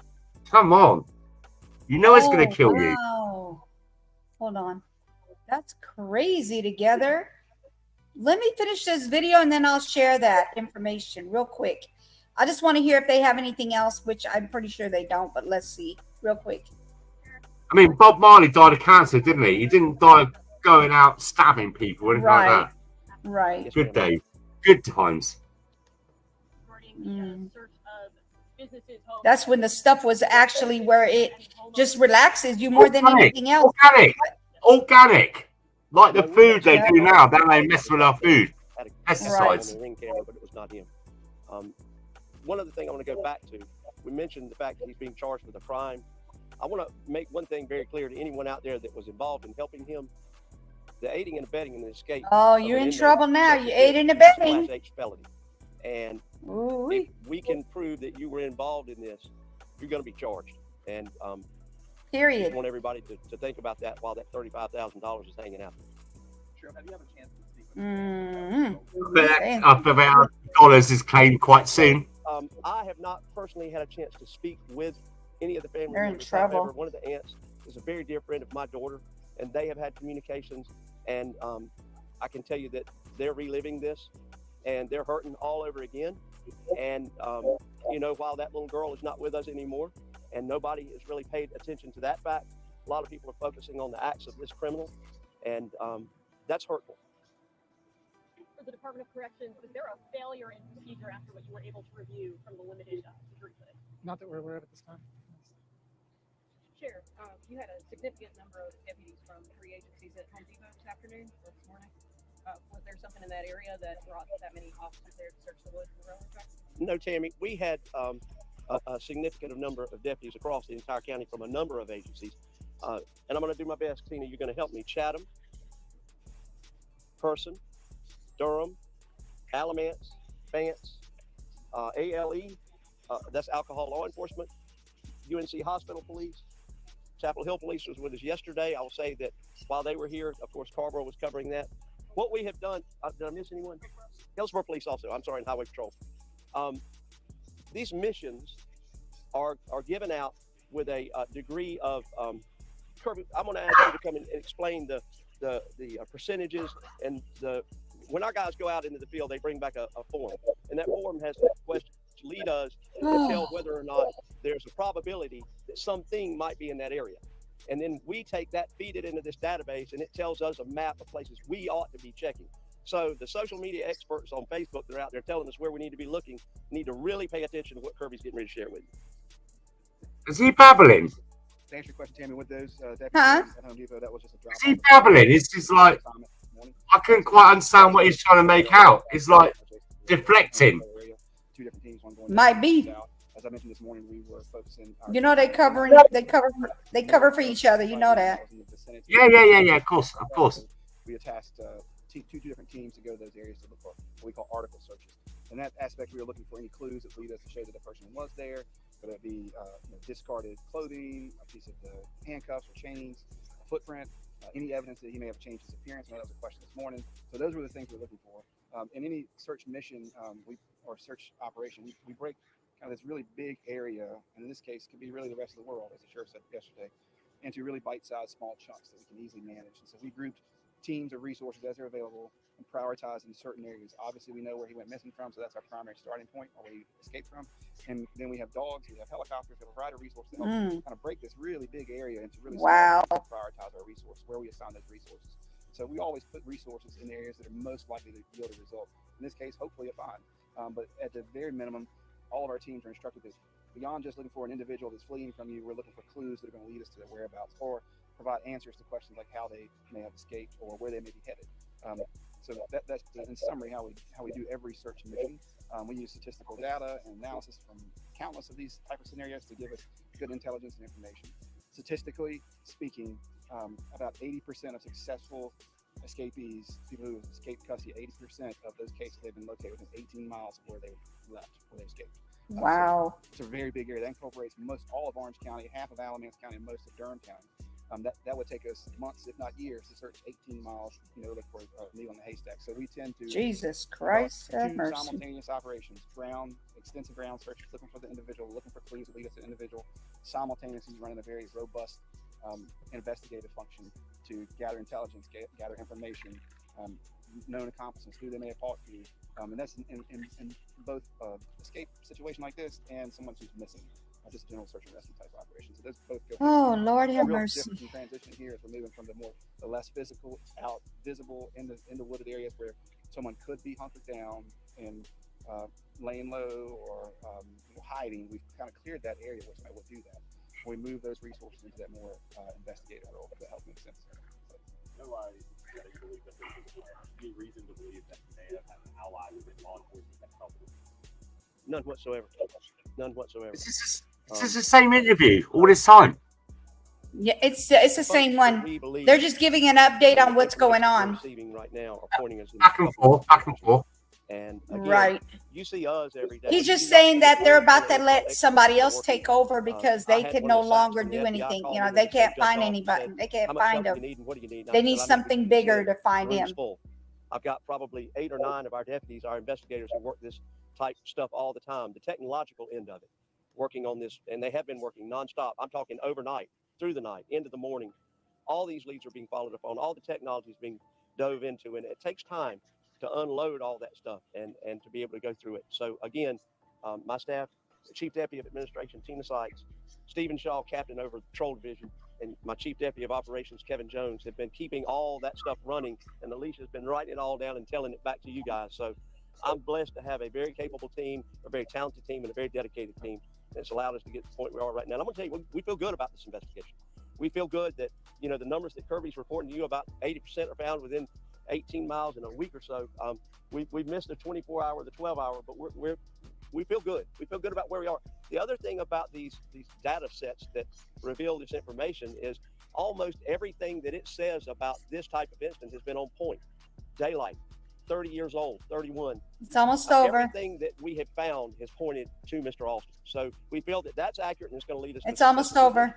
Come on. You know it's going to kill you. Wow. Hold on. That's crazy together. Let me finish this video and then I'll share that information real quick. I just want to hear if they have anything else, which I'm pretty sure they don't, but let's see real quick. I mean, Bob Marley died of cancer, didn't he? He didn't die of going out stabbing people or anything like that. Right. Good day. Good times. That's when the stuff was actually where it just relaxes you more than Organic. anything else. Organic. Like the food they do now. Then they mess with our food. Pesticides. On the ring camera, but it was not him. One other thing I want to go back to, we mentioned the fact that he's being charged with a crime. I want to make one thing very clear to anyone out there that was involved in helping him. The aiding and abetting in the escape. Oh, you're in trouble now. You aiding and abetting. Class H felony. And if we can prove that you were involved in this, you're going to be charged. And period. I just want everybody to think about that while that $35,000 is hanging out. Sheriff, have you had a chance to speak I bet dollars is claimed quite soon. I have not personally had a chance to speak with any of the family They're in members. trouble. However, one of the aunts is a very dear friend of my daughter, and they have had communications. And I can tell you that they're reliving this, and they're hurting all over again. And you know, while that little girl is not with us anymore, and nobody has really paid attention to that fact, a lot of people are focusing on the acts of this criminal, and that's hurtful. For the Department of Corrections, was there a failure in procedure after what you were able to review from the limited security footage? Not that we're aware of at this time. Sheriff, you had a significant number of deputies from 3 agencies at Home Depot this afternoon or this morning. Was there something in that area that brought that many officers there to search the woods for railroad tracks? No, Tammy, we had a significant number of deputies across the entire county from a number of agencies. And I'm going to do my best, Tina. You're going to help me. Chatham, Person, Durham, Alamance, Vance, ALE, that's Alcohol Law Enforcement, UNC Hospital Police, Chapel Hill Police was with us yesterday. I will say that while they were here, of course, Carver was covering that. What we have done, did I miss anyone? Hillsborough Police also, I'm sorry, and Highway Patrol. These missions are given out with a degree of, Kirby, I'm going to ask you to come and explain the percentages and when our guys go out into the field, they bring back a form, and that form has questions to lead us to tell whether or not there's a probability that something might be in that area. And then we take that, feed it into this database, and it tells us a map of places we ought to be checking. So the social media experts on Facebook that are out there telling us where we need to be looking need to really pay attention to what Kirby's getting ready to share with you. Is he babbling? To answer your question, Tammy, with those deputies Huh? at Home Depot, that was just a drop. Is he babbling? It's just like, I couldn't quite understand what he's trying to make out. It's like deflecting. Two different teams, one going Might be. As I mentioned this morning, we were focusing. You know they cover for each other. You know that. Yeah. Of course. We tasked two different teams to go to those areas to look for what we call article searches. In that aspect, we were looking for any clues that lead us to show that the person was there, whether it be discarded clothing, a piece of the handcuffs or chains, a footprint, any evidence that he may have changed his appearance. I know that was a question this morning. So those were the things we were looking for. In any search mission or search operation, we break kind of this really big area, and in this case, it could be really the rest of the world, as the sheriff said yesterday, into really bite-sized small chunks that we can easily manage. And so we grouped teams of resources as they're available and prioritized in certain areas. Obviously, we know where he went missing from, so that's our primary starting point, or where he escaped from. And then we have dogs, we have helicopters, we have a variety of resources to help kind of break this really big area into really small chunks and prioritize our resources, where we assign those resources. So we always put resources in areas that are most likely to yield a result. In this case, hopefully a fine. But at the very minimum, all of our teams are instructed that beyond just looking for an individual that's fleeing from you, we're looking for clues that are going to lead us to their whereabouts or provide answers to questions like how they may have escaped or where they may be headed. So that's in summary how we do every search mission. We use statistical data and analysis from countless of these type of scenarios to give us good intelligence and information. Statistically speaking, about 80% of successful escapees, people who escaped custody, 80% of those cases they've been located within 18 miles of where they left, where they escaped. Wow. So it's a very big area. That incorporates most all of Orange County, half of Alamance County, and most of Durham County. That would take us months, if not years, to search 18 miles, look for a needle in the haystack. So we tend to Jesus Christ, have two mercy. simultaneous operations: extensive ground search, looking for the individual, looking for clues that lead us to the individual, simultaneously running a very robust investigative function to gather intelligence, gather information, known accomplices, who they may have talked to, and that's in both escape situation like this and someone who's missing. Just general search and rescue type operations. So those both go. Oh, Lord have real mercy. Difference in transition here is we're moving from the less physical, out visible in the wooded areas where someone could be hunkered down and laying low or hiding. We've kind of cleared that area where somebody will do that. We move those resources into that more investigative role. If that helps make sense. No, I believe that there's any reason to believe that you may have had an ally within law enforcement that helped with this. None whatsoever. None whatsoever. This is the same interview all this time. Yeah, it's the same one. They're just giving an update on what's going on. Right now are pointing us back and forth, back and forth. And again, right. You see us every day. He's just saying that they're about to let somebody else take over because they can no longer do anything. They can't find anybody. They can't find him. They need something bigger to find him. I've got probably 8 or 9 of our deputies, our investigators, who work this type stuff all the time. The technological end of it, working on this, and they have been working nonstop. I'm talking overnight, through the night, into the morning. All these leads are being followed up on. All the technology is being dove into, and it takes time to unload all that stuff and to be able to go through it. So again, my staff, the Chief Deputy of Administration, Tina Sykes, Stephen Shaw, Captain over the Patrol Division, and my Chief Deputy of Operations, Kevin Jones, have been keeping all that stuff running, and Alicia's been writing it all down and telling it back to you guys. So I'm blessed to have a very capable team, a very talented team, and a very dedicated team that's allowed us to get to the point we are right now. And I'm going to tell you, we feel good about this investigation. We feel good that, the numbers that Kirby's reporting to you, about 80% are found within 18 miles in a week or so. We've missed the 24-hour, the 12-hour, but we feel good. We feel good about where we are. The other thing about these data sets that reveal this information is almost everything that it says about this type of incident has been on point. Daylight, 30 years old, 31. It's almost over. Everything that we have found has pointed to Mr. Alston. So we feel that that's accurate, and it's going to lead us. It's almost over.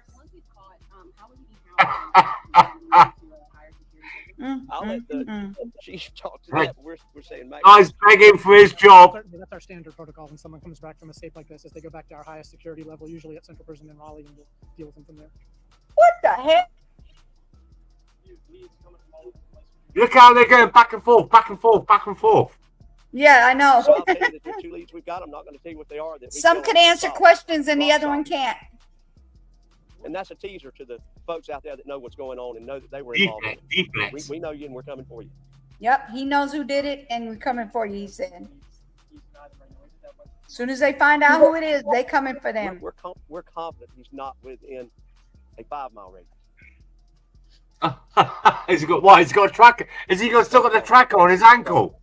I'll let the chief talk to that. We're saying, Max. Guy's begging for his job. That's our standard protocol when someone comes back from a state like this, is they go back to our highest security level, usually at Central Prison in Raleigh, and we'll deal with them from there. What the heck? Look how they're going back and forth, back and forth, back and forth. Yeah, I know. So I'll tell you the 2 leads we've got. I'm not going to tell you what they are. Some can answer questions and the other one can't. And that's a teaser to the folks out there that know what's going on and know that they were involved. We know you, and we're coming for you. Yep, he knows who did it, and we're coming for you, he said. As soon as they find out who it is, they coming for them. We're confident he's not within a 5-mile radius. Has he got what? He's got a tracker. Has he still got the tracker on his ankle?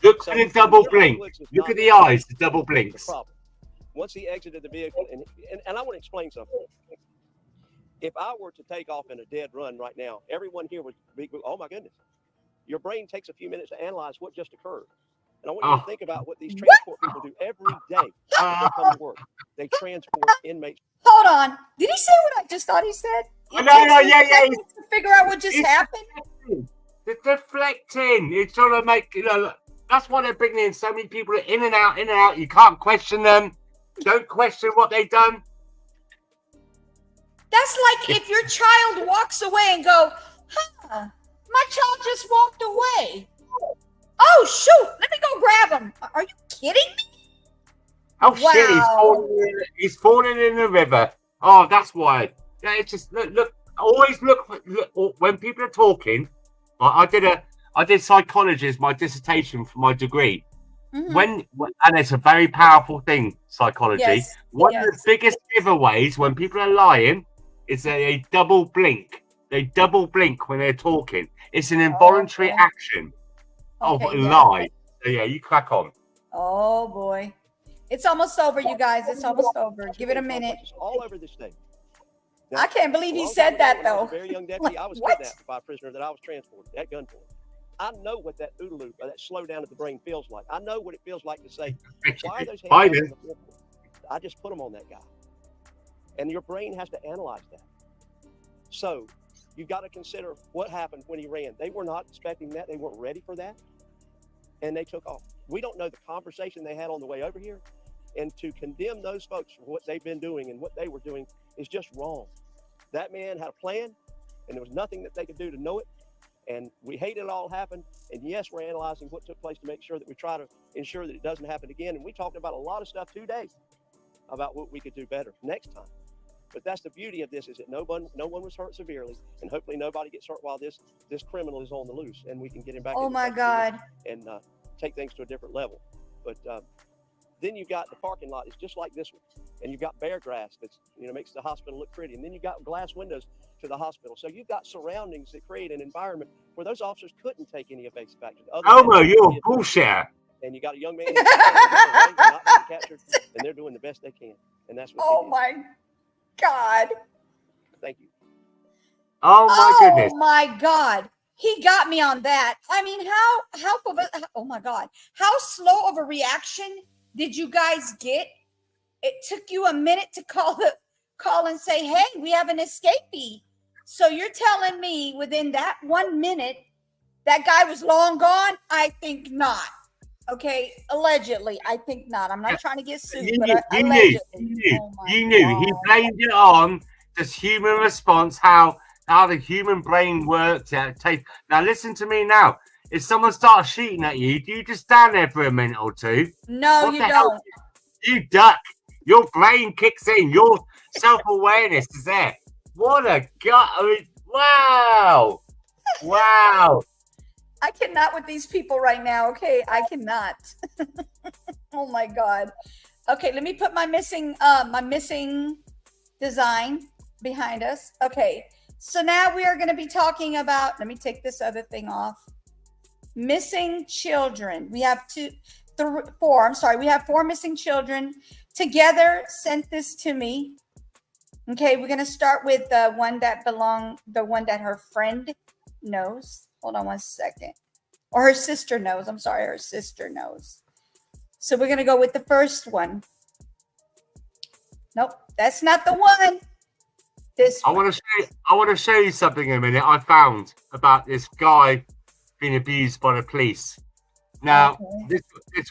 Look at the double blink. Look at the eyes, the double blinks. Once he exited the vehicle, and I want to explain something. If I were to take off in a dead run right now, everyone here would be, oh my goodness. Your brain takes a few minutes to analyze what just occurred. And I want you to think about what these transport people do every day when they come to work. They transport inmates. Hold on. Did he say what I just thought he said? No, yeah. To figure out what just happened? They're deflecting. It's trying to make, that's why they're bringing in so many people in and out. You can't question them. Don't question what they've done. That's like if your child walks away and go, my child just walked away. Oh, shoot. Let me go grab him. Are you kidding me? Oh, wow. Shit. He's falling in the river. Oh, that's why. Yeah, it's just, look, always look when people are talking. I did psychology as my dissertation for my degree. Mm-hmm. And it's a very powerful thing, psychology. Yes. One of the biggest giveaways when people are lying is they double blink. They double blink when they're talking. It's an involuntary action of lie. So yeah, you crack on. Oh boy. It's almost over, you guys. It's almost over. Give it a minute. All over this state. Now, I can't believe he said that, though. I was a very young deputy. I was kidnapped by a prisoner that I was transported at gunpoint. I know what that OODA loop, or that slow down of the brain feels like. I know what it feels like to say, why are those hands on the floor? I just put them on that guy. And your brain has to analyze that. So you've got to consider what happened when he ran. They were not expecting that. They weren't ready for that. And they took off. We don't know the conversation they had on the way over here. And to condemn those folks for what they've been doing and what they were doing is just wrong. That man had a plan, and there was nothing that they could do to know it. And we hate it all happened. And yes, we're analyzing what took place to make sure that we try to ensure that it doesn't happen again. And we talked about a lot of stuff today about what we could do better next time. But that's the beauty of this, is that no one was hurt severely, and hopefully nobody gets hurt while this criminal is on the loose, and we can get him back. Oh my God! And take things to a different level. But then you've got the parking lot is just like this one, and you've got bare grass that's makes the hospital look pretty, and then you've got glass windows to the hospital. So you've got surroundings that create an environment where those officers couldn't take any evasive action. Elmo, you're a bullshit. And you got a young man who's not being captured, and they're doing the best they can, and that's what. Oh my God! Thank you. Oh my goodness! Oh my God! He got me on that. I mean, oh my God, how slow of a reaction did you guys get? It took you a minute to call and say, hey, we have an escapee. So you're telling me within that 1 minute, that guy was long gone? I think not. Okay, allegedly, I think not. I'm not trying to get sued, but allegedly. You knew. He blamed it on this human response, how the human brain works. Now listen to me now. If someone starts shooting at you, do you just stand there for a minute or two? No, you don't. You duck. Your brain kicks in. Your self-awareness is there. What a gut! I mean, wow, wow. I cannot with these people right now. Okay, I cannot. Oh my God. Okay, let me put my missing design behind us. Okay, so now we are going to be talking about. Let me take this other thing off. Missing children. We have four. I'm sorry. We have 4 missing children. Together sent this to me. Okay, we're going to start with the one that her friend knows. Hold on one second. Or her sister knows. I'm sorry, her sister knows. So we're going to go with the first one. Nope, that's not the one. This one. I want to show you something in a minute I found about this guy being abused by the police. Now, this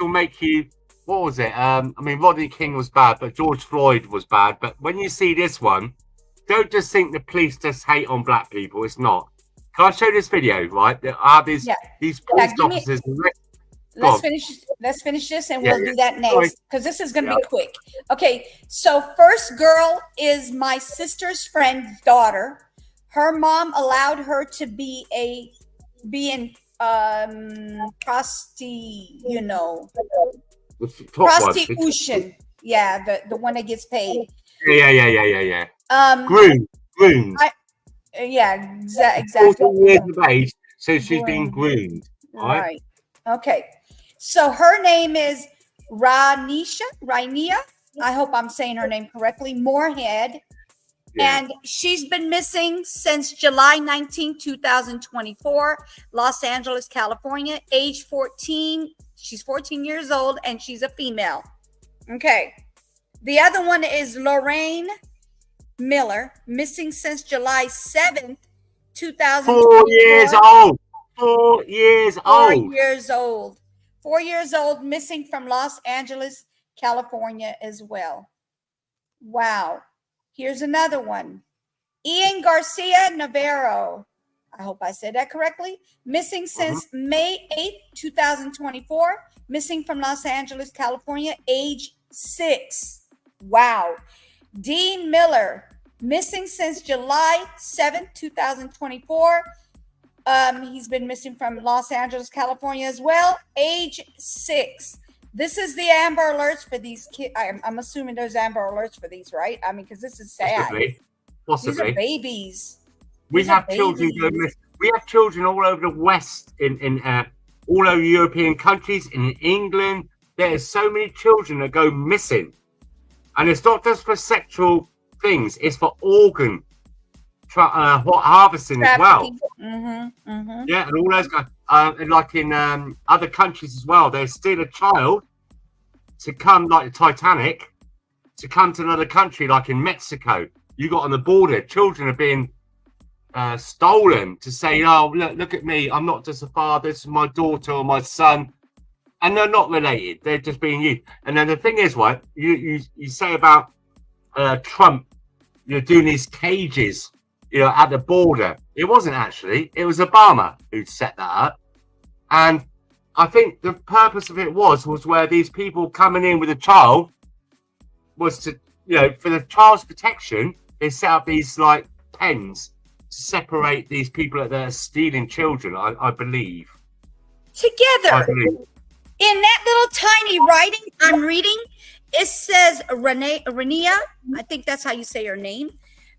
will make you, what was it? I mean, Rodney King was bad, but George Floyd was bad. But when you see this one, don't just think the police just hate on black people. It's not. Can I show this video, right? There are these police officers. Let's finish this and we'll do that next because this is going to be quick. Okay, so first girl is my sister's friend's daughter. Her mom allowed her to be in prostitution. Yeah, the one that gets paid. Yeah. Groomed. Yeah, exactly. 14 years of age, so she's being groomed. Right. Okay. So her name is Rainia. I hope I'm saying her name correctly. Moorhead. Yeah. And she's been missing since July 19, 2024, Los Angeles, California, age 14. She's 14 years old and she's a female. Okay. The other one is Lorraine Miller, missing since July 7th, 2024. 4 years old. 4 years old. 4 years old. 4 years old, missing from Los Angeles, California as well. Wow. Here's another one. Ian Garcia Navarro. I hope I said that correctly. Missing since May 8th, 2024. Missing from Los Angeles, California, age 6. Wow. Dean Miller, missing since July 7th, 2024. He's been missing from Los Angeles, California as well, age 6. This is the Amber Alerts for these kids. I'm assuming there's Amber Alerts for these, right? I mean, because this is sad. Possibly. These are babies. We have children. We have children all over the West, in all over European countries, in England. There are so many children that go missing. And it's not just for sexual things; it's for organ harvesting as well. Yeah, and all those guys, like in other countries as well, they steal a child to come, like the Titanic, to come to another country, like in Mexico. You got on the border, children are being stolen to say, oh, look at me. I'm not just a father. This is my daughter or my son. And they're not related. They're just being used. And then the thing is, what you say about Trump, doing these cages, at the border. It wasn't actually. It was Obama who set that up. And I think the purpose of it was where these people coming in with a child was to, for the child's protection, they set up these like pens to separate these people that are stealing children, I believe. Together. I believe. In that little tiny writing I'm reading, it says Rania, I think that's how you say her name,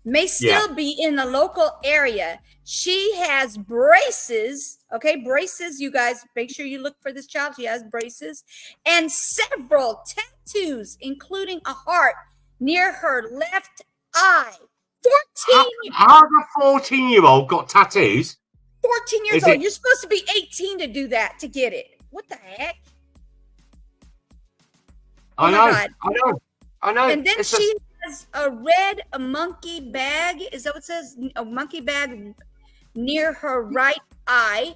may still be in the local area. She has braces, okay, braces, you guys, make sure you look for this child. She has braces and several tattoos, including a heart near her left eye. 14 How the 14-year-old got tattoos? 14 years old. You're supposed to be 18 to do that, to get it. What the heck? I know. And then she has a red monkey bag. Is that what it says? A monkey bag near her right eye.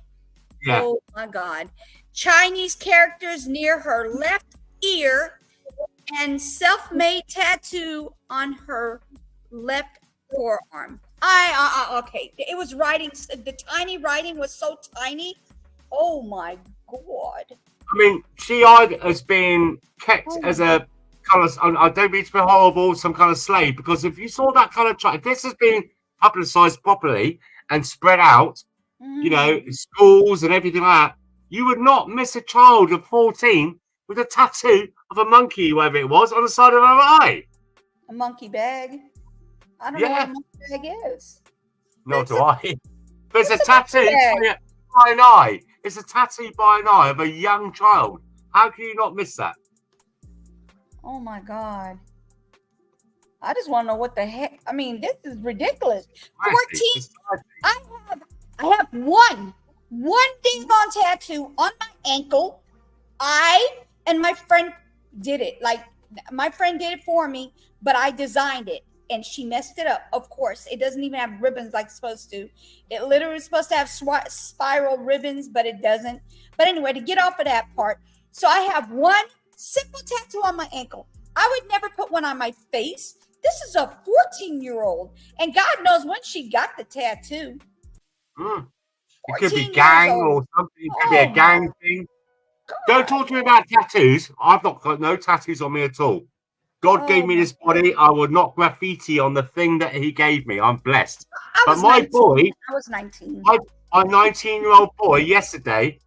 Yeah. Oh my God. Chinese characters near her left ear and self-made tattoo on her left forearm. Okay. It was writing. The tiny writing was so tiny. Oh my God. I mean, she either has been kept as a kind of, I don't mean to be horrible, some kind of slave, because if you saw that kind of child, if this has been publicized properly and spread out, schools and everything like that, you would not miss a child of 14 with a tattoo of a monkey, whatever it was, on the side of her eye. A monkey bag? I don't know what a monkey bag is. Nor do I. But it's a tattoo by an eye. It's a tattoo by an eye of a young child. How can you not miss that? Oh my God. I just want to know what the heck. I mean, this is ridiculous. 14. I have one ding on tattoo on my ankle. And my friend did it. Like, my friend did it for me, but I designed it. And she messed it up, of course. It doesn't even have ribbons like it's supposed to. It literally is supposed to have spiral ribbons, but it doesn't. But anyway, to get off of that part, so I have one simple tattoo on my ankle. I would never put one on my face. This is a 14-year-old. And God knows when she got the tattoo. It could be gang or something. It could be a gang thing. God. Don't talk to me about tattoos. I've not got no tattoos on me at all. God gave me this body. I would not graffiti on the thing that he gave me. I'm blessed. But my 19. boy, I was 19. My 19-year-old boy yesterday,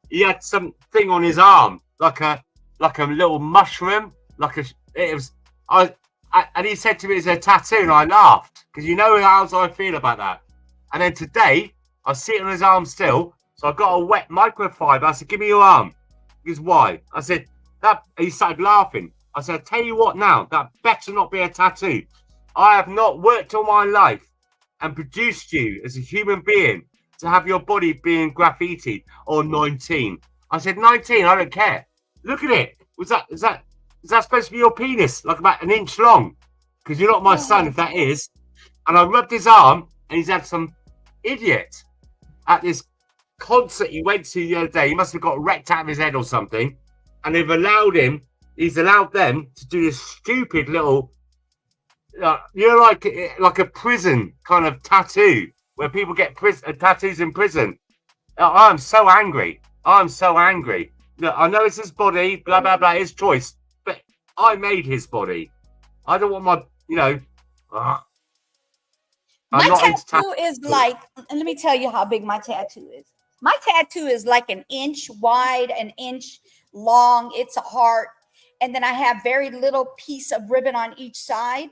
he had something on his arm, like a little mushroom, and he said to me it's a tattoo, and I laughed because how I feel about that. And then today I see it on his arm still, so I got a wet microfiber. I said, "Give me your arm." He goes, "Why?" I said, "That." He started laughing. I said, "I'll tell you what now, that better not be a tattoo. I have not worked all my life and produced you as a human being to have your body being graffitied or 19. I said, 19, I don't care. Look at it. Is that supposed to be your penis? Like about an inch long? Because you're not my son if that is. And I rubbed his arm and he's had some idiot at this concert he went to the other day. He must have got wrecked out of his head or something. And he's allowed them to do this stupid little, like a prison kind of tattoo where people get tattoos in prison. I'm so angry. Look, I know it's his body, blah, blah, blah, his choice, but I made his body. I don't want my, my tattoo is like, and let me tell you how big my tattoo is. My tattoo is like an inch wide, an inch long. It's a heart. And then I have very little piece of ribbon on each side.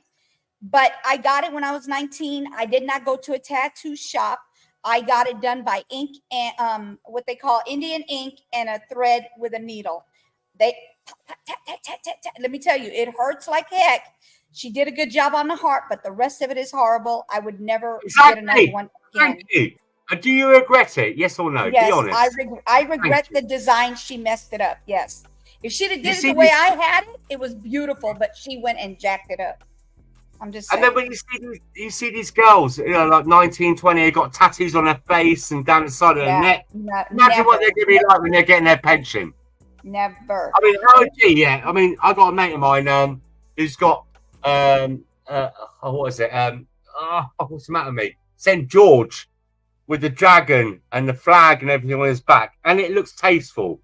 But I got it when I was 19. I did not go to a tattoo shop. I got it done by ink and what they call Indian ink and a thread with a needle. Let me tell you, it hurts like heck. She did a good job on the heart, but the rest of it is horrible. I would never get another one again. Thank you. Do you regret it? Yes or no? Yes, Be honest. I regret the design. She messed it up. Yes. If she'd have You did it see the way this- I had it, it was beautiful, but she went and jacked it up. I'm just And saying. then when you see these girls, you know, like 19, 20, they got tattoos on their face and down the side of their neck. Imagine what they're going to be like when they're getting their pension. Never. I mean, yeah. I mean, I got a mate of mine who's got what is it? What's the matter with me? St. George with the dragon and the flag and everything on his back, and it looks tasteful.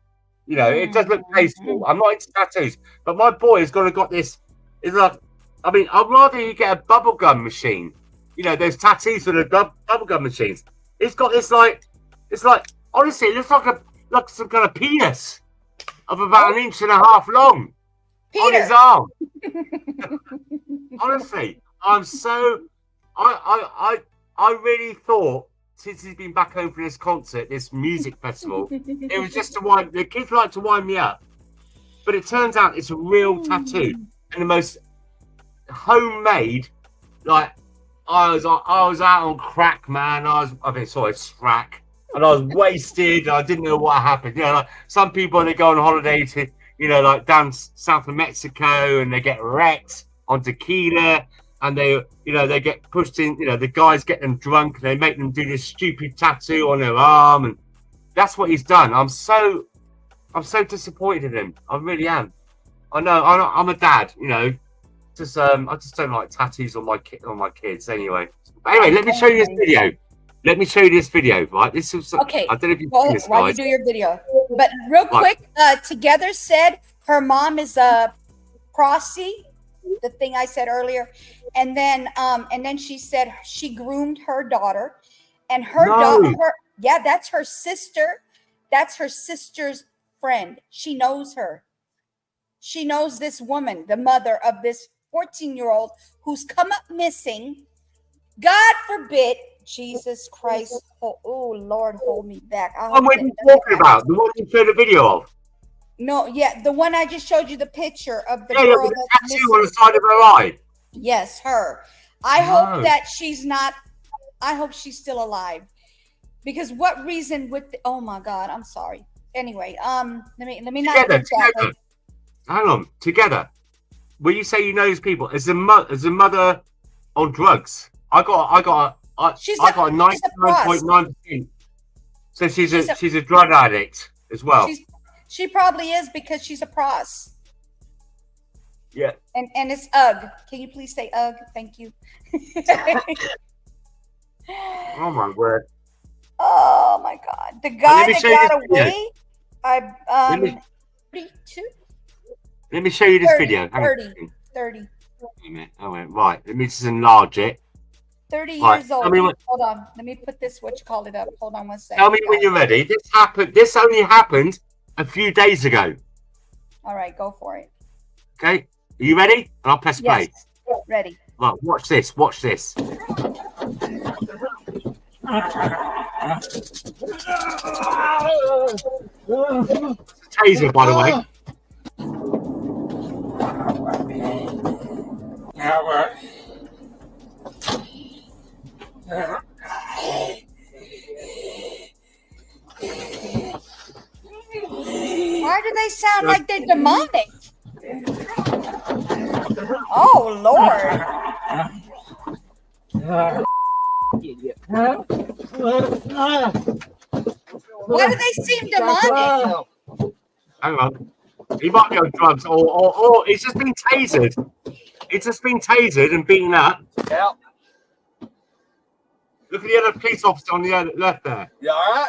You know, it does look tasteful. I'm not into tattoos, but my boy has got this. It's like, I mean, I'd rather you get a bubblegum machine. You know, there's tattoos for the bubblegum machines. It's got this it's like honestly, it looks like some kind of penis of about 1.5 inches long on his arm. Honestly, I'm so I really thought since he's been back home for this concert, this music festival, it was just to wind the kids like to wind me up. But it turns out it's a real tattoo and the most homemade. Like I was out on crack, man. Sprack, and I was wasted. I didn't know what happened. You know, like some people they go on holiday to, you know, like down south of Mexico, and they get wrecked on tequila, and they get pushed in. You know, the guys get them drunk, and they make them do this stupid tattoo on their arm, and that's what he's done. I'm so disappointed in him. I really am. I know. I'm a dad. You know. I just don't like tattoos on my kids. Anyway, let me show you this video. Right, this is Okay. I don't know if you've seen this, While you guys. do your video, but real quick, Together said her mom is a prosy, the thing I said earlier, and then she said she groomed her daughter, and her daughter, that's her sister. That's her sister's friend. She knows her. She knows this woman, the mother of this 14-year-old who's come up missing. God forbid, Jesus Christ. Oh, Lord, hold me back. What are you talking about? The one you showed a video of? No, yeah, the one I just showed you the picture of the Yeah, girl with the that's tattoo on the missing. side of her eye. Yes, her. I hope that she's not. I hope she's still alive. Because what reason would? Oh my God, I'm sorry. Anyway, let me not think that way. Hang on, Together. When you say you know these people, is the mother on drugs? I got a 99.9%. So she's a drug addict as well. She probably is because she's a pros. Yeah. And it's UGG. Can you please say UGG? Thank you. Oh my word. Oh my God. The guy that got away. 32. Let me show you this video. 30. Oh, right. Let me just enlarge it. 30 Right. years old. Hold on. Let me put this, call it up. Hold on one second. Tell me when you're ready. This only happened a few days ago. All right, go for it. Okay. Are you ready? And I'll press play. Yes. Ready. Right, watch this. It's a taser, by the way. Why do they sound like they're demonic? Oh, Lord. Why do they seem demonic? Hang on. He might be on drugs or he's just been tasered. He's just been tasered and beaten up. Yeah. Look at the other police officer on the left there. You all right?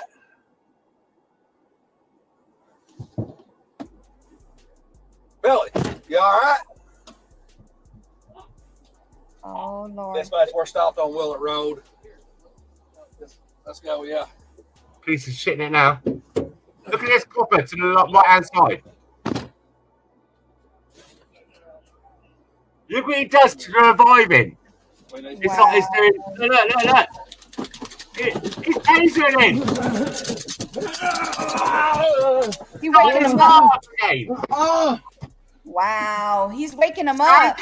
Billy, you all right? Oh, Lord. Dispatch, we're stopped on Willett Road. Let's go, yeah. Police is shitting it now. Look at this copper to the right-hand side. Look what he does to revive him. It's like he's doing. Look. He's tasering him. He's waking him up. Wow, he's waking him up.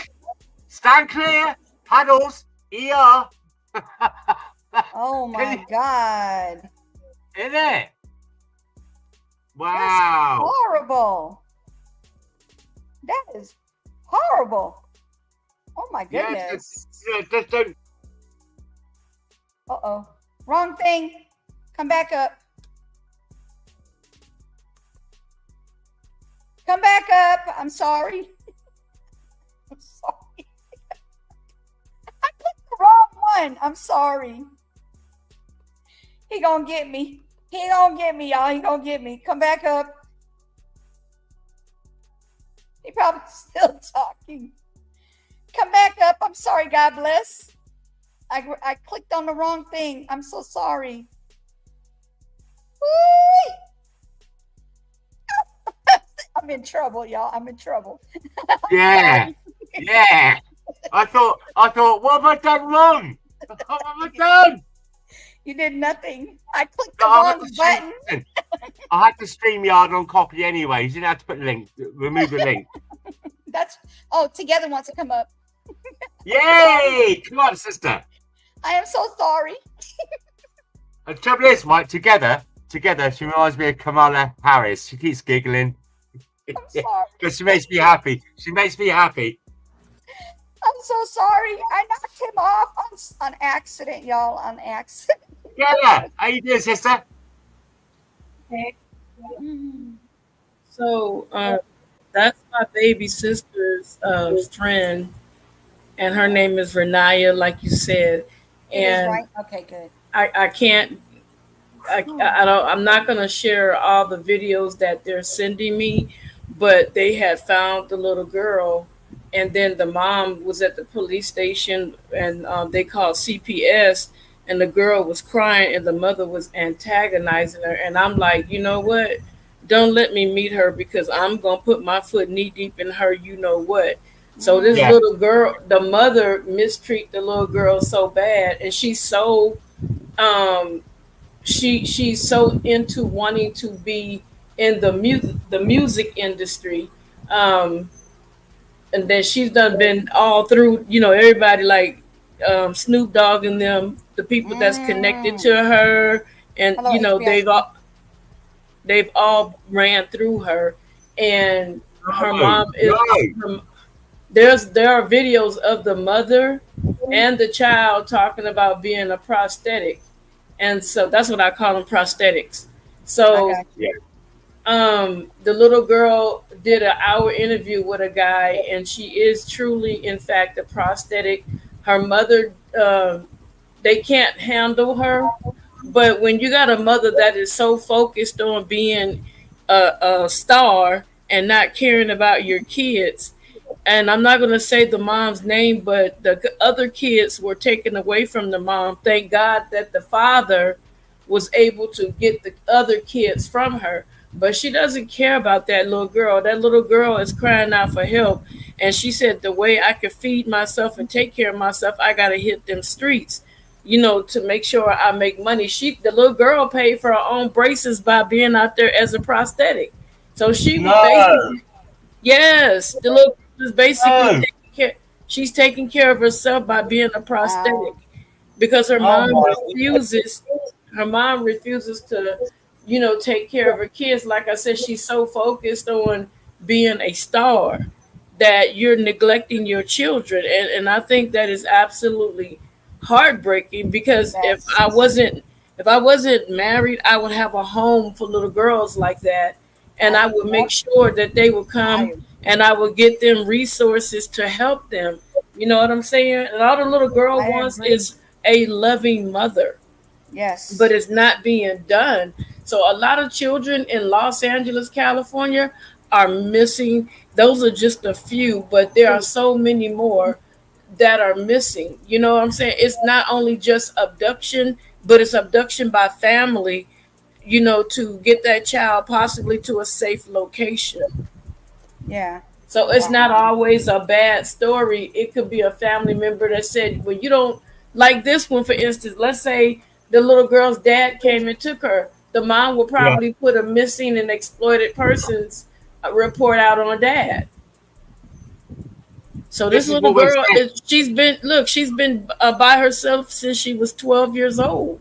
Stand clear. Paddles. ER. Oh my God. Isn't it? Wow. That's horrible. That is horrible. Oh my Yeah, goodness. just don't. Uh-oh. Wrong thing. Come back up. Come back up. I'm sorry. I'm sorry. I clicked the wrong one. I'm sorry. He gonna get me. He gonna get me, y'all. He gonna get me. Come back up. He probably still talking. Come back up. I'm sorry. God bless. I clicked on the wrong thing. I'm so sorry. I'm in trouble, y'all. I'm in trouble. Yeah, yeah. I thought, what have I done wrong? What have I done? You did nothing. I clicked the wrong button. I had to StreamYard on copy anyway. You didn't have to put the link. Remove the link. Together wants to come up. Yay! Come on, sister. I am so sorry. The trouble is, Mike, together, she reminds me of Kamala Harris. She keeps giggling. I'm sorry. Because she makes me happy. She makes me happy. I'm so sorry. I knocked him off on accident, y'all. On accident. Yeah. How you doing, sister? So that's my baby sister's friend, and her name is Renaya, like you said. It is And right. Okay, good. I can't. I don't. I'm not gonna share all the videos that they're sending me, but they had found the little girl, and then the mom was at the police station, and they called CPS, and the girl was crying, and the mother was antagonizing her, and I'm like, you know what? Don't let me meet her because I'm gonna put my foot knee deep in her. You know what? So this little girl, the mother mistreat the little girl so bad, and she's so she's so into wanting to be in the music industry, and then she's been all through, everybody like Snoop Dogg and them, the people that's connected to her, and they've all ran through her, and her mom is. There are videos of the mother and the child talking about being a prosthetic. And so that's what I call them, prosthetics. So the little girl did an hour interview with a guy, and she is truly, in fact, a prosthetic. Her mother, they can't handle her. But when you got a mother that is so focused on being a star and not caring about your kids, and I'm not going to say the mom's name, but the other kids were taken away from the mom. Thank God that the father was able to get the other kids from her. But she doesn't care about that little girl. That little girl is crying out for help. And she said, the way I can feed myself and take care of myself, I got to hit them streets, to make sure I make money. The little girl paid for her own braces by being out there as a prosthetic. So she was basically, yes, the little is basically she's taking care of herself by being a prosthetic because her mom refuses to take care of her kids. Like I said, she's so focused on being a star that you're neglecting your children, and I think that is absolutely heartbreaking because if I wasn't married, I would have a home for little girls like that, and I would make sure that they would come and I would get them resources to help them. You know what I'm saying? And all the little girl wants is a loving mother. Yes. But it's not being done. So a lot of children in Los Angeles, California are missing. Those are just a few, but there are so many more that are missing. You know what I'm saying? It's not only just abduction, but it's abduction by family, to get that child possibly to a safe location. Yeah. So it's not always a bad story. It could be a family member that said, well, you don't like this one, for instance. Let's say the little girl's dad came and took her. The mom will probably put a missing and exploited persons report out on dad. So this little girl, she's been by herself since she was 12 years old.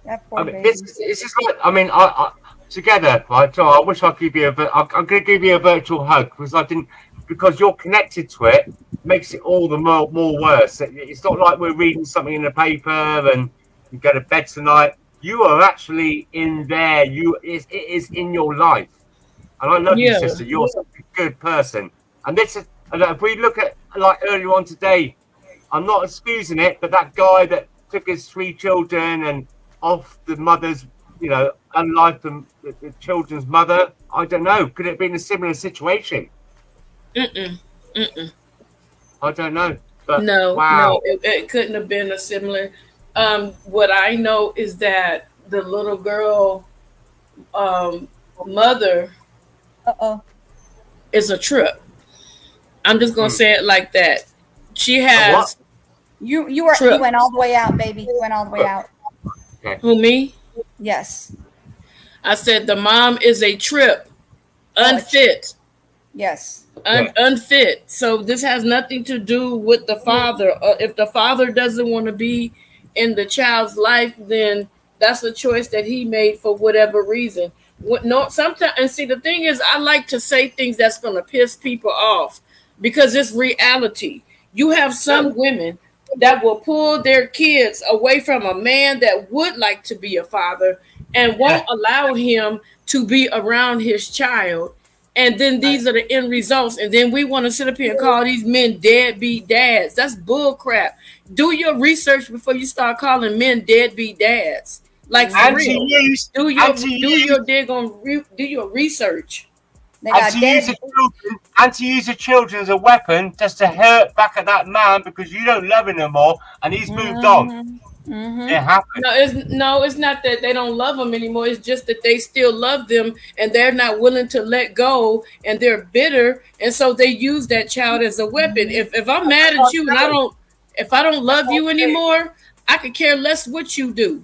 That poor baby. It's just like, together, right? So I wish I could give you I'm going to give you a virtual hug because you're connected to it makes it all the more worse. It's not like we're reading something in the paper and you go to bed tonight. You are actually in there. It is in your life, and I love you, sister. You're such a good person. And if we look at like earlier on today, I'm not excusing it, but that guy that took his 3 children and off the mother's, unlike the children's mother, I don't know. Could it have been a similar situation? Mm-mm. I don't know. But No, wow. it couldn't have been a similar. What I know is that the little girl mother is a trip. I'm just gonna say it like that. She has. You went all the way out, baby. You went all the way out. Who, me? Yes. I said the mom is a trip, unfit. Yes. Unfit. So this has nothing to do with the father. If the father doesn't want to be in the child's life, then that's a choice that he made for whatever reason. Sometimes, and see, the thing is, I like to say things that's going to piss people off because it's reality. You have some women that will pull their kids away from a man that would like to be a father and won't allow him to be around his child. And then these are the end results. And then we want to sit up here and call these men deadbeat dads. That's bull crap. Do your research before you start calling men deadbeat dads. Like, for real. Do your research. And to use the children as a weapon just to hurt back at that man because you don't love him no more and he's moved on. It happens. It's not that they don't love them anymore. It's just that they still love them and they're not willing to let go and they're bitter. And so they use that child as a weapon. If I'm mad at you and if I don't love you anymore, I could care less what you do.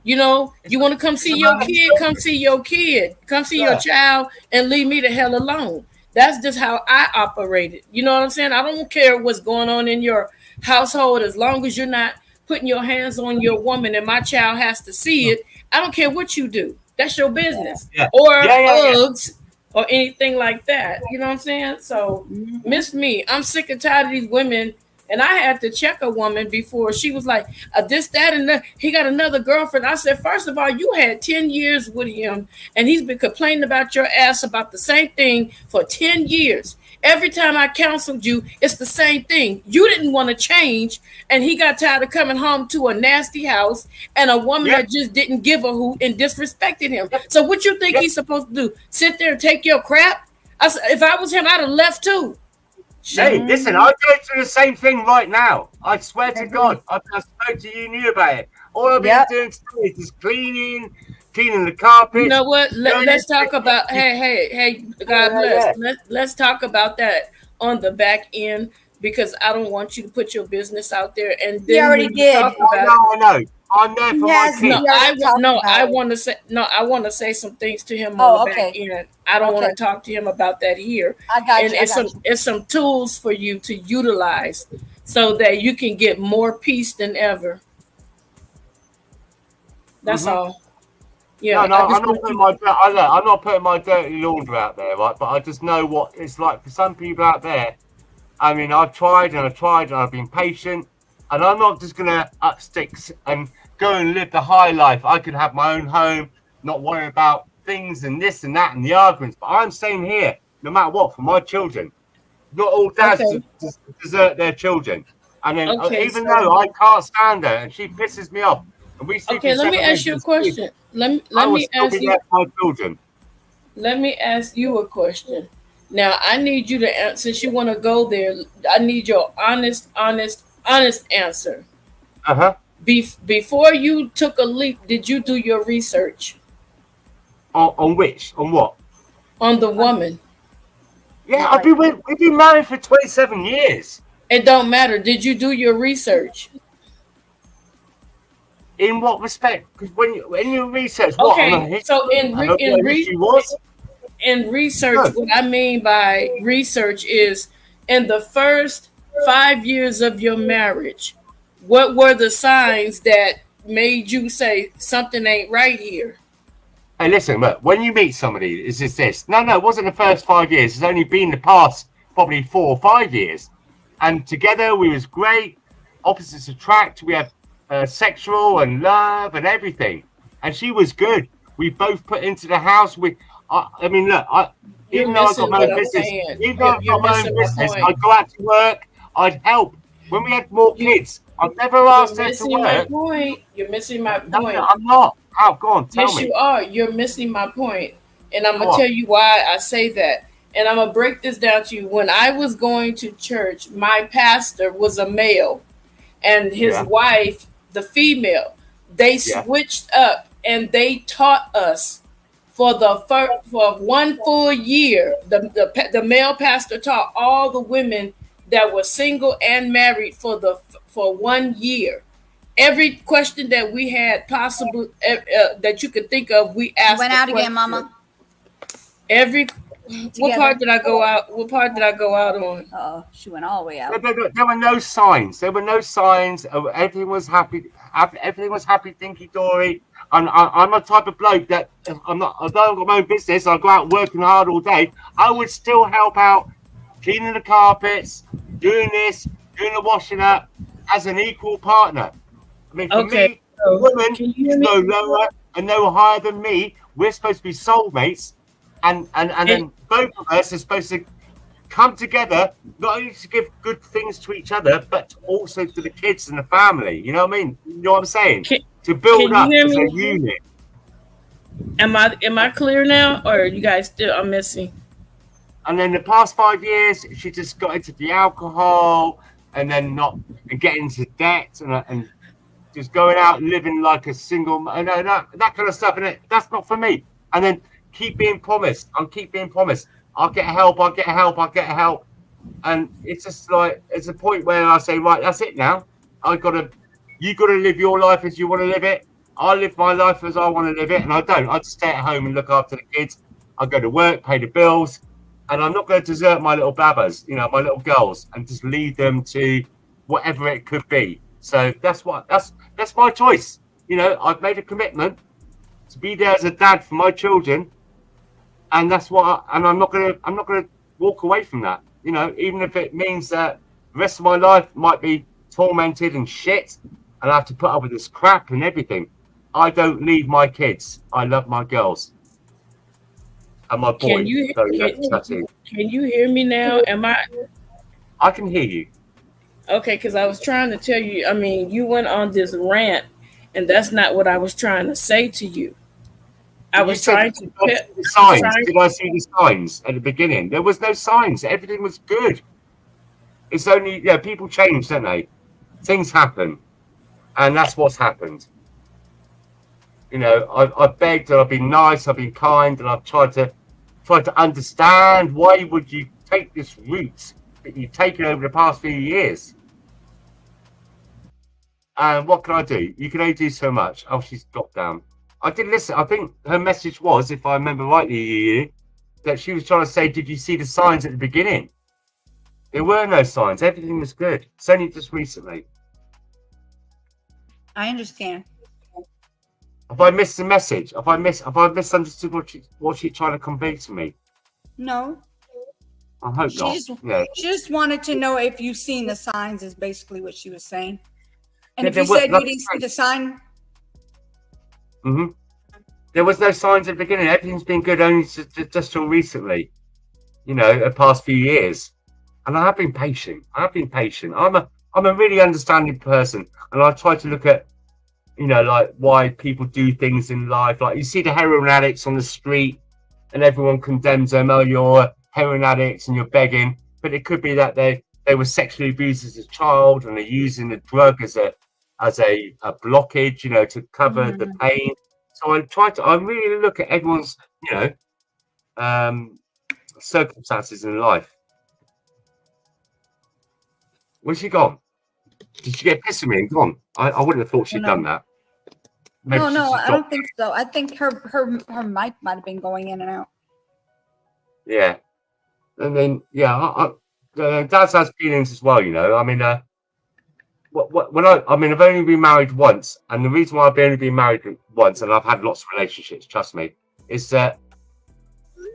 You want to come see your kid, come see your kid, come see your child and leave me the hell alone. That's just how I operated. You know what I'm saying? I don't care what's going on in your household as long as you're not putting your hands on your woman and my child has to see it. I don't care what you do. That's your business. Or hugs or anything like that. You know what I'm saying? So miss me. I'm sick and tired of these women. And I had to check a woman before. She was like, this, that, and that. He got another girlfriend. I said, first of all, you had 10 years with him, and he's been complaining about your ass about the same thing for 10 years. Every time I counseled you, it's the same thing. You didn't want to change, and he got tired of coming home to a nasty house and a woman that just didn't give a hoot and disrespected him. So what you think he's supposed to do? Sit there and take your crap? I said, if I was him, I'd have left too. Hey, listen, I'm going through the same thing right now. I swear to God, I spoke to you, knew about it. All I've been doing today is just cleaning the carpet. You know what? Let's talk about. Hey, God bless. Let's talk about that on the back end because I don't want you to put your business out there. And then he already did. I know. I'm there for my kids. I want to say some things to him on the back end. I don't want to talk to him about that here. I got you. It's some tools for you to utilize so that you can get more peace than ever. That's all. Yeah. No, I'm not putting my dirty laundry out there, right? But I just know what it's like for some people out there. I mean, I've tried and I've been patient, and I'm not just gonna up sticks and go and live the high life. I could have my own home, not worry about things and this and that and the arguments. But I'm staying here, no matter what, for my children. Not all dads desert their children. And then even though I can't stand her and she pisses me off, and we sleep let me ask you a question. Let me ask you my children. Let me ask you a question. Now I need you to answer. Since you want to go there, I need your honest answer. Before you took a leap, did you do your research? On which? On what? On the woman. Yeah, we've been married for 27 years. It don't matter. Did you do your research? In what respect? Because when you research what? Okay, so in research, what I mean by research is in the first 5 years of your marriage, what were the signs that made you say something ain't right here? Hey, listen, look, when you meet somebody, it's just this. No, it wasn't the first 5 years. It's only been the past probably 4 or 5 years. And together we was great. Opposites attract. We had sexual and love and everything. And she was good. We both put into the house. I mean, look, even though I got my own business, I'd go out to work. I'd help. When we had more kids, I've never asked her to work. You're missing my point. No, I'm not. Oh, go on, tell me. Yes, you are. You're missing my point. And I'm going to tell you why I say that. And I'm going to break this down to you. When I was going to church, my pastor was a male and his wife, the female. They switched up and they taught us for 1 full year. The male pastor taught all the women that were single and married for 1 year. Every question that we had possible that you could think of, we asked. Went out again, Mama. What part did I go out? What part did I go out on? Oh, she went all the way out. There were no signs. There were no signs. Everything was happy. Everything was happy, thinky dory. I'm a type of bloke that I'm not. Although I've got my own business, I go out working hard all day. I would still help out, cleaning the carpets, doing this, doing the washing up, as an equal partner. I mean, for me, a woman is no lower and no higher than me. We're supposed to be soulmates, and then both of us are supposed to come together, not only to give good things to each other, but also to the kids and the family. You know what I mean? You know what I'm saying? To build up as a unit. Am I clear now, or are you guys still are missing? And then the past 5 years, she just got into the alcohol, and then getting into debt, and just going out and living like a single, that kind of stuff. And that's not for me. And then keep being promised. I'll keep being promised. I'll get help. I'll get help. I'll get help. And it's just like, it's a point where I say, right, that's it now. You got to live your life as you want to live it. I live my life as I want to live it. And I don't. I just stay at home and look after the kids. I go to work, pay the bills. And I'm not going to desert my little babbas, my little girls, and just lead them to whatever it could be. So that's my choice. I've made a commitment to be there as a dad for my children, and I'm not gonna walk away from that. Even if it means that the rest of my life might be tormented and shit, and I have to put up with this crap and everything. I don't leave my kids. I love my girls. And my boy. Can you hear me now? I can hear you. Okay, because I was trying to tell you, you went on this rant, and that's not what I was trying to say to you. I was trying to... Signs. Did I see the signs at the beginning? There was no signs. Everything was good. It's only, people change, don't they? Things happen. And that's what's happened. I've begged, and I've been nice, I've been kind, and I've tried to understand why would you take this route that you've taken over the past few years. And what can I do? You can only do so much. Oh, she's dropped down. I did listen. I think her message was, if I remember rightly, that she was trying to say, did you see the signs at the beginning? There were no signs. Everything was good. It's only just recently. I understand. Have I missed the message? Have I misunderstood what she's trying to convey to me? No. I hope not. She just wanted to know if you've seen the signs, is basically what she was saying. And if you said you didn't see the sign... Mm-hmm. There was no signs at the beginning. Everything's been good only just till recently. The past few years. And I have been patient. I'm a really understanding person. And I try to look at, like why people do things in life. Like you see the heroin addicts on the street and everyone condemns them. Oh, you're heroin addicts and you're begging. But it could be that they were sexually abused as a child and they're using the drug as a blockage, to cover the pain. So I really look at everyone's, circumstances in life. Where's she gone? Did she get pissed at me and gone? I wouldn't have thought she'd done that. Maybe no, I don't think so. I think her mic might have been going in and out. Yeah. And then, Dad has feelings as well, I mean, I've only been married once, and the reason why I've only been married once, and I've had lots of relationships, trust me, is that,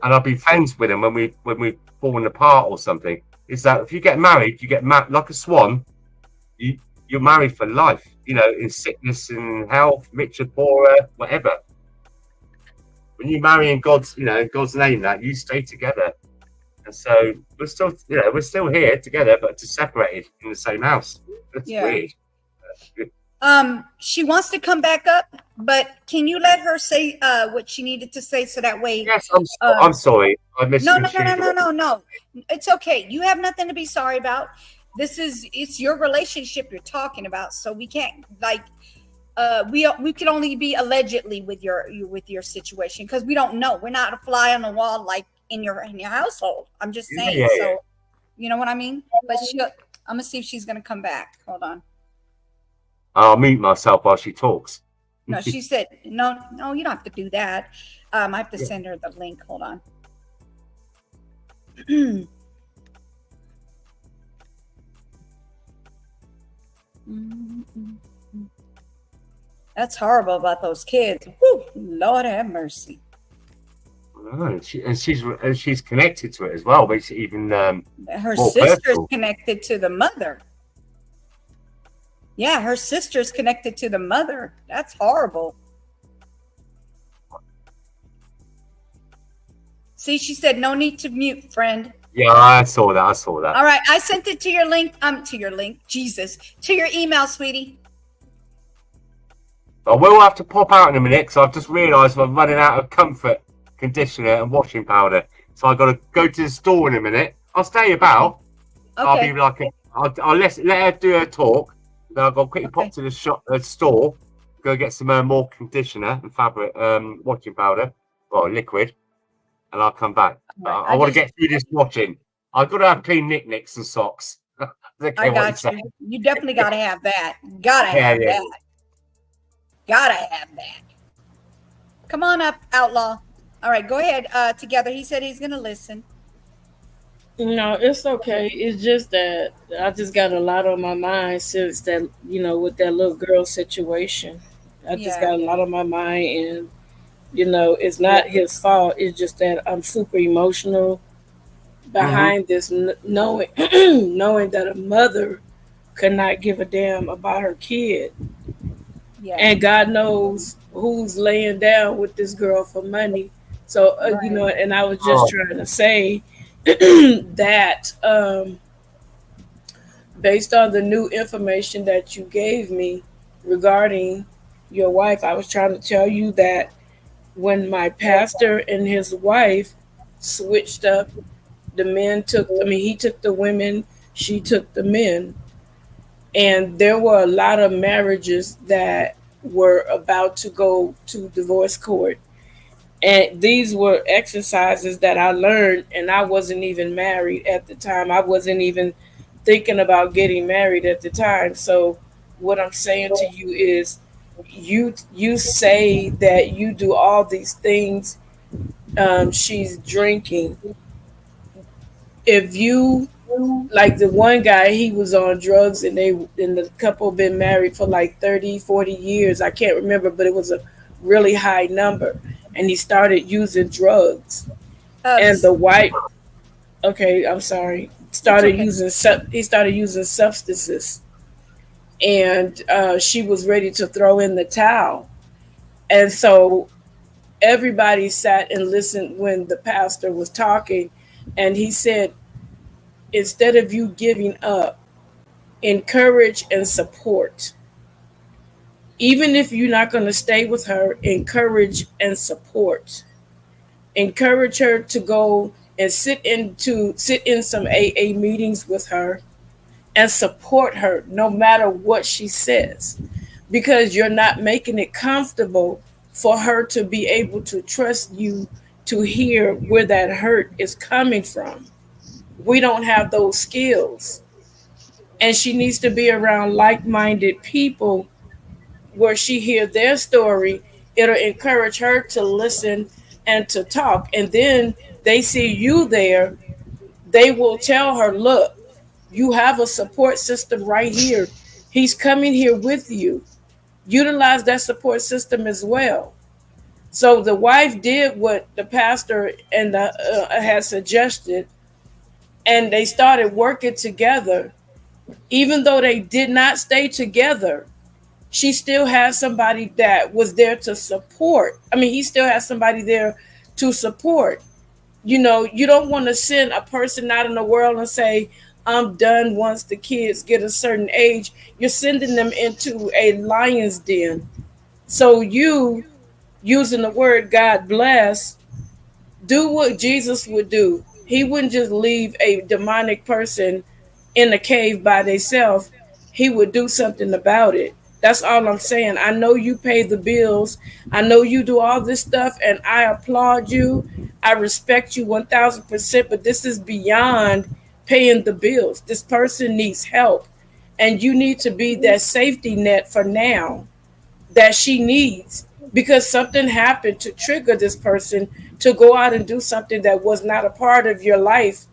and I've been friends with them when we've fallen apart or something, is that if you get married, you get married like a swan. You're married for life, in sickness and health, richer, poorer, whatever. When you marry in God's name, that you stay together. And so we're still here together, but just separated in the same house. That's weird. She wants to come back up, but can you let her say what she needed to say so that way? Yes, I'm sorry. I missed No. It's okay. You have nothing to be sorry about. It's your relationship you're talking about, so we can't we can only be allegedly with your situation because we don't know. We're not a fly on the wall like in your household. I'm just saying. Yeah. So you know what I mean? But I'm gonna see if she's gonna come back. Hold on. I'll mute myself while she talks. No, she said no. You don't have to do that. I have to send her the link. Hold on. That's horrible about those kids. Whew, Lord have mercy. No, she's connected to it as well. But it's even her more sister's personal. connected to the mother. Yeah, her sister's connected to the mother. That's horrible. See, she said no need to mute, friend. Yeah, I saw that. All right, I sent it to your link. To your email, sweetie. I will have to pop out in a minute because I've just realised I'm running out of comfort conditioner and washing powder. So I've got to go to the store in a minute. I'll stay about. Okay. I'll be like, I'll let her do her talk. Then I'll go quickly pop to the store, go get some more conditioner and fabric washing powder or liquid, and I'll come back. Right, I want to get through this washing. I've got to have clean knickknacks and socks. I got you. You definitely got to have that. Gotta have that. Come on up, outlaw. All right, go ahead. Together. He said he's gonna listen. No, it's okay. It's just that I just got a lot on my mind since that, with that little girl situation. I just got a lot on my mind, and it's not his fault. It's just that I'm super emotional behind this, knowing that a mother could not give a damn about her kid. Yeah. And God knows who's laying down with this girl for money. So, and I was just trying to say that based on the new information that you gave me regarding your wife, I was trying to tell you that when my pastor and his wife switched up, he took the women, she took the men. And there were a lot of marriages that were about to go to divorce court. And these were exercises that I learned, and I wasn't even married at the time. I wasn't even thinking about getting married at the time. So what I'm saying to you is you say that you do all these things. She's drinking. If you, like the one guy, he was on drugs, and the couple been married for like 30, 40 years. I can't remember, but it was a really high number. And he started using drugs. And the wife, I'm sorry, he started using substances. And she was ready to throw in the towel. And so everybody sat and listened when the pastor was talking. And he said, instead of you giving up, encourage and support. Even if you're not going to stay with her, encourage and support. Encourage her to go and sit in some AA meetings with her and support her no matter what she says, because you're not making it comfortable for her to be able to trust you to hear where that hurt is coming from. We don't have those skills. And she needs to be around like-minded people where she hear their story. It'll encourage her to listen and to talk. And then they see you there. They will tell her, look, you have a support system right here. He's coming here with you. Utilize that support system as well. So the wife did what the pastor and the had suggested, and they started working together. Even though they did not stay together, she still had somebody that was there to support. I mean, he still has somebody there to support. You know, you don't want to send a person out in the world and say, I'm done once the kids get a certain age. You're sending them into a lion's den. So you, using the word God bless, do what Jesus would do. He wouldn't just leave a demonic person in a cave by themselves. He would do something about it. That's all I'm saying. I know you pay the bills. I know you do all this stuff, and I applaud you. I respect you 1000%, but this is beyond paying the bills. This person needs help, and you need to be that safety net for now that she needs, because something happened to trigger this person to go out and do something that was not a part of your life.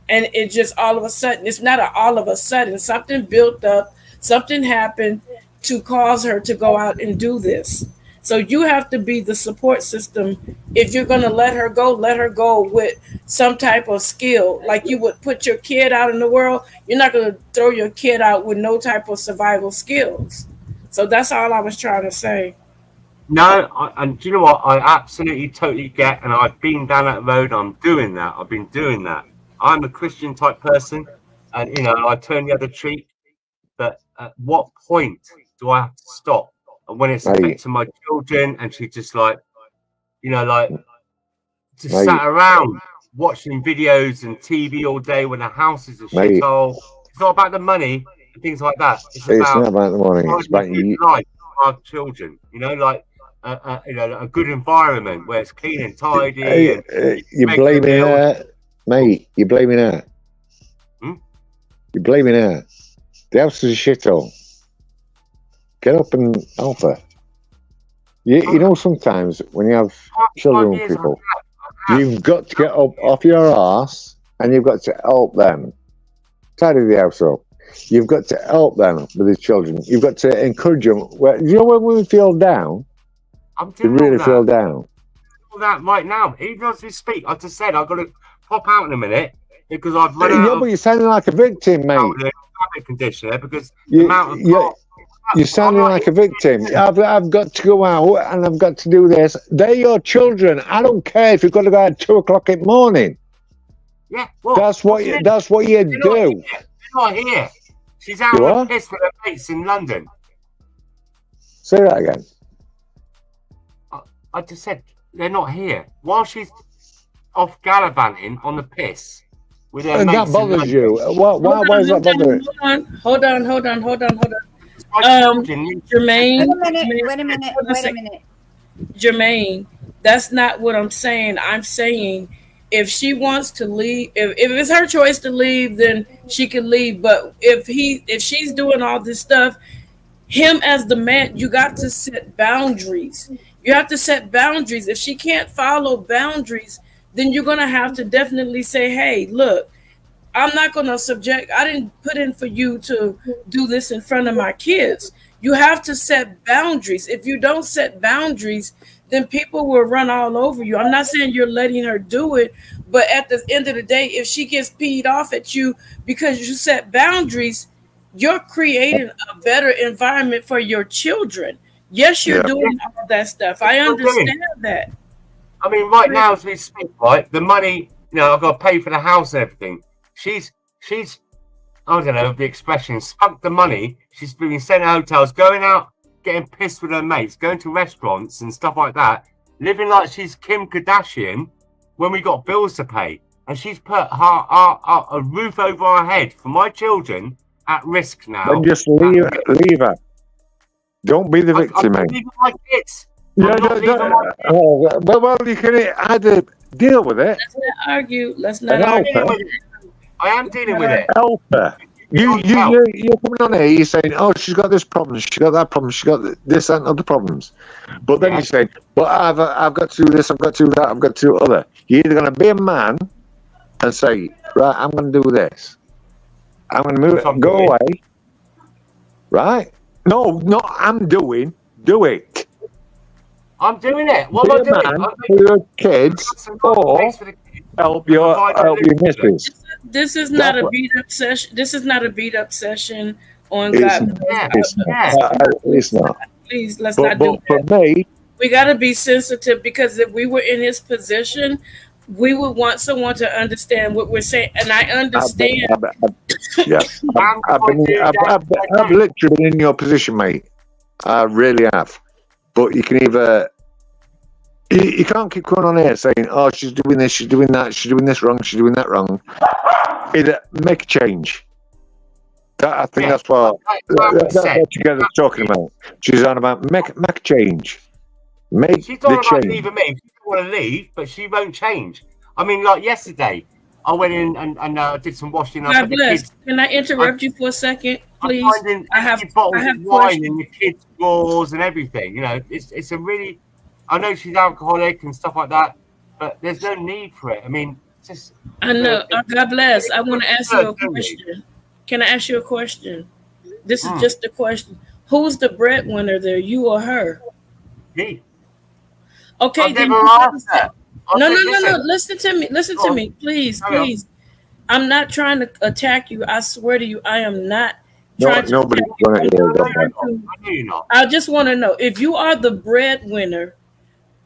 And it just all of a sudden, it's not all of a sudden, something built up, something happened to cause her to go out and do this. So you have to be the support system. If you're going to let her go with some type of skill. Like you would put your kid out in the world, you're not going to throw your kid out with no type of survival skills. So that's all I was trying to say. No, and do you know what? I absolutely, totally get, and I've been down that road. I'm doing that. I've been doing that. I'm a Christian type person, and you know, I turn the other cheek. But at what point do I have to stop? And when it's affecting my children, and she just like, you know, like just sat around watching videos and TV all day when the house is a shithole. It's not about the money and things like that. It's not about the money. It's about you. Life for our children. You know, like. You know, a good environment where it's clean and tidy. And you're blaming her, mate. You're blaming her. You're blaming her. The house is a shithole. Get up and help her. You know, sometimes when you have children with people, you've got to get up off your arse and you've got to help them tidy the house up. You've got to help them with the children. You've got to encourage them. You know, when we feel down, you really feel down. That right now, even as we speak, I just said I've got to pop out in a minute because I've run out. Yeah, but you're sounding like a victim, mate. Conditioner because the amount of you're sounding like a victim. I've got to go out and I've got to do this. They're your children. I don't care if you've got to go at 2 o'clock in the morning. Yeah, well, that's what you do. You're not here. She's out on a piss with her mates in London. Say that again. I just said they're not here. While she's off gallivanting on the piss with her mates. That bothers you. Why does that bother you? Hold on. Jermaine. Wait a minute. Jermaine, that's not what I'm saying. I'm saying if she wants to leave, if it's her choice to leave, then she can leave. But if she's doing all this stuff, him as the man, you got to set boundaries. You have to set boundaries. If she can't follow boundaries, then you're going to have to definitely say, hey, look, I'm not going to I didn't put in for you to do this in front of my kids. You have to set boundaries. If you don't set boundaries, then people will run all over you. I'm not saying you're letting her do it, but at the end of the day, if she gets peed off at you because you set boundaries, you're creating a better environment for your children. Yes, you're doing all that stuff. I understand that. I mean, right now as we speak, right, the money, you know, I've got to pay for the house and everything. She's I don't know the expression, spunk the money. She's been sent to hotels, going out, getting pissed with her mates, going to restaurants and stuff like that, living like she's Kim Kardashian when we got bills to pay. And she's put a roof over our head for my children at risk now. Then just leave her. Don't be the victim, mate. My kids. Well, you can either deal with it. Let's not argue. Let's not argue. I am dealing with it. Help her. You're coming on here, you're saying, oh, she's got this problem, she's got that problem, she's got this and other problems. But then you're saying, well, I've got to do this, I've got to do that, I've got to do other. You're either going to be a man and say, right, I'm going to do this. I'm going to move it, go away. Right? No, I'm doing. Do it. I'm doing it. What Be am I a doing? man I'm for your kids, or help your missus. This is That's not a what- beat up session. This is not a beat up session on It's God. not. It's not. Please, let's But not do for that. me, We got to be sensitive, because if we were in his position, we would want someone to understand what we're saying. And I understand. yeah, I've literally been in your position, mate. I really have. But you can either. You can't keep going on here saying, "Oh, she's doing this, she's doing that, she's doing this wrong, she's doing that wrong." Either make a change. I think that's what you guys are talking about. She's on about make a change. Make She's the talking about change. leaving me. She doesn't want to leave, but she won't change. I mean, like yesterday, I went in and did some washing up. God At the bless. kids. Can I interrupt you for a second, please? I'm finding I have bottles of wine questions. in the kids' drawers and everything. You know, it's a really. I know she's alcoholic and stuff like that, but there's no need for it. I mean, just. I know. God bless. I want to ask you a question. Can I ask you a question? This is just a question. Who's the breadwinner there, you or her? Me. Okay, I've then never you asked that. No. Listen to me. Listen to me, please, Carry on. please. I'm not trying to attack you. I swear to you, I am not trying to. Nobody's going to hear it. I just want to know, if you are the breadwinner,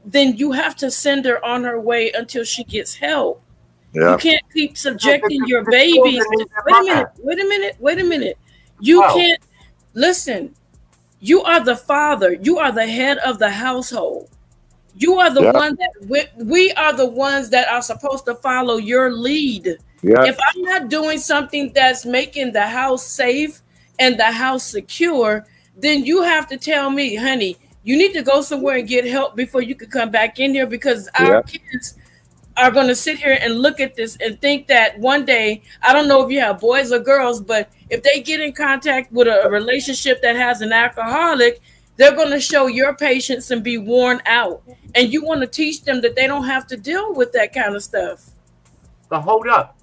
then you have to send her on her way until she gets help. Yeah. You can't keep subjecting your babies to. Wait a minute. You can't. Listen, you are the father. You are the head of the household. You are the one that we are the ones that are supposed to follow your lead. Yeah. If I'm not doing something that's making the house safe and the house secure, then you have to tell me, honey, you need to go somewhere and get help before you can come back in here, because our kids are going to sit here and look at this and think that one day, I don't know if you have boys or girls, but if they get in contact with a relationship that has an alcoholic, they're going to show your patience and be worn out. And you want to teach them that they don't have to deal with that kind of stuff. But hold up.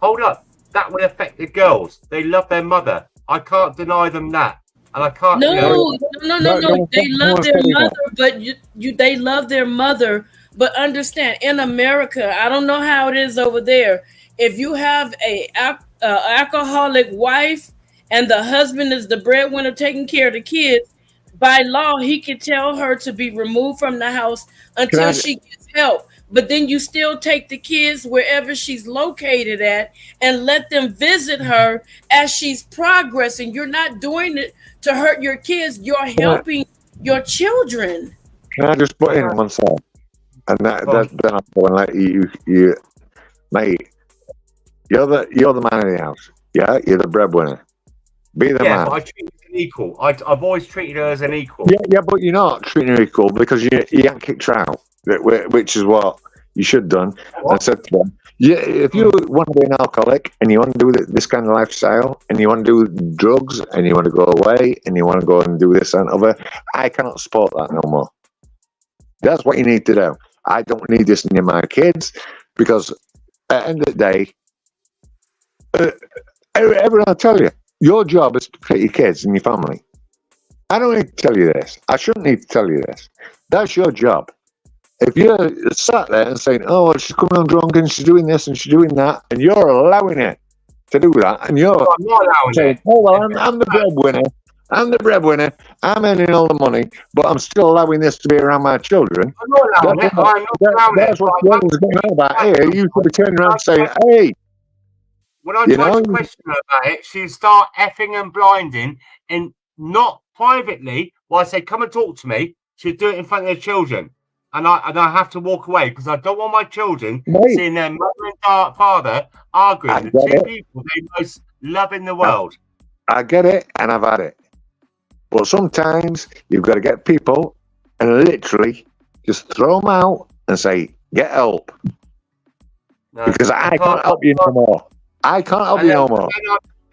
That would affect the girls. They love their mother. I can't deny them that. And I can't. No. They love their mother, but they love their mother. But understand, in America, I don't know how it is over there. If you have a alcoholic wife and the husband is the breadwinner taking care of the kids, by law, he can tell her to be removed from the house until she gets help. But then you still take the kids wherever she's located at and let them visit her as she's progressing. You're not doing it to hurt your kids. You're helping your children. Can I just put in one side? And then I'm going like you, mate. You're the man in the house. Yeah, you're the breadwinner. Be the man. But I treat her as an equal. I've always treated her as an equal. Yeah, but you're not treating her equal because you ain't kicked her out, which is what you should have done. I said to them, if you want to be an alcoholic and you want to do this kind of lifestyle and you want to do drugs and you want to go away and you want to go and do this and other, I cannot support that no more. That's what you need to do. I don't need this near my kids, because at the end of the day, everyone will tell you, your job is to protect your kids and your family. I don't need to tell you this. I shouldn't need to tell you this. That's your job. If you're sat there and saying, "Oh, she's coming on drunk and she's doing this and she's doing that," and you're allowing it to do that, and you're saying, "Oh, well, I'm the breadwinner. I'm the breadwinner. I'm earning all the money, but I'm still allowing this to be around my children." That's what you're going on about here. You should be turning around and saying, "Hey." When I tried to question her about it, she'd start effing and blinding, and not privately. Well, I say, "Come and talk to me." She'd do it in front of their children, and I have to walk away because I don't want my children seeing their mother and father arguing. The two people they most love in the world. I get it, and I've had it, but sometimes you've got to get people and literally just throw them out and say, "Get help," because I can't help you no more. I can't help you no more.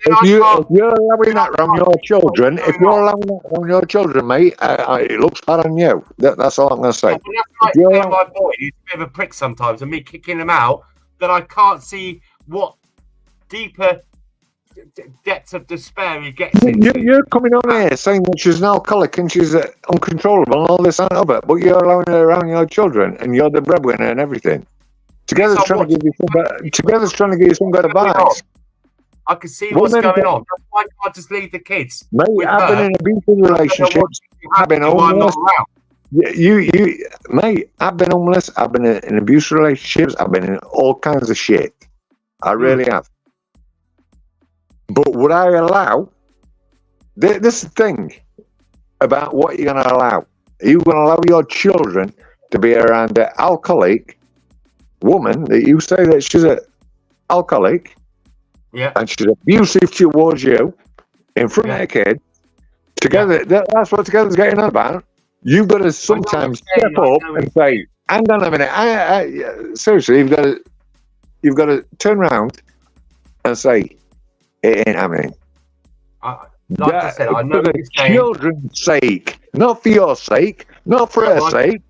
If you're allowing that around your children, mate, it looks bad on you. That's all I'm going to say. That's like my boy, he's a bit of a prick sometimes, and me kicking him out, that I can't see what deeper depths of despair he gets into. You're coming on here saying that she's an alcoholic and she's uncontrollable and all this and other, but you're allowing her around your children and you're the breadwinner and everything. Together's trying to give you some good advice. I can see what's going on. Why can't I just leave the kids? Mate, I've been in abusive relationships. I've been homeless. Mate, I've been homeless. I've been in abusive relationships. I've been in all kinds of shit. I really have. But would I allow? This is the thing about what you're going to allow. Are you going to allow your children to be around an alcoholic woman that you say that she's an alcoholic? Yeah. And she's abusive towards you in front of a kid. Together, that's what Together's getting on about. You've got to sometimes step up and say, hang on a minute. Seriously, you've got to turn around and say, it ain't happening. Like I said, I know for the children's sake, not for your sake, not for her sake.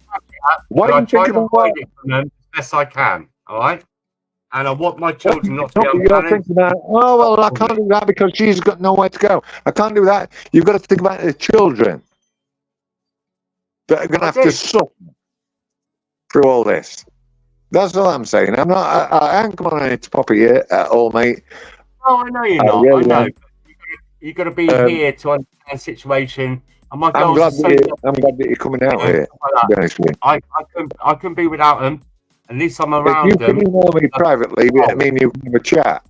Why I do you try think to about hide it from them as best I can, all right? And I want my children not to be You're unmanaged. thinking about, oh, well, I can't do that because she's got nowhere to go. I can't do that. You've got to think about the children that are going to have to suffer through all this. That's all I'm saying. I'm not. I ain't coming on here to pop it at all, mate. Oh, I know you're not. Really I know. am. You've got to be here to understand the situation. And my I'm girls glad, are so I'm glad that you're coming out here. To be honest with you. I couldn't be without them. At least I'm If around you them. can email me privately, I mean, you can have a chat.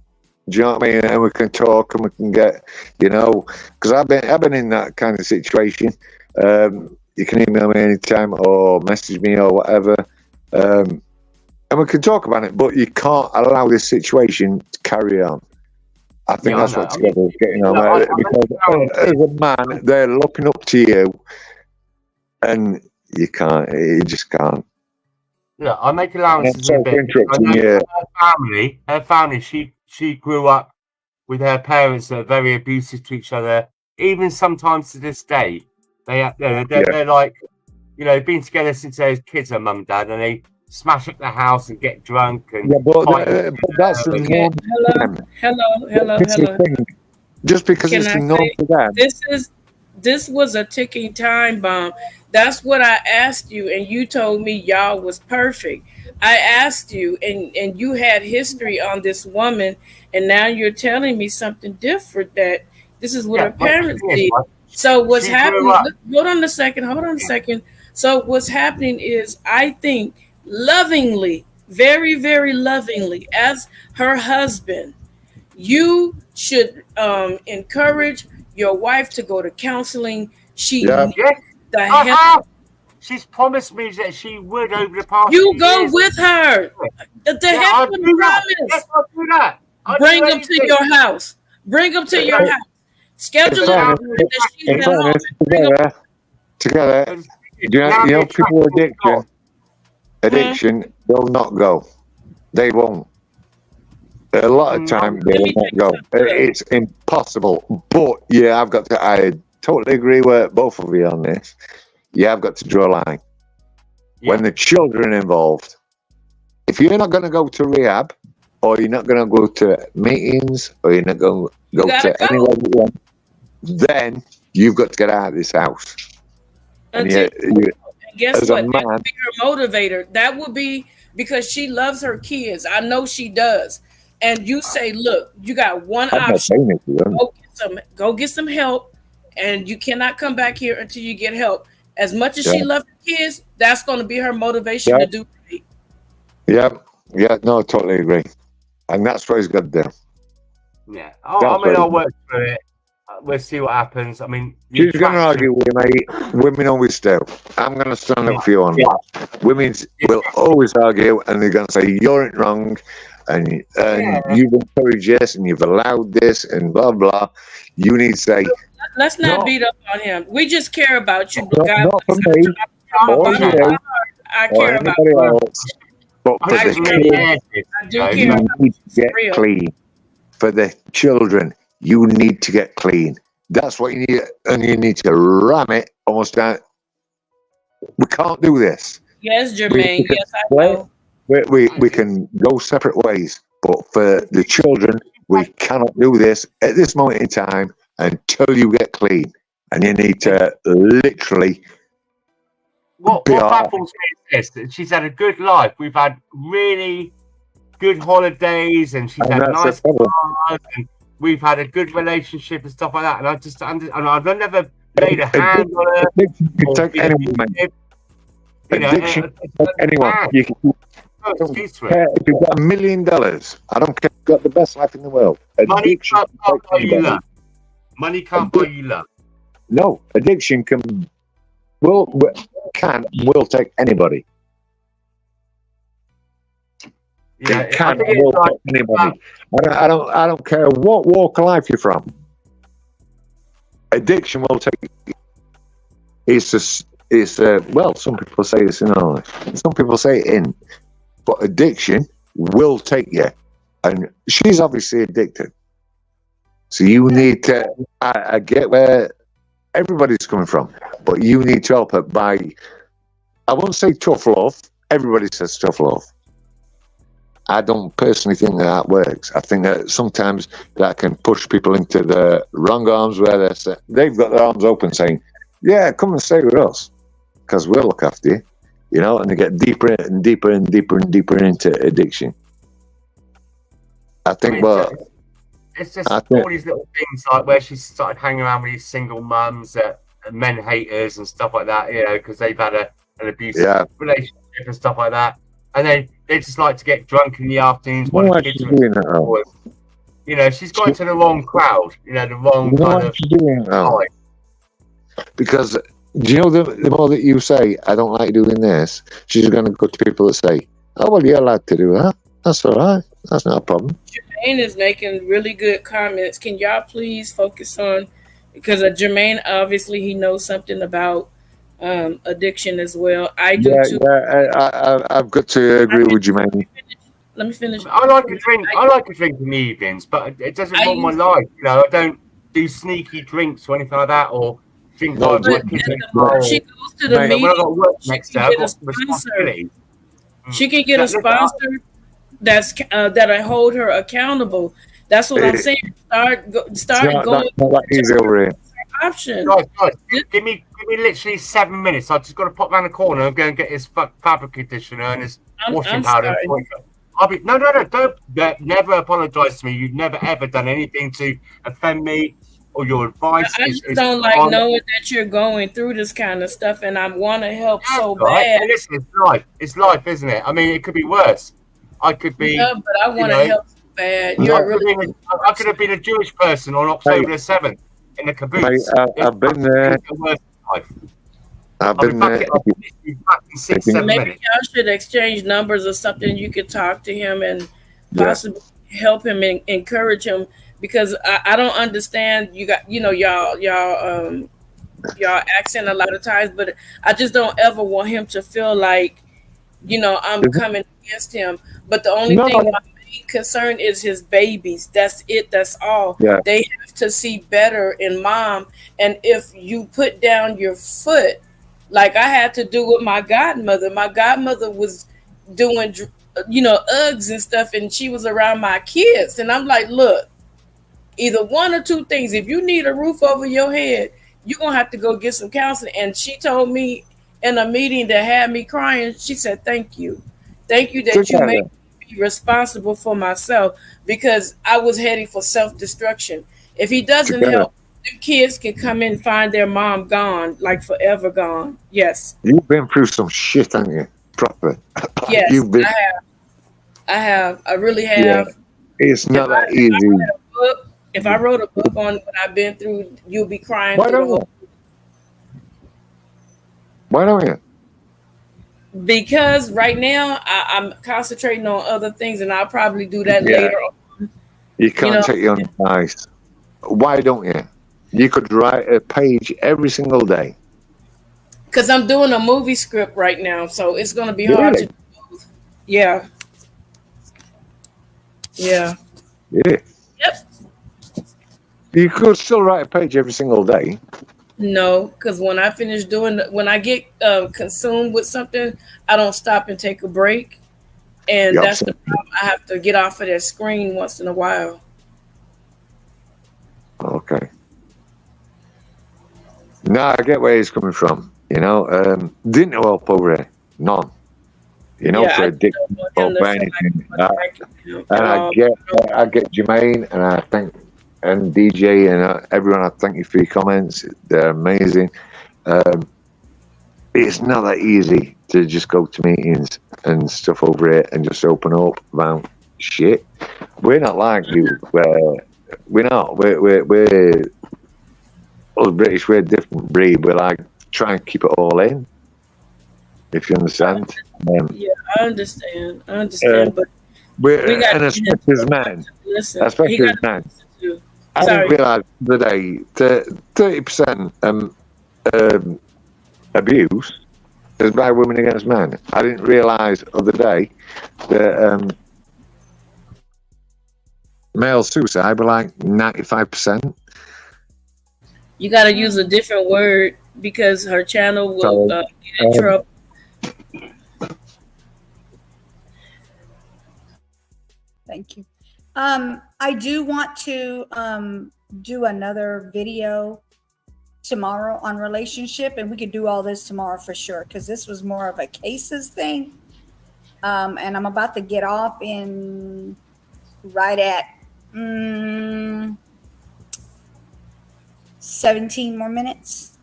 Do you know what I mean? And we can talk and we can get, because I've been in that kind of situation. You can email me anytime or message me or whatever. And we can talk about it, but you can't allow this situation to carry on. I think that's what Together is getting on. Because as a man, they're looking up to you, and you can't. You just can't. Look, I make allowances a bit. Interrupting you. Her family, she grew up with her parents that are very abusive to each other. Even sometimes to this day, they're like, been together since they were kids, her mum and dad, and they smash up the house and get drunk and but that's the norm. Hello. Just because Can it's I the norm say, for them. this was a ticking time bomb. That's what I asked you, and you told me y'all was perfect. I asked you, and you had history on this woman, and now you're telling me something different, that this is what her parents did. So what's happening? Hold on a second. So what's happening is, I think lovingly, very, very lovingly, as her husband, you should encourage your wife to go to counseling. She needs the help. She's promised me that she would over the past You few go years. with her. The heck with the promise. Yes, I'll do that. Bring them to your house. Bring them to your house. Schedule it out that she's at home. Together, people with addiction, they'll not go. They won't. A lot of time they will not go. It's impossible. But I totally agree with both of you on this. You have got to draw a line. When the children are involved, if you're not going to go to rehab, or you're not going to go to meetings, or you're not going to go to anywhere you want, then you've got to get out of this house. And guess what? That would be her motivator. That would be because she loves her kids. I know she does. And you say, look, you got one option. Go get some help, and you cannot come back here until you get help. As much as she loves her kids, that's going to be her motivation to do it. No, I totally agree. And that's what he's got to do. Yeah. I'll work through it. We'll see what happens. I mean, she's going to argue with you, mate. Women always do. I'm going to stand up for you on that. Women will always argue, and they're going to say, you're wrong, and you've encouraged this, and you've allowed this, and blah, blah. You need to say, let's not beat up on him. We just care about you. Not for me, or you, I or care about anybody you. else. But for the kids, you need to get clean. For the children, you need to get clean. That's what you need, and you need to ram it almost down. We can't do this. Yes, Jermaine. Yes, I will. We can go separate ways, but for the children, We cannot do this at this moment in time until you get clean. And you need to literally What be all right. baffles me is this: that she's had a good life. We've had really good holidays, and she's And had that's the nice problem. cars, and we've had a good relationship and stuff like that. And I just and I've never laid a hand on her. Addiction can or take been anyone, mate. abusive. You know, Addiction can take anyone. You can, no I don't excuse for care it. if you've got $1 million. I don't care if you've got the best life in the world. Money Addiction can't can take buy you anybody. love. Money can't buy you love. No, addiction can will take anybody. Yeah, It can I think and will it's like take anybody. I don't care what walk of life you're from. Addiction will take. Well, some people say this in our life. Some people say it in, but addiction will take you, and she's obviously addicted. So you need to. I get where everybody's coming from, but you need to help her by. I won't say tough love. Everybody says tough love. I don't personally think that works. I think that sometimes that can push people into the wrong arms where they've got their arms open saying, yeah, come and stay with us because we'll look after you, you know, and they get deeper and deeper and deeper and deeper into addiction. I think, it's just all these little things like where she started hanging around with these single mums that men haters and stuff like that, you know, because they've had an abusive relationship and stuff like that. And then they just like to get drunk in the afternoons while the kids are in school. You know, she's got into the wrong crowd, you know, the wrong kind of. Because do you know the more that you say, I don't like doing this, she's going to go to people that say, oh, well, you're allowed to do that. That's all right. That's not a problem. Jermaine is making really good comments. Can y'all please focus on, because Jermaine, obviously, he knows something about addiction as well. I do too. Yeah, I've got to agree with you, man. Let me finish. I like to drink. I like to drink in the evenings, but it doesn't run my life. You know, I don't do sneaky drinks or anything like that, or drink like my kids in the bar. She goes to the meeting. When I got work next day, I've Get a got sponsor. responsibilities. She can get a sponsor that'll hold her accountable. That's what I'm saying. Start going. Not that easy over here. Option. Guys, give me literally 7 minutes. I just got to pop around the corner and go and get his fabric conditioner and his washing powder. No, don't never apologise to me. You've never ever done anything to offend me or your advice. I just don't like knowing that you're going through this kind of stuff, and I want to help so bad. And listen, it's life. It's life, isn't it? I mean, it could be worse. I could be. Yeah, but I want to help so bad. I could have been a Jewish person on October the 7th in the caboose. I've been there. I've been there. Maybe y'all should exchange numbers or something. You could talk to him and possibly help him and encourage him, because I don't understand. Y'all accent a lot of times, but I just don't ever want him to feel like, I'm coming against him. But the only thing my main concern is his babies. That's it. That's all. Yeah. They have to see better in mom. And if you put down your foot, like I had to do with my godmother. My godmother was doing, Uggs and stuff, and she was around my kids. And I'm like, look, either one or two things. If you need a roof over your head, you're going to have to go get some counseling. And she told me in a meeting that had me crying, she said, thank you. Thank you that you made me responsible for myself, because I was heading for self-destruction. If he doesn't help, the kids can come in and find their mom gone, like forever gone. Yes. You've been through some shit, haven't you? Proper. Yes, I have. I really have. Yeah. It's not that easy. If I wrote a book on what I've been through, you'll be crying. Why don't you? Because right now I'm concentrating on other things, and I'll probably do that later on. You can't take your own advice. Why don't you? You could write a page every single day. Because I'm doing a movie script right now, so it's going to be hard to do both. Yeah. Yeah. Yep. You could still write a page every single day. No, because when I finish when I get consumed with something, I don't stop and take a break. And that's the problem. I have to get off of that screen once in a while. No, I get where he's coming from. You know, didn't know help over here. None. You know, Yeah, for I addiction don't or want him to for feel anything. like And I get Jermaine, and I think, and DJ, and everyone. I thank you for your comments. They're amazing. It's not that easy to just go to meetings and stuff over here and just open up about shit. We're not like you. We're not. We're us British. We're a different breed. We're like try and keep it all in. If you understand. Yeah, I understand. I understand, but We're, got and especially as men, listen. He especially got as men, to. I Sorry. didn't realise the day 30% abuse is by women against men. I didn't realise the other day that male suicide were like 95%. You got to use a different word because her channel will So, get in trouble. Thank you. I do want to do another video tomorrow on relationship, and we could do all this tomorrow for sure, because this was more of a cases thing. And I'm about to get off in right at 17 more minutes.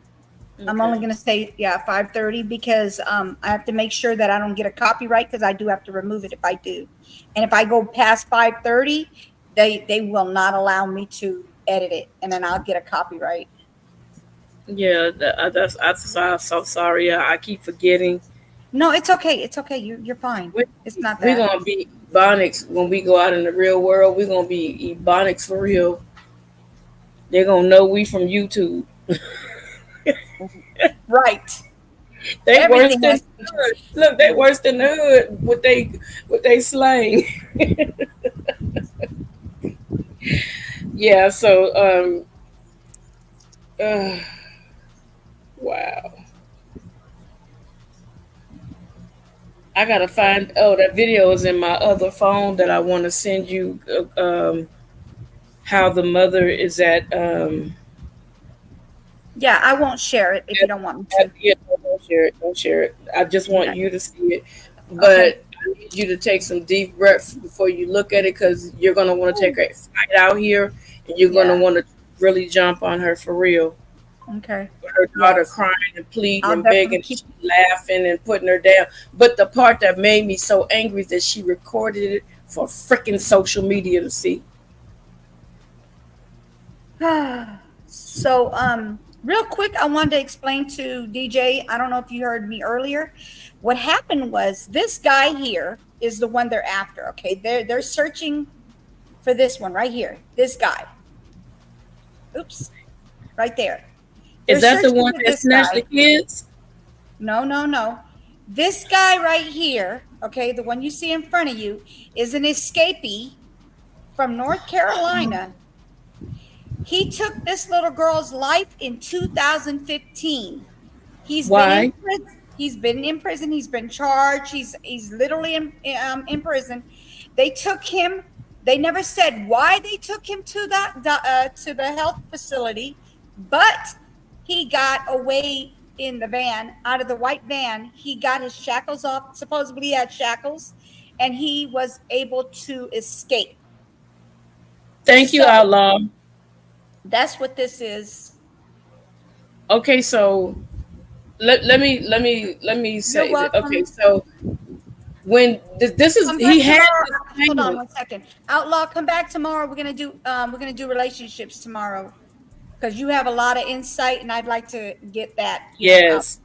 I'm only going to say, 5:30, because I have to make sure that I don't get a copyright, because I do have to remove it if I do. And if I go past 5:30, they will not allow me to edit it, and then I'll get a copyright. Yeah, I'm so sorry. I keep forgetting. No, it's okay. It's okay. You're fine. It's not that. We're going to be Ebonics when we go out in the real world. We're going to be Ebonics for real. They're going to know we from YouTube. Right. They Everything worse than the hood. Look, they worse than the hood with they slang. Yeah, so wow. I gotta find that video is in my other phone that I want to send you how the mother is at Yeah, I won't share it if you don't want me to. Yeah, don't share it. I just want you to see it. But Okay. I need you to take some deep breaths before you look at it, because you're gonna want to take a fight out here, and you're gonna want to really jump on her for real. Okay. Her daughter Yes. crying and pleading I'll and definitely begging, laughing and putting her down. But the part that made me so angry is that she recorded it for freaking social media to see. So, real quick, I wanted to explain to DJ. I don't know if you heard me earlier. What happened was this guy here is the one they're after. Okay, they're searching for this one right here. This guy. Oops, right there. Is They're that the searching one for that this snatched guy. the kids? No. This guy right here, okay, the one you see in front of you, is an escapee from North Carolina. He took this little girl's life in 2015. He's Why? been in prison. He's been in prison. He's been charged. He's literally in prison. They took him. They never said why they took him to the health facility, but he got away in the van, out of the white van. He got his shackles off. Supposedly he had shackles, and he was able to escape. Thank you, So, Outlaw. that's what this is. Okay, so let me say that. Okay, so when this is Come he back had tomorrow. this Hold on thing. 1 second. Outlaw, come back tomorrow. We're gonna do relationships tomorrow, because you have a lot of insight, and I'd like to get that. Yes.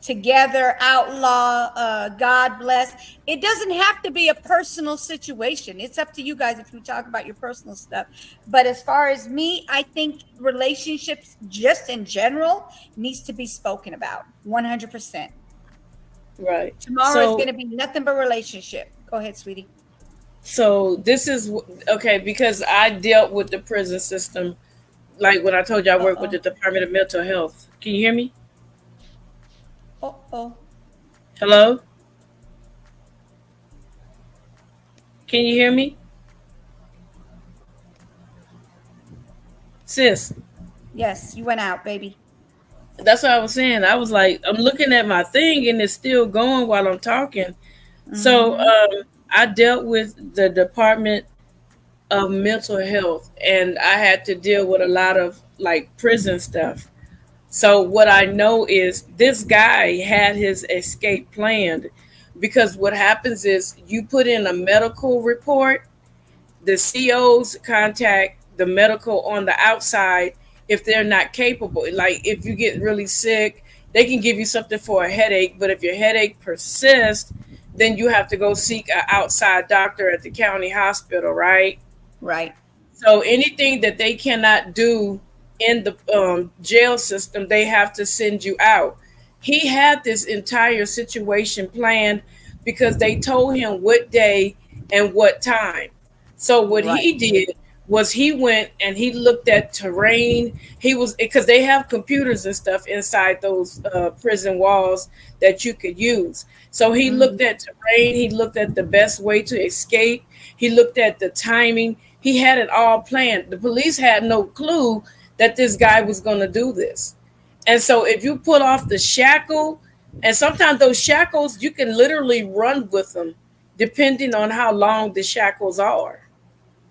Together, Outlaw. God bless. It doesn't have to be a personal situation. It's up to you guys if you talk about your personal stuff. But as far as me, I think relationships, just in general, needs to be spoken about 100%. Right. Tomorrow is So going to be nothing but relationship. Go ahead, sweetie. So this is okay, because I dealt with the prison system. Like when I told you I work with the Department of Mental Health. Can you hear me? Hello? Can you hear me? Sis, Yes, you went out, baby. That's what I was saying. I was like, I'm looking at my thing and it's still going while I'm talking. So I dealt with the Department of Mental Health, and I had to deal with a lot of like prison stuff. So what I know is this guy had his escape planned, because what happens is you put in a medical report, the COs contact the medical on the outside if they're not capable. Like if you get really sick, they can give you something for a headache, but if your headache persists, then you have to go seek an outside doctor at the county hospital, right? Right. So anything that they cannot do in the jail system, they have to send you out. He had this entire situation planned because they told him what day and what time. So what he did was he went and he looked at terrain. He was, because they have computers and stuff inside those prison walls that you could use. So he looked at terrain. He looked at the best way to escape. He looked at the timing. He had it all planned. The police had no clue that this guy was going to do this. And so if you pull off the shackle, and sometimes those shackles, you can literally run with them depending on how long the shackles are.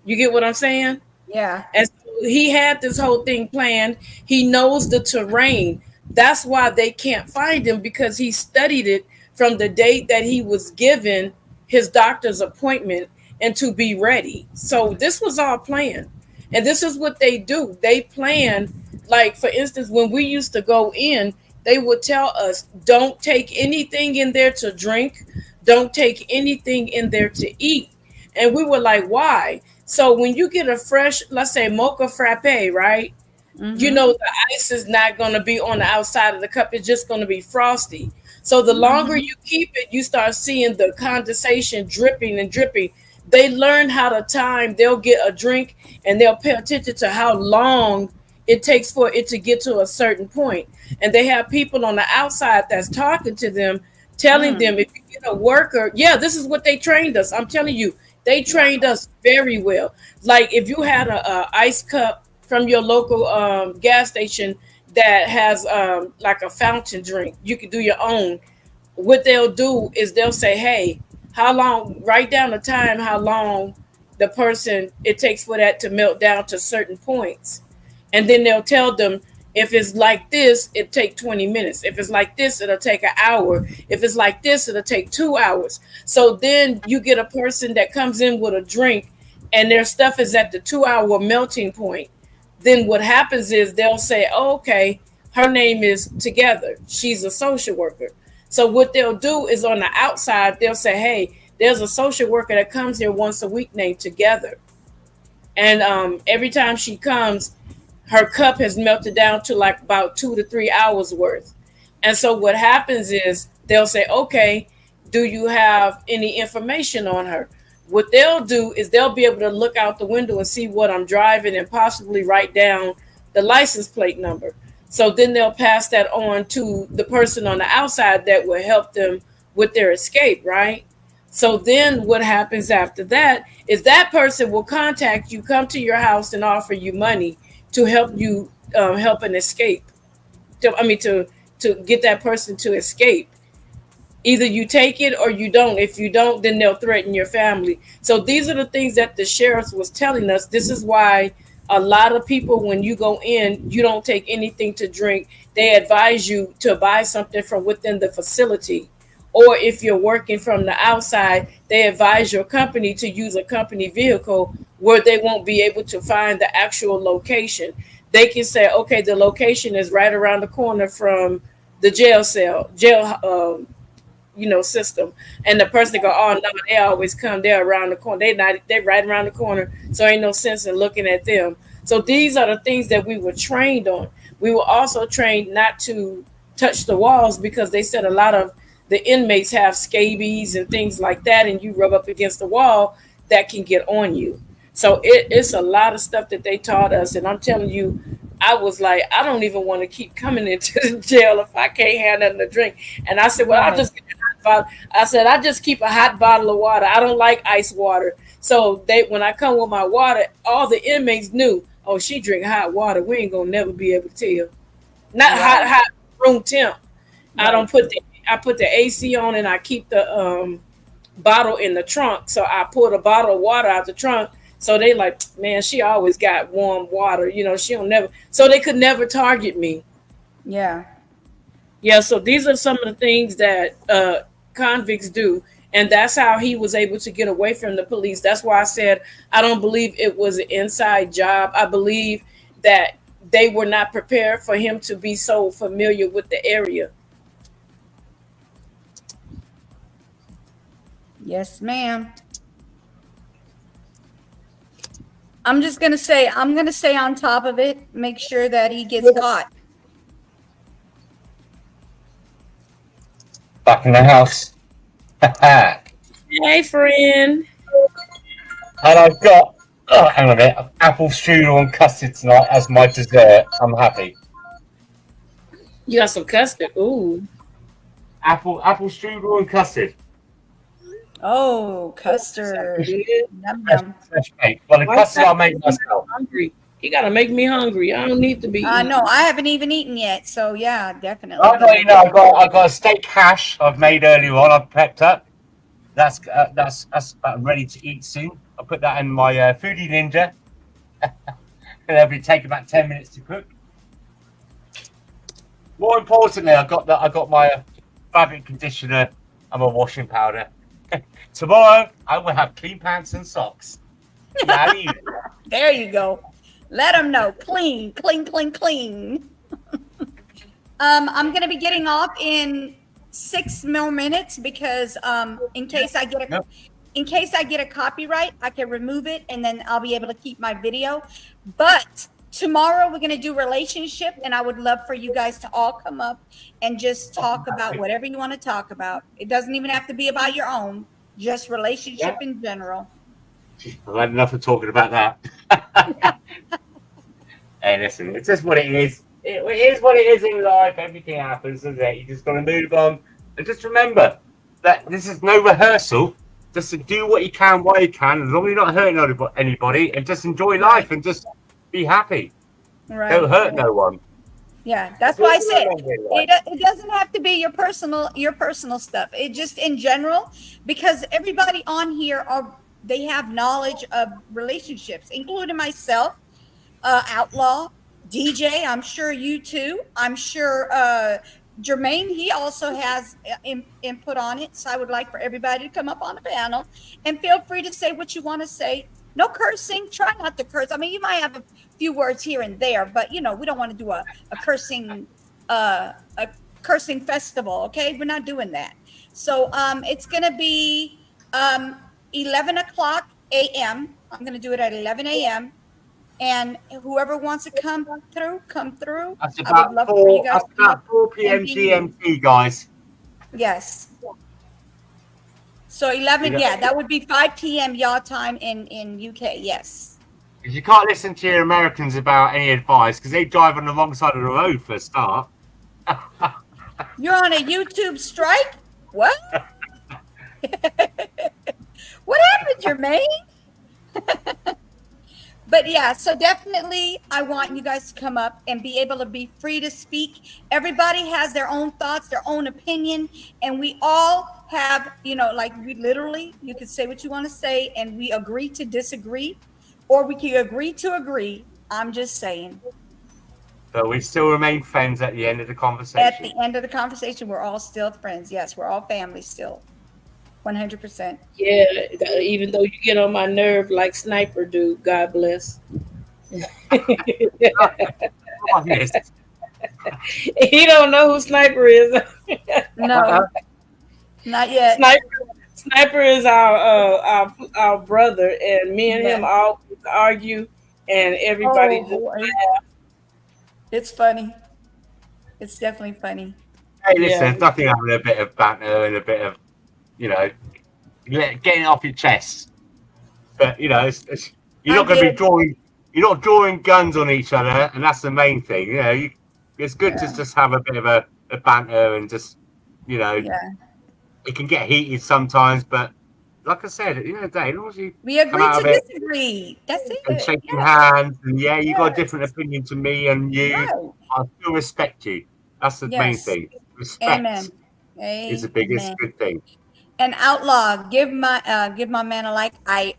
You get what I'm saying? Yeah. And so he had this whole thing planned. He knows the terrain. That's why they can't find him, because he studied it from the date that he was given his doctor's appointment and to be ready. So this was all planned. And this is what they do. They plan, like, for instance, when we used to go in, they would tell us, don't take anything in there to drink. Don't take anything in there to eat. And we were like, why? So when you get a fresh, let's say mocha frappe, right? You know, the ice is not going to be on the outside of the cup. It's just going to be frosty. So the longer you keep it, you start seeing the condensation dripping and dripping. They learn how to time. They'll get a drink and they'll pay attention to how long it takes for it to get to a certain point. And they have people on the outside that's talking to them, telling them, if you get a worker, this is what they trained us. I'm telling you, they trained us very well. Like if you had a ice cup from your local gas station that has like a fountain drink, you can do your own. What they'll do is they'll say, hey, how long, write down the time, how long the person, it takes for that to melt down to certain points. And then they'll tell them, if it's like this, it'll take 20 minutes. If it's like this, it'll take an hour. If it's like this, it'll take 2 hours. So then you get a person that comes in with a drink and their stuff is at the 2-hour melting point. Then what happens is they'll say, oh, okay, her name is Together. She's a social worker. So what they'll do is on the outside, they'll say, hey, there's a social worker that comes here once a week named Together. And every time she comes, her cup has melted down to like about 2 to 3 hours worth. And so what happens is they'll say, okay, do you have any information on her? What they'll do is they'll be able to look out the window and see what I'm driving and possibly write down the license plate number. So then they'll pass that on to the person on the outside that will help them with their escape, right? So then what happens after that is that person will contact you, come to your house and offer you money to help you help an escape. To get that person to escape. Either you take it or you don't. If you don't, then they'll threaten your family. So these are the things that the sheriff was telling us. This is why a lot of people, when you go in, you don't take anything to drink. They advise you to buy something from within the facility. Or if you're working from the outside, they advise your company to use a company vehicle where they won't be able to find the actual location. They can say, okay, the location is right around the corner from the jail system. And the person go, oh no, they always come, they're around the corner. They're right around the corner. So ain't no sense in looking at them. So these are the things that we were trained on. We were also trained not to touch the walls because they said a lot of the inmates have scabies and things like that, and you rub up against the wall, that can get on you. So it's a lot of stuff that they taught us. And I'm telling you, I was like, I don't even want to keep coming into the jail if I can't have nothing to drink. And I said, well, I'll just get a hot bottle. I said, I just keep a hot bottle of water. I don't like ice water. So when I come with my water, all the inmates knew, oh, she drink hot water. We ain't gonna never be able to tell. Not Right. hot room temp. I don't Right. put the AC on and I keep the bottle in the trunk. So I pull the bottle of water out the trunk. So they like, man, she always got warm water. You know, she don't never. So they could never target me. Yeah. Yeah. So these are some of the things that convicts do. And that's how he was able to get away from the police. That's why I said I don't believe it was an inside job. I believe that they were not prepared for him to be so familiar with the area. Yes, ma'am. I'm gonna stay on top of it, make sure that he gets caught. Back in the house. Hey, friend. And I've got, hang on a minute, apple strudel and custard tonight as my dessert. I'm happy. You got some custard. Ooh. Apple strudel and custard. Oh, custard. Yum, yum. Fresh baked. Well, the custard I made myself. Hungry. You gotta make me hungry. I don't need to be. No, I haven't even eaten yet. So yeah, definitely. I'll let you know. I got a steak hash I've made earlier on. I've prepped up. That's ready to eat soon. I'll put that in my Foodie Ninja. And it'll be take about 10 minutes to cook. More importantly, I got my fabric conditioner and my washing powder. Tomorrow I will have clean pants and socks. There you go. Let them know. Clean, clean, clean, clean. I'm gonna be getting off in 6 more minutes because in case I get a copyright, I can remove it and then I'll be able to keep my video. But tomorrow we're gonna do relationship, and I would love for you guys to all come up and just talk about whatever you want to talk about. It doesn't even have to be about your own, just relationship in general. I've had enough of talking about that. Hey, listen, it's just what it is. It is what it is in life. Everything happens, doesn't it? You just got to move on. And just remember that this is no rehearsal. Just to do what you can while you can, as long as you're not hurting anybody, and just enjoy life and just be happy. Right. Don't hurt no one. Yeah, that's why I said it doesn't have to be your personal stuff. It just in general, because everybody on here they have knowledge of relationships, including myself, Outlaw, DJ. I'm sure you too. I'm sure Jermaine, he also has input on it. So I would like for everybody to come up on the panel and feel free to say what you want to say. No cursing. Try not to curse. I mean, you might have a few words here and there, but we don't want to do a cursing festival. Okay, we're not doing that. So it's gonna be 11 o'clock a.m. I'm gonna do it at 11 a.m. And whoever wants to come through. That's I would love for you guys to come up 4 p.m. GMT, guys. Yes. So 11, yeah, that would be 5 p.m. y'all time in UK. Yes. Because you can't listen to your Americans about any advice because they drive on the wrong side of the road for a start. You're on a YouTube strike? What? What happened, Jermaine? But yeah, so definitely I want you guys to come up and be able to be free to speak. Everybody has their own thoughts, their own opinion, and we all have, like we literally, you can say what you want to say and we agree to disagree, or we can agree to agree. I'm just saying. But we still remain friends at the end of the conversation. At the end of the conversation, we're all still friends. Yes, we're all family still. 100%. Yeah, even though you get on my nerve like Sniper do, God bless. He don't know who Sniper is. No, not yet. Sniper is our brother, and me and him always argue, and everybody just laugh. It's funny. It's definitely funny. Hey, listen, there's nothing having a bit of banter and a bit of, getting it off your chest. But you're not going to be drawing. You're not drawing guns on each other, and that's the main thing. It's good to just have a bit of a banter and just, it can get heated sometimes, but like I said, at the end of the day, as long as you We come agree out to of it disagree. That's and it. shake your Yes. hand, and yeah, you got a Yes. different opinion to me and you, Right. I still respect you. That's the main Yes. thing. Respect Amen. is the biggest Amen. good thing. And Outlaw, give my man a like. I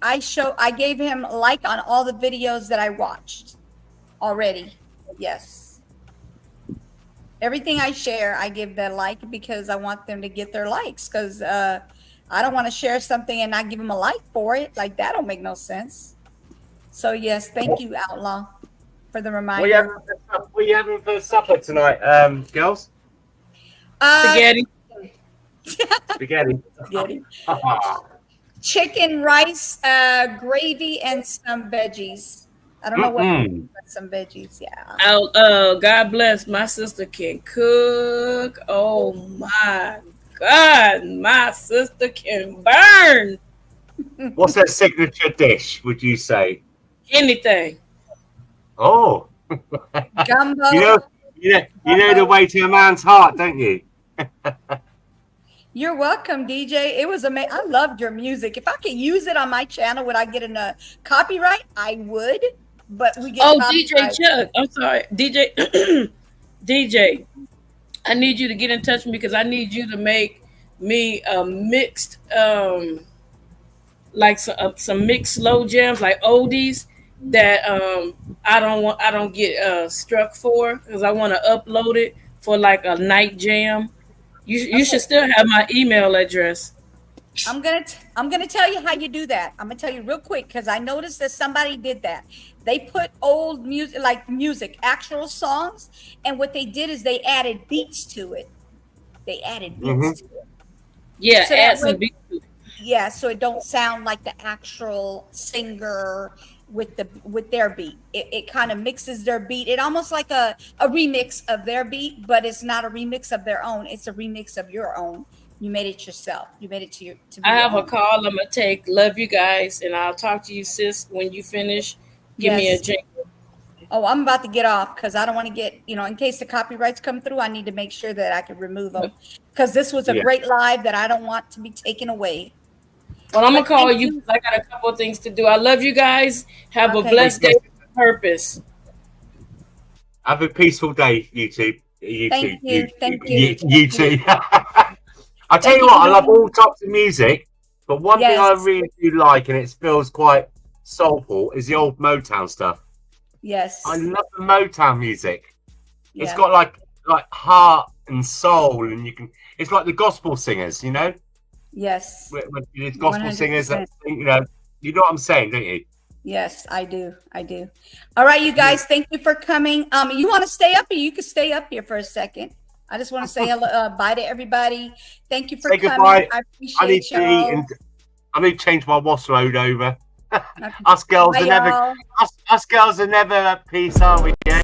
gave him a like on all the videos that I watched already. Yes. Everything I share, I give that like because I want them to get their likes. Because I don't want to share something and not give them a like for it. Like that don't make no sense. So yes, thank you, Outlaw, for the reminder. What are you having for supper tonight, girls? Spaghetti. Spaghetti. Spaghetti. Chicken, rice, gravy, and some veggies. I don't know what, but some veggies. Yeah. God bless. My sister can cook. Oh my God, my sister can burn. What's her signature dish? Would you say Anything? Oh, gumbo. You know the way to a man's heart, don't you? You're welcome, DJ. It was amazing. I loved your music. If I could use it on my channel, would I get a copyright? I would, but we get. Oh, DJ Chuck. I'm sorry, DJ. DJ, I need you to get in touch with me because I need you to make me a mixed, like some mixed slow jams, like oldies that I don't get struck for because I want to upload it for like a night jam. You should still have my email address. I'm gonna tell you how you do that. I'm gonna tell you real quick because I noticed that somebody did that. They put old music, actual songs, and what they did is they added beats to it. To it. Yeah, so add some beats to it. Yeah, so it don't sound like the actual singer with their beat. It kind of mixes their beat. It almost like a remix of their beat, but it's not a remix of their own. It's a remix of your own. You made it yourself. You made it to be I have your a call I'm gonna take. Love you guys, and I'll talk to you, sis, when you finish. Give me a jingle. Oh, I'm about to get off because I don't want to get, in case the copyrights come through, I need to make sure that I can remove them because this was a great live that I don't want to be taken away. Well, I'm gonna call you because I got a couple of things to do. I love you guys. Have a blessed day with purpose. Have a peaceful day, YouTube. Thank you. Thank you. YouTube. I tell you what, I love all types of music, but one thing I really do like, and it feels quite soulful, is the old Motown stuff. Yes. I love the Motown music. Yeah. It's got like heart and soul, and it's like the gospel singers, Yes. When it's gospel 100%. singers that sing, you know what I'm saying, don't you? Yes, I do. All right, you guys, thank you for coming. You want to stay up here? You can stay up here for a second. I just want to say hello, bye to everybody. Thank you for coming. Goodbye. I appreciate you. I need to change my wash load over. Us girls are never at peace, are we? Yeah?